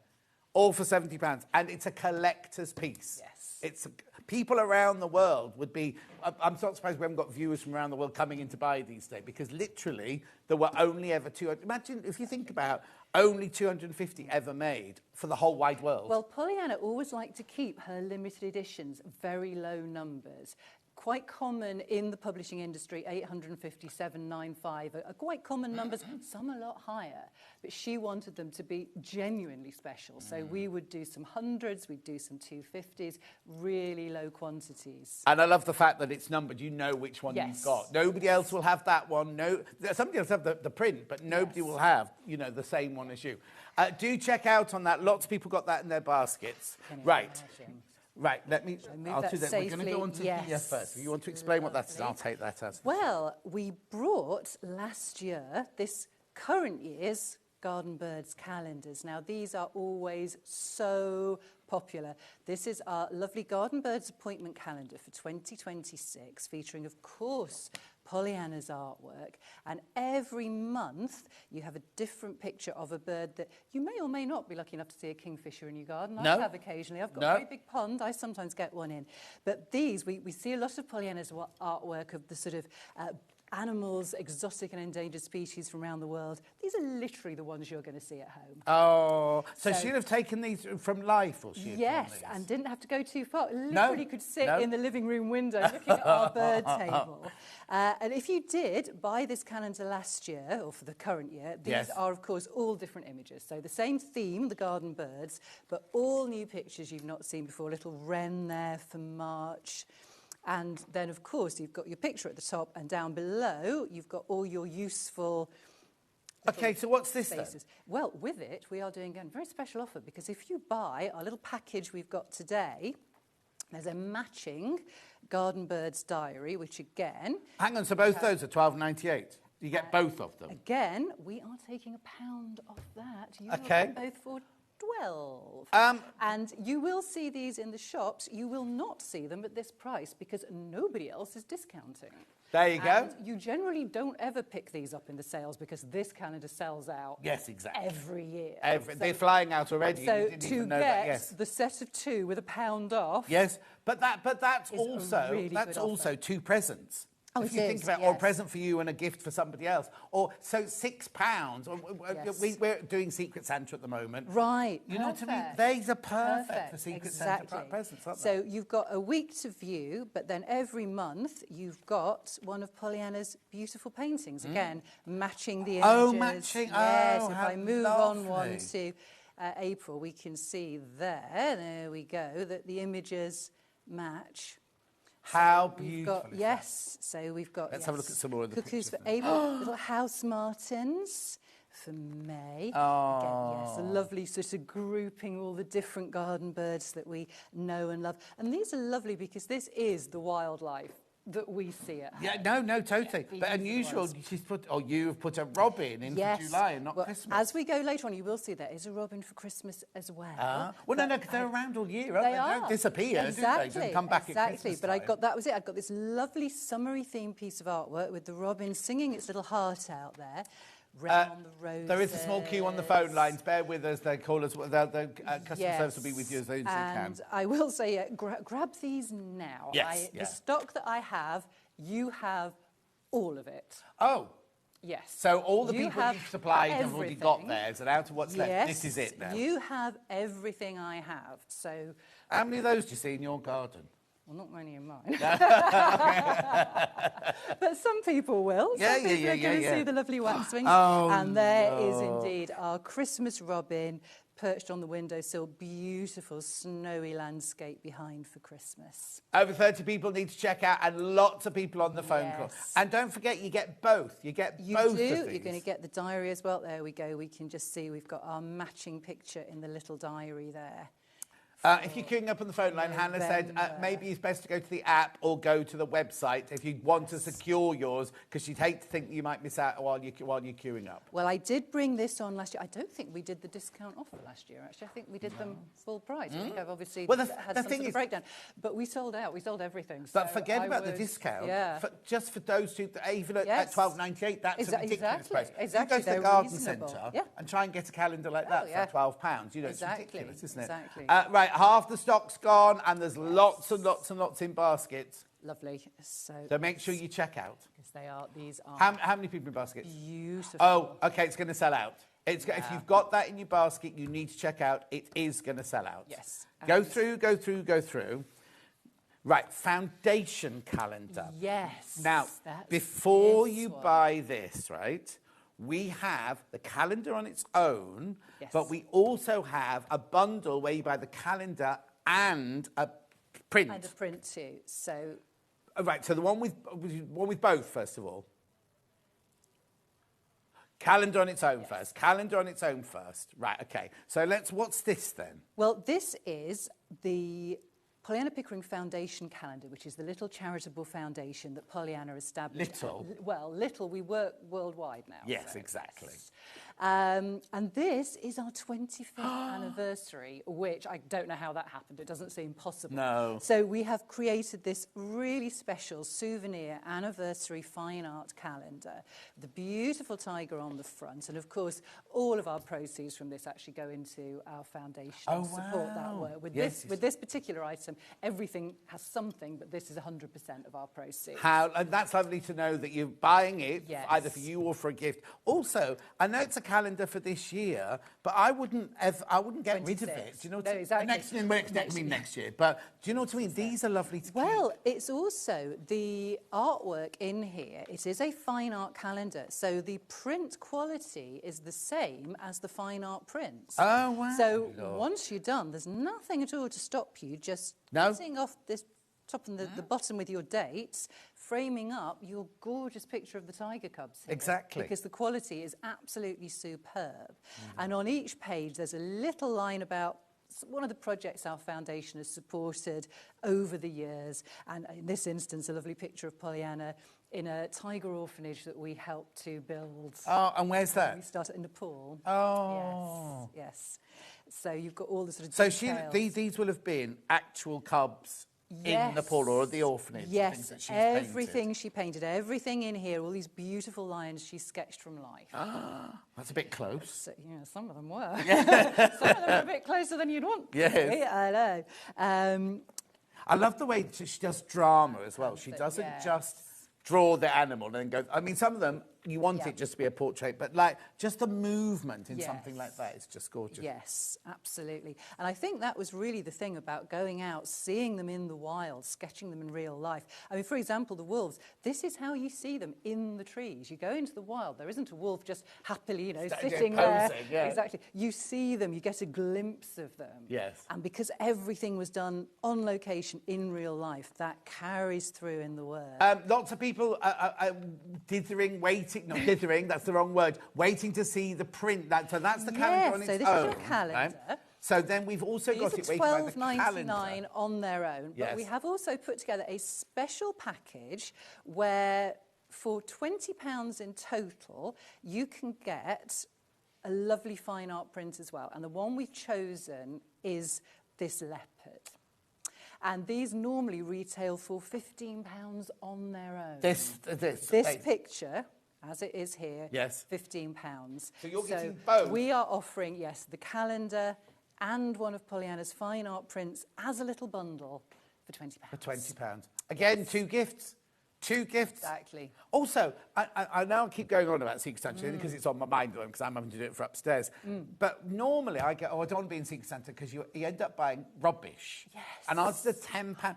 [SPEAKER 7] All for £70. And it's a collector's piece. Yes. It's... People around the world would be... I'm not surprised we haven't got viewers from around the world coming in to buy these days, because literally there were only ever 200... Imagine, if you think about only 250 ever made for the whole wide world.
[SPEAKER 17] Well, Pollyanna always liked to keep her limited editions very low numbers. quite common in the publishing industry, 857.95 are quite common numbers, some a lot higher. But she wanted them to be genuinely special. So we would do some hundreds, we'd do some 250s, really low quantities.
[SPEAKER 7] And I love the fact that it's numbered. You know which one you've got. Nobody else will have that one. No, somebody else will have the print, but nobody will have, you know, the same one as you. Do check out on that. Lots of people got that in their baskets. Right. Right, I'll do that. We're going to go on to here first. If you want to explain what that is, I'll take that as.
[SPEAKER 17] Well, we brought last year this current year's Garden Birds calendars. Now, these are always so popular. This is our lovely Garden Birds appointment calendar for 2026, featuring, of course, Pollyanna's artwork, and every month you have a different picture of a bird that you may or may not be lucky enough to see a kingfisher in your garden. I have occasionally. I've got a very big pond. I sometimes get one in. But these, we see a lot of Pollyanna's artwork of the sort of animals, exotic and endangered species from around the world. These are literally the ones you're going to see at home.
[SPEAKER 7] Oh, so she'd have taken these from life, or she?
[SPEAKER 17] Yes, and didn't have to go too far. Literally could sit in the living room window looking at our bird table. And if you did buy this calendar last year, or for the current year, these are, of course, all different images. So the same theme, the garden birds, but all new pictures you've not seen before. Little wren there for March. And then, of course, you've got your picture at the top, and down below, you've got all your useful...
[SPEAKER 7] Okay, so what's this then?
[SPEAKER 17] Well, with it, we are doing a very special offer, because if you buy our little package we've got today, there's a matching Garden Birds diary, which again...
[SPEAKER 7] Hang on, so both those are $12.98? You get both of them?
[SPEAKER 17] Again, we are taking £1 off that. You will get both for 12. And you will see these in the shops. You will not see them at this price because nobody else is discounting.
[SPEAKER 7] There you go.
[SPEAKER 17] You generally don't ever pick these up in the sales because this calendar sells out.
[SPEAKER 7] Yes, exactly.
[SPEAKER 17] Every year.
[SPEAKER 7] They're flying out already.
[SPEAKER 17] So to get the set of two with £1 off.
[SPEAKER 7] Yes, but that's also two presents.
[SPEAKER 17] Oh,
[SPEAKER 7] if you think about or a present for you and a gift for somebody else. Or so £6. We're doing Secret Santa at the moment.
[SPEAKER 17] Right.
[SPEAKER 7] You know what I mean? These are perfect for Secret Santa presents, aren't they?
[SPEAKER 17] So you've got a week to view, but then every month you've got one of Pollyanna's beautiful paintings. Again, matching the images.
[SPEAKER 7] Oh, matching.
[SPEAKER 17] Yes,
[SPEAKER 7] oh,
[SPEAKER 17] if
[SPEAKER 7] how
[SPEAKER 17] I move
[SPEAKER 7] lovely.
[SPEAKER 17] on one to April, we can see there we go, that the images match.
[SPEAKER 7] How beautiful.
[SPEAKER 17] So we've got
[SPEAKER 7] Let's have a look at some more of the
[SPEAKER 17] cuckoos
[SPEAKER 7] pictures
[SPEAKER 17] for April, little house martins for May.
[SPEAKER 7] Oh.
[SPEAKER 17] Again, yes, a lovely sort of grouping all the different garden birds that we know and love. And these are lovely because this is the wildlife that we see at home.
[SPEAKER 7] Yeah, no, totally. But unusual, you've put a robin into July and not Christmas.
[SPEAKER 17] As we go later on, you will see there is a robin for Christmas as well.
[SPEAKER 7] Well, no, because they're around all year, aren't they? They don't disappear, do they? They come back at Christmas
[SPEAKER 17] But that was it. I got this lovely summery themed piece of artwork with the robin singing its little heart out there. On the roses.
[SPEAKER 7] There is a small queue on the phone lines. Bear with us. They call us. The customer service will be with you as soon as they can.
[SPEAKER 17] And I will say, grab these now. The stock that I have, you have all of it.
[SPEAKER 7] Oh.
[SPEAKER 17] Yes.
[SPEAKER 7] So all the people you've supplied have already got theirs, and out of what's left, this is it now.
[SPEAKER 17] You have everything I have. So.
[SPEAKER 7] How many of those do you see in your garden?
[SPEAKER 17] Well, not many in mine. But some people will. Some people are going to see the lovely waxwings. And there is indeed our Christmas robin perched on the windowsill. Beautiful snowy landscape behind for Christmas.
[SPEAKER 7] Over 30 people need to check out, and lots of people on the phone call. And don't forget, you get both. You get both of these.
[SPEAKER 17] You're going to get the diary as well. There we go. We can just see we've got our matching picture in the little diary there.
[SPEAKER 7] If you're queuing up on the phone line, Hannah said maybe it's best to go to the app or go to the website if you want to secure yours, because she'd hate to think you might miss out while you're queuing up.
[SPEAKER 17] Well, I did bring this on last year. I don't think we did the discount offer last year, actually. I think we did them full price. I think I've obviously had some sort of breakdown. But we sold out. We sold everything.
[SPEAKER 7] But forget about the discount.
[SPEAKER 17] Yeah.
[SPEAKER 7] Just for those two, even at $12.98, that's a ridiculous price.
[SPEAKER 17] Exactly.
[SPEAKER 7] You go to the garden centre and try and get a calendar like that for £12. You know, it's ridiculous, isn't it?
[SPEAKER 17] Exactly.
[SPEAKER 7] Right, half the stock's gone, and there's lots and lots and lots in baskets.
[SPEAKER 17] Lovely.
[SPEAKER 7] So make sure you check out.
[SPEAKER 17] Because these are...
[SPEAKER 7] How many people in baskets?
[SPEAKER 17] Beautiful.
[SPEAKER 7] Oh, OK, it's going to sell out. If you've got that in your basket, you need to check out. It is going to sell out.
[SPEAKER 17] Yes.
[SPEAKER 7] Go through. Right, foundation calendar.
[SPEAKER 17] Yes.
[SPEAKER 7] Now,
[SPEAKER 17] that's
[SPEAKER 7] before
[SPEAKER 17] this
[SPEAKER 7] you
[SPEAKER 17] one.
[SPEAKER 7] buy this, right, we have the calendar on its own,
[SPEAKER 17] Yes.
[SPEAKER 7] but we also have a bundle where you buy the calendar and a print.
[SPEAKER 17] And a print too. So,
[SPEAKER 7] Right, so the one with both, first of all. Calendar on its own first. Calendar on its own first. Right, okay. So what's this then?
[SPEAKER 17] well, this is the Pollyanna Pickering Foundation calendar, which is the little charitable foundation that Pollyanna established. Little. We work worldwide now.
[SPEAKER 7] Yes,
[SPEAKER 17] so.
[SPEAKER 7] exactly.
[SPEAKER 17] And this is our 25th anniversary, which I don't know how that happened. It doesn't seem possible.
[SPEAKER 7] No.
[SPEAKER 17] So we have created this really special souvenir anniversary fine art calendar, the beautiful tiger on the front, and of course all of our proceeds from this actually go into our foundation to support that work. With this particular item, everything has something, but this is 100% of our proceeds.
[SPEAKER 7] And that's lovely to know that you're buying it
[SPEAKER 17] Yes.
[SPEAKER 7] either for you or for a gift. Also, I know it's a calendar for this year, but I wouldn't get rid of it. Do you know what I mean?
[SPEAKER 17] Exactly.
[SPEAKER 7] Next year. But do you know what I mean? These are lovely to
[SPEAKER 17] Well, it's also the artwork in here. It is a fine art calendar, so the print quality is the same as the fine art prints.
[SPEAKER 7] Oh, wow.
[SPEAKER 17] So once you're done, there's nothing at all to stop you just cutting off this top and the bottom with your dates, framing up your gorgeous picture of the tiger cubs here.
[SPEAKER 7] Exactly.
[SPEAKER 17] Because the quality is absolutely superb. And on each page, there's a little line about one of the projects our foundation has supported over the years. And in this instance, a lovely picture of Pollyanna in a tiger orphanage that we helped to build.
[SPEAKER 7] Oh, and where's that?
[SPEAKER 17] We started in Nepal.
[SPEAKER 7] Oh.
[SPEAKER 17] Yes. So you've got all the sort of
[SPEAKER 7] So
[SPEAKER 17] details.
[SPEAKER 7] these will have been actual cubs in Nepal or the orphanage?
[SPEAKER 17] Yes,
[SPEAKER 7] things that she's
[SPEAKER 17] everything
[SPEAKER 7] painted.
[SPEAKER 17] she painted, everything in here, all these beautiful lines she sketched from life.
[SPEAKER 7] That's a bit close.
[SPEAKER 17] So, yeah, some of them were. Some of them were a bit closer than you'd want.
[SPEAKER 7] Yes.
[SPEAKER 17] To be, I know.
[SPEAKER 7] I love the way she does drama as well. She doesn't just draw the animal and then go... I mean, some of them, you want it just to be a portrait, but like just the movement in something like that is just gorgeous.
[SPEAKER 17] Yes, absolutely. And I think that was really the thing about going out, seeing them in the wild, sketching them in real life. I mean, for example, the wolves, this is how you see them in the trees. You go into the wild, there isn't a wolf just happily, sitting there.
[SPEAKER 7] Yeah.
[SPEAKER 17] Exactly. You see them, you get a glimpse of them.
[SPEAKER 7] Yes.
[SPEAKER 17] And because everything was done on location in real life, that carries through in the work.
[SPEAKER 7] Lots of people dithering, that's the wrong word, waiting to see the print. So that's the calendar on its own.
[SPEAKER 17] So this is your calendar.
[SPEAKER 7] Right? So then we've also got it where you can buy the calendar.
[SPEAKER 17] $12.99 on their own. But we have also put together a special package where for £20 in total, you can get a lovely fine art print as well. And the one we've chosen is this leopard. And these normally retail for £15 on their own.
[SPEAKER 7] This
[SPEAKER 17] picture, as it is here, £15.
[SPEAKER 7] So you're getting both?
[SPEAKER 17] We are offering, the calendar and one of Pollyanna's fine art prints as a little bundle for £20.
[SPEAKER 7] For £20. Again, two gifts.
[SPEAKER 17] Exactly.
[SPEAKER 7] Also, I now keep going on about Secret Santa because it's on my mind because I'm having to do it for upstairs. But normally I go, I don't want to be in Secret Santa because you end up buying rubbish. Yes. And ours is £10.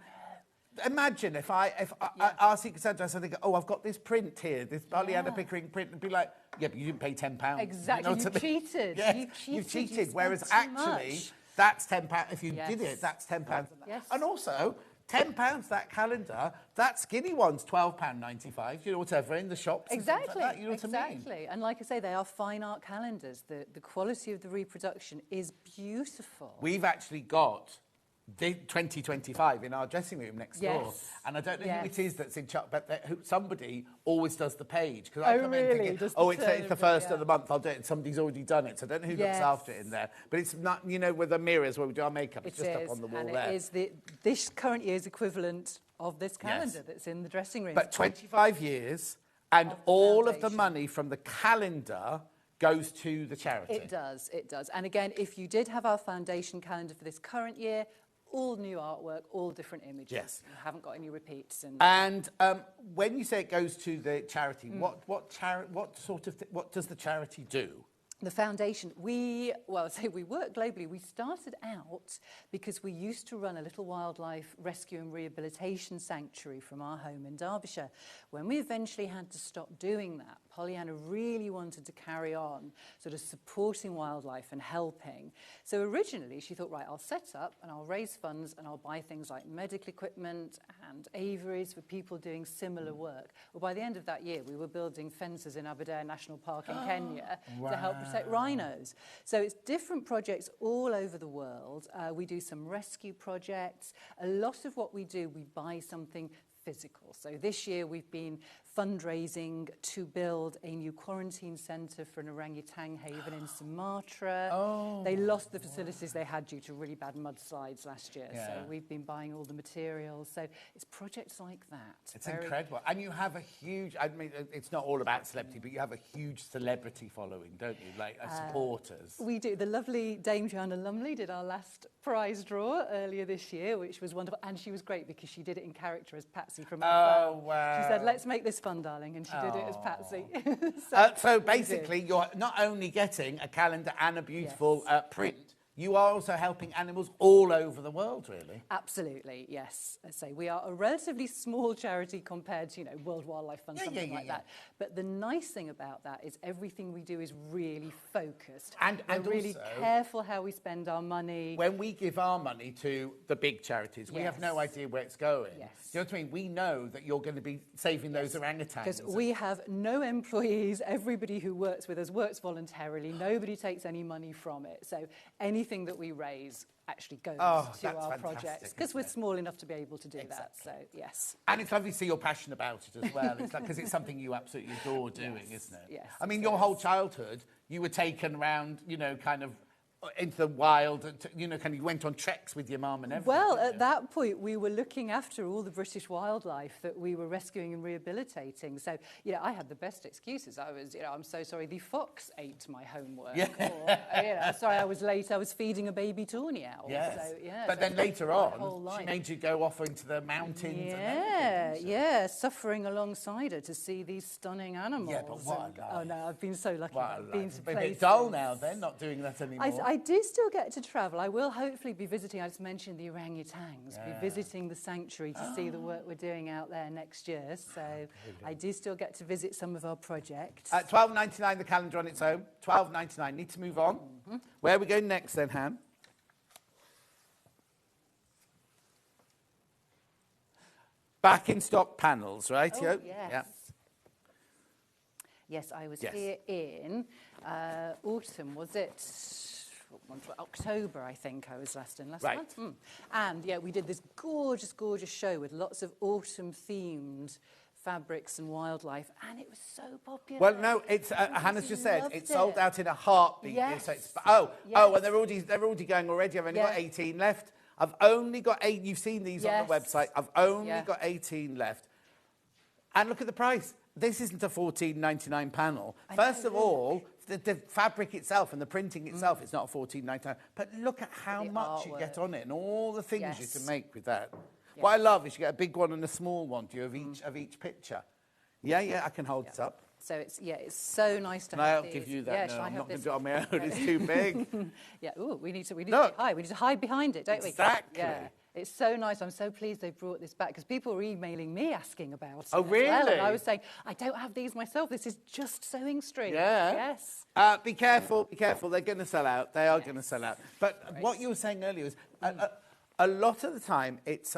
[SPEAKER 7] Imagine if our Secret Santa, I think, I've got this print here, this Pollyanna Pickering print, and be like, yeah, but you didn't pay £10.
[SPEAKER 17] Exactly,
[SPEAKER 7] you
[SPEAKER 17] cheated.
[SPEAKER 7] Yes, you've cheated. Whereas actually, that's £10. If you did it, that's £10.
[SPEAKER 17] Yes.
[SPEAKER 7] And also, £10, that calendar, that skinny one's £12.95, whatever, in the shops.
[SPEAKER 17] Exactly,
[SPEAKER 7] like that, what I mean?
[SPEAKER 17] And like I say, they are fine art calendars. The quality of the reproduction is beautiful.
[SPEAKER 7] We've actually got the 2025 in our dressing room next door. And I don't know who it is that's in charge, but somebody always does the page. Because I come in thinking, it's the first of the month, I'll do it, and somebody's already done it. So I don't know who looks after it in there. But it's not, with the mirrors where we do our makeup, it's just up on the wall there.
[SPEAKER 17] It is this current year's equivalent of this calendar that's in the dressing room.
[SPEAKER 7] But 25 years, and all of the money from the calendar goes to the charity.
[SPEAKER 17] It does. And again, if you did have our foundation calendar for this current year, all new artwork, all different images.
[SPEAKER 7] Yes.
[SPEAKER 17] You haven't got any repeats.
[SPEAKER 7] And when you say it goes to the charity, what does the charity do?
[SPEAKER 17] The foundation, we work globally. We started out because we used to run a little wildlife rescue and rehabilitation sanctuary from our home in Derbyshire. When we eventually had to stop doing that, Pollyanna really wanted to carry on sort of supporting wildlife and helping. So originally she thought, right, I'll set up and I'll raise funds and I'll buy things like medical equipment and aviaries for people doing similar work. Well, by the end of that year, we were building fences in Aberdare National Park in Kenya to help protect rhinos. So it's different projects all over the world. We do some rescue projects. A lot of what we do, we buy something physical. So this year we've been fundraising to build a new quarantine centre for an orangutan haven in Sumatra.
[SPEAKER 7] Oh.
[SPEAKER 17] They lost the facilities they had due to really bad mudslides last year.
[SPEAKER 7] Yeah.
[SPEAKER 17] So we've been buying all the materials. So it's projects like that.
[SPEAKER 7] It's incredible. And you have a huge, I mean, it's not all about celebrity, but you have a huge celebrity following, don't you? Like supporters.
[SPEAKER 17] We do. The lovely Dame Joanna Lumley did our last prize draw earlier this year, which was wonderful. And she was great because she did it in character as Patsy from
[SPEAKER 7] Oh, wow.
[SPEAKER 17] She said, let's make this fun, darling. And she did it as Patsy.
[SPEAKER 7] So basically, you're not only getting a calendar and a beautiful print, you are also helping animals all over the world, really.
[SPEAKER 17] Absolutely, yes. I say we are a relatively small charity compared to, World Wildlife Fund, something like that. But the nice thing about that is everything we do is really focused.
[SPEAKER 7] And
[SPEAKER 17] we're really
[SPEAKER 7] also,
[SPEAKER 17] careful how we spend our money.
[SPEAKER 7] When we give our money to the big charities, we have no idea where it's going.
[SPEAKER 17] Yes.
[SPEAKER 7] Do you know what I mean? We know that you're going to be saving those orangutans.
[SPEAKER 17] Because we have no employees. Everybody who works with us works voluntarily. Nobody takes any money from it. So anything that we raise actually goes to our projects because we're small enough to be able to do that. So, yes.
[SPEAKER 7] And it's lovely to see you're passionate about it as well. It's like, because it's something you absolutely adore doing, isn't it?
[SPEAKER 17] Yes.
[SPEAKER 7] I mean, your whole childhood, you were taken around, kind of into the wild, kind of went on treks with your mum and everything.
[SPEAKER 17] Well, at that point, we were looking after all the British wildlife that we were rescuing and rehabilitating. So, I had the best excuses. I was, I'm so sorry, the fox ate my homework.
[SPEAKER 7] Yeah.
[SPEAKER 17] Or, sorry, I was late, I was feeding a baby tawny owl.
[SPEAKER 7] Yes.
[SPEAKER 17] So,
[SPEAKER 7] but then later on, she made you go off into the mountains and everything.
[SPEAKER 17] Suffering alongside her to see these stunning animals.
[SPEAKER 7] Yeah, but what a life.
[SPEAKER 17] Oh, no, I've been so lucky. I've been to
[SPEAKER 7] a bit
[SPEAKER 17] places.
[SPEAKER 7] dull now, then, not doing that anymore.
[SPEAKER 17] I do still get to travel. I will hopefully be visiting, I just mentioned the orangutans, be visiting the sanctuary to see the work we're doing out there next year. So I do still get to visit some of our projects.
[SPEAKER 7] $12.99 the calendar on its own. $12.99. Need to move on. Where are we going next then, Han? Back in stock panels, right?
[SPEAKER 17] Oh,
[SPEAKER 7] yes.
[SPEAKER 17] Yeah. Yes, I was here in autumn, was it? October, I think I was last month. And we did this gorgeous, gorgeous show with lots of autumn-themed fabrics and wildlife, and it was so popular.
[SPEAKER 7] Well, no, it's Hannah's just said it's sold out in a heartbeat.
[SPEAKER 17] Yes.
[SPEAKER 7] So it's, and they're already going already. I've only got 18 left. I've only got 8. You've seen these on the website. I've only got 18 left. And look at the price. This isn't a $14.99 panel. First of all, the fabric itself and the printing itself, it's not a $14.99. But look at how much you get on it and all the things you can make with that. What I love is you get a big one and a small one, do you, of each picture. Yeah, I can hold it up.
[SPEAKER 17] So it's so nice to
[SPEAKER 7] have
[SPEAKER 17] have
[SPEAKER 7] these.
[SPEAKER 17] these.
[SPEAKER 7] I'll give you that.
[SPEAKER 17] Yeah,
[SPEAKER 7] no, I'm not going to do it on my own. It's too big.
[SPEAKER 17] We need to hide. We need to hide behind it, don't we?
[SPEAKER 7] Exactly.
[SPEAKER 17] Yeah. It's so nice. I'm so pleased they brought this back because people were emailing me asking about it.
[SPEAKER 7] Oh, really?
[SPEAKER 17] Well, and I was saying, I don't have these myself. This is just Sewing Street.
[SPEAKER 7] Yeah.
[SPEAKER 17] Yes.
[SPEAKER 7] Be careful. Be careful. They're going to sell out. They are going to sell out. But what you were saying earlier was a lot of the time it's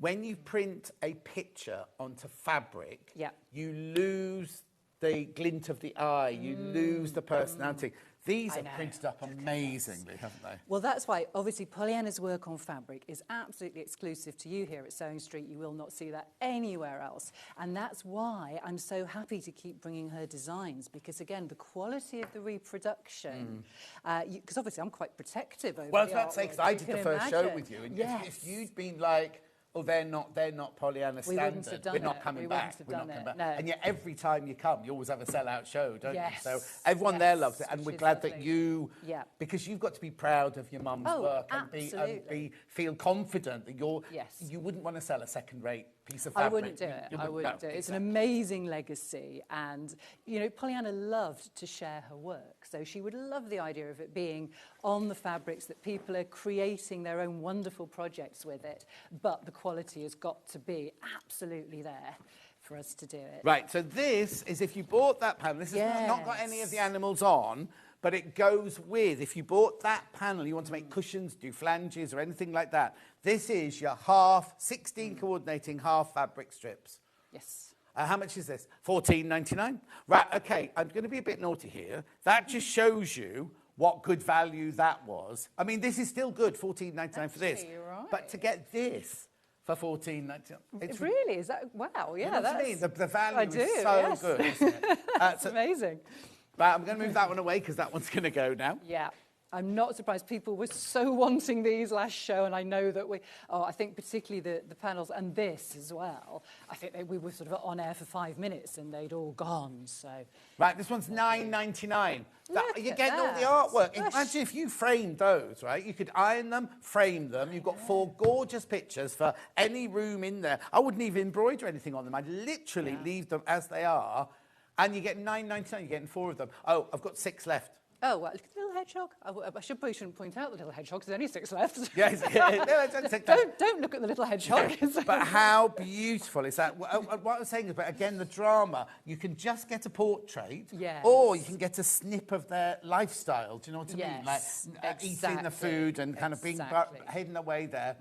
[SPEAKER 7] when you print a picture onto fabric, you lose the glint of the eye. You lose the personality. These are printed up amazingly, haven't they?
[SPEAKER 17] Well, that's why, obviously, Pollyanna's work on fabric is absolutely exclusive to you here at Sewing Street. You will not see that anywhere else. And that's why I'm so happy to keep bringing her designs, because, again, the quality of the reproduction, because obviously I'm quite protective over
[SPEAKER 7] Well, I was about to say, because I did the first show with you, and
[SPEAKER 17] yes.
[SPEAKER 7] if you'd been like, oh, they're not Pollyanna standard. We're not coming back. We're not coming back.
[SPEAKER 17] No.
[SPEAKER 7] And yet every time you come, you always have a sellout show, don't
[SPEAKER 17] yes.
[SPEAKER 7] you? So everyone there loves it, and we're glad
[SPEAKER 17] lovely.
[SPEAKER 7] that you, because you've got to be proud of your mum's work and feel confident that you wouldn't want to sell a second-rate piece of fabric.
[SPEAKER 17] I wouldn't do it. I wouldn't do it. It's an amazing legacy. And, you know, Pollyanna loved to share her work. So she would love the idea of it being on the fabrics, that people are creating their own wonderful projects with it. But the quality has got to be absolutely there for us to do it.
[SPEAKER 7] Right, so this is if you bought that panel. This has not got any of the animals on, but it goes with, if you bought that panel, you want to make cushions, do flanges or anything like that, this is your 16 coordinating half fabric strips.
[SPEAKER 17] Yes.
[SPEAKER 7] How much is this? $14.99? Right, okay, I'm going to be a bit naughty here. That just shows you what good value that was. I mean, this is still good, $14.99 for this.
[SPEAKER 17] You're right.
[SPEAKER 7] But to get this for $14.99...
[SPEAKER 17] It really? Is that... Wow, yeah,
[SPEAKER 7] you know
[SPEAKER 17] that's...
[SPEAKER 7] what I mean? The value
[SPEAKER 17] do,
[SPEAKER 7] is so
[SPEAKER 17] yes.
[SPEAKER 7] good, isn't it?
[SPEAKER 17] It's amazing.
[SPEAKER 7] Right, I'm going to move that one away because that one's going to go now.
[SPEAKER 17] Yeah. I'm not surprised. People were so wanting these last show, and I know that I think particularly the panels and this as well. I think we were sort of on air for 5 minutes and they'd all gone, so...
[SPEAKER 7] Right, this one's $9.99. You're getting all the
[SPEAKER 17] that.
[SPEAKER 7] artwork. Imagine if you framed those, right? You could iron them, frame them. You've got 4 gorgeous pictures for any room in there. I wouldn't even embroider anything on them. I'd literally leave them as they are, and you get $9.99. You're getting 4 of them. Oh, I've got 6 left.
[SPEAKER 17] Oh, well, look at the little hedgehog. I shouldn't point out the little hedgehog, there's only 6 left.
[SPEAKER 7] Yes.
[SPEAKER 17] Don't look at the little hedgehog.
[SPEAKER 7] But how beautiful is that? What I was saying is, but again, the drama, you can just get a portrait, or you can get a snip of their lifestyle. Do you know what I mean? Like eating the food and kind of being hidden away there.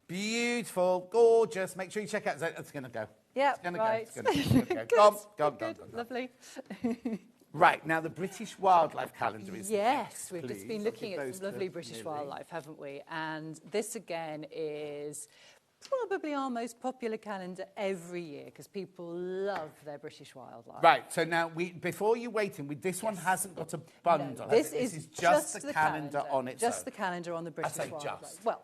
[SPEAKER 7] Beautiful, gorgeous. Make sure you check out. It's going to go.
[SPEAKER 17] Yeah,
[SPEAKER 7] it's going
[SPEAKER 17] right.
[SPEAKER 7] to go. It's going to go. Gone.
[SPEAKER 17] Lovely.
[SPEAKER 7] Right, now the British wildlife calendar is
[SPEAKER 17] Yes, we've just been looking at some lovely British wildlife, haven't we? And this again is probably our most popular calendar every year because people love their British wildlife.
[SPEAKER 7] Right, so now before you wait in, this one hasn't got a bundle.
[SPEAKER 17] No, this is
[SPEAKER 7] just the calendar on its own.
[SPEAKER 17] Just the calendar on the British wildlife.
[SPEAKER 7] Just.
[SPEAKER 17] Well,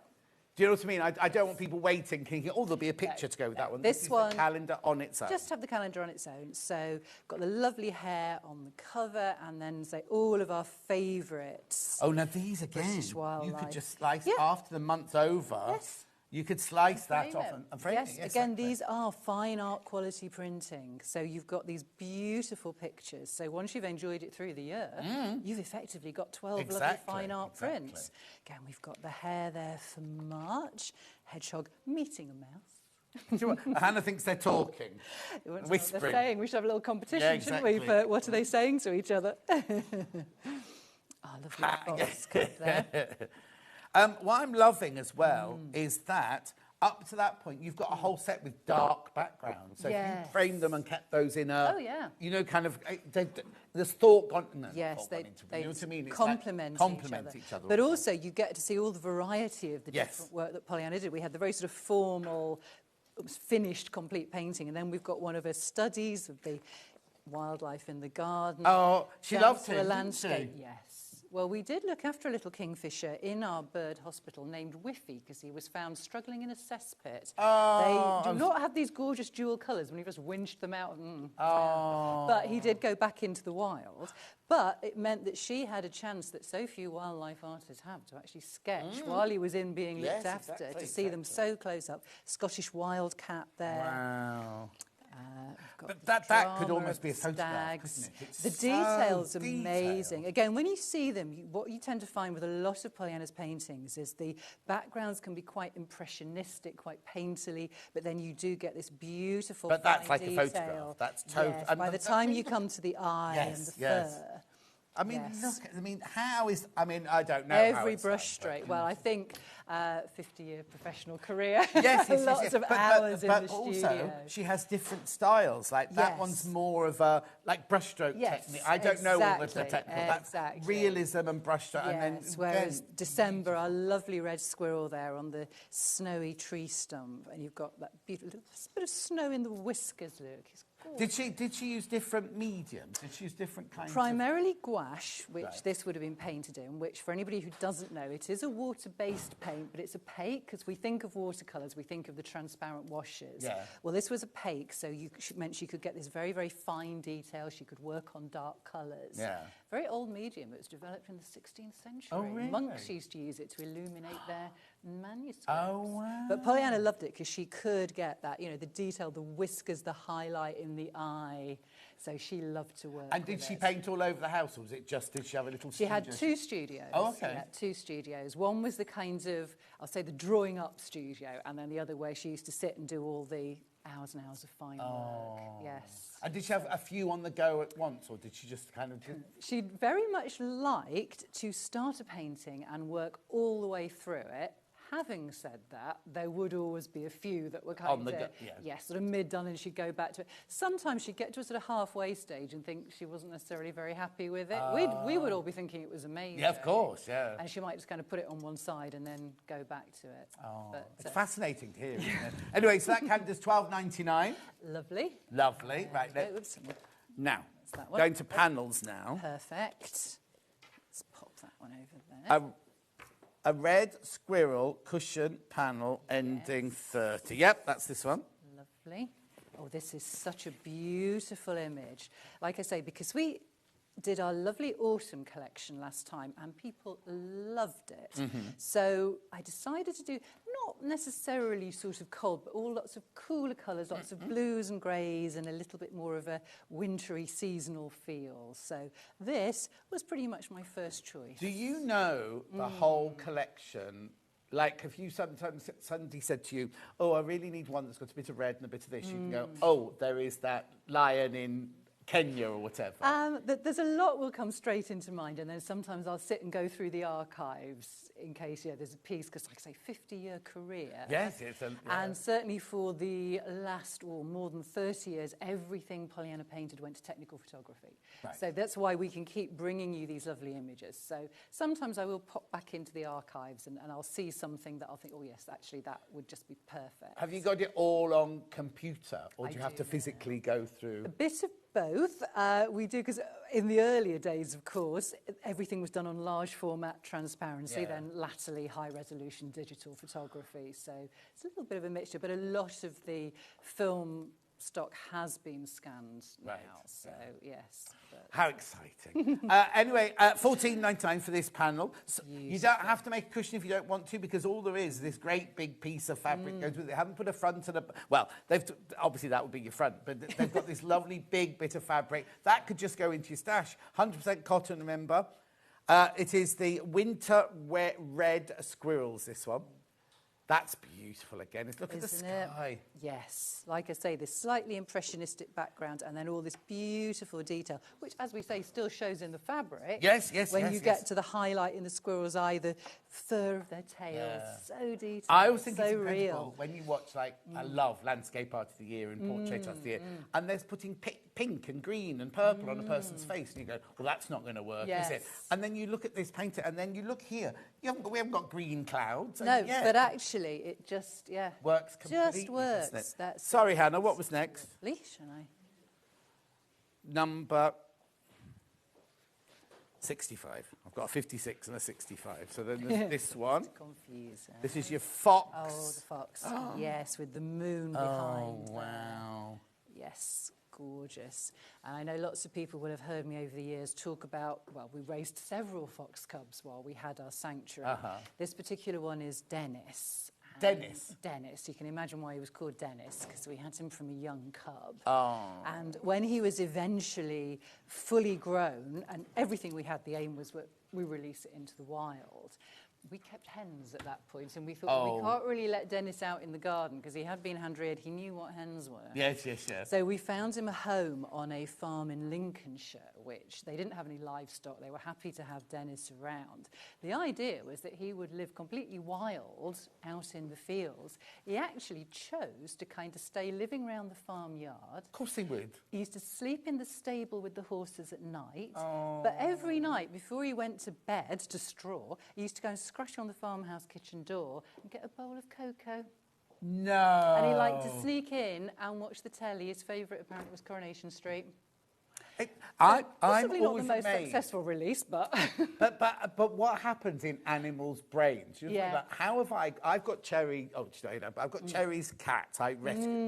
[SPEAKER 7] do you know what I mean? I don't want people waiting, thinking, oh, there'll be a picture to go with that one. This is the calendar on its own.
[SPEAKER 17] Just have the calendar on its own. So, got the lovely hair on the cover, and then say all of our favourites.
[SPEAKER 7] Oh, now these again,
[SPEAKER 17] British wildlife.
[SPEAKER 7] You could just slice after the month's over.
[SPEAKER 17] Yes.
[SPEAKER 7] You could slice that off and frame it.
[SPEAKER 17] Yes, again, these are fine art quality printing. So you've got these beautiful pictures. So once you've enjoyed it through the year, you've effectively got 12 lovely fine art prints. Again, we've got the hair there for March. Hedgehog meeting a mouse.
[SPEAKER 7] Hannah thinks they're talking, whispering.
[SPEAKER 17] They're saying we should have a little competition, shouldn't we, for what are they saying to each other? Lovely box there.
[SPEAKER 7] What I'm loving as well is that up to that point, you've got a whole set with dark backgrounds. So if you framed them and kept those in a, you know, kind of, there's thought gone. No,
[SPEAKER 17] yes, they
[SPEAKER 7] you know what I mean? It's
[SPEAKER 17] complement
[SPEAKER 7] each other.
[SPEAKER 17] But also, you get to see all the variety of the different work that Pollyanna did. We had the very sort of formal, finished, complete painting, and then we've got one of her studies of the wildlife in the garden.
[SPEAKER 7] Oh, she loved
[SPEAKER 17] it,
[SPEAKER 7] the
[SPEAKER 17] landscape. Yes. Well, we did look after a little kingfisher in our bird hospital named Whiffy because he was found struggling in a cesspit.
[SPEAKER 7] Oh,
[SPEAKER 17] they do not have these gorgeous dual colours when you just winched them out. But he did go back into the wild. But it meant that she had a chance that so few wildlife artists have to actually sketch while he was in being looked after, to see them so close up. Scottish wildcat there.
[SPEAKER 7] Wow. But that could almost be a photograph, couldn't it?
[SPEAKER 17] The detail's amazing. Again, when you see them, what you tend to find with a lot of Pollyanna's paintings is the backgrounds can be quite impressionistic, quite painterly, but then you do get this beautiful
[SPEAKER 7] But that's like
[SPEAKER 17] detail.
[SPEAKER 7] a photograph. That's total.
[SPEAKER 17] Yes, by the time you come to the eye and the fur.
[SPEAKER 7] I mean, look, I don't know.
[SPEAKER 17] Every brush stroke. Well, I think 50-year professional career.
[SPEAKER 7] Yes,
[SPEAKER 17] lots of hours in the
[SPEAKER 7] also,
[SPEAKER 17] studio.
[SPEAKER 7] She has different styles. Like that one's more of a brushstroke technique. I don't know all the technical. That's realism and brushstroke.
[SPEAKER 17] Yes,
[SPEAKER 7] and then
[SPEAKER 17] whereas December, our lovely red squirrel there on the snowy tree stump, and you've got that beautiful bit of snow in the whiskers. Look, it's
[SPEAKER 7] Did she use different mediums? Did she use different kinds?
[SPEAKER 17] Primarily gouache, which this would have been painted in, which for anybody who doesn't know, it is a water-based paint, but it's opaque, because we think of watercolours, we think of the transparent washes. Yeah. Well, this was opaque, so meant she could get this very, very fine detail. She could work on dark colours. Yeah. Very old medium. It was developed in the 16th century.
[SPEAKER 7] Oh, really?
[SPEAKER 17] Monks used to use it to illuminate manuscripts.
[SPEAKER 7] Oh, wow.
[SPEAKER 17] But Pollyanna loved it because she could get that, you know, the detail, the whiskers, the highlight in the eye. So she loved to work
[SPEAKER 7] And did
[SPEAKER 17] with
[SPEAKER 7] she
[SPEAKER 17] it.
[SPEAKER 7] paint all over the house, or was it just, did she have a little
[SPEAKER 17] She
[SPEAKER 7] studio?
[SPEAKER 17] had 2 studios.
[SPEAKER 7] Oh, okay.
[SPEAKER 17] Yeah, 2 studios. One was the kind of, I'll say, the drawing up studio, and then the other where she used to sit and do all the hours and hours of fine work. Yes.
[SPEAKER 7] And did she have a few on the go at once, or did she just kind of...
[SPEAKER 17] She very much liked to start a painting and work all the way through it. Having said that, there would always be a few that were kind of, sort of mid-done, and she'd go back to it. Sometimes she'd get to a sort of halfway stage and think she wasn't necessarily very happy with it. We would all be thinking it was amazing.
[SPEAKER 7] Yeah, of course, yeah.
[SPEAKER 17] And she might just kind of put it on one side and then go back to it. But,
[SPEAKER 7] it's fascinating to hear, isn't it? Anyway, so that calendar is $12.99.
[SPEAKER 17] Lovely.
[SPEAKER 7] Lovely. Right, now,
[SPEAKER 17] that one.
[SPEAKER 7] going to panels now.
[SPEAKER 17] Perfect. Let's pop that one over there.
[SPEAKER 7] A red squirrel cushion panel ending 30. Yep, that's this one.
[SPEAKER 17] Lovely. Oh, this is such a beautiful image. Like I say, because we did our lovely autumn collection last time and people loved it. So I decided to do not necessarily sort of cold, but all lots of cooler colours, lots of blues and greys and a little bit more of a wintry seasonal feel. So this was pretty much my first choice.
[SPEAKER 7] Do you know the whole collection? Like, if you sometimes somebody said to you, oh, I really need one that's got a bit of red and a bit of this, you can go, oh, there is that lion in Kenya or whatever.
[SPEAKER 17] There's a lot will come straight into mind, and then sometimes I'll sit and go through the archives in case there's a piece, because like I say, 50-year career.
[SPEAKER 7] Yes, it's
[SPEAKER 17] and certainly for the last more than 30 years, everything Pollyanna painted went to technical photography.
[SPEAKER 7] Right.
[SPEAKER 17] So that's why we can keep bringing you these lovely images. So sometimes I will pop back into the archives and I'll see something that I'll think, oh yes, actually that would just be perfect.
[SPEAKER 7] Have you got it all on computer, or do you have to physically go through?
[SPEAKER 17] A bit of both. We do, because in the earlier days, of course, everything was done on large format transparency, then latterly high resolution digital photography. So it's a little bit of a mixture, but a lot of the film stock has been scanned now. So yes.
[SPEAKER 7] How exciting. Anyway, $14.99 for this panel. So you don't have to make a cushion if you don't want to, because all there is this great big piece of fabric goes with it. They haven't put a front and a... Well, obviously that would be your front, but they've got this lovely big bit of fabric. That could just go into your stash. 100% cotton, remember. It is the Winter Red Squirrels, this one. That's beautiful again. Look at the sky.
[SPEAKER 17] Yes. Like I say, this slightly impressionistic background and then all this beautiful detail, which, as we say, still shows in the fabric.
[SPEAKER 7] Yes.
[SPEAKER 17] When you get to the highlight in the squirrel's eye, the fur of their tails, so detailed,
[SPEAKER 7] I always think
[SPEAKER 17] so
[SPEAKER 7] it's incredible
[SPEAKER 17] real.
[SPEAKER 7] when you watch, like, I love Landscape Art of the Year and Portrait Art of the Year, and there's putting pink and green and purple on a person's face, and you go, well, that's not going to work, is it? And then you look at this painter, and then you look here. We haven't got green clouds.
[SPEAKER 17] No, but actually, it just,
[SPEAKER 7] works completely.
[SPEAKER 17] Just works.
[SPEAKER 7] Doesn't it? Sorry, Hannah, what was next?
[SPEAKER 17] Lovely, shall I?
[SPEAKER 7] Number 65. I've got a 56 and a 65. So then there's this one.
[SPEAKER 17] Confusing.
[SPEAKER 7] This is your fox.
[SPEAKER 17] Oh, the fox. Yes, with the moon behind.
[SPEAKER 7] Oh, wow.
[SPEAKER 17] Yes, gorgeous. And I know lots of people will have heard me over the years talk about, well, we raised several fox cubs while we had our sanctuary. This particular one is Dennis. Dennis. You can imagine why he was called Dennis, because we had him from a young cub. And when he was eventually fully grown, and everything we had, the aim was we release it into the wild. We kept hens at that point, and we thought, well, we can't really let Dennis out in the garden because he had been hand-reared. He knew what hens were.
[SPEAKER 7] Yes.
[SPEAKER 17] So we found him a home on a farm in Lincolnshire, which they didn't have any livestock. They were happy to have Dennis around. The idea was that he would live completely wild out in the fields. He actually chose to kind of stay living around the farmyard.
[SPEAKER 7] Of course he would.
[SPEAKER 17] He used to sleep in the stable with the horses at night. But every night, before he went to bed, to straw, he used to go and scratch on the farmhouse kitchen door and get a bowl of cocoa.
[SPEAKER 7] No.
[SPEAKER 17] And he liked to sneak in and watch the telly. His favourite apparently was Coronation Street. Possibly not the most successful release, but...
[SPEAKER 7] but what happens in animals' brains? You know, like, how have I've got Cherry... Oh, I've got Cherry's cat.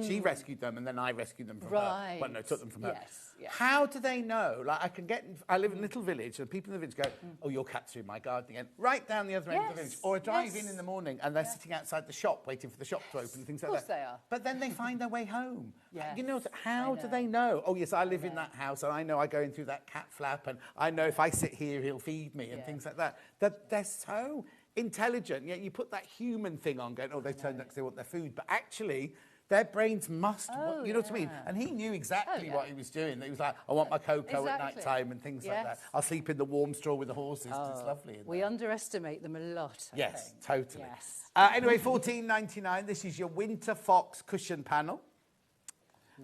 [SPEAKER 7] She rescued them, and then I rescued them from her. Well, no, took them from her.
[SPEAKER 17] Yes. yes.
[SPEAKER 7] How do they know? Like, I live in a little village, and people in the village go, oh, your cat's through my garden again, right down the other end of the village. Or I drive in the morning, and they're sitting outside the shop, waiting for the shop to open, and things like that.
[SPEAKER 17] Of course they are.
[SPEAKER 7] But then they find their way home.
[SPEAKER 17] Yes,
[SPEAKER 7] You know, how do they know? Oh, yes, I live in that house, and I know I go in through that cat flap, and I know if I sit here, he'll feed me, and things like that. They're so intelligent. Yet you put that human thing on, going, oh, they turned up because they want their food. But actually, their brains must, you know what I mean? And he knew exactly what he was doing. He was like, I want my cocoa at night time and things like that. I'll sleep in the warm straw with the horses. It's lovely.
[SPEAKER 17] We underestimate them a lot, I think.
[SPEAKER 7] Totally.
[SPEAKER 17] Yes.
[SPEAKER 7] Anyway, $14.99. This is your Winter Fox cushion panel.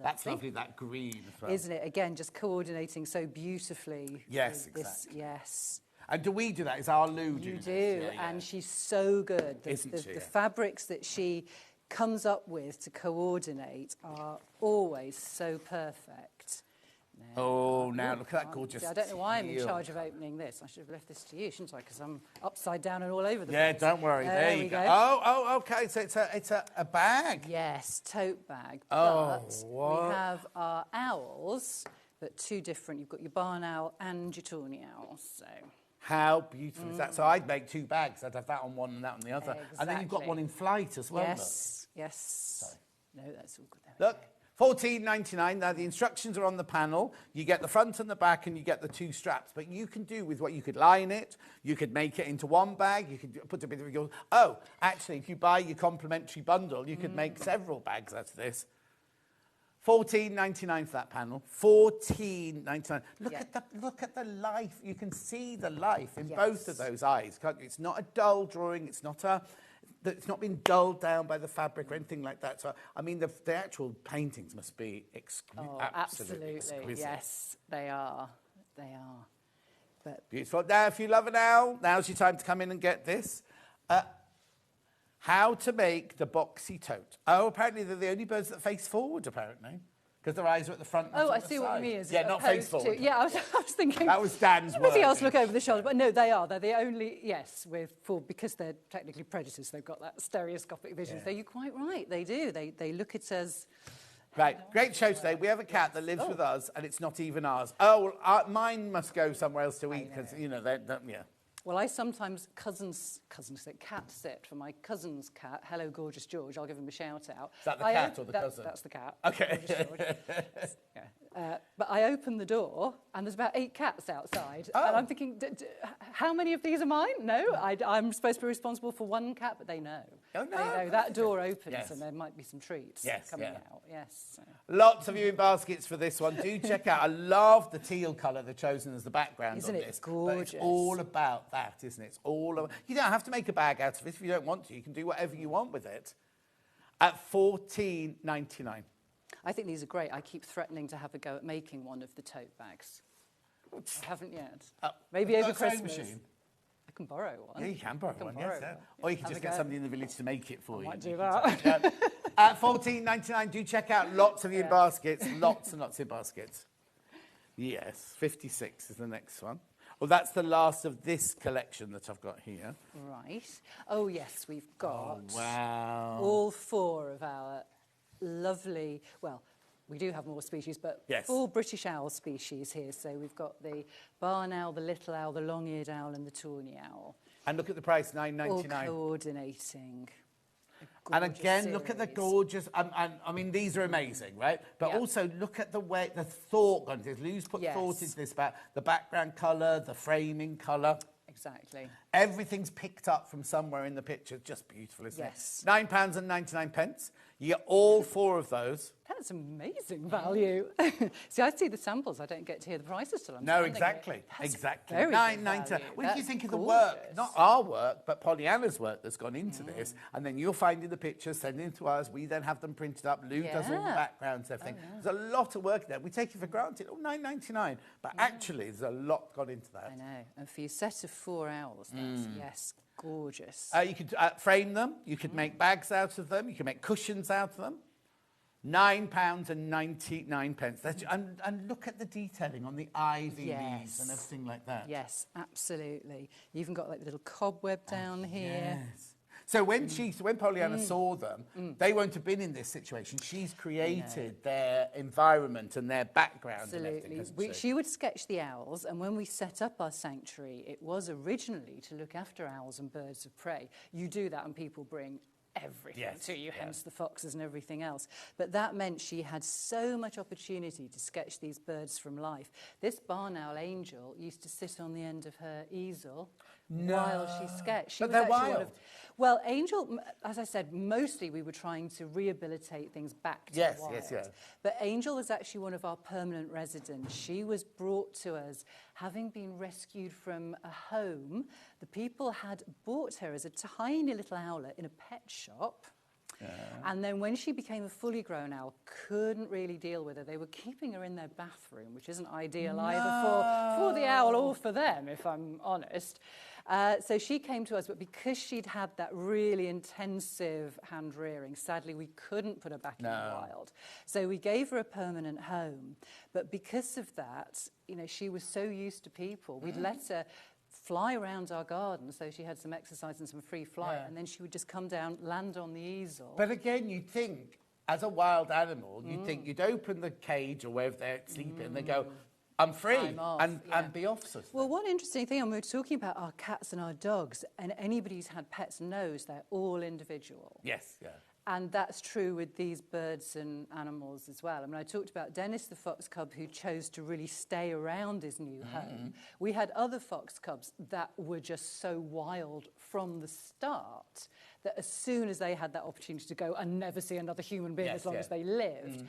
[SPEAKER 7] That's lovely, that green as well.
[SPEAKER 17] Isn't it? Again, just coordinating so beautifully.
[SPEAKER 7] Yes,
[SPEAKER 17] with this,
[SPEAKER 7] exactly.
[SPEAKER 17] yes.
[SPEAKER 7] And do we do that? Is our Lou do
[SPEAKER 17] You
[SPEAKER 7] this?
[SPEAKER 17] do, and she's so good.
[SPEAKER 7] Isn't she?
[SPEAKER 17] The fabrics that she comes up with to coordinate are always so perfect.
[SPEAKER 7] Now look at that gorgeous
[SPEAKER 17] See, I don't know why I'm in
[SPEAKER 7] teal.
[SPEAKER 17] charge of opening this. I should have left this to you, shouldn't I? Because I'm upside down and all over the place.
[SPEAKER 7] Yeah, don't worry. There you go. Oh, okay. So it's a bag.
[SPEAKER 17] Yes, tote bag.
[SPEAKER 7] Oh,
[SPEAKER 17] but
[SPEAKER 7] what?
[SPEAKER 17] we have our owls, but two different. You've got your barn owl and your tawny owl. So
[SPEAKER 7] how beautiful is that? So I'd make two bags. I'd have that on one and that on the other. And then you've got one in flight as well.
[SPEAKER 17] Yes, yes.
[SPEAKER 7] Sorry.
[SPEAKER 17] No, that's all good. There
[SPEAKER 7] Look. $14.99. Now, the instructions are on the panel. You get the front and the back, and you get the two straps. But you can do with what you could line it. You could make it into one bag. You could put a bit of your... Oh, actually, if you buy your complimentary bundle, you could make several bags out of this. $14.99 for that panel. $14.99. Look at the life. You can see the life in both of those eyes. Can't you? It's not a dull drawing. It's not been dulled down by the fabric or anything like that. So, I mean, the actual paintings must be absolutely exquisite.
[SPEAKER 17] Yes, they are. They are. But
[SPEAKER 7] beautiful. Now, if you love an owl, now's your time to come in and get this. How to make the boxy tote. Oh, apparently they're the only birds that face forward, apparently. Because their eyes are at the front.
[SPEAKER 17] I see what you mean.
[SPEAKER 7] Yeah, not face forward.
[SPEAKER 17] I was thinking.
[SPEAKER 7] That was Dan's word.
[SPEAKER 17] Everything else look over the shoulder, but no, they are. They're the only. Yes, because they're technically predators. They've got that stereoscopic vision. So you're quite right. They do. They look at us.
[SPEAKER 7] Right, great show today. We have a cat that lives with us, and it's not even ours. Oh, well, mine must go somewhere else to eat because
[SPEAKER 17] Well, I sometimes cat sit for my cousin's cat. Hello, gorgeous George. I'll give him a shout out.
[SPEAKER 7] Is that the cat or the cousin?
[SPEAKER 17] That's the cat.
[SPEAKER 7] Okay.
[SPEAKER 17] But I open the door and there's about 8 cats outside.
[SPEAKER 7] Oh.
[SPEAKER 17] And I'm thinking, how many of these are mine? No, I'm supposed to be responsible for one cat, but they know.
[SPEAKER 7] Oh, no.
[SPEAKER 17] They know that door opens and there might be some treats coming out. Yes.
[SPEAKER 7] Lots of viewing baskets for this one. Do check out. I love the teal colour they've chosen as the background
[SPEAKER 17] Isn't
[SPEAKER 7] on
[SPEAKER 17] it
[SPEAKER 7] this.
[SPEAKER 17] gorgeous?
[SPEAKER 7] But it's all about that, isn't it? It's all about, you don't have to make a bag out of it if you don't want to. You can do whatever you want with it. At $14.99.
[SPEAKER 17] I think these are great. I keep threatening to have a go at making one of the tote bags. I haven't yet. Maybe over Christmas.
[SPEAKER 7] Machine?
[SPEAKER 17] I can borrow one.
[SPEAKER 7] Yeah, you can borrow one, yes. Or you can just get somebody in the village to make it for you.
[SPEAKER 17] Might do that.
[SPEAKER 7] At $14.99, do check out lots of viewing baskets. Lots and lots of baskets. Yes, 56 is the next one. Well, that's the last of this collection that I've got here.
[SPEAKER 17] Right. Oh, yes, we've got
[SPEAKER 7] wow.
[SPEAKER 17] all 4 of our lovely, well, we do have more species, but 4 British owl species here. So we've got the barn owl, the little owl, the long-eared owl, and the tawny owl.
[SPEAKER 7] And look at the price, $9.99.
[SPEAKER 17] All coordinating.
[SPEAKER 7] And again, look at the gorgeous, I mean, these are amazing, right? But also look at the way, the thought gone into this. Lou's put thought into this about the background colour, the framing colour.
[SPEAKER 17] Exactly.
[SPEAKER 7] Everything's picked up from somewhere in the picture. Just beautiful, isn't it? £9.99. You get all 4 of those.
[SPEAKER 17] That's amazing value. See, I see the samples. I don't get to hear the prices till I'm
[SPEAKER 7] No, exactly. Exactly.
[SPEAKER 17] $9.99.
[SPEAKER 7] When you think of the work, not our work, but Pollyanna's work that's gone into this, and then you're finding the pictures, sending them to us, we then have them printed up, Lou does all the backgrounds and everything. There's a lot of work there. We take it for granted. Oh, $9.99. But actually, there's a lot gone into that.
[SPEAKER 17] I know. And for your set of 4 owls, that's gorgeous.
[SPEAKER 7] You could frame them. You could make bags out of them. You can make cushions out of them. £9.99. And look at the detailing on the ivy leaves and everything like that.
[SPEAKER 17] Yes, absolutely. You even got like the little cobweb down here.
[SPEAKER 7] Yes. So when Pollyanna saw them, they won't have been in this situation. She's created their environment and their background and everything, hasn't she?
[SPEAKER 17] She would sketch the owls, and when we set up our sanctuary, it was originally to look after owls and birds of prey. You do that and people bring everything to you, hence the foxes and everything else. But that meant she had so much opportunity to sketch these birds from life. This barn owl Angel used to sit on the end of her easel while she sketched. She
[SPEAKER 7] But
[SPEAKER 17] was
[SPEAKER 7] they're
[SPEAKER 17] actually
[SPEAKER 7] wild.
[SPEAKER 17] Well, Angel, as I said, mostly we were trying to rehabilitate things back to the wild.
[SPEAKER 7] Yes.
[SPEAKER 17] But Angel was actually one of our permanent residents. She was brought to us having been rescued from a home. The people had bought her as a tiny little owlet in a pet shop. And then when she became a fully grown owl, couldn't really deal with her. They were keeping her in their bathroom, which isn't ideal either for the owl or for them, if I'm honest. So she came to us, but because she'd had that really intensive hand rearing, sadly we couldn't put her back in the wild. So we gave her a permanent home. But because of that, you know, she was so used to people. We'd let her fly around our garden, so she had some exercise and some free flight, and then she would just come down, land on the easel.
[SPEAKER 7] But again, you think, as a wild animal, you'd think you'd open the cage or wherever they're sleeping, and they go, I'm free,
[SPEAKER 17] I'm off,
[SPEAKER 7] and be off. Sort of
[SPEAKER 17] Well, one interesting thing, and we were talking about our cats and our dogs, and anybody who's had pets knows they're all individual.
[SPEAKER 7] Yes, yeah.
[SPEAKER 17] And that's true with these birds and animals as well. I mean, I talked about Dennis the fox cub who chose to really stay around his new home. We had other fox cubs that were just so wild from the start that as soon as they had that opportunity to go and never see another human being as long as they lived,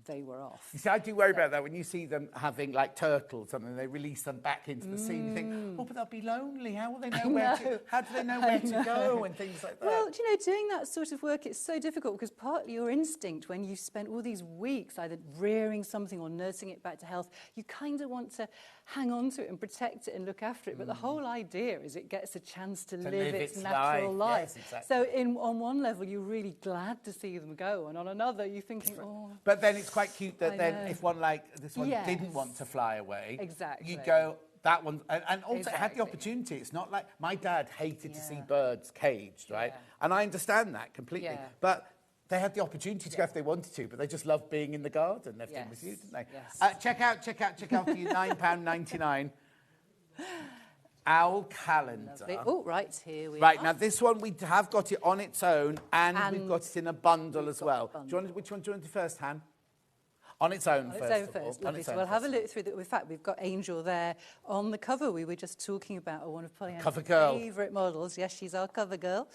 [SPEAKER 17] they were off.
[SPEAKER 7] You see, I do worry about that when you see them having like turtles, and they release them back into the sea. You think, oh, but they'll be lonely. How will they know where to? How do they know where to go and things like that?
[SPEAKER 17] Well, do you know, doing that sort of work, it's so difficult because partly your instinct, when you've spent all these weeks either rearing something or nursing it back to health, you kind of want to hang on to it and protect it and look after it. But the whole idea is it gets a chance to live its natural life.
[SPEAKER 7] Yes, exactly.
[SPEAKER 17] So on one level, you're really glad to see them go, and on another, you're thinking, oh.
[SPEAKER 7] But then it's quite cute that
[SPEAKER 17] I
[SPEAKER 7] then
[SPEAKER 17] know.
[SPEAKER 7] if one like this one didn't want to fly away,
[SPEAKER 17] Exactly.
[SPEAKER 7] you go, that one, and also it had the opportunity. It's not like, my dad hated to see birds caged, right? And I understand that completely.
[SPEAKER 17] Yeah.
[SPEAKER 7] But they had the opportunity to go if they wanted to, but they just loved being in the garden and everything with you, didn't they?
[SPEAKER 17] Yes.
[SPEAKER 7] Check out for you, £9.99. Owl calendar.
[SPEAKER 17] Lovely. Oh, right, here we are.
[SPEAKER 7] Right, now this one, we have got it on its own, and we've got it in a bundle as well. Which one do you want to do first, Han? On its own first.
[SPEAKER 17] Lovely. So we'll have a look through that. In fact, we've got Angel there on the cover. We were just talking about one of Pollyanna's
[SPEAKER 7] Cover girl.
[SPEAKER 17] favourite models. Yes, she's our cover girl.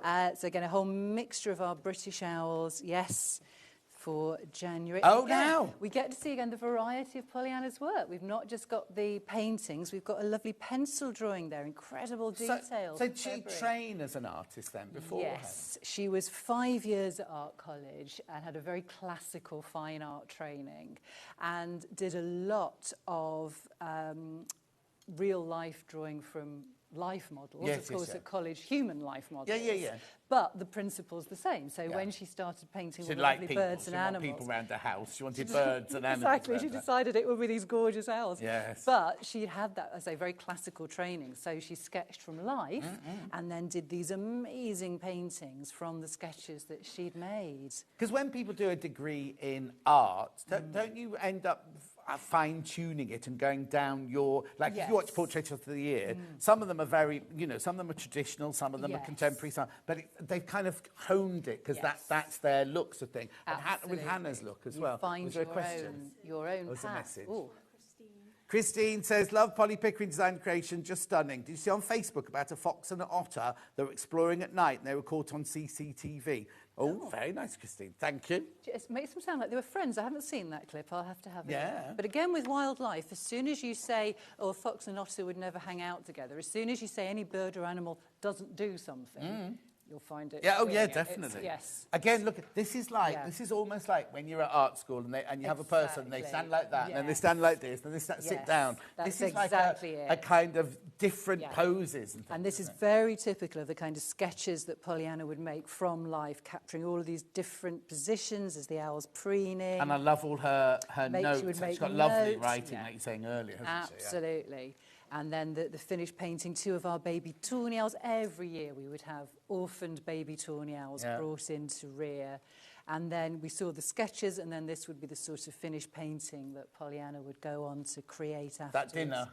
[SPEAKER 17] So again, a whole mixture of our British owls. Yes, for January.
[SPEAKER 7] Oh,
[SPEAKER 17] Again,
[SPEAKER 7] now.
[SPEAKER 17] we get to see again the variety of Pollyanna's work. We've not just got the paintings, we've got a lovely pencil drawing there, incredible detail.
[SPEAKER 7] So did she train as an artist then beforehand?
[SPEAKER 17] Yes, she was 5 years at art college and had a very classical fine art training and did a lot of real life drawing from life models, of course, at college, human life models.
[SPEAKER 7] Yeah.
[SPEAKER 17] But the principle's the same. So when she started painting all the lovely birds and animals...
[SPEAKER 7] She wanted people around the house. She wanted birds and animals.
[SPEAKER 17] Exactly. She decided it would be these gorgeous owls.
[SPEAKER 7] Yes.
[SPEAKER 17] But she had that, as a very classical training. So she sketched from life and then did these amazing paintings from the sketches that she'd made.
[SPEAKER 7] Because when people do a degree in art, don't you end up fine-tuning it and going down your... Like, if you watch Portrait of the Year, some of them are very, some of them are traditional, some of them are contemporary, but they've kind of honed it because that's their looks of thing. And with Hannah's look as well.
[SPEAKER 17] Find
[SPEAKER 7] was there a question?
[SPEAKER 17] your own
[SPEAKER 7] was a
[SPEAKER 17] path.
[SPEAKER 7] message? Ooh. Christine says, love Polly Pickering design creation, just stunning. Did you see on Facebook about a fox and an otter that were exploring at night and they were caught on CCTV? Oh, very nice, Christine. Thank you.
[SPEAKER 17] It makes them sound like they were friends. I haven't seen that clip. I'll have to have it.
[SPEAKER 7] Yeah.
[SPEAKER 17] But again, with wildlife, as soon as you say, oh, a fox and otter would never hang out together, as soon as you say any bird or animal doesn't do something, you'll find it.
[SPEAKER 7] Yeah,
[SPEAKER 17] brilliant.
[SPEAKER 7] definitely.
[SPEAKER 17] Yes.
[SPEAKER 7] Again, look, this is almost like when you're at art school and you have a person, they stand like that, and then they stand like this, and they sit down.
[SPEAKER 17] That's
[SPEAKER 7] this is
[SPEAKER 17] exactly
[SPEAKER 7] like a kind of different poses.
[SPEAKER 17] And this is very typical of the kind of sketches that Pollyanna would make from life, capturing all of these different positions as the owl's preening.
[SPEAKER 7] And I love all her notes. She's got lovely writing,
[SPEAKER 17] like
[SPEAKER 7] you were saying earlier, hasn't she?
[SPEAKER 17] Absolutely. And then the finished painting, 2 of our baby tawny owls. Every year we would have orphaned baby tawny owls brought in to rear. And then we saw the sketches, and then this would be the sort of finished painting that Pollyanna would go on to create after.
[SPEAKER 7] That dinner.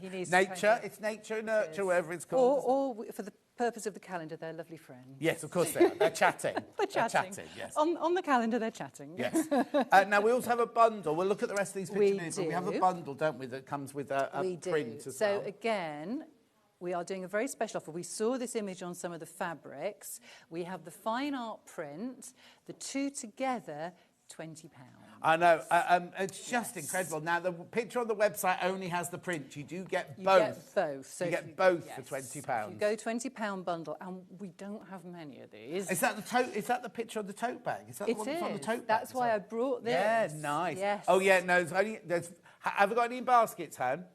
[SPEAKER 17] He needs
[SPEAKER 7] nature, it's nature, nurture, whatever it's called.
[SPEAKER 17] Or for the purpose of the calendar, they're lovely friends.
[SPEAKER 7] Yes, of course they are. They're chatting.
[SPEAKER 17] They're chatting.
[SPEAKER 7] Yes.
[SPEAKER 17] On the calendar, they're chatting.
[SPEAKER 7] Yes. Now, we also have a bundle. We'll look at the rest of these pictures. We have a bundle, don't we, that comes with a print as well.
[SPEAKER 17] So, again, we are doing a very special offer. We saw this image on some of the fabrics. We have the fine art print, the 2 together, £20.
[SPEAKER 7] I know. It's just incredible. Now, the picture on the website only has the print. You do get both.
[SPEAKER 17] You get both. So
[SPEAKER 7] you get both for £20.
[SPEAKER 17] You go £20 bundle, and we don't have many of these.
[SPEAKER 7] Is that the picture of the tote bag? Is that the one that's on the tote bag?
[SPEAKER 17] That's why I brought this.
[SPEAKER 7] Yeah, nice.
[SPEAKER 17] Yes.
[SPEAKER 7] Oh, yeah, no, have we got any in baskets, Han?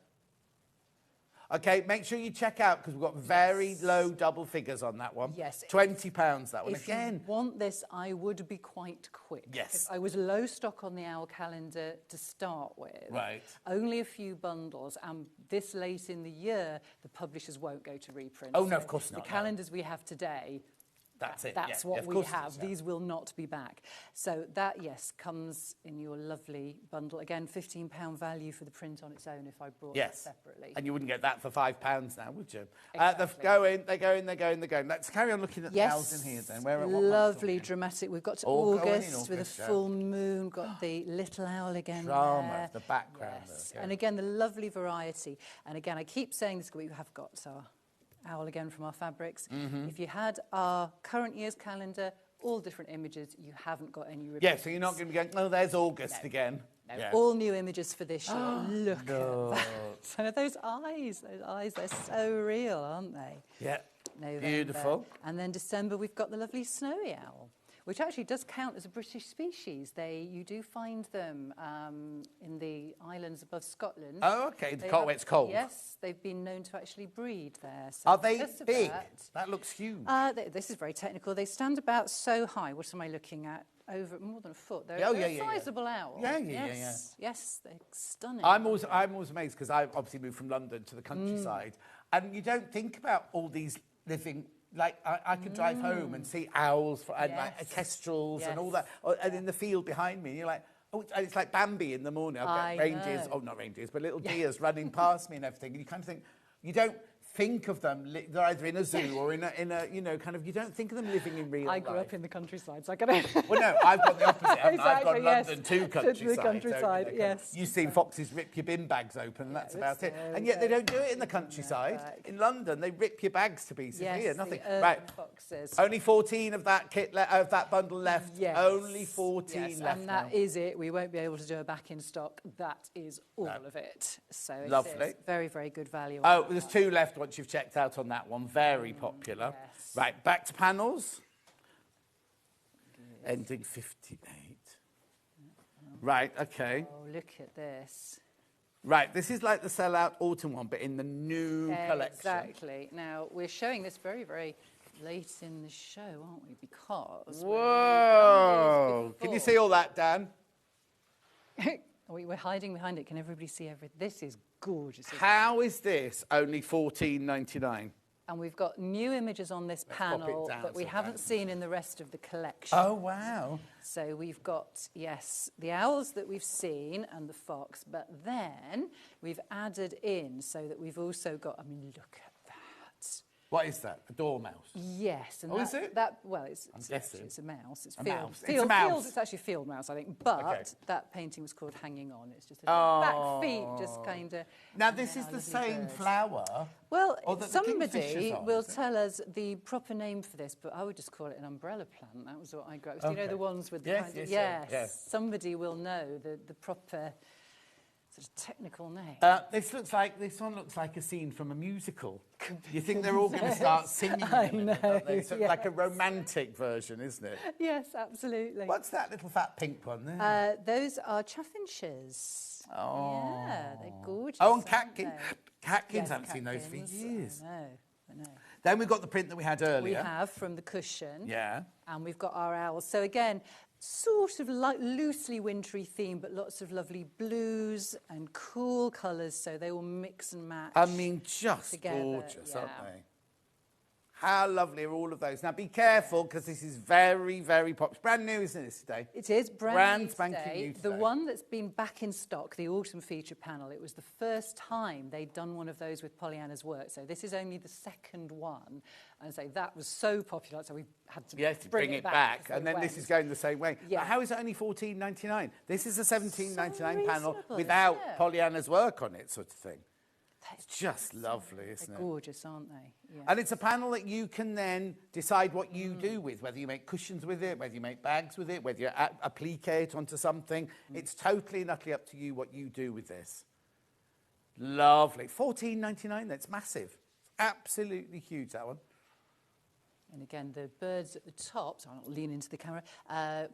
[SPEAKER 7] Okay, make sure you check out, because we've got very low double figures on that one.
[SPEAKER 17] Yes.
[SPEAKER 7] £20, that one.
[SPEAKER 17] If you want this, I would be quite quick.
[SPEAKER 7] Yes.
[SPEAKER 17] I was low stock on the owl calendar to start with.
[SPEAKER 7] Right.
[SPEAKER 17] Only a few bundles, and this late in the year, the publishers won't go to reprint.
[SPEAKER 7] Oh, no, of course not.
[SPEAKER 17] The calendars we have today...
[SPEAKER 7] That's it.
[SPEAKER 17] That's
[SPEAKER 7] yeah.
[SPEAKER 17] what
[SPEAKER 7] of
[SPEAKER 17] we
[SPEAKER 7] course
[SPEAKER 17] have.
[SPEAKER 7] it is, yeah.
[SPEAKER 17] These will not be back. So that, yes, comes in your lovely bundle. Again, £15 value for the print on its own if I brought it separately.
[SPEAKER 7] And you wouldn't get that for £5 now, would you?
[SPEAKER 17] Exactly.
[SPEAKER 7] They go in. Let's carry on looking at the owls in here then. What
[SPEAKER 17] Lovely, dramatic. We've got August with a full moon. Got the little owl again
[SPEAKER 7] Drama,
[SPEAKER 17] there.
[SPEAKER 7] the background.
[SPEAKER 17] Yes. And again, the lovely variety. And again, I keep saying this, we have got our owl again from our fabrics. If you had our current year's calendar, all different images, you haven't got any repeats.
[SPEAKER 7] Yeah, so you're not going to be going, oh, there's August again.
[SPEAKER 17] No,
[SPEAKER 7] yeah.
[SPEAKER 17] all new images for this year. Look at that. So those eyes, they're so real, aren't they?
[SPEAKER 7] Yeah,
[SPEAKER 17] November.
[SPEAKER 7] Beautiful.
[SPEAKER 17] And then December, we've got the lovely snowy owl, which actually does count as a British species. You do find them in the islands above Scotland.
[SPEAKER 7] Oh, okay, where it's cold.
[SPEAKER 17] Yes, they've been known to actually breed there. So
[SPEAKER 7] are they big? That looks huge.
[SPEAKER 17] This is very technical. They stand about so high. What am I looking at? Over more than a foot. They're a sizable owl.
[SPEAKER 7] Yeah.
[SPEAKER 17] Yes, they're stunning.
[SPEAKER 7] I'm always amazed, because I obviously moved from London to the countryside, and you don't think about all these living. Like, I could drive home and see owls and like kestrels and all that, and in the field behind me, and you're like, oh, it's like Bambi in the morning. I've got reindeers, not reindeers, but little deers running past me and everything, and you kind of think, you don't think of them, they're either in a zoo or in a you know, kind of, you don't think of them living in real life.
[SPEAKER 17] I grew up in the countryside, so I get
[SPEAKER 7] Well, no, I've got the opposite, haven't I? I've got
[SPEAKER 17] Exactly,
[SPEAKER 7] London to countryside.
[SPEAKER 17] To the countryside, yes.
[SPEAKER 7] You've seen foxes rip your bin bags open, and that's about it. And yet they don't do it in the countryside. In London, they rip your bags to pieces. Here, nothing.
[SPEAKER 17] Right. Foxes.
[SPEAKER 7] Only 14 of that of that bundle left.
[SPEAKER 17] Yes.
[SPEAKER 7] Only 14 left
[SPEAKER 17] and that is it. We won't be able to do a back in stock. That is all of it. So
[SPEAKER 7] Lovely.
[SPEAKER 17] Very, very good value.
[SPEAKER 7] Oh, there's 2 left once you've checked out on that one. Very popular.
[SPEAKER 17] Yes.
[SPEAKER 7] Right, back to panels. Ending 58. Right, okay.
[SPEAKER 17] Oh, look at this.
[SPEAKER 7] Right, this is like the sell-out autumn one, but in the new collection.
[SPEAKER 17] Exactly. Now, we're showing this very, very late in the show, aren't we? Because...
[SPEAKER 7] Whoa! Can you see all that, Dan?
[SPEAKER 17] We're hiding behind it. Can everybody see everything? This is gorgeous.
[SPEAKER 7] How is this only $14.99?
[SPEAKER 17] And we've got new images on this panel that we haven't seen in the rest of the collection.
[SPEAKER 7] Oh, wow.
[SPEAKER 17] So we've got, yes, the owls that we've seen and the fox, but then we've added in so that we've also got, I mean, look at that.
[SPEAKER 7] What is that? A dormouse?
[SPEAKER 17] Yes. And
[SPEAKER 7] is it?
[SPEAKER 17] It's a mouse. It's
[SPEAKER 7] a
[SPEAKER 17] field.
[SPEAKER 7] mouse. It's a mouse.
[SPEAKER 17] It's actually field mouse, I think. But that painting was called Hanging On. It's just back feet, just kind of...
[SPEAKER 7] Now, this is the same flower?
[SPEAKER 17] Well, somebody will tell us the proper name for this, but I would just call it an umbrella plant. That was what I grew up with. You know, the ones with the kind of... Yes. Somebody will know the proper... sort of technical name.
[SPEAKER 7] This one looks like a scene from a musical. You think they're all going to start singing?
[SPEAKER 17] I know.
[SPEAKER 7] It's like a romantic version, isn't it?
[SPEAKER 17] Yes, absolutely.
[SPEAKER 7] What's that little fat pink one there?
[SPEAKER 17] Those are chaffinches.
[SPEAKER 7] Oh.
[SPEAKER 17] Yeah, they're gorgeous.
[SPEAKER 7] Oh, and catkins. Catkins, I haven't seen those for years.
[SPEAKER 17] I know.
[SPEAKER 7] Then we've got the print that we had earlier.
[SPEAKER 17] We have from the cushion.
[SPEAKER 7] Yeah.
[SPEAKER 17] And we've got our owls. So again, sort of like loosely wintry theme, but lots of lovely blues and cool colours, so they all mix and match.
[SPEAKER 7] I mean, just
[SPEAKER 17] together.
[SPEAKER 7] gorgeous,
[SPEAKER 17] Yeah.
[SPEAKER 7] aren't they? How lovely are all of those? Now, be careful, because this is very, very popular. Brand new, isn't it, today?
[SPEAKER 17] It is brand new
[SPEAKER 7] spanking
[SPEAKER 17] today.
[SPEAKER 7] new
[SPEAKER 17] The
[SPEAKER 7] today.
[SPEAKER 17] one that's been back in stock, the autumn feature panel, it was the first time they'd done one of those with Pollyanna's work. So this is only the second one. And so that was so popular, so we had to
[SPEAKER 7] bring it back. And then this is going the same way.
[SPEAKER 17] Yeah.
[SPEAKER 7] But how is it only $14.99? This is a $17.99 panel
[SPEAKER 17] reasonable,
[SPEAKER 7] without
[SPEAKER 17] isn't it?
[SPEAKER 7] Pollyanna's work on it, sort of thing. It's just lovely, isn't
[SPEAKER 17] They're
[SPEAKER 7] it?
[SPEAKER 17] gorgeous, aren't they? Yeah.
[SPEAKER 7] And it's a panel that you can then decide what you do with, whether you make cushions with it, whether you make bags with it, whether you applique it onto something. It's totally and utterly up to you what you do with this. Lovely. $14.99, that's massive. It's absolutely huge, that one.
[SPEAKER 17] And again, the birds at the top, so I'll not lean into the camera,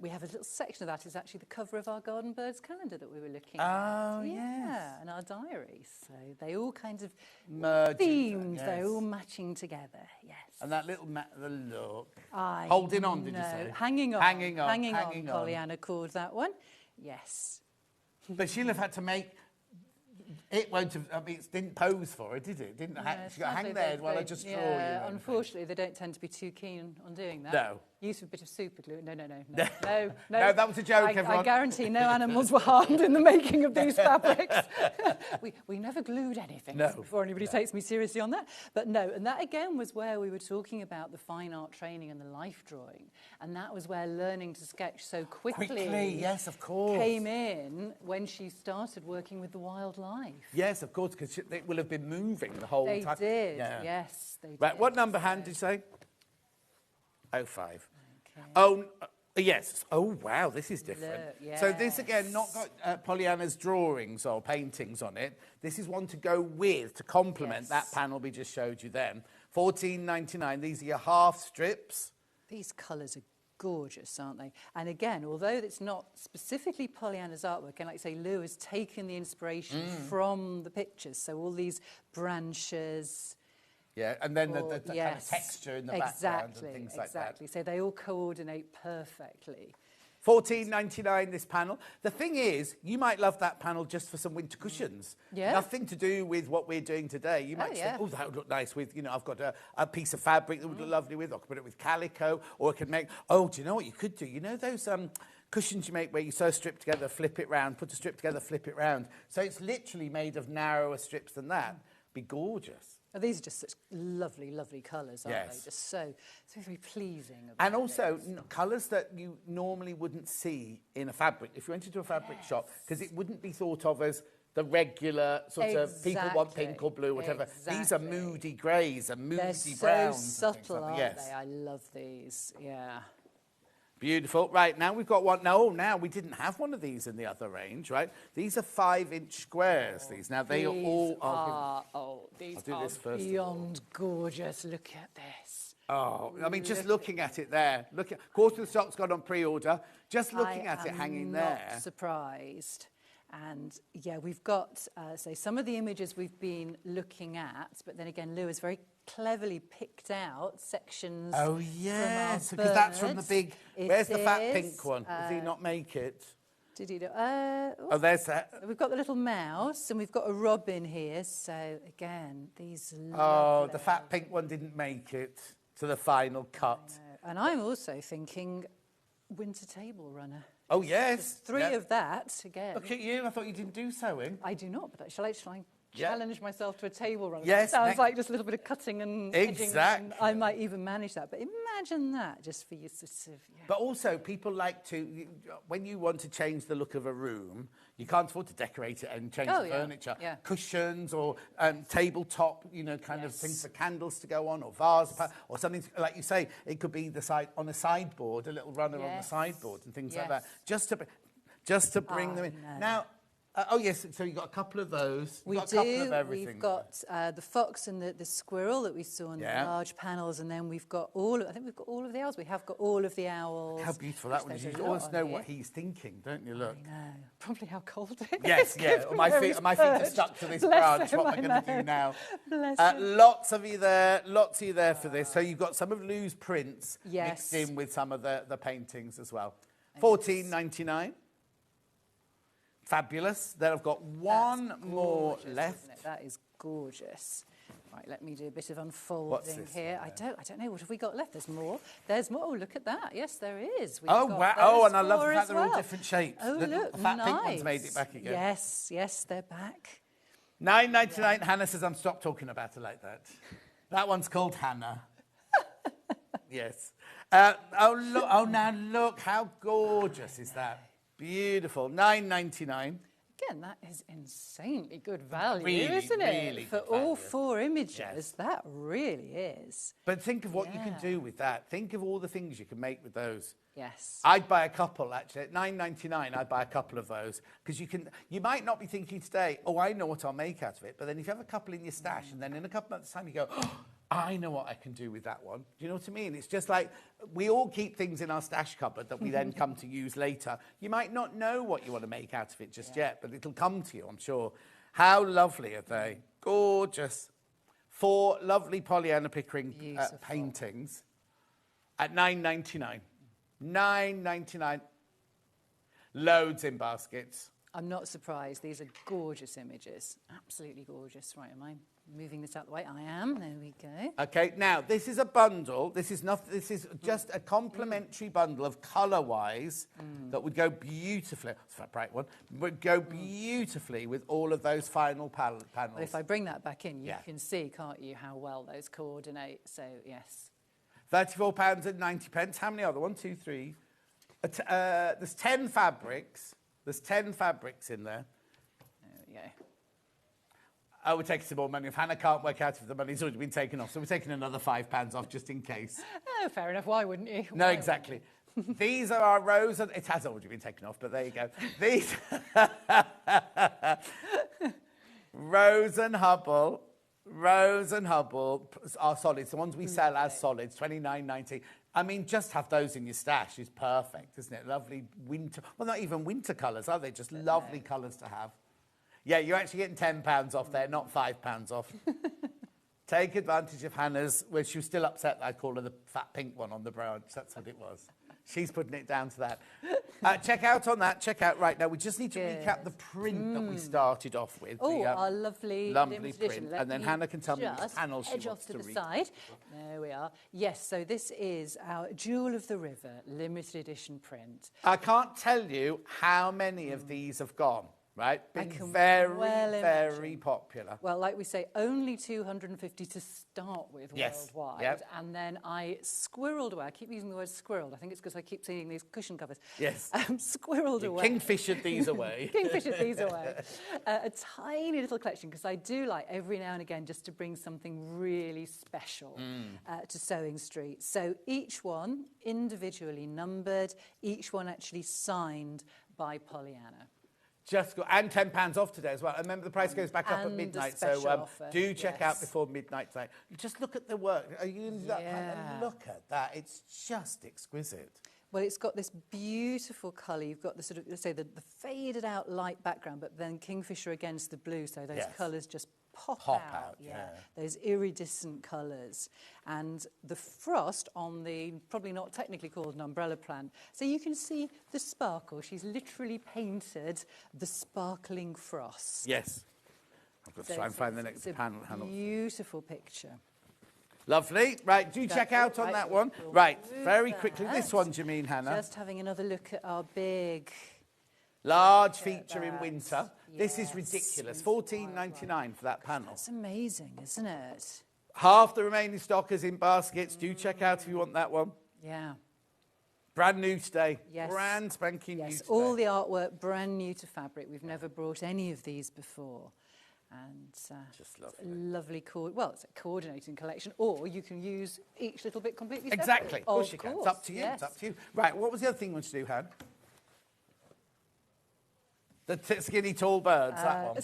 [SPEAKER 17] we have a little section of that is actually the cover of our Garden Birds calendar that we were looking at.
[SPEAKER 7] Oh,
[SPEAKER 17] yeah, and our diary. So they all kind of
[SPEAKER 7] Merge into-
[SPEAKER 17] themed,
[SPEAKER 7] yes.
[SPEAKER 17] they're all matching together, yes.
[SPEAKER 7] And that little the look.
[SPEAKER 17] I
[SPEAKER 7] Holding on, did you
[SPEAKER 17] know.
[SPEAKER 7] say?
[SPEAKER 17] Hanging on.
[SPEAKER 7] Hanging on.
[SPEAKER 17] Hanging on,
[SPEAKER 7] hanging on.
[SPEAKER 17] Pollyanna called that one. Yes.
[SPEAKER 7] But she'll have had to make... It won't have... I mean, it didn't pose for it, did it? Didn't she got to hang there while I just draw you.
[SPEAKER 17] Yeah, unfortunately, they don't tend to be too keen on doing that.
[SPEAKER 7] No.
[SPEAKER 17] Use of a bit of super glue. No.
[SPEAKER 7] No, that was a joke,
[SPEAKER 17] I
[SPEAKER 7] everyone.
[SPEAKER 17] guarantee no animals were harmed in the making of these fabrics. we never glued anything before anybody takes me seriously on that. But no, and that again was where we were talking about the fine art training and the life drawing. And that was where learning to sketch so quickly,
[SPEAKER 7] yes, of course,
[SPEAKER 17] came in when she started working with the wildlife.
[SPEAKER 7] Yes, of course, because it will have been moving the whole time.
[SPEAKER 17] They did,
[SPEAKER 7] Yeah.
[SPEAKER 17] yes, they
[SPEAKER 7] Right,
[SPEAKER 17] did.
[SPEAKER 7] what number hand did you say? 05. Okay. Oh, yes. Oh, wow, this is different.
[SPEAKER 17] Look,
[SPEAKER 7] So this, again, not got Pollyanna's drawings or paintings on it. This is one to go with, to complement that panel we just showed you then. $14.99. These are your half strips.
[SPEAKER 17] These colours are gorgeous, aren't they? And again, although it's not specifically Pollyanna's artwork, and like I say, Lou has taken the inspiration from the pictures. So all these branches.
[SPEAKER 7] Yeah, and then the kind of texture in the background and things like that.
[SPEAKER 17] Exactly, so they all coordinate perfectly.
[SPEAKER 7] $14.99 this panel. The thing is, you might love that panel just for some winter cushions.
[SPEAKER 17] Yeah.
[SPEAKER 7] Nothing to do with what we're doing today. You might think, oh, that would look nice with, you know, I've got a piece of fabric that would look lovely with, or I could put it with calico, or I could make, oh, do you know what you could do? You know those cushions you make where you sew a strip together, flip it round, put a strip together, flip it round. So it's literally made of narrower strips than that. Be gorgeous.
[SPEAKER 17] Oh, these are just such lovely, lovely colours, aren't
[SPEAKER 7] Yes.
[SPEAKER 17] they? Just so very pleasing.
[SPEAKER 7] And also colours that you normally wouldn't see in a fabric. If you went into a fabric shop, because it wouldn't be thought of as the regular sort of people want pink or blue, whatever. These are moody greys and moody
[SPEAKER 17] They're
[SPEAKER 7] browns.
[SPEAKER 17] so subtle,
[SPEAKER 7] like
[SPEAKER 17] aren't
[SPEAKER 7] yes.
[SPEAKER 17] they? I love these, yeah.
[SPEAKER 7] Beautiful. Right, now we've got one. No, now we didn't have one of these in the other range, right? These are 5-inch squares, these. Now, they are all...
[SPEAKER 17] These
[SPEAKER 7] I'll do
[SPEAKER 17] are
[SPEAKER 7] this first
[SPEAKER 17] beyond gorgeous. Look at this.
[SPEAKER 7] Oh, I mean, just looking at it there. Look at quarter of the stock's gone on pre-order. Just looking at it hanging there.
[SPEAKER 17] I'm not surprised. And yeah, we've got, say, some of the images we've been looking at, but then again, Lou has very cleverly picked out sections.
[SPEAKER 7] Oh, yes, because that's from the big... Where's the fat pink one? Does he not make it?
[SPEAKER 17] Did he do?
[SPEAKER 7] Oh, there's that.
[SPEAKER 17] We've got the little mouse, and we've got a robin here. So again, these.
[SPEAKER 7] Oh, the fat pink one didn't make it to the final cut.
[SPEAKER 17] And I'm also thinking winter table runner.
[SPEAKER 7] Oh, yes.
[SPEAKER 17] There's three of that again.
[SPEAKER 7] Look at you. I thought you didn't do sewing.
[SPEAKER 17] I do not, but shall I try and challenge myself to a table runner?
[SPEAKER 7] Yes.
[SPEAKER 17] Sounds like just a little bit of cutting and edging.
[SPEAKER 7] Exactly.
[SPEAKER 17] And I might even manage that. But imagine that just for you sort of... Yeah.
[SPEAKER 7] But also, people like to... When you want to change the look of a room, you can't afford to decorate it and change the furniture.
[SPEAKER 17] Yeah.
[SPEAKER 7] Cushions or tabletop, you know, kind of things for candles to go on, or vase, or something, like you say, it could be on a sideboard, a little runner on the sideboard and things like that, just to bring them in. Now, oh, yes, so you've got a couple of those.
[SPEAKER 17] We
[SPEAKER 7] got
[SPEAKER 17] do.
[SPEAKER 7] A couple of everything.
[SPEAKER 17] We've got the fox and the squirrel that we saw in the large panels, and then we've got I think we've got all of the owls. We have got all of the owls.
[SPEAKER 7] How beautiful that one is. You always know what he's thinking, don't you? Look.
[SPEAKER 17] I know. Probably how cold it is.
[SPEAKER 7] Yes, yeah. My feet are stuck to this branch. What am I going to do now? Lots of you there for this. So you've got some of Lou's prints mixed in with some of the paintings as well. $14.99. Fabulous. Then I've got one more left.
[SPEAKER 17] Isn't it? That is gorgeous. Right, let me do a bit of unfolding
[SPEAKER 7] What's this
[SPEAKER 17] here.
[SPEAKER 7] one
[SPEAKER 17] I don't know. What have we got left? There's more. There's more. Oh, look at that. Yes, there is. We've
[SPEAKER 7] Oh,
[SPEAKER 17] got
[SPEAKER 7] wow. Oh, and I
[SPEAKER 17] those
[SPEAKER 7] love the
[SPEAKER 17] four
[SPEAKER 7] fact
[SPEAKER 17] as
[SPEAKER 7] they're all
[SPEAKER 17] well.
[SPEAKER 7] different shapes.
[SPEAKER 17] Oh, look,
[SPEAKER 7] the fat
[SPEAKER 17] nice.
[SPEAKER 7] pink one's made it back again.
[SPEAKER 17] Yes, yes, they're back.
[SPEAKER 7] $9.99. Hannah says, I'm stop talking about it like that. That one's called Hannah. Yes. Look. Oh, now look. How gorgeous is that? Beautiful. $9.99.
[SPEAKER 17] Again, that is insanely good value,
[SPEAKER 7] Really,
[SPEAKER 17] isn't it?
[SPEAKER 7] really
[SPEAKER 17] For
[SPEAKER 7] good
[SPEAKER 17] all
[SPEAKER 7] value.
[SPEAKER 17] 4 images, that really is.
[SPEAKER 7] But think of what you can do with that. Think of all the things you can make with those.
[SPEAKER 17] Yes.
[SPEAKER 7] I'd buy a couple, actually. At $9.99, I'd buy a couple of those. Because you might not be thinking today, oh, I know what I'll make out of it. But then if you have a couple in your stash, and then in a couple months' time you go, oh, I know what I can do with that one. Do you know what I mean? It's just like we all keep things in our stash cupboard that we then come to use later. You might not know what you want to make out of it just yet, but it'll come to you, I'm sure. How lovely are they? Gorgeous. 4 lovely Pollyanna Pickering paintings at $9.99. $9.99. Loads in baskets.
[SPEAKER 17] I'm not surprised. These are gorgeous images. Absolutely gorgeous. Right, am I moving this out the way? I am. There we go.
[SPEAKER 7] Okay, now this is a bundle. This is just a complimentary bundle of colour-wise that would go beautifully. It's a bright one. Would go beautifully with all of those final panels.
[SPEAKER 17] Well, if I bring that back in, you
[SPEAKER 7] Yeah.
[SPEAKER 17] can see, can't you, how well those coordinate. So, yes.
[SPEAKER 7] £34.90. How many are there? 1, 2, 3. There's 10 fabrics. There's 10 fabrics in there.
[SPEAKER 17] There we go.
[SPEAKER 7] I would take some more money. If Hannah can't work out if the money's already been taken off, so we're taking another £5 off just in case.
[SPEAKER 17] Oh, fair enough. Why wouldn't you?
[SPEAKER 7] No,
[SPEAKER 17] Why
[SPEAKER 7] exactly. These are our Rose and... It has already been taken off, but there you go. These... Rose and Hubble are solids. The ones we sell as solids, $29.90. I mean, just have those in your stash is perfect, isn't it? Lovely winter... Well, not even winter colours, are they? Just lovely colours to have. Yeah, you're actually getting £10 off there, not £5 off. Take advantage of Hannah's... Well, she was still upset that I called her the fat pink one on the branch. That's what it was. She's putting it down to that. Check out on that. Check out right now. We just need to recap the print that we started off with.
[SPEAKER 17] Oh, our lovely limited
[SPEAKER 7] print.
[SPEAKER 17] edition.
[SPEAKER 7] And then Hannah can tell me which panel she
[SPEAKER 17] edge
[SPEAKER 7] wants
[SPEAKER 17] off to
[SPEAKER 7] to
[SPEAKER 17] the
[SPEAKER 7] read.
[SPEAKER 17] side. There we are. Yes, so this is our Jewel of the River limited edition print.
[SPEAKER 7] I can't tell you how many of these have gone. Right? Been very, very popular.
[SPEAKER 17] Well, like we say, only 250 to start with worldwide.
[SPEAKER 7] Yep.
[SPEAKER 17] And then I squirreled away. I keep using the word squirreled. I think it's because I keep seeing these cushion covers.
[SPEAKER 7] Yes.
[SPEAKER 17] Squirreled away.
[SPEAKER 7] Kingfishered these away.
[SPEAKER 17] Kingfishered these away. A tiny little collection, because I do like every now and again just to bring something really special to Sewing Street. So each one individually numbered, each one actually signed by Pollyanna.
[SPEAKER 7] Just go, and £10 off today as well. Remember, the price goes back up at
[SPEAKER 17] And
[SPEAKER 7] midnight,
[SPEAKER 17] a special
[SPEAKER 7] so
[SPEAKER 17] offer,
[SPEAKER 7] do check out
[SPEAKER 17] yes.
[SPEAKER 7] before midnight tonight. Just look at the work. Are you into that?
[SPEAKER 17] Yeah.
[SPEAKER 7] Look at that. It's just exquisite.
[SPEAKER 17] Well, it's got this beautiful colour. You've got the sort of, let's say, the faded out light background, but then Kingfisher against the blue, so those colours just pop out.
[SPEAKER 7] Yeah.
[SPEAKER 17] Those iridescent colours. And the frost on the, probably not technically called an umbrella plant. So you can see the sparkle. She's literally painted the sparkling frost.
[SPEAKER 7] Yes. I've got to try and find the next panel.
[SPEAKER 17] Beautiful picture.
[SPEAKER 7] Lovely. Right, do check out on that one. Right, very quickly. This one, do you mean, Hannah?
[SPEAKER 17] Just having another look at our big...
[SPEAKER 7] Large feature in winter. This is ridiculous. $14.99 for that panel.
[SPEAKER 17] That's amazing, isn't it?
[SPEAKER 7] Half the remaining stock is in baskets. Do check out if you want that one.
[SPEAKER 17] Yeah.
[SPEAKER 7] Brand new today.
[SPEAKER 17] Yes.
[SPEAKER 7] Brand spanking new
[SPEAKER 17] Yes,
[SPEAKER 7] today.
[SPEAKER 17] all the artwork brand new to fabric. We've never brought any of these before. And
[SPEAKER 7] just lovely.
[SPEAKER 17] Lovely, well, it's a coordinating collection, or you can use each little bit completely separate.
[SPEAKER 7] Exactly. Of course you can. It's up to you.
[SPEAKER 17] Yes.
[SPEAKER 7] It's up to you. Right, what was the other thing you wanted to do, Han? The skinny tall birds, that one.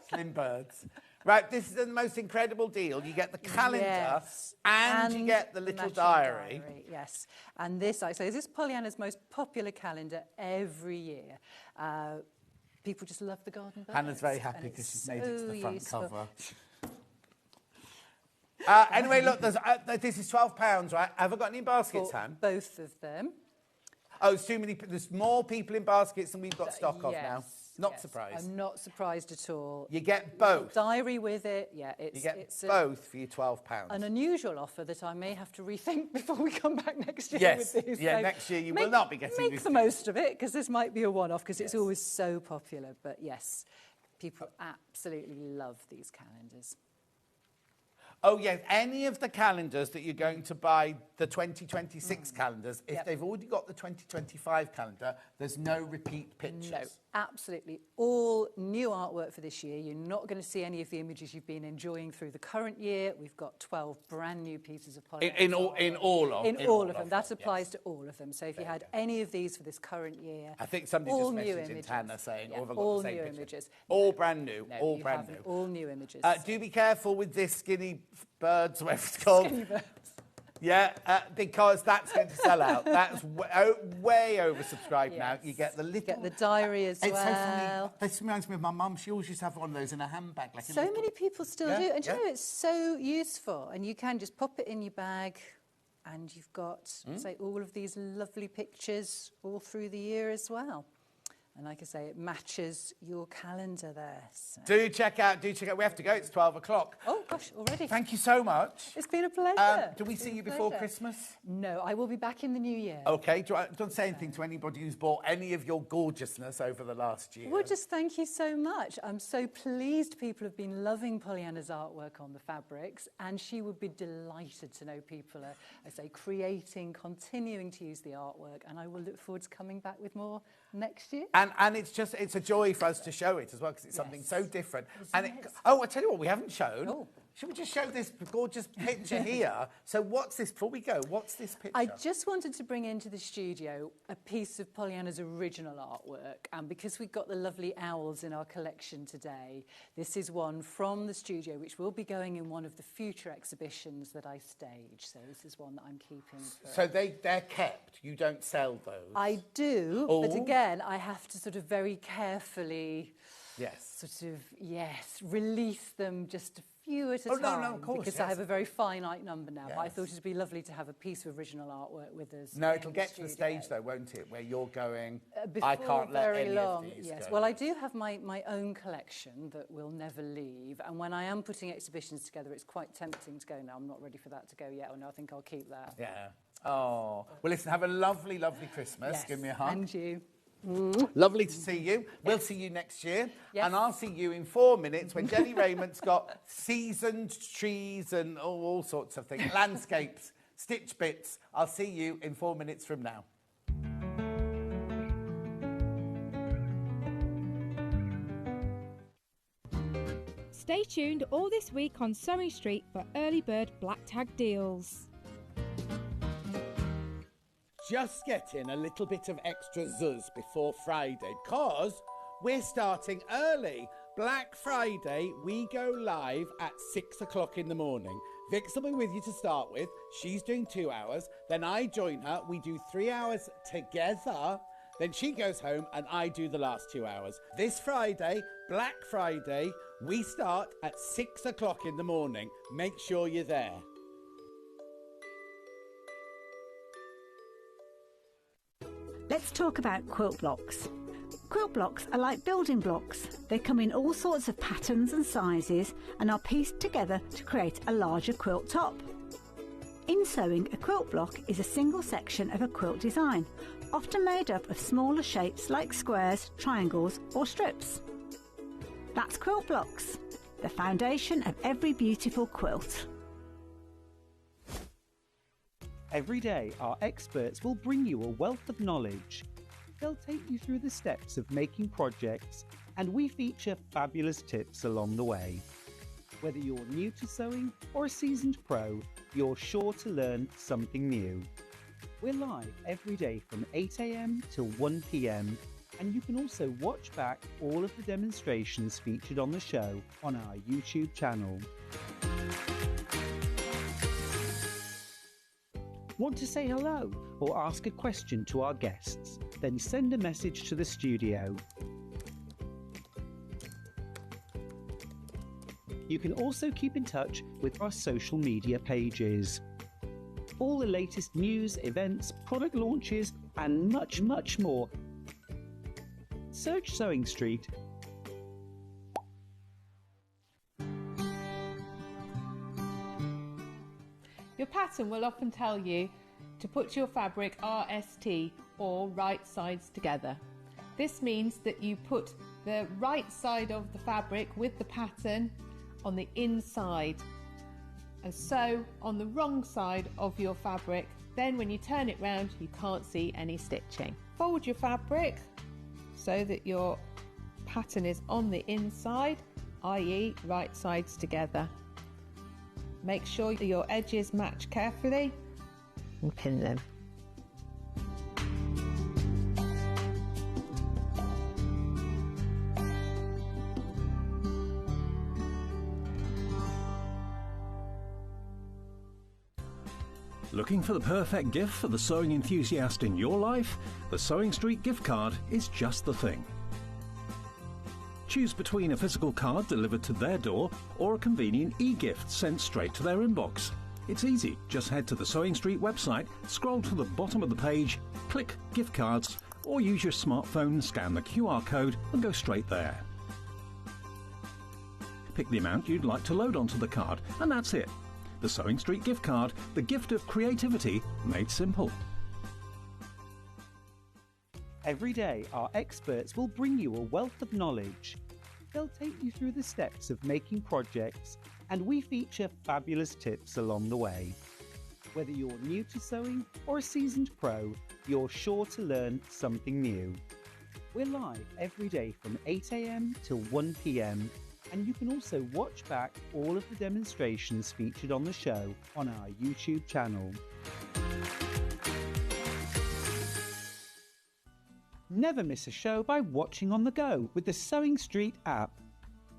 [SPEAKER 7] Slim birds. Right, this is the most incredible deal. You get the calendar and you get the little diary.
[SPEAKER 17] Yes, and this, I say, this is Pollyanna's most popular calendar every year. People just love the garden birds.
[SPEAKER 7] Hannah's very happy because she's made it to the front
[SPEAKER 17] useful.
[SPEAKER 7] cover. Anyway, look, this is £12, right? Have I got any baskets,
[SPEAKER 17] For
[SPEAKER 7] Han?
[SPEAKER 17] both of them.
[SPEAKER 7] Oh, it's too many. There's more people in baskets than we've got stock of now. Not surprised.
[SPEAKER 17] I'm not surprised at all.
[SPEAKER 7] You get both.
[SPEAKER 17] Diary with it, yeah.
[SPEAKER 7] You get both for your £12.
[SPEAKER 17] An unusual offer that I may have to rethink before we come back next year
[SPEAKER 7] Yes,
[SPEAKER 17] with these.
[SPEAKER 7] yeah,
[SPEAKER 17] So
[SPEAKER 7] next year you will not be getting
[SPEAKER 17] Make
[SPEAKER 7] this
[SPEAKER 17] the most of it, because this might be a one-off, because it's always so popular. But yes, people absolutely love these calendars.
[SPEAKER 7] Oh, yes, any of the calendars that you're going to buy, the 2026 calendars, if they've already got the 2025 calendar, there's no repeat pictures.
[SPEAKER 17] No, absolutely. All new artwork for this year. You're not going to see any of the images you've been enjoying through the current year. We've got 12 brand new pieces of polyester.
[SPEAKER 7] In all of
[SPEAKER 17] them. That applies to all of them. So if you had any of these for this current year,
[SPEAKER 7] I think somebody just messaged in Tanner saying, oh, have I got the same picture?
[SPEAKER 17] Images.
[SPEAKER 7] All brand new,
[SPEAKER 17] No,
[SPEAKER 7] all
[SPEAKER 17] you
[SPEAKER 7] brand new.
[SPEAKER 17] haven't. All new images.
[SPEAKER 7] Do be careful with this skinny birds, whatever it's called.
[SPEAKER 17] Skinny birds.
[SPEAKER 7] Yeah, because that's going to sell out. That's way oversubscribed now. You get the little...
[SPEAKER 17] Get the diary as well.
[SPEAKER 7] It's so funny. This reminds me of my mum. She always used to have one of those in a handbag. Like
[SPEAKER 17] So many people still do. And you know, it's so useful. And you can just pop it in your bag and you've got, say, all of these lovely pictures all through the year as well. And like I say, it matches your calendar there. So.
[SPEAKER 7] Do check out. We have to go. It's 12 o'clock.
[SPEAKER 17] Oh, gosh, already.
[SPEAKER 7] Thank you so much.
[SPEAKER 17] It's been a pleasure.
[SPEAKER 7] Do we see you before Christmas?
[SPEAKER 17] No, I will be back in the new year.
[SPEAKER 7] OK. Don't say anything to anybody who's bought any of your gorgeousness over the last year.
[SPEAKER 17] Well, just thank you so much. I'm so pleased people have been loving Pollyanna's artwork on the fabrics, and she would be delighted to know people are, I say, creating, continuing to use the artwork, and I will look forward to coming back with more next year.
[SPEAKER 7] And it's a joy for us to show it as well, because it's something so different. And I tell you what, we haven't shown.
[SPEAKER 17] Oh.
[SPEAKER 7] Should we just show this gorgeous picture here? So what's this, before we go, what's this picture?
[SPEAKER 17] I just wanted to bring into the studio a piece of Pollyanna's original artwork, and because we've got the lovely owls in our collection today, this is one from the studio which will be going in one of the future exhibitions that I stage. So this is one that I'm keeping.
[SPEAKER 7] So they're kept, you don't sell those?
[SPEAKER 17] I do, but again, I have to sort of very carefully release them just a few at a time.
[SPEAKER 7] No, of course,
[SPEAKER 17] because I have a very finite number now. But I thought it'd be lovely to have a piece of original artwork with us.
[SPEAKER 7] No, it'll get to the stage though, won't it, where you're going, I can't let any of these go.
[SPEAKER 17] Well, I do have my own collection that will never leave, and when I am putting exhibitions together, it's quite tempting to go, no, I'm not ready for that to go yet, or no, I think I'll keep that.
[SPEAKER 7] Yeah. Oh. Well, listen, have a lovely, lovely Christmas.
[SPEAKER 17] Yes,
[SPEAKER 7] give me a hug.
[SPEAKER 17] and you.
[SPEAKER 7] Lovely to see you. We'll see you next year. And I'll see you in 4 minutes when Jenny Raymond's got seasoned trees and all sorts of things, landscapes, stitch bits. I'll see you in 4 minutes from now.
[SPEAKER 6] Stay tuned all this week on Sewing Street for early bird black tag deals.
[SPEAKER 7] Just getting a little bit of extra zuzz before Friday, because we're starting early. Black Friday, we go live at 6 o'clock in the morning. Vix will be with you to start with. She's doing 2 hours. Then I join her. We do 3 hours together. Then she goes home and I do the last 2 hours. This Friday, Black Friday, we start at 6 o'clock in the morning. Make sure you're there.
[SPEAKER 1] Let's talk about quilt blocks. Quilt blocks are like building blocks. They come in all sorts of patterns and sizes and are pieced together to create a larger quilt top. In sewing, a quilt block is a single section of a quilt design, often made up of smaller shapes like squares, triangles or strips. That's quilt blocks, the foundation of every beautiful quilt.
[SPEAKER 2] Every day, our experts will bring you a wealth of knowledge. They'll take you through the steps of making projects, and we feature fabulous tips along the way. Whether you're new to sewing or a seasoned pro, you're sure to learn something new. We're live every day from 8 AM till 1 PM, and you can also watch back all of the demonstrations featured on the show on our YouTube channel. Want to say hello or ask a question to our guests? Then send a message to the studio. You can also keep in touch with our social media pages. All the latest news, events, product launches and much, much more. Search Sewing Street.
[SPEAKER 11] Your pattern will often tell you to put your fabric RST or right sides together. This means that you put the right side of the fabric with the pattern on the inside and sew on the wrong side of your fabric. Then when you turn it round, you can't see any stitching. Fold your fabric so that your pattern is on the inside, i.e. right sides together. Make sure your edges match carefully and pin them.
[SPEAKER 9] Looking for the perfect gift for the sewing enthusiast in your life? The Sewing Street gift card is just the thing. Choose between a physical card delivered to their door or a convenient e-gift sent straight to their inbox. It's easy. Just head to the Sewing Street website, scroll to the bottom of the page, click Gift Cards, or use your smartphone, scan the QR code and go straight there. Pick the amount you'd like to load onto the card, and that's it. The Sewing Street gift card, the gift of creativity made simple.
[SPEAKER 2] Every day, our experts will bring you a wealth of knowledge. They'll take you through the steps of making projects, and we feature fabulous tips along the way. Whether you're new to sewing or a seasoned pro, you're sure to learn something new. We're live every day from 8 a.m. till 1 p.m. and you can also watch back all of the demonstrations featured on the show on our YouTube channel. Never miss a show by watching on the go with the Sewing Street app.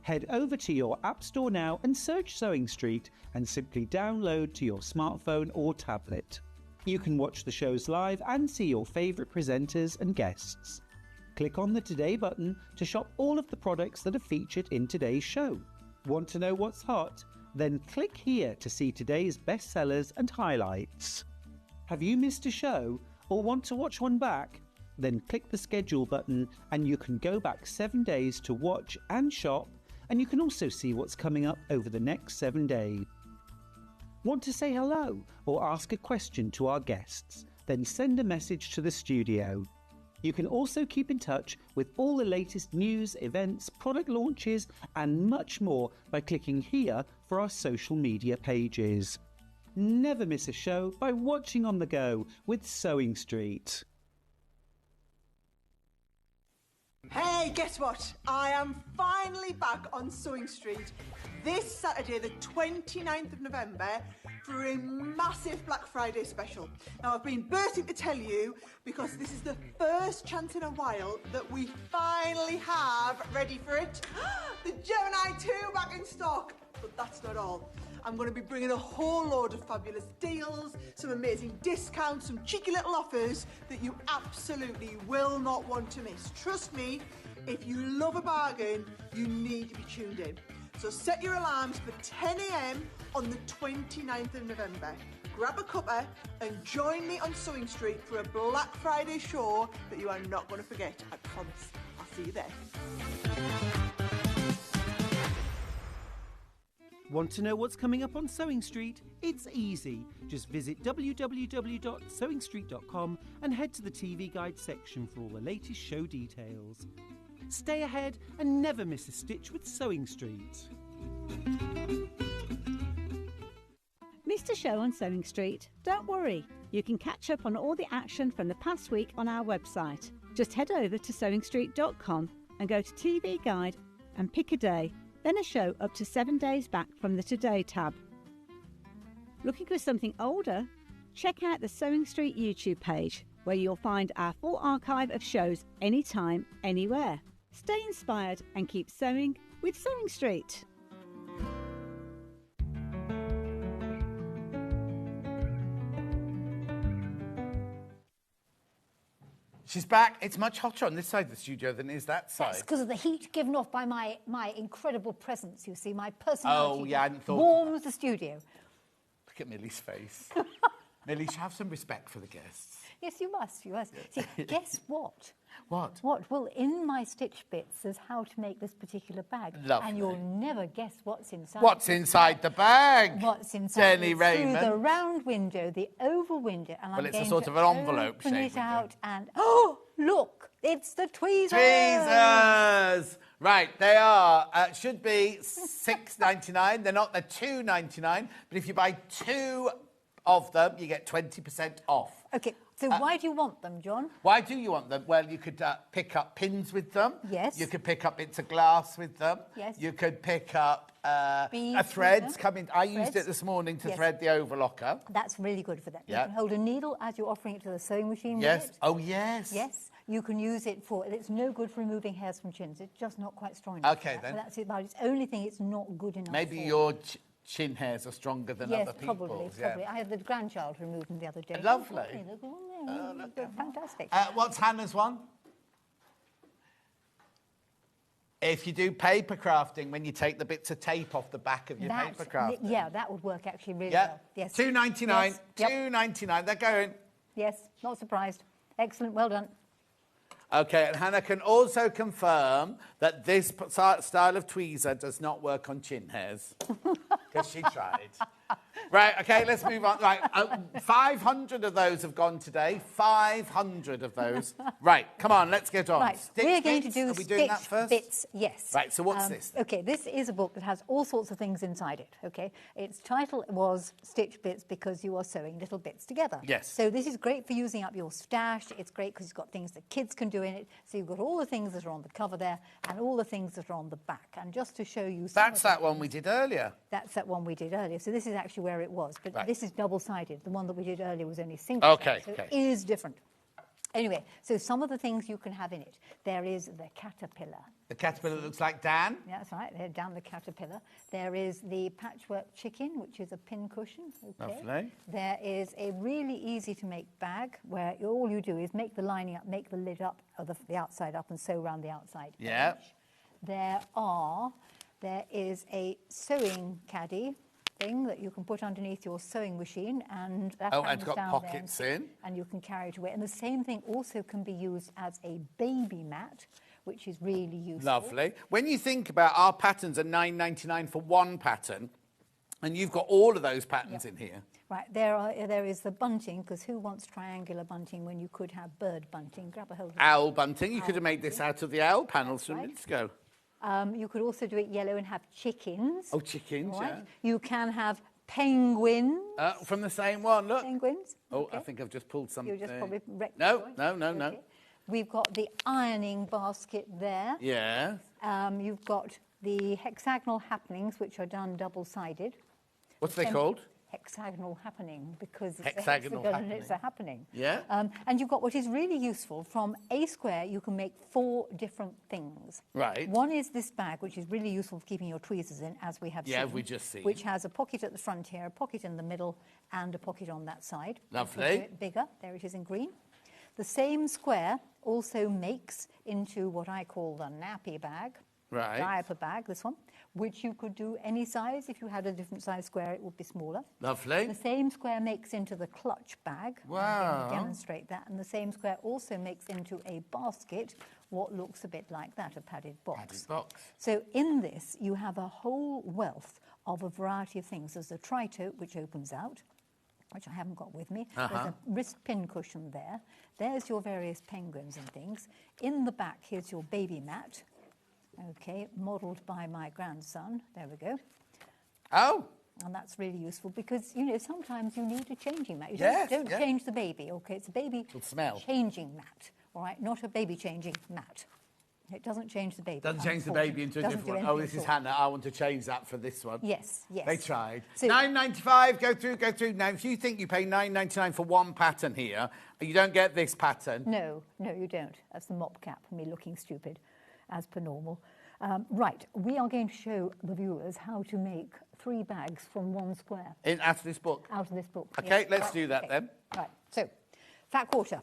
[SPEAKER 2] Head over to your App Store now and search Sewing Street and simply download to your smartphone or tablet. You can watch the shows live and see your favourite presenters and guests. Click on the Today button to shop all of the products that are featured in today's show. Want to know what's hot? Then click here to see today's bestsellers and highlights. Have you missed a show or want to watch one back? Then click the schedule button and you can go back 7 days to watch and shop, and you can also see what's coming up over the next 7 days. Want to say hello or ask a question to our guests? Then send a message to the studio. You can also keep in touch with all the latest news, events, product launches and much more by clicking here for our social media pages. Never miss a show by watching on the go with Sewing Street.
[SPEAKER 5] Hey, guess what? I am finally back on Sewing Street this Saturday, the 29th of November, for a massive Black Friday special. Now, I've been bursting to tell you because this is the first chance in a while that we finally have, ready for it, the Gemini 2 back in stock. But that's not all. I'm going to be bringing a whole load of fabulous deals, some amazing discounts, some cheeky little offers that you absolutely will not want to miss. Trust me, if you love a bargain, you need to be tuned in. So set your alarms for 10 a.m. on the 29th of November. Grab a cuppa and join me on Sewing Street for a Black Friday show that you are not going to forget, I promise. I'll see you there.
[SPEAKER 2] Want to know what's coming up on Sewing Street? It's easy. Just visit www.sewingstreet.com and head to the TV Guide section for all the latest show details. Stay ahead and never miss a stitch with Sewing Street.
[SPEAKER 1] Missed a show on Sewing Street? Don't worry. You can catch up on all the action from the past week on our website. Just head over to sewingstreet.com and go to TV Guide and pick a day. Then a show up to 7 days back from the Today tab. Looking for something older? Check out the Sewing Street YouTube page, where you'll find our full archive of shows anytime, anywhere. Stay inspired and keep sewing with Sewing Street.
[SPEAKER 7] She's back. It's much hotter on this side of the studio than it is that side.
[SPEAKER 15] That's because of the heat given off by my incredible presence, you see. My personality
[SPEAKER 7] Oh, yeah, I hadn't thought
[SPEAKER 15] warms
[SPEAKER 7] of that.
[SPEAKER 15] the studio.
[SPEAKER 7] Look at Millie's face. Millie, have some respect for the guests.
[SPEAKER 15] Yes, you must. You must. See, guess what?
[SPEAKER 7] What?
[SPEAKER 15] What? Well, in my stitch bits, there's how to make this particular bag.
[SPEAKER 7] Lovely.
[SPEAKER 15] And you'll never guess what's inside.
[SPEAKER 7] What's inside the bag?
[SPEAKER 15] What's inside?
[SPEAKER 7] Jenny
[SPEAKER 15] Through
[SPEAKER 7] Raymond.
[SPEAKER 15] the round window, the oval window, and
[SPEAKER 7] Well,
[SPEAKER 15] I'm
[SPEAKER 7] it's a
[SPEAKER 15] going
[SPEAKER 7] sort
[SPEAKER 15] to
[SPEAKER 7] of an envelope
[SPEAKER 15] open
[SPEAKER 7] shape
[SPEAKER 15] it out, and oh, look, it's the tweezers.
[SPEAKER 7] Tweezers. Right, they are. Should be $6.99. They're not. They're $2.99. But if you buy 2 of them, you get 20% off.
[SPEAKER 15] Okay. So why do you want them, John?
[SPEAKER 7] Why do you want them? Well, you could pick up pins with them.
[SPEAKER 15] Yes.
[SPEAKER 7] You could pick up bits of glass with them.
[SPEAKER 15] Yes.
[SPEAKER 7] You could pick up
[SPEAKER 15] Beads
[SPEAKER 7] threads.
[SPEAKER 15] with them.
[SPEAKER 7] I used it this morning to thread the overlocker.
[SPEAKER 15] That's really good for that.
[SPEAKER 7] Yeah.
[SPEAKER 15] You can hold a needle as you're offering it to the sewing machine.
[SPEAKER 7] Yes.
[SPEAKER 15] With it.
[SPEAKER 7] Oh, yes.
[SPEAKER 15] Yes. You can use it for. It's no good for removing hairs from chins. It's just not quite strong enough.
[SPEAKER 7] Okay,
[SPEAKER 15] for that.
[SPEAKER 7] then.
[SPEAKER 15] So that's it. About it's only thing it's not good enough.
[SPEAKER 7] Maybe
[SPEAKER 15] for.
[SPEAKER 7] your chin hairs are stronger than
[SPEAKER 15] Yes,
[SPEAKER 7] other people's.
[SPEAKER 15] probably.
[SPEAKER 7] Yeah.
[SPEAKER 15] Probably. I had the grandchild removed them the other day.
[SPEAKER 7] Lovely.
[SPEAKER 15] Oh, look, fantastic.
[SPEAKER 7] What's Hannah's one? If you do paper crafting, when you take the bits of tape off the back of your paper crafting.
[SPEAKER 15] Yeah, that would work actually really
[SPEAKER 7] Yeah.
[SPEAKER 15] well. Yes.
[SPEAKER 7] $2.99.
[SPEAKER 15] Yes. Yep.
[SPEAKER 7] $2.99. They're going.
[SPEAKER 15] Yes, not surprised. Excellent, well done.
[SPEAKER 7] Okay, and Hannah can also confirm that this style of tweezer does not work on chin hairs. Because she tried. Right, okay, let's move on. Right, 500 of those have gone today. 500 of those. Right, come on, let's get on.
[SPEAKER 15] Right,
[SPEAKER 7] Stitch
[SPEAKER 15] we're going
[SPEAKER 7] bits.
[SPEAKER 15] to do
[SPEAKER 7] Are we doing that
[SPEAKER 15] stitch
[SPEAKER 7] first?
[SPEAKER 15] bits, yes.
[SPEAKER 7] Right, so what's this?
[SPEAKER 15] Okay, this is a book that has all sorts of things inside it, okay? Its title was Stitch Bits because you are sewing little bits together.
[SPEAKER 7] Yes.
[SPEAKER 15] So this is great for using up your stash. It's great because it's got things that kids can do in it. So you've got all the things that are on the cover there and all the things that are on the back. And just to show you...
[SPEAKER 7] That's that one we did earlier.
[SPEAKER 15] That's that one we did earlier. So this is actually where it was. But
[SPEAKER 7] Right.
[SPEAKER 15] this is double-sided. The one that we did earlier was only single-sided.
[SPEAKER 7] Okay,
[SPEAKER 15] So
[SPEAKER 7] okay.
[SPEAKER 15] it is different. Anyway, so some of the things you can have in it. There is the caterpillar.
[SPEAKER 7] The caterpillar looks like Dan.
[SPEAKER 15] Yeah, that's right. They're down the caterpillar. There is the patchwork chicken, which is a pin cushion. Okay.
[SPEAKER 7] Lovely.
[SPEAKER 15] There is a really easy to make bag where all you do is make the lining up, make the lid up, or the outside up, and sew around the outside.
[SPEAKER 7] Yeah.
[SPEAKER 15] Edge. There is a sewing caddy thing that you can put underneath your sewing machine, and that
[SPEAKER 7] Oh, and
[SPEAKER 15] hangs
[SPEAKER 7] it's got
[SPEAKER 15] down
[SPEAKER 7] pockets
[SPEAKER 15] there,
[SPEAKER 7] in.
[SPEAKER 15] and you can carry it away. And the same thing also can be used as a baby mat, which is really useful.
[SPEAKER 7] Lovely. When you think about our patterns are $9.99 for one pattern, and you've got all of those patterns in here.
[SPEAKER 15] Right, there is the bunting, because who wants triangular bunting when you could have bird bunting? Grab a hold of it.
[SPEAKER 7] Owl bunting. You could have made this out of the owl panels from minutes ago.
[SPEAKER 15] You could also do it yellow and have chickens.
[SPEAKER 7] Oh, chickens,
[SPEAKER 15] all right?
[SPEAKER 7] yeah.
[SPEAKER 15] You can have penguins.
[SPEAKER 7] From the same one, look.
[SPEAKER 15] Penguins.
[SPEAKER 7] Oh,
[SPEAKER 15] okay.
[SPEAKER 7] I think I've just pulled something.
[SPEAKER 15] You just probably wrecked
[SPEAKER 7] No,
[SPEAKER 15] the
[SPEAKER 7] no,
[SPEAKER 15] joint.
[SPEAKER 7] no, no.
[SPEAKER 15] Okay. We've got the ironing basket there.
[SPEAKER 7] Yeah.
[SPEAKER 15] You've got the hexagonal happenings, which are done double-sided.
[SPEAKER 7] What's they called?
[SPEAKER 15] Hexagonal happening, because it's
[SPEAKER 7] Hexagonal
[SPEAKER 15] a hexagon and it's a happening.
[SPEAKER 7] Yeah.
[SPEAKER 15] And you've got what is really useful. From a square, you can make 4 different things.
[SPEAKER 7] Right.
[SPEAKER 15] One is this bag, which is really useful for keeping your tweezers in, as we have seen.
[SPEAKER 7] Yeah, we just seen.
[SPEAKER 15] Which has a pocket at the front here, a pocket in the middle, and a pocket on that side.
[SPEAKER 7] Lovely.
[SPEAKER 15] If you do it bigger, there it is in green. The same square also makes into what I call the nappy bag.
[SPEAKER 7] Right.
[SPEAKER 15] Diaper bag, this one, which you could do any size. If you had a different size square, it would be smaller.
[SPEAKER 7] Lovely.
[SPEAKER 15] The same square makes into the clutch bag.
[SPEAKER 7] Wow.
[SPEAKER 15] I'm going to demonstrate that. And the same square also makes into a basket, what looks a bit like that, a padded box.
[SPEAKER 7] Padded box.
[SPEAKER 15] So in this, you have a whole wealth of a variety of things. There's a tri-tote, which opens out, which I haven't got with me. There's a wrist pin cushion there. There's your various penguins and things. In the back, here's your baby mat. Okay, modelled by my grandson. There we go.
[SPEAKER 7] Oh.
[SPEAKER 15] And that's really useful because, you know, sometimes you need a changing mat. You
[SPEAKER 7] Yes,
[SPEAKER 15] don't
[SPEAKER 7] yeah.
[SPEAKER 15] change the baby, okay? It's a baby
[SPEAKER 7] It'll smell.
[SPEAKER 15] changing mat, all right? Not a baby changing mat. It doesn't change the baby.
[SPEAKER 7] Doesn't change the baby into a
[SPEAKER 15] Doesn't
[SPEAKER 7] different
[SPEAKER 15] do
[SPEAKER 7] one. Oh,
[SPEAKER 15] anything
[SPEAKER 7] this is
[SPEAKER 15] at all.
[SPEAKER 7] Hannah. I want to change that for this one.
[SPEAKER 15] Yes, yes.
[SPEAKER 7] They tried.
[SPEAKER 15] So-
[SPEAKER 7] $9.95. Go through. Now, if you think you pay $9.99 for one pattern here, you don't get this pattern.
[SPEAKER 15] No, you don't. That's the mop cap, me looking stupid, as per normal. Right, we are going to show the viewers how to make 3 bags from 1 square.
[SPEAKER 7] Out of this book?
[SPEAKER 15] Out of this book.
[SPEAKER 7] Okay,
[SPEAKER 15] yes.
[SPEAKER 7] let's do that
[SPEAKER 15] Okay.
[SPEAKER 7] then.
[SPEAKER 15] Right, so, fat quarter.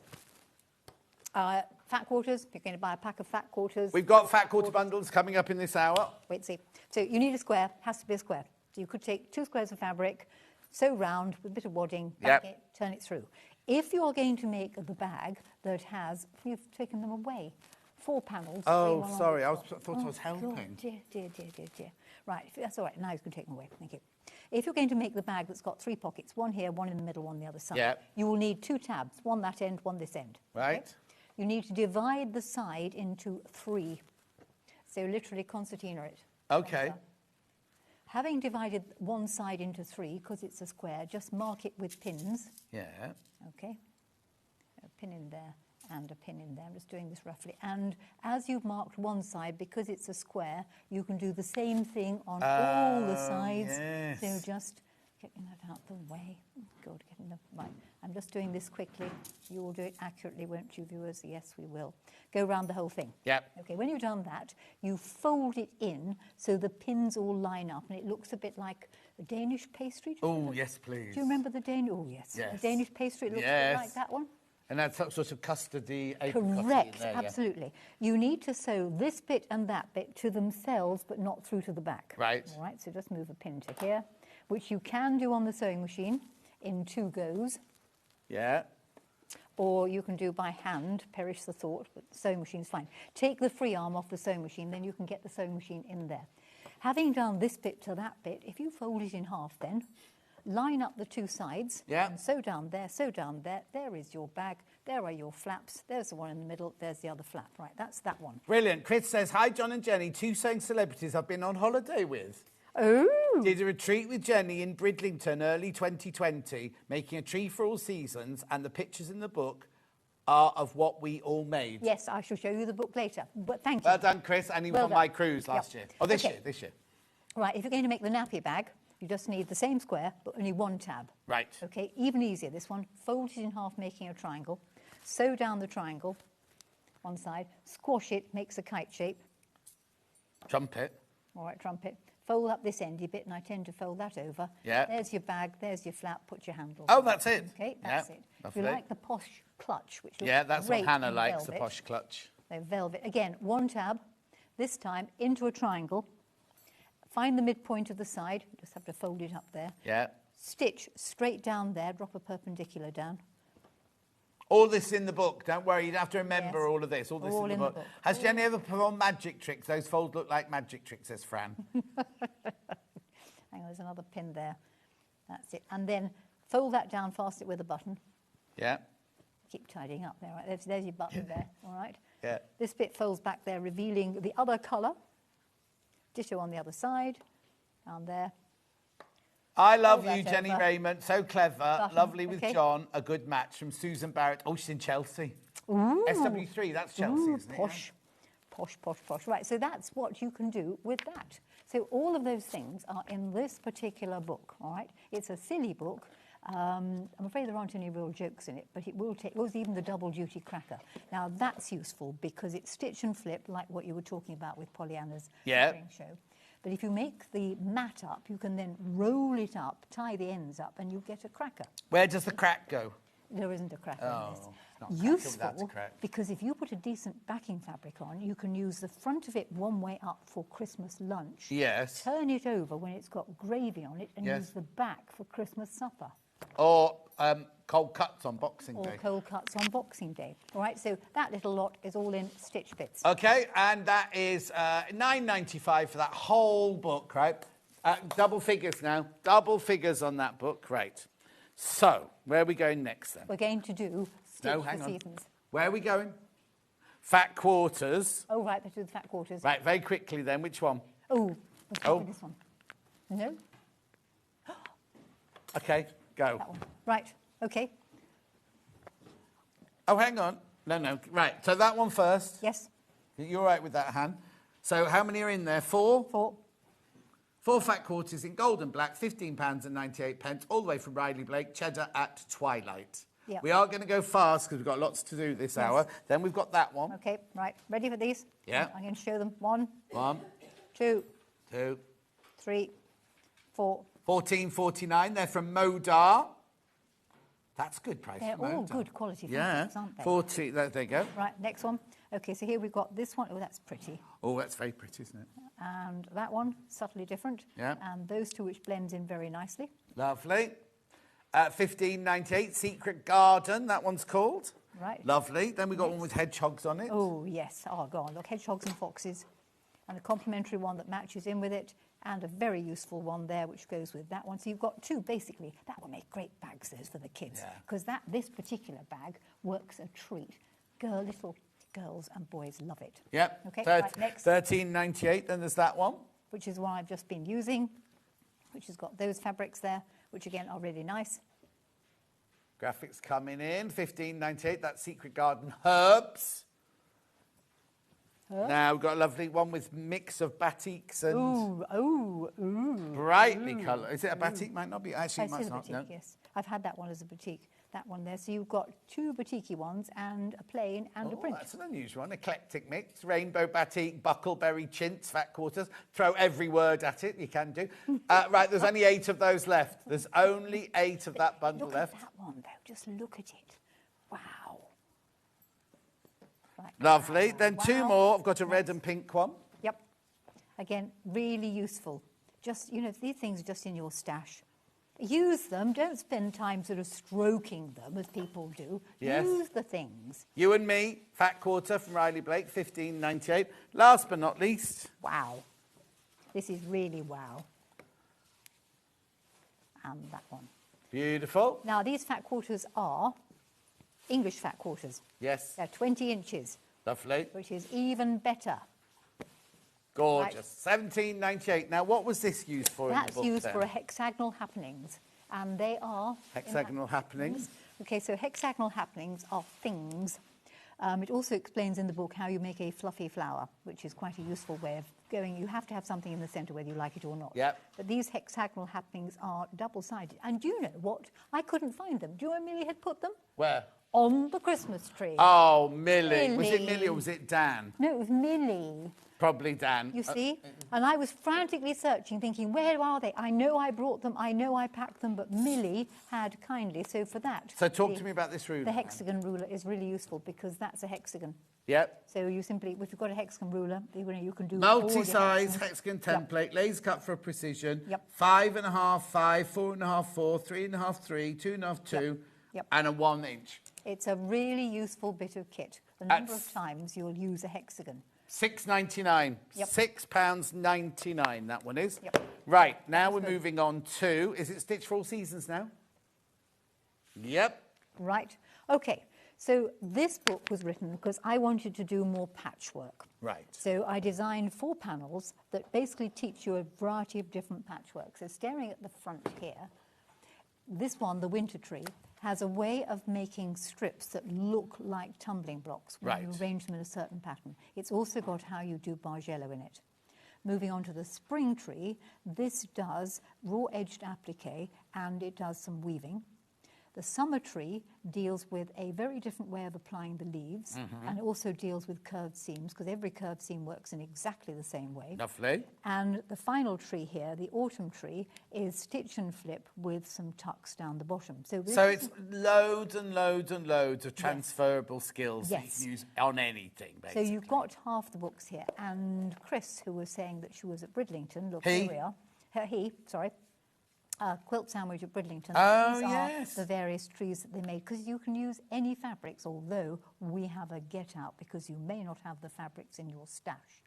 [SPEAKER 15] Fat quarters, you're going to buy a pack of fat quarters.
[SPEAKER 7] We've got fat quarter bundles coming up in this hour.
[SPEAKER 15] Wait, see. So you need a square, has to be a square. So you could take 2 squares of fabric, sew round with a bit of wadding, back
[SPEAKER 7] Yep.
[SPEAKER 15] it, turn it through. If you're going to make the bag that has, you've taken them away, 4 panels.
[SPEAKER 7] Oh,
[SPEAKER 15] 3, 1 on
[SPEAKER 7] sorry,
[SPEAKER 15] each
[SPEAKER 7] I
[SPEAKER 15] side.
[SPEAKER 7] thought I was helping.
[SPEAKER 15] God, dear, dear, dear, dear, dear. Right, that's all right. Now you can take them away. Thank you. If you're going to make the bag that's got 3 pockets, one here, one in the middle, one on the other side,
[SPEAKER 7] Yeah.
[SPEAKER 15] you will need 2 tabs, one that end, one this end.
[SPEAKER 7] Right.
[SPEAKER 15] Okay? You need to divide the side into 3. So literally concertina it.
[SPEAKER 7] Okay.
[SPEAKER 15] Having divided one side into 3, because it's a square, just mark it with pins.
[SPEAKER 7] Yeah.
[SPEAKER 15] Okay. A pin in there and a pin in there. I'm just doing this roughly. And as you've marked one side, because it's a square, you can do the same thing on all the sides.
[SPEAKER 7] Yes.
[SPEAKER 15] So just getting that out the way. Good, getting the right. I'm just doing this quickly. You will do it accurately, won't you, viewers? Yes, we will. Go around the whole thing.
[SPEAKER 7] Yep.
[SPEAKER 15] Okay, when you've done that, you fold it in so the pins all line up, and it looks a bit like a Danish pastry.
[SPEAKER 7] Oh, yes, please.
[SPEAKER 15] Do you remember the Danish? Oh, yes.
[SPEAKER 7] Yes.
[SPEAKER 15] The Danish pastry, it looks a
[SPEAKER 7] Yes.
[SPEAKER 15] bit like that one.
[SPEAKER 7] And that's some sort of custardy apricot
[SPEAKER 15] Correct,
[SPEAKER 7] in there,
[SPEAKER 15] absolutely. You need to sew this bit and that bit to themselves, but not through to the back.
[SPEAKER 7] Right.
[SPEAKER 15] All right, so just move a pin to here, which you can do on the sewing machine in 2 goes,
[SPEAKER 7] Yeah.
[SPEAKER 15] or you can do by hand, perish the thought, but the sewing machine's fine. Take the free arm off the sewing machine, then you can get the sewing machine in there. Having done this bit to that bit, if you fold it in half then, line up the 2 sides,
[SPEAKER 7] Yeah.
[SPEAKER 15] and sew down there, there is your bag, there are your flaps, there's the one in the middle, there's the other flap, right, that's that one.
[SPEAKER 7] Brilliant. Chris says, hi, John and Jenny, 2 sewing celebrities I've been on holiday with.
[SPEAKER 15] Oh!
[SPEAKER 7] Did a retreat with Jenny in Bridlington early 2020, making a tree for all seasons, and the pictures in the book are of what we all made.
[SPEAKER 15] Yes, I shall show you the book later, but thank you.
[SPEAKER 7] Well done, Chris, and he was
[SPEAKER 15] Well
[SPEAKER 7] on my
[SPEAKER 15] done.
[SPEAKER 7] cruise last
[SPEAKER 15] Yep.
[SPEAKER 7] year. Oh, this
[SPEAKER 15] Okay.
[SPEAKER 7] year.
[SPEAKER 15] Right, if you're going to make the nappy bag, you just need the same square, but only 1 tab.
[SPEAKER 7] Right.
[SPEAKER 15] Okay, even easier, this one. Fold it in half, making a triangle. Sew down the triangle, one side. Squash it, makes a kite shape.
[SPEAKER 7] Trumpet.
[SPEAKER 15] All right, trumpet. Fold up this endy bit, and I tend to fold that over.
[SPEAKER 7] Yeah.
[SPEAKER 15] There's your bag, there's your flap, put your handle.
[SPEAKER 7] Oh, that's it.
[SPEAKER 15] Okay, that's
[SPEAKER 7] Yeah,
[SPEAKER 15] it. If
[SPEAKER 7] lovely.
[SPEAKER 15] you like the posh clutch, which looks
[SPEAKER 7] Yeah, that's what
[SPEAKER 15] great
[SPEAKER 7] Hannah
[SPEAKER 15] in
[SPEAKER 7] likes, the
[SPEAKER 15] velvet.
[SPEAKER 7] posh clutch.
[SPEAKER 15] So velvet. Again, 1 tab, this time into a triangle. Find the midpoint of the side, just have to fold it up there.
[SPEAKER 7] Yeah.
[SPEAKER 15] Stitch straight down there, drop a perpendicular down.
[SPEAKER 7] All this in the book. Don't worry, you don't have to remember
[SPEAKER 15] Yes.
[SPEAKER 7] all of this. All this
[SPEAKER 15] All
[SPEAKER 7] in the
[SPEAKER 15] in the
[SPEAKER 7] book.
[SPEAKER 15] book.
[SPEAKER 7] Has Jenny ever performed magic tricks? Those folds look like magic tricks, says Fran.
[SPEAKER 15] Hang on, there's another pin there. That's it. And then fold that down, fast it with a button.
[SPEAKER 7] Yeah.
[SPEAKER 15] Keep tidying up there, right? There's your button there, all right?
[SPEAKER 7] Yeah.
[SPEAKER 15] This bit folds back there, revealing the other colour. Ditto on the other side, down there.
[SPEAKER 7] I love
[SPEAKER 15] Fold
[SPEAKER 7] you,
[SPEAKER 15] that
[SPEAKER 7] Jenny
[SPEAKER 15] over.
[SPEAKER 7] Raymond. So clever.
[SPEAKER 15] Button,
[SPEAKER 7] Lovely with
[SPEAKER 15] okay.
[SPEAKER 7] John. A good match from Susan Barrett. Oh, she's in Chelsea.
[SPEAKER 15] Ooh.
[SPEAKER 7] SW3, that's Chelsea,
[SPEAKER 15] Ooh,
[SPEAKER 7] isn't it?
[SPEAKER 15] posh. Posh, posh, posh. Right, so that's what you can do with that. So all of those things are in this particular book, all right? It's a silly book. I'm afraid there aren't any real jokes in it, but it will take, it was even the double duty cracker. Now that's useful because it's stitch and flip like what you were talking about with Pollyanna's
[SPEAKER 7] Yeah.
[SPEAKER 15] spring show. But if you make the mat up, you can then roll it up, tie the ends up, and you get a cracker.
[SPEAKER 7] Where does the crack go?
[SPEAKER 15] There isn't a cracker in this.
[SPEAKER 7] Oh, it's not a cracker without
[SPEAKER 15] Useful
[SPEAKER 7] a crack.
[SPEAKER 15] because if you put a decent backing fabric on, you can use the front of it one way up for Christmas lunch.
[SPEAKER 7] Yes.
[SPEAKER 15] Turn it over when it's got gravy on it and
[SPEAKER 7] Yes.
[SPEAKER 15] use the back for Christmas supper.
[SPEAKER 7] Or cold cuts on Boxing
[SPEAKER 15] Or
[SPEAKER 7] Day.
[SPEAKER 15] cold cuts on Boxing Day. All right, so that little lot is all in stitch bits.
[SPEAKER 7] Okay, and that is $9.95 for that whole book, right? Double figures now. Double figures on that book, right. So, where are we going next then?
[SPEAKER 15] We're going to do stitch
[SPEAKER 7] No,
[SPEAKER 15] for
[SPEAKER 7] hang on.
[SPEAKER 15] seasons.
[SPEAKER 7] Where are we going? Fat quarters.
[SPEAKER 15] Oh, right, let's do the fat quarters.
[SPEAKER 7] Right, very quickly then, which one?
[SPEAKER 15] Oh, let's go
[SPEAKER 7] Oh.
[SPEAKER 15] for this one. No?
[SPEAKER 7] Okay, go.
[SPEAKER 15] That one. Right, okay.
[SPEAKER 7] Oh, hang on. No. Right, so that one first.
[SPEAKER 15] Yes.
[SPEAKER 7] You're all right with that, Han? So how many are in there? 4?
[SPEAKER 15] 4.
[SPEAKER 7] 4 fat quarters in gold and black, £15.98, all the way from Riley Blake, cheddar at twilight.
[SPEAKER 15] Yep.
[SPEAKER 7] We are going to go fast because we've got lots to do this hour. Then we've got that one.
[SPEAKER 15] Okay, right. Ready for these?
[SPEAKER 7] Yeah.
[SPEAKER 15] I'm going to show them. 1,
[SPEAKER 7] 1,
[SPEAKER 15] 2,
[SPEAKER 7] 2,
[SPEAKER 15] 3, 4.
[SPEAKER 7] £14.49. They're from Modar. That's good price.
[SPEAKER 15] They're
[SPEAKER 7] for
[SPEAKER 15] all
[SPEAKER 7] Modar.
[SPEAKER 15] good quality
[SPEAKER 7] Yeah.
[SPEAKER 15] fabrics, aren't they?
[SPEAKER 7] 40. There you go.
[SPEAKER 15] Right, next one. Okay, so here we've got this one. Oh, that's pretty.
[SPEAKER 7] Oh, that's very pretty, isn't it?
[SPEAKER 15] And that one, subtly different.
[SPEAKER 7] Yeah.
[SPEAKER 15] And those two, which blends in very nicely.
[SPEAKER 7] Lovely. 15.98. Secret Garden, that one's called.
[SPEAKER 15] Right.
[SPEAKER 7] Lovely. Then we got one with hedgehogs on it.
[SPEAKER 15] Oh, yes. Oh, go on. Look, hedgehogs and foxes. And a complementary one that matches in with it. And a very useful one there, which goes with that one. So you've got two, basically. That will make great bags, those, for the kids. Because this particular bag works a treat. Little girls and boys love it.
[SPEAKER 7] Yep.
[SPEAKER 15] Okay, right, next.
[SPEAKER 7] 13.98. Then there's that one.
[SPEAKER 15] Which is one I've just been using, which has got those fabrics there, which, again, are really nice.
[SPEAKER 7] Graphics coming in. 15.98. That's Secret Garden Herbs. Now we've got a lovely one with mix of batiks and brightly coloured. Is it a batik? Might not be. Actually, it might not.
[SPEAKER 15] Batik,
[SPEAKER 7] No.
[SPEAKER 15] yes. I've had that one as a batik. That one there. So you've got two batiki ones and a plain and a print.
[SPEAKER 7] That's an unusual one. Eclectic mix. Rainbow batik, buckleberry chintz, fat quarters. Throw every word at it. You can do. Right, there's only 8 of those left. There's only 8 of that bundle left.
[SPEAKER 15] Look at that one, though. Just look at it. Wow. Right.
[SPEAKER 7] Lovely. Then 2 more. I've got a red and pink one.
[SPEAKER 15] Yep. Again, really useful. Just, these things are just in your stash. Use them. Don't spend time sort of stroking them as people do.
[SPEAKER 7] Yes.
[SPEAKER 15] Use the things.
[SPEAKER 7] You and Me, Fat Quarter from Riley Blake, 15.98. Last but not least.
[SPEAKER 15] Wow. This is really wow. And that one.
[SPEAKER 7] Beautiful.
[SPEAKER 15] Now, these fat quarters are English fat quarters.
[SPEAKER 7] Yes.
[SPEAKER 15] They're 20 inches.
[SPEAKER 7] Lovely.
[SPEAKER 15] Which is even better.
[SPEAKER 7] Gorgeous. Right. 17.98. Now, what was this used for in the book?
[SPEAKER 15] That's used for a hexagonal happenings. And they are...
[SPEAKER 7] Hexagonal happenings.
[SPEAKER 15] Okay, so hexagonal happenings are things. It also explains in the book how you make a fluffy flower, which is quite a useful way of going. You have to have something in the centre whether you like it or not.
[SPEAKER 7] Yep.
[SPEAKER 15] But these hexagonal happenings are double-sided. And do you know what? I couldn't find them. Do you know where Millie had put them?
[SPEAKER 7] Where?
[SPEAKER 15] On the Christmas tree.
[SPEAKER 7] Oh, Millie. Was it Millie or was it Dan?
[SPEAKER 15] No, it was Millie.
[SPEAKER 7] Probably Dan.
[SPEAKER 15] You see? And I was frantically searching, thinking, where are they? I know I brought them, I know I packed them, but Millie had kindly, so for that...
[SPEAKER 7] So talk to me about this ruler.
[SPEAKER 15] The hexagon ruler is really useful because that's a hexagon.
[SPEAKER 7] Yep.
[SPEAKER 15] So you simply, if you've got a hexagon ruler, you can do...
[SPEAKER 7] Multi-size hexagon template, laser cut for precision. Yep. 5.5, 5, 4.5, 4, 3.5, 3, 2.5, 2, and a 1 inch.
[SPEAKER 15] It's a really useful bit of kit. The number of times you'll use a hexagon.
[SPEAKER 7] £6.99.
[SPEAKER 15] Yep.
[SPEAKER 7] £6.99, that one is.
[SPEAKER 15] Yep.
[SPEAKER 7] Right, now we're moving on to... Is it Stitch for All Seasons now? Yep.
[SPEAKER 15] Right. OK, so this book was written because I wanted to do more patchwork.
[SPEAKER 7] Right.
[SPEAKER 15] So I designed 4 panels that basically teach you a variety of different patchwork. So staring at the front here, this one, the winter tree, has a way of making strips that look like tumbling blocks when you arrange them in a certain pattern. It's also got how you do bargello in it. Moving on to the spring tree, this does raw-edged applique and it does some weaving. The summer tree deals with a very different way of applying the leaves and also deals with curved seams because every curved seam works in exactly the same way.
[SPEAKER 7] Lovely.
[SPEAKER 15] And the final tree here, the autumn tree, is stitch and flip with some tucks down the bottom. So
[SPEAKER 7] it's loads and loads and loads of transferable skills that you can use on anything, basically.
[SPEAKER 15] So you've got half the books here. And Chris, who was saying that she was at Bridlington, look, here we are. Quilt Sandwich at Bridlington.
[SPEAKER 7] Oh,
[SPEAKER 15] These
[SPEAKER 7] yes.
[SPEAKER 15] are the various trees that they made, because you can use any fabrics, although we have a get-out, because you may not have the fabrics in your stash.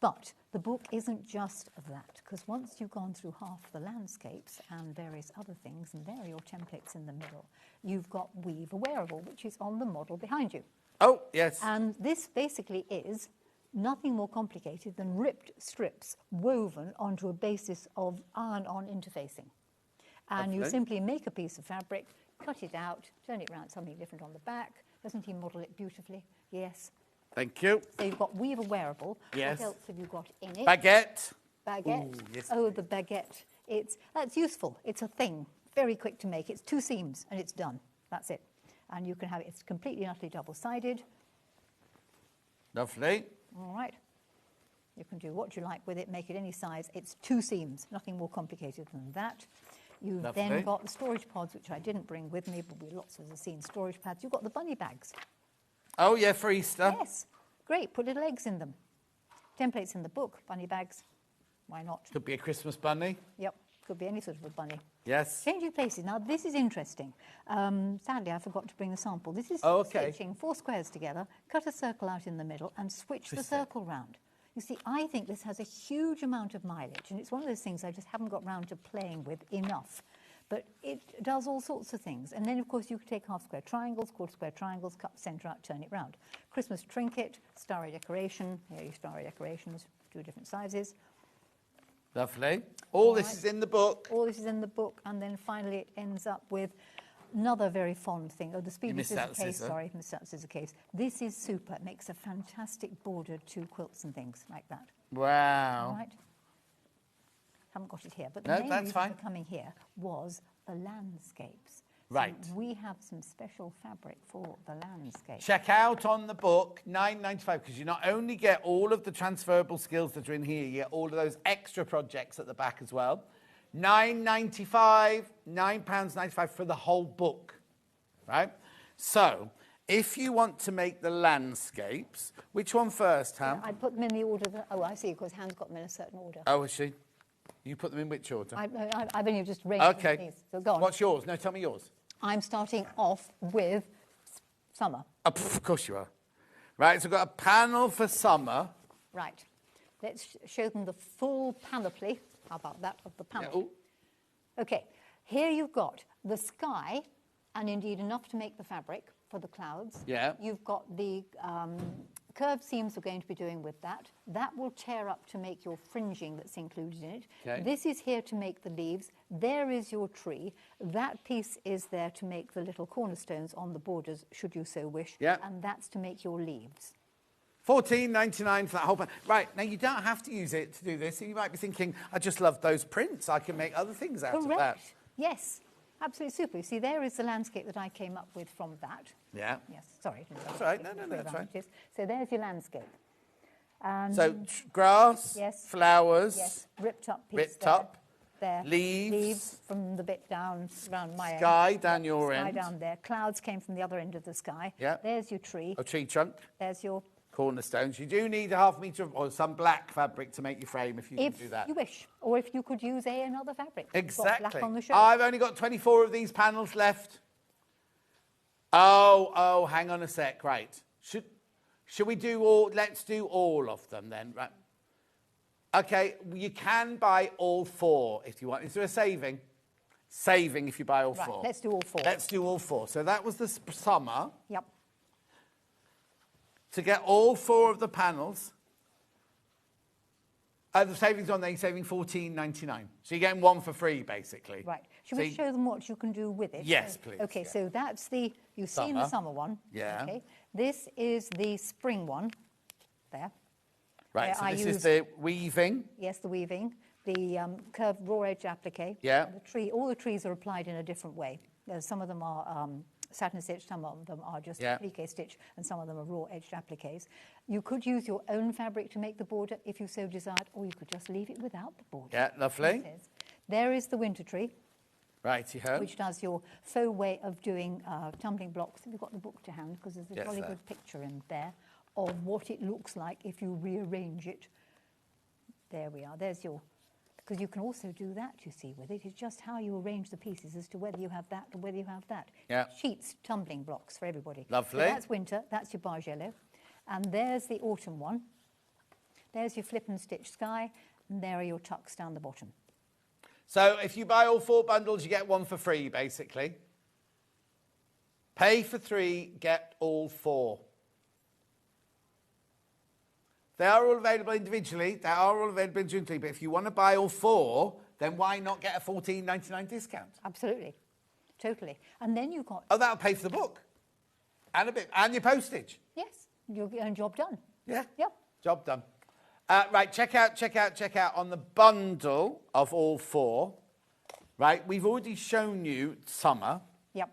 [SPEAKER 15] But the book isn't just that, because once you've gone through half the landscapes and various other things, and there are your templates in the middle, you've got Weave a Wearable, which is on the model behind you.
[SPEAKER 7] Oh, yes.
[SPEAKER 15] And this basically is nothing more complicated than ripped strips woven onto a basis of iron-on interfacing. And you simply make a piece of fabric, cut it out, turn it around, something different on the back. Doesn't he model it beautifully? Yes.
[SPEAKER 7] Thank you.
[SPEAKER 15] So you've got Weave a Wearable.
[SPEAKER 7] Yes.
[SPEAKER 15] What else have you got in it?
[SPEAKER 7] Baguette.
[SPEAKER 15] Baguette.
[SPEAKER 7] Ooh, yes,
[SPEAKER 15] oh, the baguette. That's useful. It's a thing. Very quick to make. It's 2 seams and it's done. That's it. And you can have it. It's completely and utterly double-sided.
[SPEAKER 7] Lovely.
[SPEAKER 15] All right. You can do what you like with it, make it any size. It's 2 seams, nothing more complicated than that. You've then got the storage pods, which I didn't bring with me, but we lots of us have seen storage pads. You've got the bunny bags.
[SPEAKER 7] Oh, yeah, for Easter.
[SPEAKER 15] Yes. Great. Put little eggs in them. Templates in the book, bunny bags. Why not?
[SPEAKER 7] Could be a Christmas bunny.
[SPEAKER 15] Yep. Could be any sort of a bunny.
[SPEAKER 7] Yes.
[SPEAKER 15] Changing places. Now, this is interesting. Sadly, I forgot to bring the sample. This is stitching 4 squares together, cut a circle out in the middle, and switch the circle round. You see, I think this has a huge amount of mileage, and it's one of those things I just haven't got round to playing with enough. But it does all sorts of things. And then, of course, you could take half-square triangles, quarter-square triangles, cut the centre out, turn it round. Christmas trinket, starry decoration. Here are your starry decorations, 2 different sizes.
[SPEAKER 7] Lovely. All this is in the book.
[SPEAKER 15] All this is in the book. And then finally it ends up with another very fond thing. Oh, the speedy scissor case. Sorry, missed that scissor case. This is super. It makes a fantastic border to quilts and things like that.
[SPEAKER 7] Wow.
[SPEAKER 15] All right. Haven't got it here. But the main reason for coming here was the landscapes.
[SPEAKER 7] Right.
[SPEAKER 15] So we have some special fabric for the landscape.
[SPEAKER 7] Check out on the book, £9.95, because you not only get all of the transferable skills that are in here, you get all of those extra projects at the back as well. £9.95, £9.95 for the whole book, right? So, if you want to make the landscapes, which one first, Ham?
[SPEAKER 15] I put them in the order that... Oh, I see, because Ham's got them in a certain order.
[SPEAKER 7] Oh, is she? You put them in which order?
[SPEAKER 15] I've only just arranged them, please. So go on.
[SPEAKER 7] What's yours? No, tell me yours.
[SPEAKER 15] I'm starting off with summer.
[SPEAKER 7] Oh, of course you are. Right, so we've got a panel for summer.
[SPEAKER 15] Right. Let's show them the full panoply. How about that, of the panel?
[SPEAKER 7] Yeah,
[SPEAKER 15] OK, here you've got the sky, and indeed enough to make the fabric for the clouds.
[SPEAKER 7] Yeah.
[SPEAKER 15] You've got the curved seams we're going to be doing with that. That will tear up to make your fringing that's included in it.
[SPEAKER 7] Okay.
[SPEAKER 15] This is here to make the leaves. There is your tree. That piece is there to make the little cornerstones on the borders, should you so wish.
[SPEAKER 7] Yeah.
[SPEAKER 15] And that's to make your leaves.
[SPEAKER 7] $14.99 for that whole pan. Right, now you don't have to use it to do this. You might be thinking, I just love those prints. I can make other things out of that.
[SPEAKER 15] Correct. Yes. Absolutely super. You see, there is the landscape that I came up with from that.
[SPEAKER 7] Yeah.
[SPEAKER 15] Yes, sorry.
[SPEAKER 7] That's right. No, that's right.
[SPEAKER 15] So there's your landscape.
[SPEAKER 7] So grass,
[SPEAKER 15] yes,
[SPEAKER 7] flowers,
[SPEAKER 15] yes, ripped up piece
[SPEAKER 7] ripped
[SPEAKER 15] there,
[SPEAKER 7] up,
[SPEAKER 15] there,
[SPEAKER 7] leaves
[SPEAKER 15] from the bit down around my
[SPEAKER 7] sky
[SPEAKER 15] end.
[SPEAKER 7] down your
[SPEAKER 15] sky
[SPEAKER 7] end.
[SPEAKER 15] down there. Clouds came from the other end of the sky.
[SPEAKER 7] Yeah.
[SPEAKER 15] There's your tree.
[SPEAKER 7] A tree trunk.
[SPEAKER 15] There's your
[SPEAKER 7] cornerstones. You do need a ½ metre or some black fabric to make your frame if you can do that.
[SPEAKER 15] If you wish, or if you could use another fabric.
[SPEAKER 7] Exactly.
[SPEAKER 15] Got black on the show.
[SPEAKER 7] I've only got 24 of these panels left. Oh, hang on a sec. Right. Should we do all? Let's do all of them then. Right. Okay, you can buy all 4 if you want. Is there a saving? Saving if you buy all 4.
[SPEAKER 15] Right, let's do all 4.
[SPEAKER 7] Let's do all 4. So that was the summer.
[SPEAKER 15] Yep.
[SPEAKER 7] To get all 4 of the panels, the savings on there, you're saving $14.99. So you're getting 1 for free, basically.
[SPEAKER 15] Right. Should we show them what you can do with it?
[SPEAKER 7] Yes, please.
[SPEAKER 15] OK, so that's the, you've seen the summer one.
[SPEAKER 7] Yeah.
[SPEAKER 15] OK. This is the spring one. There.
[SPEAKER 7] Right, so this is the weaving.
[SPEAKER 15] Yes, the weaving. The curved raw edge applique.
[SPEAKER 7] Yeah.
[SPEAKER 15] The tree, all the trees are applied in a different way. Some of them are satin stitch, some of them are just applique stitch, and some of them are raw edged appliques. You could use your own fabric to make the border if you so desired, or you could just leave it without the border.
[SPEAKER 7] Yeah, lovely.
[SPEAKER 15] There is the winter tree.
[SPEAKER 7] Righty-ho.
[SPEAKER 15] Which does your faux way of doing tumbling blocks. Have you got the book to hand? Because there's a jolly good picture in there of what it looks like if you rearrange it. There we are. There's your... Because you can also do that, you see, with it. It's just how you arrange the pieces as to whether you have that or whether you have that.
[SPEAKER 7] Yeah.
[SPEAKER 15] Sheets, tumbling blocks for everybody.
[SPEAKER 7] Lovely.
[SPEAKER 15] So that's winter. That's your barge yellow. And there's the autumn one. There's your flip and stitch sky. And there are your tucks down the bottom.
[SPEAKER 7] So if you buy all 4 bundles, you get 1 for free, basically. Pay for 3, get all 4. They are all available individually. They are all available individually. But if you want to buy all 4, then why not get a $14.99 discount?
[SPEAKER 15] Absolutely. Totally. And then you've got...
[SPEAKER 7] Oh, that'll pay for the book. And a bit. And your postage.
[SPEAKER 15] Yes. You'll get a job done.
[SPEAKER 7] Yeah.
[SPEAKER 15] Yep.
[SPEAKER 7] Job done. Right, check out on the bundle of all 4. Right, we've already shown you summer.
[SPEAKER 15] Yep.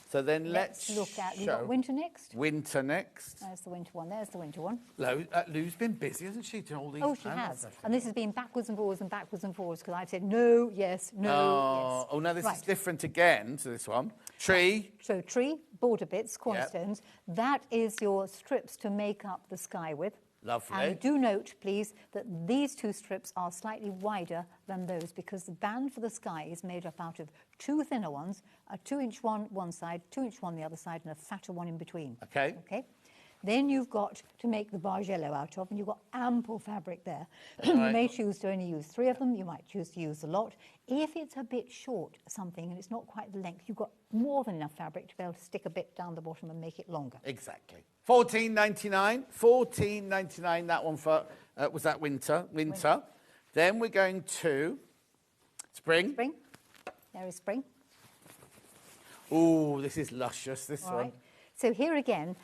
[SPEAKER 7] So then let's
[SPEAKER 15] look at...
[SPEAKER 7] show
[SPEAKER 15] You've got winter next.
[SPEAKER 7] Winter next.
[SPEAKER 15] There's the winter one. There's the winter one.
[SPEAKER 7] Lou's been busy, hasn't she, doing all these?
[SPEAKER 15] Oh, she has. And this has been backwards and forwards and backwards and forwards because I've said no, yes, no, yes.
[SPEAKER 7] Oh, no, this is different again to this one. Tree.
[SPEAKER 15] So tree, border bits, cornerstones. That is your strips to make up the sky with.
[SPEAKER 7] Lovely.
[SPEAKER 15] And do note, please, that these two strips are slightly wider than those because the band for the sky is made up out of two thinner ones, a 2-inch one side, 2-inch one the other side, and a fatter one in between.
[SPEAKER 7] Okay.
[SPEAKER 15] Okay. Then you've got to make the bargello out of, and you've got ample fabric there.
[SPEAKER 7] Right.
[SPEAKER 15] You may choose to only use 3 of them. You might choose to use a lot. If it's a bit short, something, and it's not quite the length, you've got more than enough fabric to be able to stick a bit down the bottom and make it longer.
[SPEAKER 7] Exactly. $14.99. $14.99. That one for was that winter? Winter. Then we're going to spring.
[SPEAKER 15] Spring. There is spring.
[SPEAKER 7] Oh, this is luscious. This
[SPEAKER 15] All
[SPEAKER 7] one.
[SPEAKER 15] right. So here again,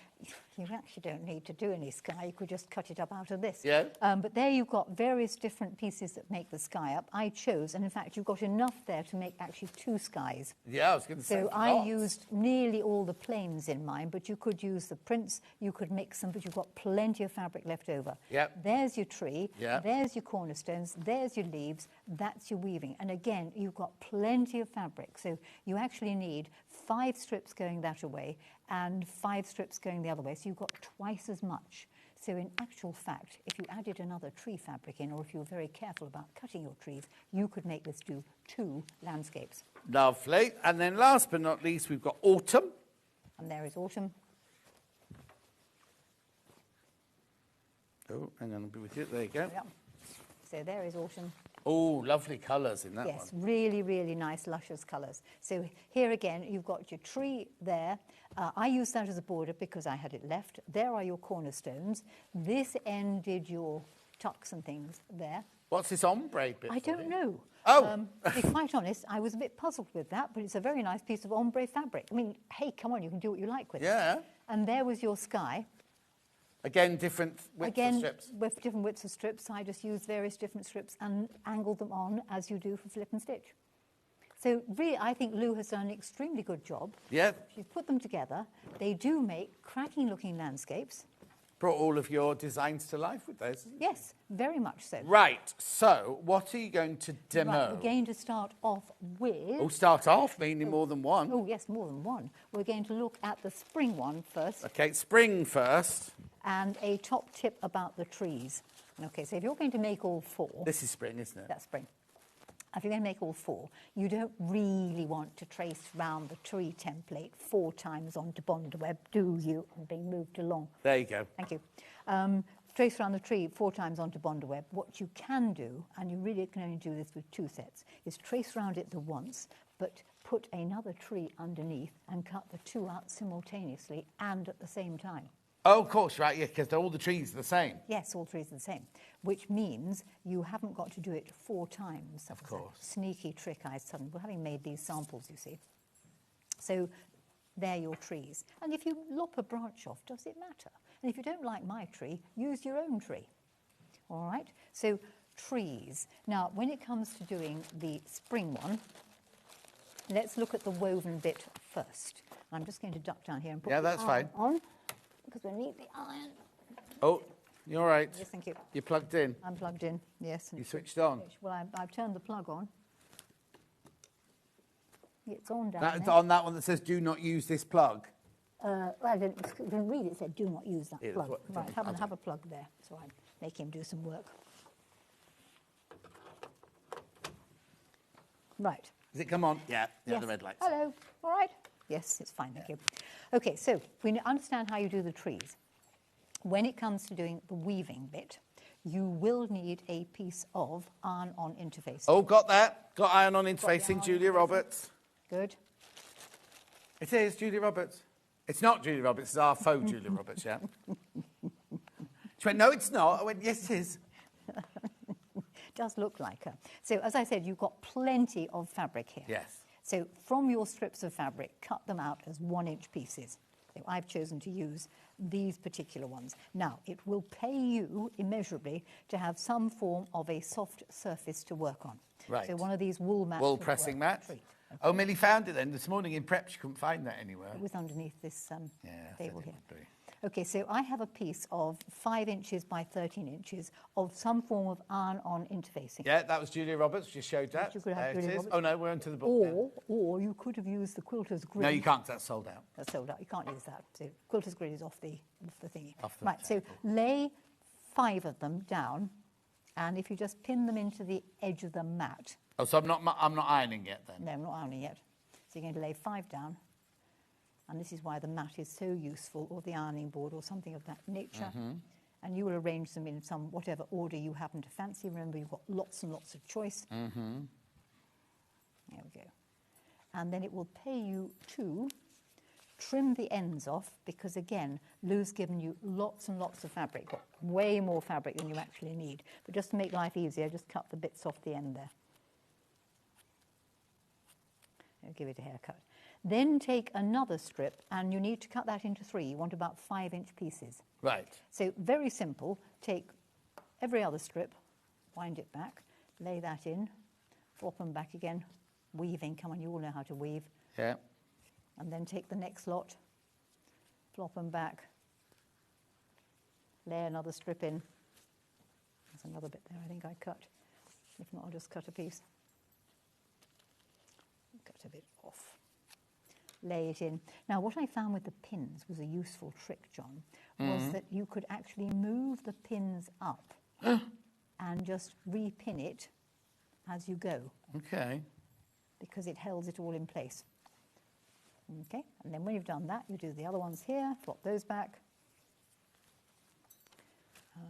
[SPEAKER 15] you actually don't need to do any sky. You could just cut it up out of this.
[SPEAKER 7] Yeah.
[SPEAKER 15] But there you've got various different pieces that make the sky up. I chose, and in fact, you've got enough there to make actually 2 skies.
[SPEAKER 7] Yeah, I was going to say.
[SPEAKER 15] So I used nearly all the plains in mine, but you could use the prints, you could mix them, but you've got plenty of fabric left over.
[SPEAKER 7] Yep.
[SPEAKER 15] There's your tree,
[SPEAKER 7] Yep.
[SPEAKER 15] there's your cornerstones, there's your leaves, that's your weaving. And again, you've got plenty of fabric. So you actually need 5 strips going that way and 5 strips going the other way. So you've got twice as much. So in actual fact, if you added another tree fabric in, or if you were very careful about cutting your trees, you could make this do 2 landscapes.
[SPEAKER 7] Lovely. And then last but not least, we've got autumn.
[SPEAKER 15] And there is autumn.
[SPEAKER 7] Oh, hang on, I'll be with you. There you go.
[SPEAKER 15] Yep. So there is autumn.
[SPEAKER 7] Oh, lovely colours in that
[SPEAKER 15] Yes,
[SPEAKER 7] one.
[SPEAKER 15] really, really nice, luscious colours. So here again, you've got your tree there. I used that as a border because I had it left. There are your cornerstones. This ended your tucks and things there.
[SPEAKER 7] What's this ombre bit?
[SPEAKER 15] I don't know.
[SPEAKER 7] Oh!
[SPEAKER 15] To be quite honest, I was a bit puzzled with that, but it's a very nice piece of ombre fabric. I mean, hey, come on, you can do what you like with it.
[SPEAKER 7] Yeah.
[SPEAKER 15] And there was your sky.
[SPEAKER 7] Again, different widths of strips.
[SPEAKER 15] With different widths of strips, I just used various different strips and angled them on as you do for flip and stitch. So really, I think Lou has done an extremely good job.
[SPEAKER 7] Yeah.
[SPEAKER 15] She's put them together. They do make cracking-looking landscapes.
[SPEAKER 7] Brought all of your designs to life with those.
[SPEAKER 15] Yes, very much so.
[SPEAKER 7] Right, so what are you going to demo?
[SPEAKER 15] Right, we're going to start off with...
[SPEAKER 7] Oh, start off, meaning more than one.
[SPEAKER 15] Oh, yes, more than one. We're going to look at the spring one first.
[SPEAKER 7] Okay, spring first.
[SPEAKER 15] And a top tip about the trees. Okay, so if you're going to make all 4...
[SPEAKER 7] This is spring, isn't it?
[SPEAKER 15] That's spring. If you're going to make all 4, you don't really want to trace round the tree template 4 times onto Bondweb, do you? I'm being moved along.
[SPEAKER 7] There you go.
[SPEAKER 15] Thank you. Trace around the tree 4 times onto Bondweb. What you can do, and you really can only do this with 2 sets, is trace round it the once, but put another tree underneath and cut the 2 out simultaneously and at the same time.
[SPEAKER 7] Oh, of course, right, yeah, because all the trees are the same.
[SPEAKER 15] Yes, all trees are the same, which means you haven't got to do it 4 times.
[SPEAKER 7] Of course.
[SPEAKER 15] Sneaky trick I suddenly, well, having made these samples, you see. So they're your trees. And if you lop a branch off, does it matter? And if you don't like my tree, use your own tree. All right? So trees. Now, when it comes to doing the spring one, let's look at the woven bit first. I'm just going to duck down here and put the
[SPEAKER 7] that's
[SPEAKER 15] iron
[SPEAKER 7] fine.
[SPEAKER 15] on, because we need the iron.
[SPEAKER 7] Oh, you're all right.
[SPEAKER 15] Yes, thank you.
[SPEAKER 7] You're plugged in.
[SPEAKER 15] I'm plugged in, yes.
[SPEAKER 7] You switched on.
[SPEAKER 15] Well, I've turned the plug on. It's on down
[SPEAKER 7] That's
[SPEAKER 15] there.
[SPEAKER 7] on that one that says do not use this plug.
[SPEAKER 15] Well, I didn't read it. It said do not use that
[SPEAKER 7] Yeah, that's
[SPEAKER 15] plug.
[SPEAKER 7] what-
[SPEAKER 15] Right, have a plug there, so I make him do some work. Right.
[SPEAKER 7] Does it come on? Yeah,
[SPEAKER 15] Yes.
[SPEAKER 7] the red lights.
[SPEAKER 15] Hello. All right. Yes, it's fine, thank you. Okay, so we understand how you do the trees. When it comes to doing the weaving bit, you will need a piece of iron-on interfacing.
[SPEAKER 7] Oh, got that. Got iron-on
[SPEAKER 15] the
[SPEAKER 7] interfacing,
[SPEAKER 15] iron-on
[SPEAKER 7] Julia
[SPEAKER 15] interfacing.
[SPEAKER 7] Roberts.
[SPEAKER 15] Good.
[SPEAKER 7] It is Julia Roberts. It's not Julia Roberts, it's our faux Julia Roberts, yeah. She went, no, it's not. I went, yes, it is.
[SPEAKER 15] Does look like her. So as I said, you've got plenty of fabric here.
[SPEAKER 7] Yes.
[SPEAKER 15] So from your strips of fabric, cut them out as 1-inch pieces. So I've chosen to use these particular ones. Now, it will pay you immeasurably to have some form of a soft surface to work on.
[SPEAKER 7] Right.
[SPEAKER 15] So one of these wool mats.
[SPEAKER 7] Wool
[SPEAKER 15] would
[SPEAKER 7] pressing
[SPEAKER 15] work.
[SPEAKER 7] mat.
[SPEAKER 15] Treat.
[SPEAKER 7] Oh, Millie found it then. This morning in prep, she couldn't find that anywhere.
[SPEAKER 15] It was underneath this
[SPEAKER 7] Yeah,
[SPEAKER 15] table
[SPEAKER 7] I said
[SPEAKER 15] here.
[SPEAKER 7] it would be.
[SPEAKER 15] Okay, so I have a piece of 5 inches by 13 inches of some form of iron-on interfacing.
[SPEAKER 7] Yeah, that was Julia Roberts. Just showed that.
[SPEAKER 15] You could have
[SPEAKER 7] There it
[SPEAKER 15] Julia
[SPEAKER 7] is.
[SPEAKER 15] Roberts.
[SPEAKER 7] Oh, no, we're onto the book now.
[SPEAKER 15] Or you could have used the quilter's grid.
[SPEAKER 7] No, you can't, 'cause that's sold out.
[SPEAKER 15] That's sold out. You can't use that. So quilter's grid is off the thingy.
[SPEAKER 7] Off the
[SPEAKER 15] right, so
[SPEAKER 7] table.
[SPEAKER 15] lay 5 of them down, and if you just pin them into the edge of the mat.
[SPEAKER 7] Oh, so I'm not ironing yet then?
[SPEAKER 15] No, I'm not ironing yet. So you're going to lay 5 down, and this is why the mat is so useful, or the ironing board, or something of that nature. And you will arrange them in some whatever order you happen to fancy. Remember, you've got lots and lots of choice. There we go. And then it will pay you to trim the ends off, because again, Lou's given you lots and lots of fabric, got way more fabric than you actually need. But just to make life easier, just cut the bits off the end there. I'll give it a haircut. Then take another strip, and you need to cut that into 3. You want about 5-inch pieces.
[SPEAKER 7] Right.
[SPEAKER 15] So very simple. Take every other strip, wind it back, lay that in, flop them back again, weaving. Come on, you all know how to weave.
[SPEAKER 7] Yeah.
[SPEAKER 15] And then take the next lot, flop them back, lay another strip in. There's another bit there I think I cut. If not, I'll just cut a piece. Cut a bit off. Lay it in. Now, what I found with the pins was a useful trick, John, was that you could actually move the pins up and just repin it as you go.
[SPEAKER 7] Okay.
[SPEAKER 15] Because it holds it all in place. Okay, and then when you've done that, you do the other ones here, flop those back.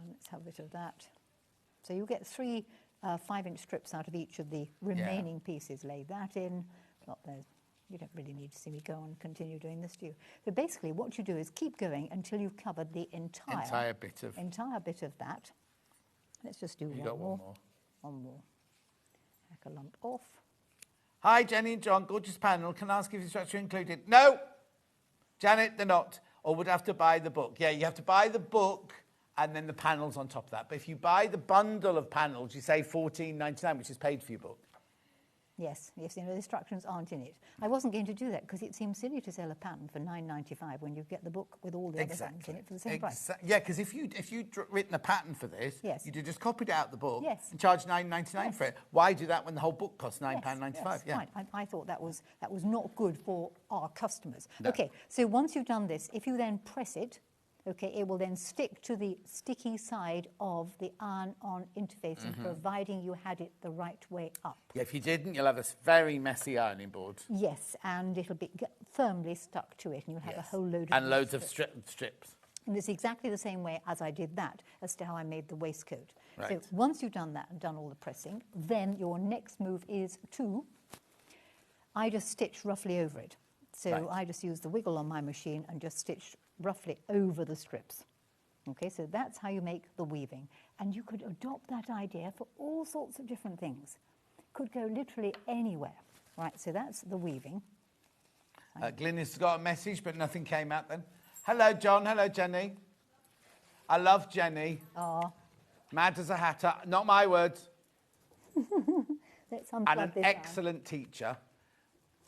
[SPEAKER 15] Let's have a bit of that. So you get 3 5-inch strips out of each of the remaining pieces. Lay that in, flop those. You don't really need to see me go and continue doing this, do you? So basically what you do is keep going until you've covered the entire
[SPEAKER 7] bit of
[SPEAKER 15] that. Let's just do
[SPEAKER 7] You
[SPEAKER 15] one
[SPEAKER 7] got
[SPEAKER 15] more.
[SPEAKER 7] one more.
[SPEAKER 15] One more. Hack a lump off.
[SPEAKER 7] Hi, Jenny and John. Gorgeous panel. Can I ask if the instructions are included? No! Janet, they're not. Or would have to buy the book. Yeah, you have to buy the book and then the panels on top of that. But if you buy the bundle of panels, you save $14.99, which is paid for your book.
[SPEAKER 15] Yes, yes, you know, the instructions aren't in it. I wasn't going to do that because it seems silly to sell a pattern for $9.95 when you get the book with all the other things in it for the same price.
[SPEAKER 7] Yeah, because if you'd written a pattern for this, you'd have just copied out the book and charged $9.99 for it. Why do that when the whole book costs £9.95?
[SPEAKER 15] Yes,
[SPEAKER 7] Yeah.
[SPEAKER 15] right. I thought that was not good for our customers.
[SPEAKER 7] No.
[SPEAKER 15] Okay, so once you've done this, if you then press it, okay, it will then stick to the sticky side of the iron-on interfacing, providing you had it the right way up.
[SPEAKER 7] Yeah, if you didn't, you'll have a very messy ironing board.
[SPEAKER 15] Yes, and it'll be firmly stuck to it, and you'll have a whole load of...
[SPEAKER 7] And loads of strips.
[SPEAKER 15] And it's exactly the same way as I did that, as to how I made the waistcoat.
[SPEAKER 7] Right.
[SPEAKER 15] So once you've done that and done all the pressing, then your next move is I just stitch roughly over it. So I just use the wiggle on my machine and just stitch roughly over the strips. Okay, so that's how you make the weaving. And you could adopt that idea for all sorts of different things. Could go literally anywhere. Right, so that's the weaving.
[SPEAKER 7] Glynis has got a message, but nothing came out then. Hello, John. Hello, Jenny. I love Jenny.
[SPEAKER 15] Ah.
[SPEAKER 7] Mad as a hatter. Not my words.
[SPEAKER 15] Let's unplug
[SPEAKER 7] And an
[SPEAKER 15] this
[SPEAKER 7] excellent teacher.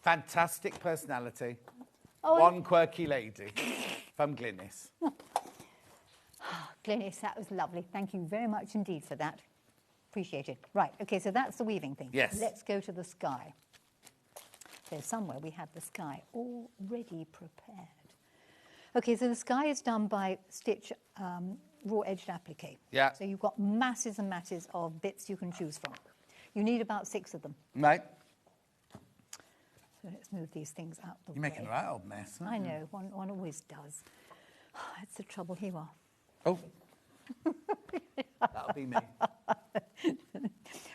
[SPEAKER 7] Fantastic personality.
[SPEAKER 15] Oh,
[SPEAKER 7] One quirky lady. From Glynis.
[SPEAKER 15] Glynis, that was lovely. Thank you very much indeed for that. Appreciate it. Right, okay, so that's the weaving thing.
[SPEAKER 7] Yes.
[SPEAKER 15] Let's go to the sky. So somewhere we have the sky already prepared. Okay, so the sky is done by stitch raw edged applique.
[SPEAKER 7] Yeah.
[SPEAKER 15] So you've got masses and masses of bits you can choose from. You need about 6 of them.
[SPEAKER 7] Right.
[SPEAKER 15] So let's move these things out the way.
[SPEAKER 7] You're making a right old mess, aren't
[SPEAKER 15] I
[SPEAKER 7] you?
[SPEAKER 15] know, one always does. That's the trouble you are.
[SPEAKER 7] Oh. That'll be me.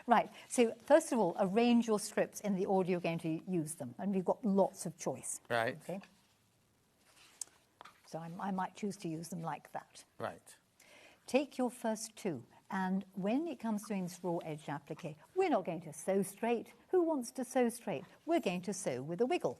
[SPEAKER 15] Right, so first of all, arrange your strips in the order you're going to use them, and you've got lots of choice.
[SPEAKER 7] Right.
[SPEAKER 15] Okay. So I might choose to use them like that.
[SPEAKER 7] Right.
[SPEAKER 15] Take your first 2, and when it comes to doing this raw edge applique, we're not going to sew straight. Who wants to sew straight? We're going to sew with a wiggle.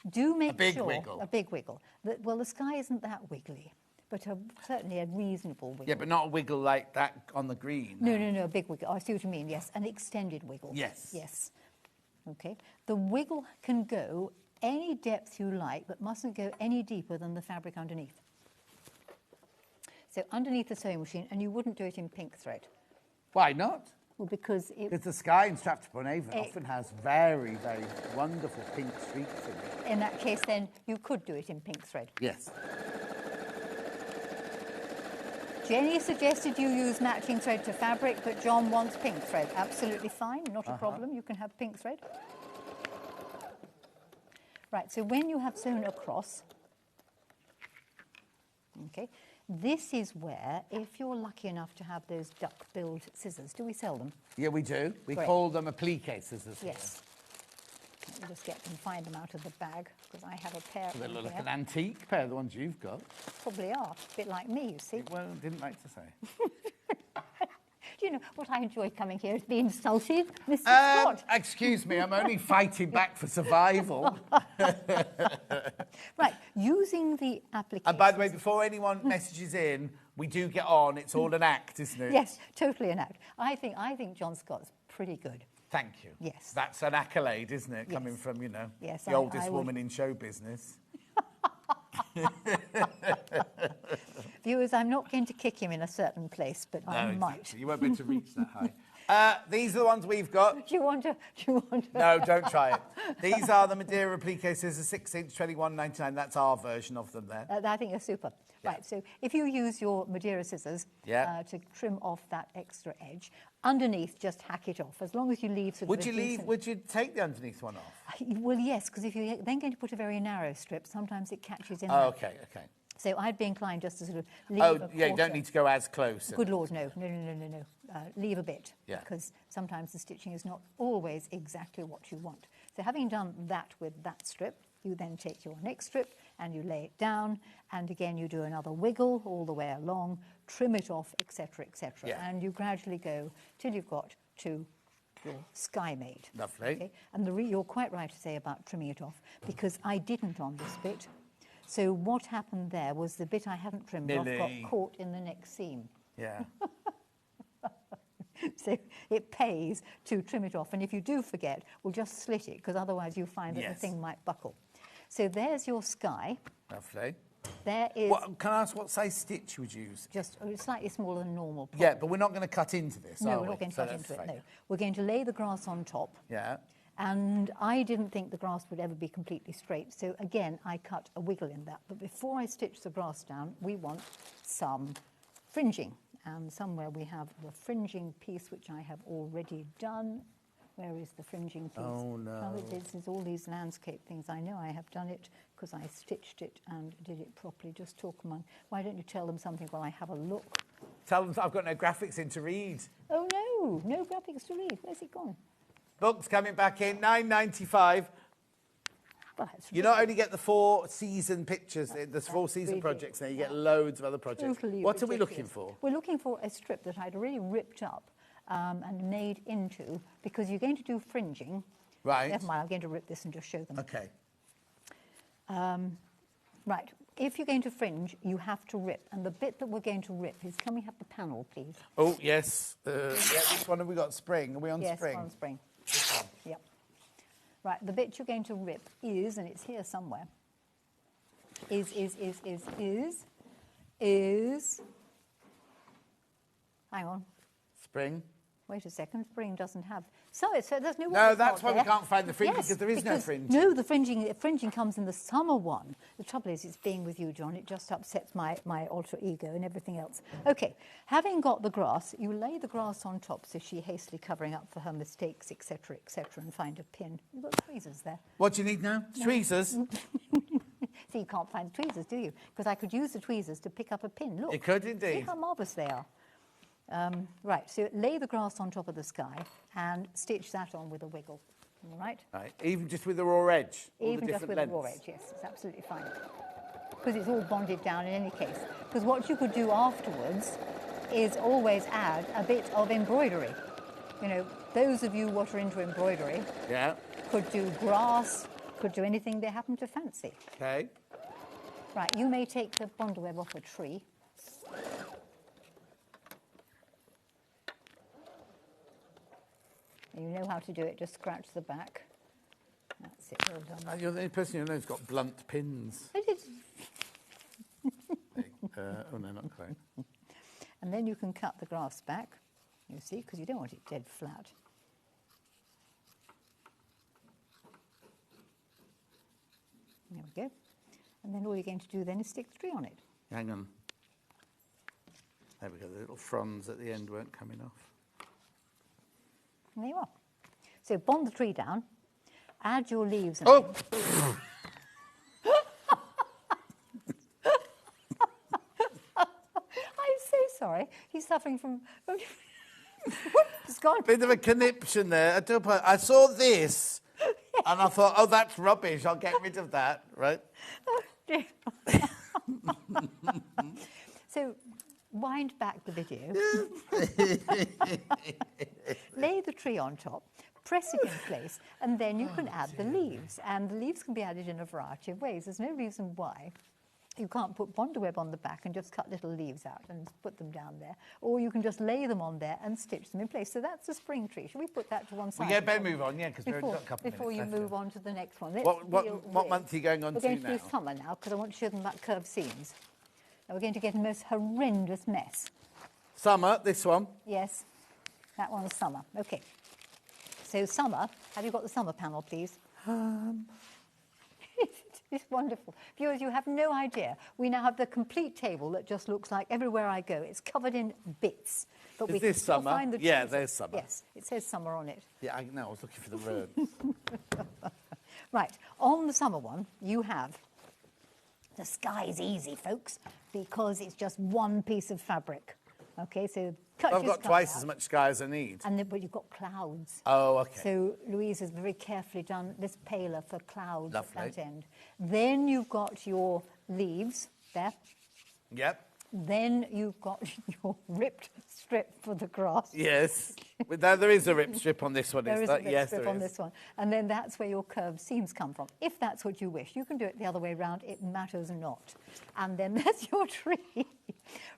[SPEAKER 15] Do make sure... A big wiggle. Well, the sky isn't that wiggly, but certainly a reasonable wiggle.
[SPEAKER 7] Yeah, but not a wiggle like that on the green.
[SPEAKER 15] No, a big wiggle. I see what you mean, yes. An extended wiggle.
[SPEAKER 7] Yes.
[SPEAKER 15] Yes. Okay. The wiggle can go any depth you like, but mustn't go any deeper than the fabric underneath. So underneath the sewing machine, and you wouldn't do it in pink thread.
[SPEAKER 7] Why not?
[SPEAKER 15] Well, because
[SPEAKER 7] the sky in Stratford-upon-Avon often has very, very wonderful pink streaks in it.
[SPEAKER 15] In that case, then, you could do it in pink thread.
[SPEAKER 7] Yes.
[SPEAKER 15] Jenny suggested you use matching thread to fabric, but John wants pink thread. Absolutely fine, not a problem. You can have pink thread. Right, so when you have sewn across, okay, this is where, if you're lucky enough to have those duck-billed scissors, do we sell them?
[SPEAKER 7] Yeah, we do. We
[SPEAKER 15] Great.
[SPEAKER 7] call them applique scissors.
[SPEAKER 15] Yes. Let me just find them out of the bag, because I have a pair
[SPEAKER 7] They
[SPEAKER 15] in
[SPEAKER 7] look like
[SPEAKER 15] here.
[SPEAKER 7] an antique pair, the ones you've got.
[SPEAKER 15] Probably are. A bit like me, you see.
[SPEAKER 7] Well, didn't like to say.
[SPEAKER 15] Do you know what I enjoy coming here is being insulted, Mr. Scott?
[SPEAKER 7] Excuse me, I'm only fighting back for survival.
[SPEAKER 15] Right, using the application.
[SPEAKER 7] And by the way, before anyone messages in, we do get on. It's all an act, isn't it?
[SPEAKER 15] Yes, totally an act. I think John Scott's pretty good.
[SPEAKER 7] Thank you.
[SPEAKER 15] Yes.
[SPEAKER 7] That's an accolade, isn't it?
[SPEAKER 15] Yes.
[SPEAKER 7] Coming from, you know,
[SPEAKER 15] Yes,
[SPEAKER 7] the
[SPEAKER 15] I
[SPEAKER 7] oldest
[SPEAKER 15] would-
[SPEAKER 7] woman in show business.
[SPEAKER 15] Viewers, I'm not going to kick him in a certain place, but I might.
[SPEAKER 7] Exactly. You won't be able to reach that high. These are the ones we've got.
[SPEAKER 15] Do you want to?
[SPEAKER 7] No, don't try it. These are the Madeira applique scissors, 6-inch, 21.99. That's our version of them there.
[SPEAKER 15] I think they're super. Yeah. Right, so if you use your Madeira scissors to trim off that extra edge, underneath just hack it off, as long as you leave sort of
[SPEAKER 7] Would you take the underneath one off?
[SPEAKER 15] Well, yes, because if you're then going to put a very narrow strip, sometimes it catches in
[SPEAKER 7] Oh,
[SPEAKER 15] there.
[SPEAKER 7] okay, okay.
[SPEAKER 15] So I'd be inclined just to sort of leave
[SPEAKER 7] Oh,
[SPEAKER 15] a
[SPEAKER 7] yeah, you don't
[SPEAKER 15] quarter.
[SPEAKER 7] need to go as close.
[SPEAKER 15] Good Lord, no. Leave a bit,
[SPEAKER 7] Yeah.
[SPEAKER 15] because sometimes the stitching is not always exactly what you want. So having done that with that strip, you then take your next strip and you lay it down, and again you do another wiggle all the way along, trim it off, etc., etc.
[SPEAKER 7] Yeah.
[SPEAKER 15] And you gradually go till you've got to your sky made.
[SPEAKER 7] Lovely.
[SPEAKER 15] Okay? And you're quite right to say about trimming it off, because I didn't on this bit. So what happened there was the bit I hadn't trimmed off got caught in the next seam.
[SPEAKER 7] Yeah.
[SPEAKER 15] So it pays to trim it off. And if you do forget, we'll just slit it, because otherwise you find that the thing might buckle. So there's your sky.
[SPEAKER 7] Lovely.
[SPEAKER 15] There is...
[SPEAKER 7] Can I ask what size stitch you would use?
[SPEAKER 15] Just slightly smaller than normal. Probably.
[SPEAKER 7] Yeah, but we're not going to cut into this,
[SPEAKER 15] No,
[SPEAKER 7] are
[SPEAKER 15] we're
[SPEAKER 7] we?
[SPEAKER 15] not going to
[SPEAKER 7] So
[SPEAKER 15] cut
[SPEAKER 7] that's
[SPEAKER 15] into it,
[SPEAKER 7] fine.
[SPEAKER 15] no. We're going to lay the grass on top.
[SPEAKER 7] Yeah.
[SPEAKER 15] And I didn't think the grass would ever be completely straight. So again, I cut a wiggle in that. But before I stitch the grass down, we want some fringing. And somewhere we have the fringing piece, which I have already done. Where is the fringing piece?
[SPEAKER 7] Oh, no.
[SPEAKER 15] This is all these landscape things. I know I have done it because I stitched it and did it properly. Just talk among. Why don't you tell them something while I have a look?
[SPEAKER 7] Tell them I've got no graphics in to read.
[SPEAKER 15] Oh, no graphics to read. Where's it gone?
[SPEAKER 7] Books coming back in, $9.95.
[SPEAKER 15] Well,
[SPEAKER 7] you not only get the 4-season pictures, the 4-season projects there, you get loads of other projects.
[SPEAKER 15] Totally
[SPEAKER 7] What are we
[SPEAKER 15] ridiculous.
[SPEAKER 7] looking for?
[SPEAKER 15] We're looking for a strip that I'd already ripped up and made into, because you're going to do fringing.
[SPEAKER 7] Right.
[SPEAKER 15] Never mind, I'm going to rip this and just show them.
[SPEAKER 7] Okay.
[SPEAKER 15] Right. If you're going to fringe, you have to rip. And the bit that we're going to rip is, can we have the panel, please?
[SPEAKER 7] Oh, yes. Which one have we got? Spring? Are we on
[SPEAKER 15] yes,
[SPEAKER 7] spring?
[SPEAKER 15] on spring. Yep. Right, the bit you're going to rip is, and it's here somewhere, is, hang on.
[SPEAKER 7] Spring.
[SPEAKER 15] Wait a second, spring doesn't have, so there's no...
[SPEAKER 7] No, that's why we can't find the fringe,
[SPEAKER 15] yes,
[SPEAKER 7] because there is no fringe.
[SPEAKER 15] No, the fringing comes in the summer one. The trouble is, it's being with you, John. It just upsets my alter ego and everything else. Okay, having got the grass, you lay the grass on top, so she hastily covering up for her mistakes, etc., and find a pin. You've got tweezers there.
[SPEAKER 7] What do you need now? Tweezers?
[SPEAKER 15] So you can't find the tweezers, do you? Because I could use the tweezers to pick up a pin. Look.
[SPEAKER 7] You could indeed.
[SPEAKER 15] See how marvellous they are. Right, so lay the grass on top of the sky and stitch that on with a wiggle. All right?
[SPEAKER 7] Right, even just with the raw edge?
[SPEAKER 15] Even just with a raw edge, yes, it's absolutely fine. Because it's all bonded down in any case. Because what you could do afterwards is always add a bit of embroidery. You know, those of you what are into embroidery could do grass, could do anything they happen to fancy.
[SPEAKER 7] Okay.
[SPEAKER 15] Right, you may take the bondweb off a tree. You know how to do it, just scratch the back. That's it, well done.
[SPEAKER 7] You're the only person who knows who's got blunt pins.
[SPEAKER 15] I did.
[SPEAKER 7] Oh, no, not quite.
[SPEAKER 15] And then you can cut the grass back, you see, because you don't want it dead flat. There we go. And then all you're going to do then is stick the tree on it.
[SPEAKER 7] Hang on. There we go. The little fronds at the end weren't coming off.
[SPEAKER 15] And there you are. So bond the tree down, add your leaves. And
[SPEAKER 7] Oh!
[SPEAKER 15] I'm so sorry. He's suffering from... It's gone.
[SPEAKER 7] Bit of a conniption there. I saw this and I thought, oh, that's rubbish. I'll get rid of that, right?
[SPEAKER 15] Oh, dear. So wind back the video. Lay the tree on top, press it in place, and then you can add the leaves. And the leaves can be added in a variety of ways. There's no reason why you can't put bondaweb on the back and just cut little leaves out and put them down there. Or you can just lay them on there and stitch them in place. So that's the spring tree. Should we put that to one side?
[SPEAKER 7] We better move on, yeah, because we've got a couple of
[SPEAKER 15] Before you
[SPEAKER 7] minutes left.
[SPEAKER 15] move on to the next one.
[SPEAKER 7] What month are you going on to now?
[SPEAKER 15] We're going to do summer now, because I want to show them about curved seams. Now we're going to get a most horrendous mess.
[SPEAKER 7] Summer, this one.
[SPEAKER 15] Yes, that one's summer. Okay. So summer, have you got the summer panel, please? It's wonderful. Viewers, you have no idea. We now have the complete table that just looks like everywhere I go. It's covered in bits. But
[SPEAKER 7] Is
[SPEAKER 15] we
[SPEAKER 7] this
[SPEAKER 15] can still
[SPEAKER 7] summer?
[SPEAKER 15] find the
[SPEAKER 7] Yeah,
[SPEAKER 15] choices.
[SPEAKER 7] there's summer.
[SPEAKER 15] Yes, it says summer on it.
[SPEAKER 7] Yeah, I know. I was looking for the word.
[SPEAKER 15] Right, on the summer one, you have the sky's easy, folks, because it's just one piece of fabric. Okay, so cut
[SPEAKER 7] I've
[SPEAKER 15] your
[SPEAKER 7] got
[SPEAKER 15] sky
[SPEAKER 7] twice
[SPEAKER 15] out.
[SPEAKER 7] as much sky as I need.
[SPEAKER 15] And then, but you've got clouds.
[SPEAKER 7] Oh, okay.
[SPEAKER 15] So Louise has very carefully done this paler for clouds
[SPEAKER 7] Lovely.
[SPEAKER 15] at that end. Then you've got your leaves there.
[SPEAKER 7] Yep.
[SPEAKER 15] Then you've got your ripped strip for the grass.
[SPEAKER 7] Yes. But there is a rip strip on this one.
[SPEAKER 15] There
[SPEAKER 7] is
[SPEAKER 15] is
[SPEAKER 7] that?
[SPEAKER 15] a rip
[SPEAKER 7] Yes,
[SPEAKER 15] strip
[SPEAKER 7] there
[SPEAKER 15] on
[SPEAKER 7] is.
[SPEAKER 15] this one. And then that's where your curved seams come from. If that's what you wish, you can do it the other way around. It matters not. And then that's your tree.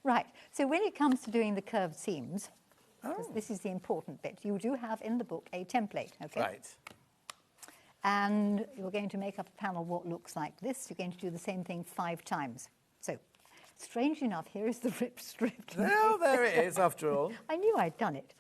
[SPEAKER 15] Right. So when it comes to doing the curved seams, 'cause this is the important bit, you do have in the book a template, okay?
[SPEAKER 7] Right.
[SPEAKER 15] And you're going to make up a panel what looks like this. You're going to do the same thing 5 times. So, strangely enough, here is the ripped strip.
[SPEAKER 7] Well, there it is, after all.
[SPEAKER 15] I knew I'd done it.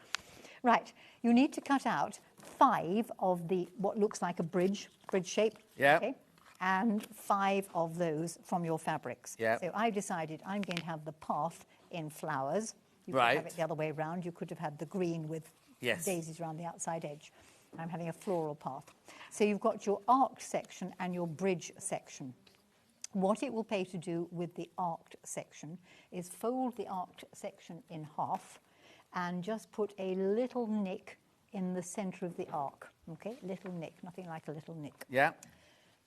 [SPEAKER 15] Right, you need to cut out 5 of the, what looks like a bridge shape.
[SPEAKER 7] Yeah.
[SPEAKER 15] Okay, and 5 of those from your fabrics.
[SPEAKER 7] Yeah.
[SPEAKER 15] So I've decided I'm going to have the path in flowers. You could
[SPEAKER 7] Right.
[SPEAKER 15] have it the other way around. You could have had the green with
[SPEAKER 7] Yes.
[SPEAKER 15] daisies around the outside edge. I'm having a floral path. So you've got your arced section and your bridge section. What it will pay to do with the arced section is fold the arced section in half and just put a little nick in the centre of the arc. Okay, little nick, nothing like a little nick.
[SPEAKER 7] Yeah.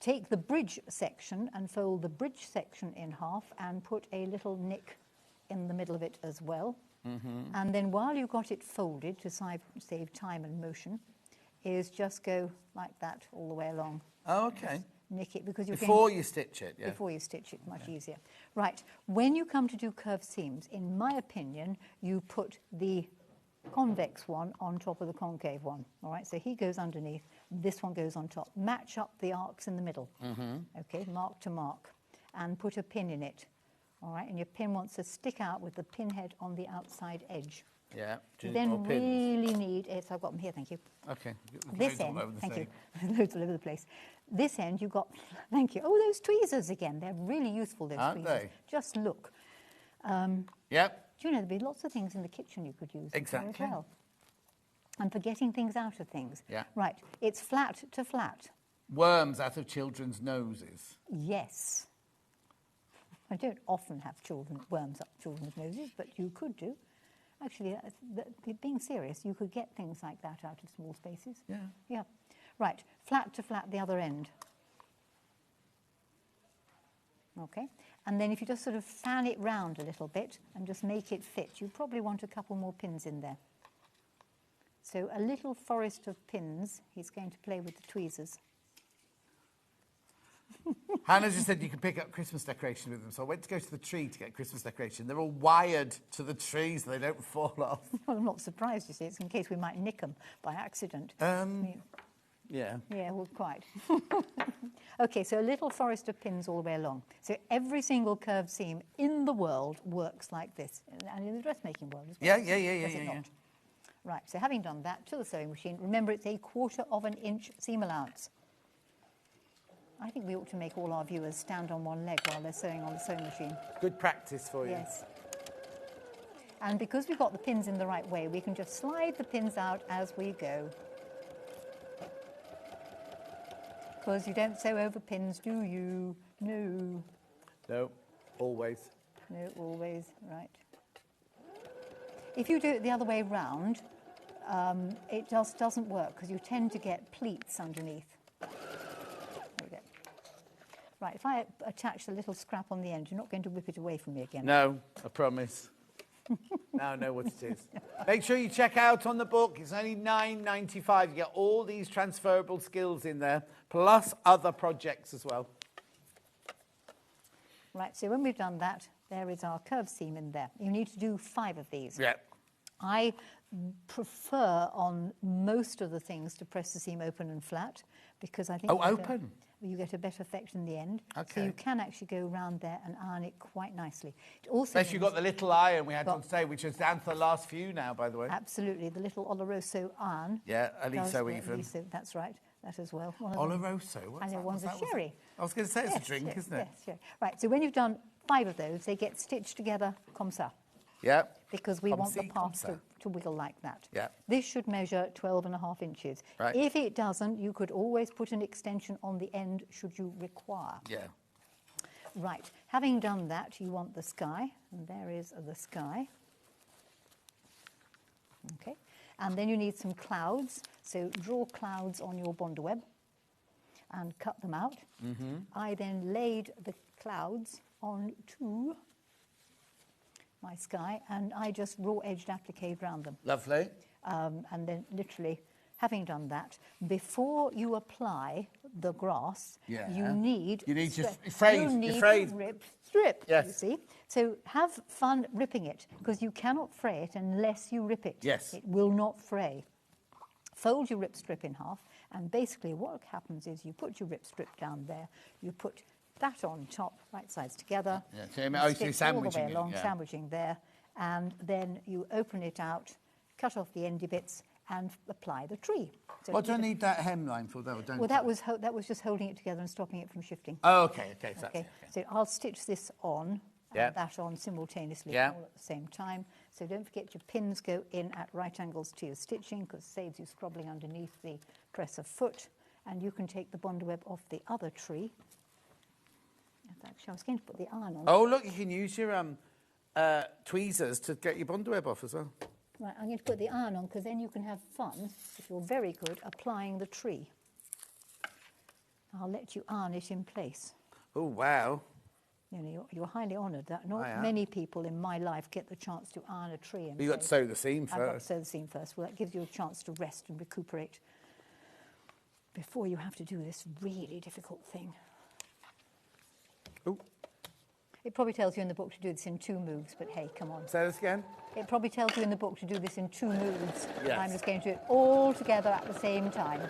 [SPEAKER 15] Take the bridge section and fold the bridge section in half and put a little nick in the middle of it as well.
[SPEAKER 7] Mm-hmm.
[SPEAKER 15] And then while you've got it folded to save time and motion, is just go like that all the way along.
[SPEAKER 7] Oh, okay.
[SPEAKER 15] Just nick it because you're
[SPEAKER 7] Before you stitch it, yeah.
[SPEAKER 15] Before you stitch it, much easier. Right, when you come to do curved seams, in my opinion, you put the convex one on top of the concave one. All right, so he goes underneath, this one goes on top. Match up the arcs in the middle.
[SPEAKER 7] Mm-hmm.
[SPEAKER 15] Okay, mark to mark, and put a pin in it. All right, and your pin wants to stick out with the pin head on the outside edge.
[SPEAKER 7] Yeah. Do
[SPEAKER 15] You
[SPEAKER 7] you need more
[SPEAKER 15] then
[SPEAKER 7] pins?
[SPEAKER 15] really need, yes, I've got them here, thank you.
[SPEAKER 7] Okay.
[SPEAKER 15] This
[SPEAKER 7] Loads all
[SPEAKER 15] end,
[SPEAKER 7] over the
[SPEAKER 15] thank you,
[SPEAKER 7] thing.
[SPEAKER 15] loads all over the place. This end you've got, thank you, oh, those tweezers again, they're really useful, those
[SPEAKER 7] Aren't
[SPEAKER 15] tweezers.
[SPEAKER 7] they?
[SPEAKER 15] Just look.
[SPEAKER 7] Yep.
[SPEAKER 15] Do you know, there'd be lots of things in the kitchen you could use
[SPEAKER 7] Exactly.
[SPEAKER 15] as well. And for getting things out of things.
[SPEAKER 7] Yeah.
[SPEAKER 15] Right, it's flat to flat.
[SPEAKER 7] Worms out of children's noses.
[SPEAKER 15] Yes. I don't often have worms up children's noses, but you could do. Actually, being serious, you could get things like that out of small spaces.
[SPEAKER 7] Yeah.
[SPEAKER 15] Yeah. Right, flat to flat the other end. Okay, and then if you just sort of fan it round a little bit and just make it fit, you probably want a couple more pins in there. So a little forest of pins, he's going to play with the tweezers.
[SPEAKER 7] Hannah just said you can pick up Christmas decoration with them, so I went to go to the tree to get Christmas decoration. They're all wired to the tree so they don't fall off.
[SPEAKER 15] Well, I'm not surprised, you see, it's in case we might nick them by accident.
[SPEAKER 7] Yeah.
[SPEAKER 15] Yeah, well, quite. Okay, so a little forest of pins all the way along. So every single curved seam in the world works like this, and in the dressmaking world as well.
[SPEAKER 7] Yeah.
[SPEAKER 15] Does it not? Right, so having done that, to the sewing machine, remember it's 1/4 of an inch seam allowance. I think we ought to make all our viewers stand on one leg while they're sewing on the sewing machine.
[SPEAKER 7] Good practice for you.
[SPEAKER 15] Yes. And because we've got the pins in the right way, we can just slide the pins out as we go. Because you don't sew over pins, do you? No.
[SPEAKER 7] No, always.
[SPEAKER 15] No, always, right. If you do it the other way round, it just doesn't work because you tend to get pleats underneath. There we go. Right, if I attach the little scrap on the end, you're not going to whip it away from me again.
[SPEAKER 7] No, I promise. Now I know what it is. Make sure you check out on the book. It's only $9.95. You get all these transferable skills in there, plus other projects as well.
[SPEAKER 15] Right, so when we've done that, there is our curved seam in there. You need to do 5 of these.
[SPEAKER 7] Yeah.
[SPEAKER 15] I prefer on most of the things to press the seam open and flat because I think you get a better effect in the end.
[SPEAKER 7] Okay.
[SPEAKER 15] So you can actually go around there and iron it quite nicely. It also
[SPEAKER 7] Unless you've got the little iron we had on today, which is down to the last few now, by the way.
[SPEAKER 15] Absolutely, the little Oloroso iron.
[SPEAKER 7] Yeah, Aliso even.
[SPEAKER 15] That's right, that as well.
[SPEAKER 7] Oloroso? What's that?
[SPEAKER 15] One's a sherry.
[SPEAKER 7] I was going to say it's a drink, isn't it?
[SPEAKER 15] Yes, sherry. Right, so when you've done 5 of those, they get stitched together comme ça.
[SPEAKER 7] Yeah.
[SPEAKER 15] Because we want the path to wiggle like that.
[SPEAKER 7] Yeah.
[SPEAKER 15] This should measure 12.5 inches.
[SPEAKER 7] Right.
[SPEAKER 15] If it doesn't, you could always put an extension on the end should you require.
[SPEAKER 7] Yeah.
[SPEAKER 15] Right. Having done that, you want the sky, and there is the sky. Okay. And then you need some clouds. So draw clouds on your Bondaweb and cut them out.
[SPEAKER 7] Mm-hmm.
[SPEAKER 15] I then laid the clouds onto my sky, and I just raw-edged applique around them.
[SPEAKER 7] Lovely.
[SPEAKER 15] And then literally, having done that, before you apply the grass, you need...
[SPEAKER 7] You need
[SPEAKER 15] to rip strip,
[SPEAKER 7] yes.
[SPEAKER 15] You see. So have fun ripping it, because you cannot fray it unless you rip it.
[SPEAKER 7] Yes.
[SPEAKER 15] It will not fray. Fold your rip strip in half, and basically what happens is you put your rip strip down there, you put that on top, right sides together.
[SPEAKER 7] Yeah, so you're sandwiching
[SPEAKER 15] all the way along,
[SPEAKER 7] it, yeah.
[SPEAKER 15] sandwiching there, and then you open it out, cut off the endy bits, and apply the tree. So
[SPEAKER 7] what do I need that hemline for, though?
[SPEAKER 15] Well, that was just holding it together and stopping it from shifting.
[SPEAKER 7] Oh, okay.
[SPEAKER 15] So I'll stitch this on and that on simultaneously all at the same time. So don't forget your pins go in at right angles to your stitching because it saves you scrobbling underneath the dresser foot. And you can take the Bondaweb off the other tree. Actually, I was going to put the iron on.
[SPEAKER 7] Oh, look, you can use your tweezers to get your Bondaweb off as well.
[SPEAKER 15] Right, I'm going to put the iron on because then you can have fun, if you're very good, applying the tree. I'll let you iron it in place.
[SPEAKER 7] Oh, wow.
[SPEAKER 15] You know, you're highly honoured that not many people in my life get the chance to iron a tree in place.
[SPEAKER 7] You've got to sew the seam first.
[SPEAKER 15] I've got to sew the seam first. Well, that gives you a chance to rest and recuperate before you have to do this really difficult thing.
[SPEAKER 7] Ooh.
[SPEAKER 15] It probably tells you in the book to do this in 2 moves, but hey, come on.
[SPEAKER 7] Say this again?
[SPEAKER 15] It probably tells you in the book to do this in 2 moves.
[SPEAKER 7] Yes.
[SPEAKER 15] I'm just going to do it all together at the same time.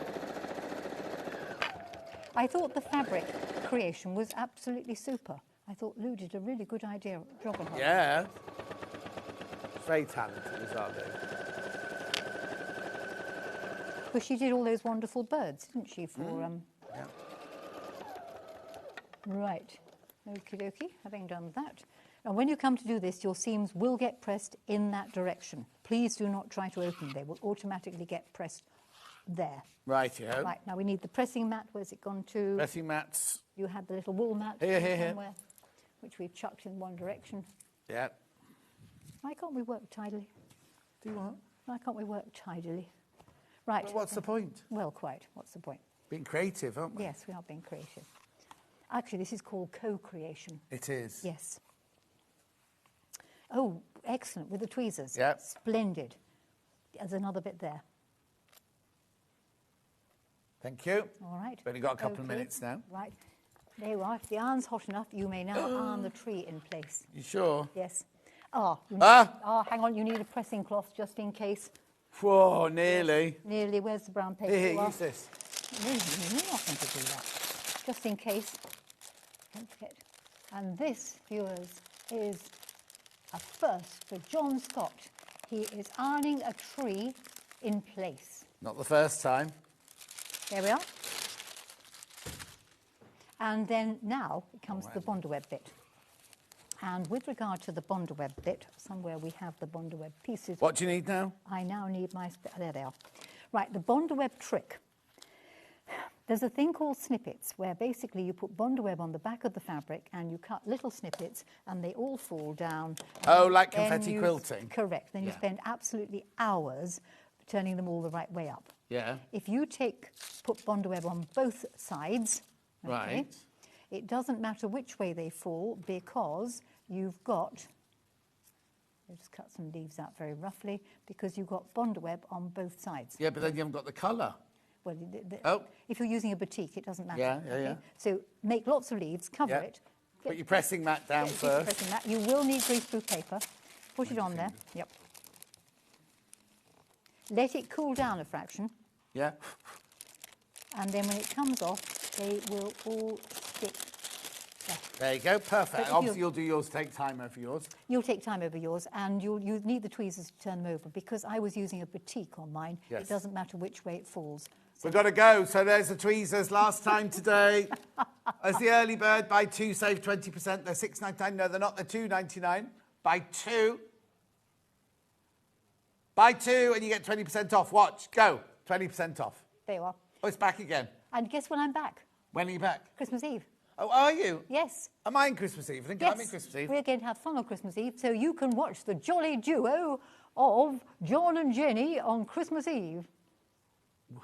[SPEAKER 15] I thought the fabric creation was absolutely super. I thought Lou did a really good job on her.
[SPEAKER 7] Yeah. Very talented as well,
[SPEAKER 15] Because she did all those wonderful birds, didn't she, for...
[SPEAKER 7] Yeah.
[SPEAKER 15] Right. Okie dokie, having done that. Now, when you come to do this, your seams will get pressed in that direction. Please do not try to open. They will automatically get pressed there.
[SPEAKER 7] Right, yeah.
[SPEAKER 15] Right, now we need the pressing mat. Where's it gone to?
[SPEAKER 7] Pressing mats.
[SPEAKER 15] You had the little wool mat
[SPEAKER 7] Here.
[SPEAKER 15] somewhere, which we've chucked in one direction.
[SPEAKER 7] Yeah.
[SPEAKER 15] Why can't we work tidily?
[SPEAKER 7] Do what?
[SPEAKER 15] Why can't we work tidily? Right.
[SPEAKER 7] Well, what's the point?
[SPEAKER 15] Well, quite. What's the point?
[SPEAKER 7] Being creative, aren't we?
[SPEAKER 15] Yes, we are being creative. Actually, this is called co-creation.
[SPEAKER 7] It is.
[SPEAKER 15] Yes. Oh, excellent, with the tweezers.
[SPEAKER 7] Yeah.
[SPEAKER 15] Splendid. There's another bit there.
[SPEAKER 7] Thank you.
[SPEAKER 15] All right.
[SPEAKER 7] We've only got a couple of minutes now.
[SPEAKER 15] Right. There you are. If the iron's hot enough, you may now iron the tree in place.
[SPEAKER 7] You sure?
[SPEAKER 15] Yes. Hang on, you need a pressing cloth just in case.
[SPEAKER 7] Whoa, nearly.
[SPEAKER 15] Nearly. Where's the brown paper?
[SPEAKER 7] Here, use this.
[SPEAKER 15] No, you're not going to do that. Just in case. Don't forget. And this, viewers, is a first for John Scott. He is ironing a tree in place.
[SPEAKER 7] Not the first time.
[SPEAKER 15] There we are. And then now it comes to the Bondaweb bit. And with regard to the Bondaweb bit, somewhere we have the Bondaweb pieces.
[SPEAKER 7] What do you need now?
[SPEAKER 15] I now need my... There they are. Right, the Bondaweb trick. There's a thing called snippets, where basically you put Bondaweb on the back of the fabric and you cut little snippets and they all fall down.
[SPEAKER 7] Oh, like confetti quilting?
[SPEAKER 15] Correct. Then you spend absolutely hours turning them all the right way up.
[SPEAKER 7] Yeah.
[SPEAKER 15] If you put Bondaweb on both sides, okay,
[SPEAKER 7] right,
[SPEAKER 15] it doesn't matter which way they fall because you've got... I'll just cut some leaves out very roughly because you've got Bondaweb on both sides.
[SPEAKER 7] Yeah, but then you haven't got the colour.
[SPEAKER 15] Well, if you're using a batik, it doesn't matter.
[SPEAKER 7] Yeah, yeah, yeah.
[SPEAKER 15] So make lots of leaves, cover
[SPEAKER 7] Yeah.
[SPEAKER 15] it.
[SPEAKER 7] But you're pressing that down first.
[SPEAKER 15] Pressing that. You will need greaseproof paper. Put it on there. Yep. Let it cool down a fraction.
[SPEAKER 7] Yeah.
[SPEAKER 15] And then when it comes off, they will all stick.
[SPEAKER 7] There you go, perfect.
[SPEAKER 15] But
[SPEAKER 7] Obviously, you'll do yours, take time over yours.
[SPEAKER 15] You'll take time over yours, and you need the tweezers to turn them over. Because I was using a batik on mine,
[SPEAKER 7] Yes.
[SPEAKER 15] it doesn't matter which way it falls.
[SPEAKER 7] We've got to go. So there's the tweezers. Last time today. As the early bird, buy two, save 20%. They're $6.99. No, they're not. They're $2.99. Buy two. Buy two and you get 20% off. Watch. Go. 20% off.
[SPEAKER 15] There you are.
[SPEAKER 7] Oh, it's back again.
[SPEAKER 15] And guess when I'm back?
[SPEAKER 7] When are you back?
[SPEAKER 15] Christmas Eve.
[SPEAKER 7] Oh, are you?
[SPEAKER 15] Yes.
[SPEAKER 7] Am I in Christmas Eve? I think I'm in Christmas Eve.
[SPEAKER 15] We're going to have fun on Christmas Eve, so you can watch the jolly duo of John and Jenny on Christmas Eve.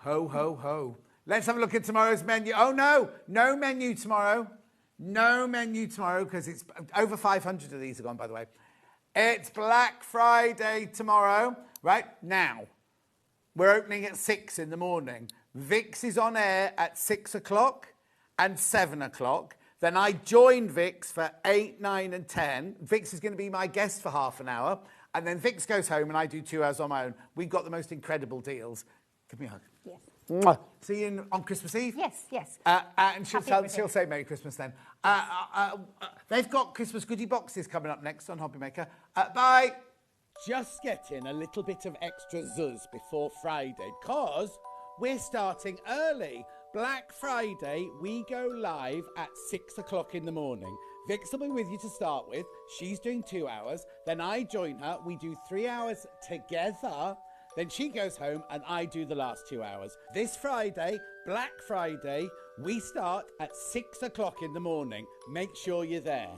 [SPEAKER 7] Ho, ho, ho. Let's have a look at tomorrow's menu. Oh, no. No menu tomorrow. No menu tomorrow because it's over 500 of these are gone, by the way. It's Black Friday tomorrow. Right now, we're opening at 6 in the morning. Vix is on air at 6 o'clock and 7 o'clock. Then I join Vix for 8, 9 and 10. Vix is going to be my guest for half an hour. And then Vix goes home and I do 2 hours on my own. We've got the most incredible deals. Give me a hug.
[SPEAKER 15] Yes.
[SPEAKER 7] Mwah. See you on Christmas Eve?
[SPEAKER 15] Yes, yes.
[SPEAKER 7] And she'll say Merry Christmas then. They've got Christmas goodie boxes coming up next on Hobbymaker. Bye. Just getting a little bit of extra zuzz before Friday, because we're starting early. Black Friday, we go live at 6 o'clock in the morning. Vix will be with you to start with. She's doing 2 hours. Then I join her. We do 3 hours together. Then she goes home and I do the last 2 hours. This Friday, Black Friday, we start at 6 o'clock in the morning. Make sure you're there.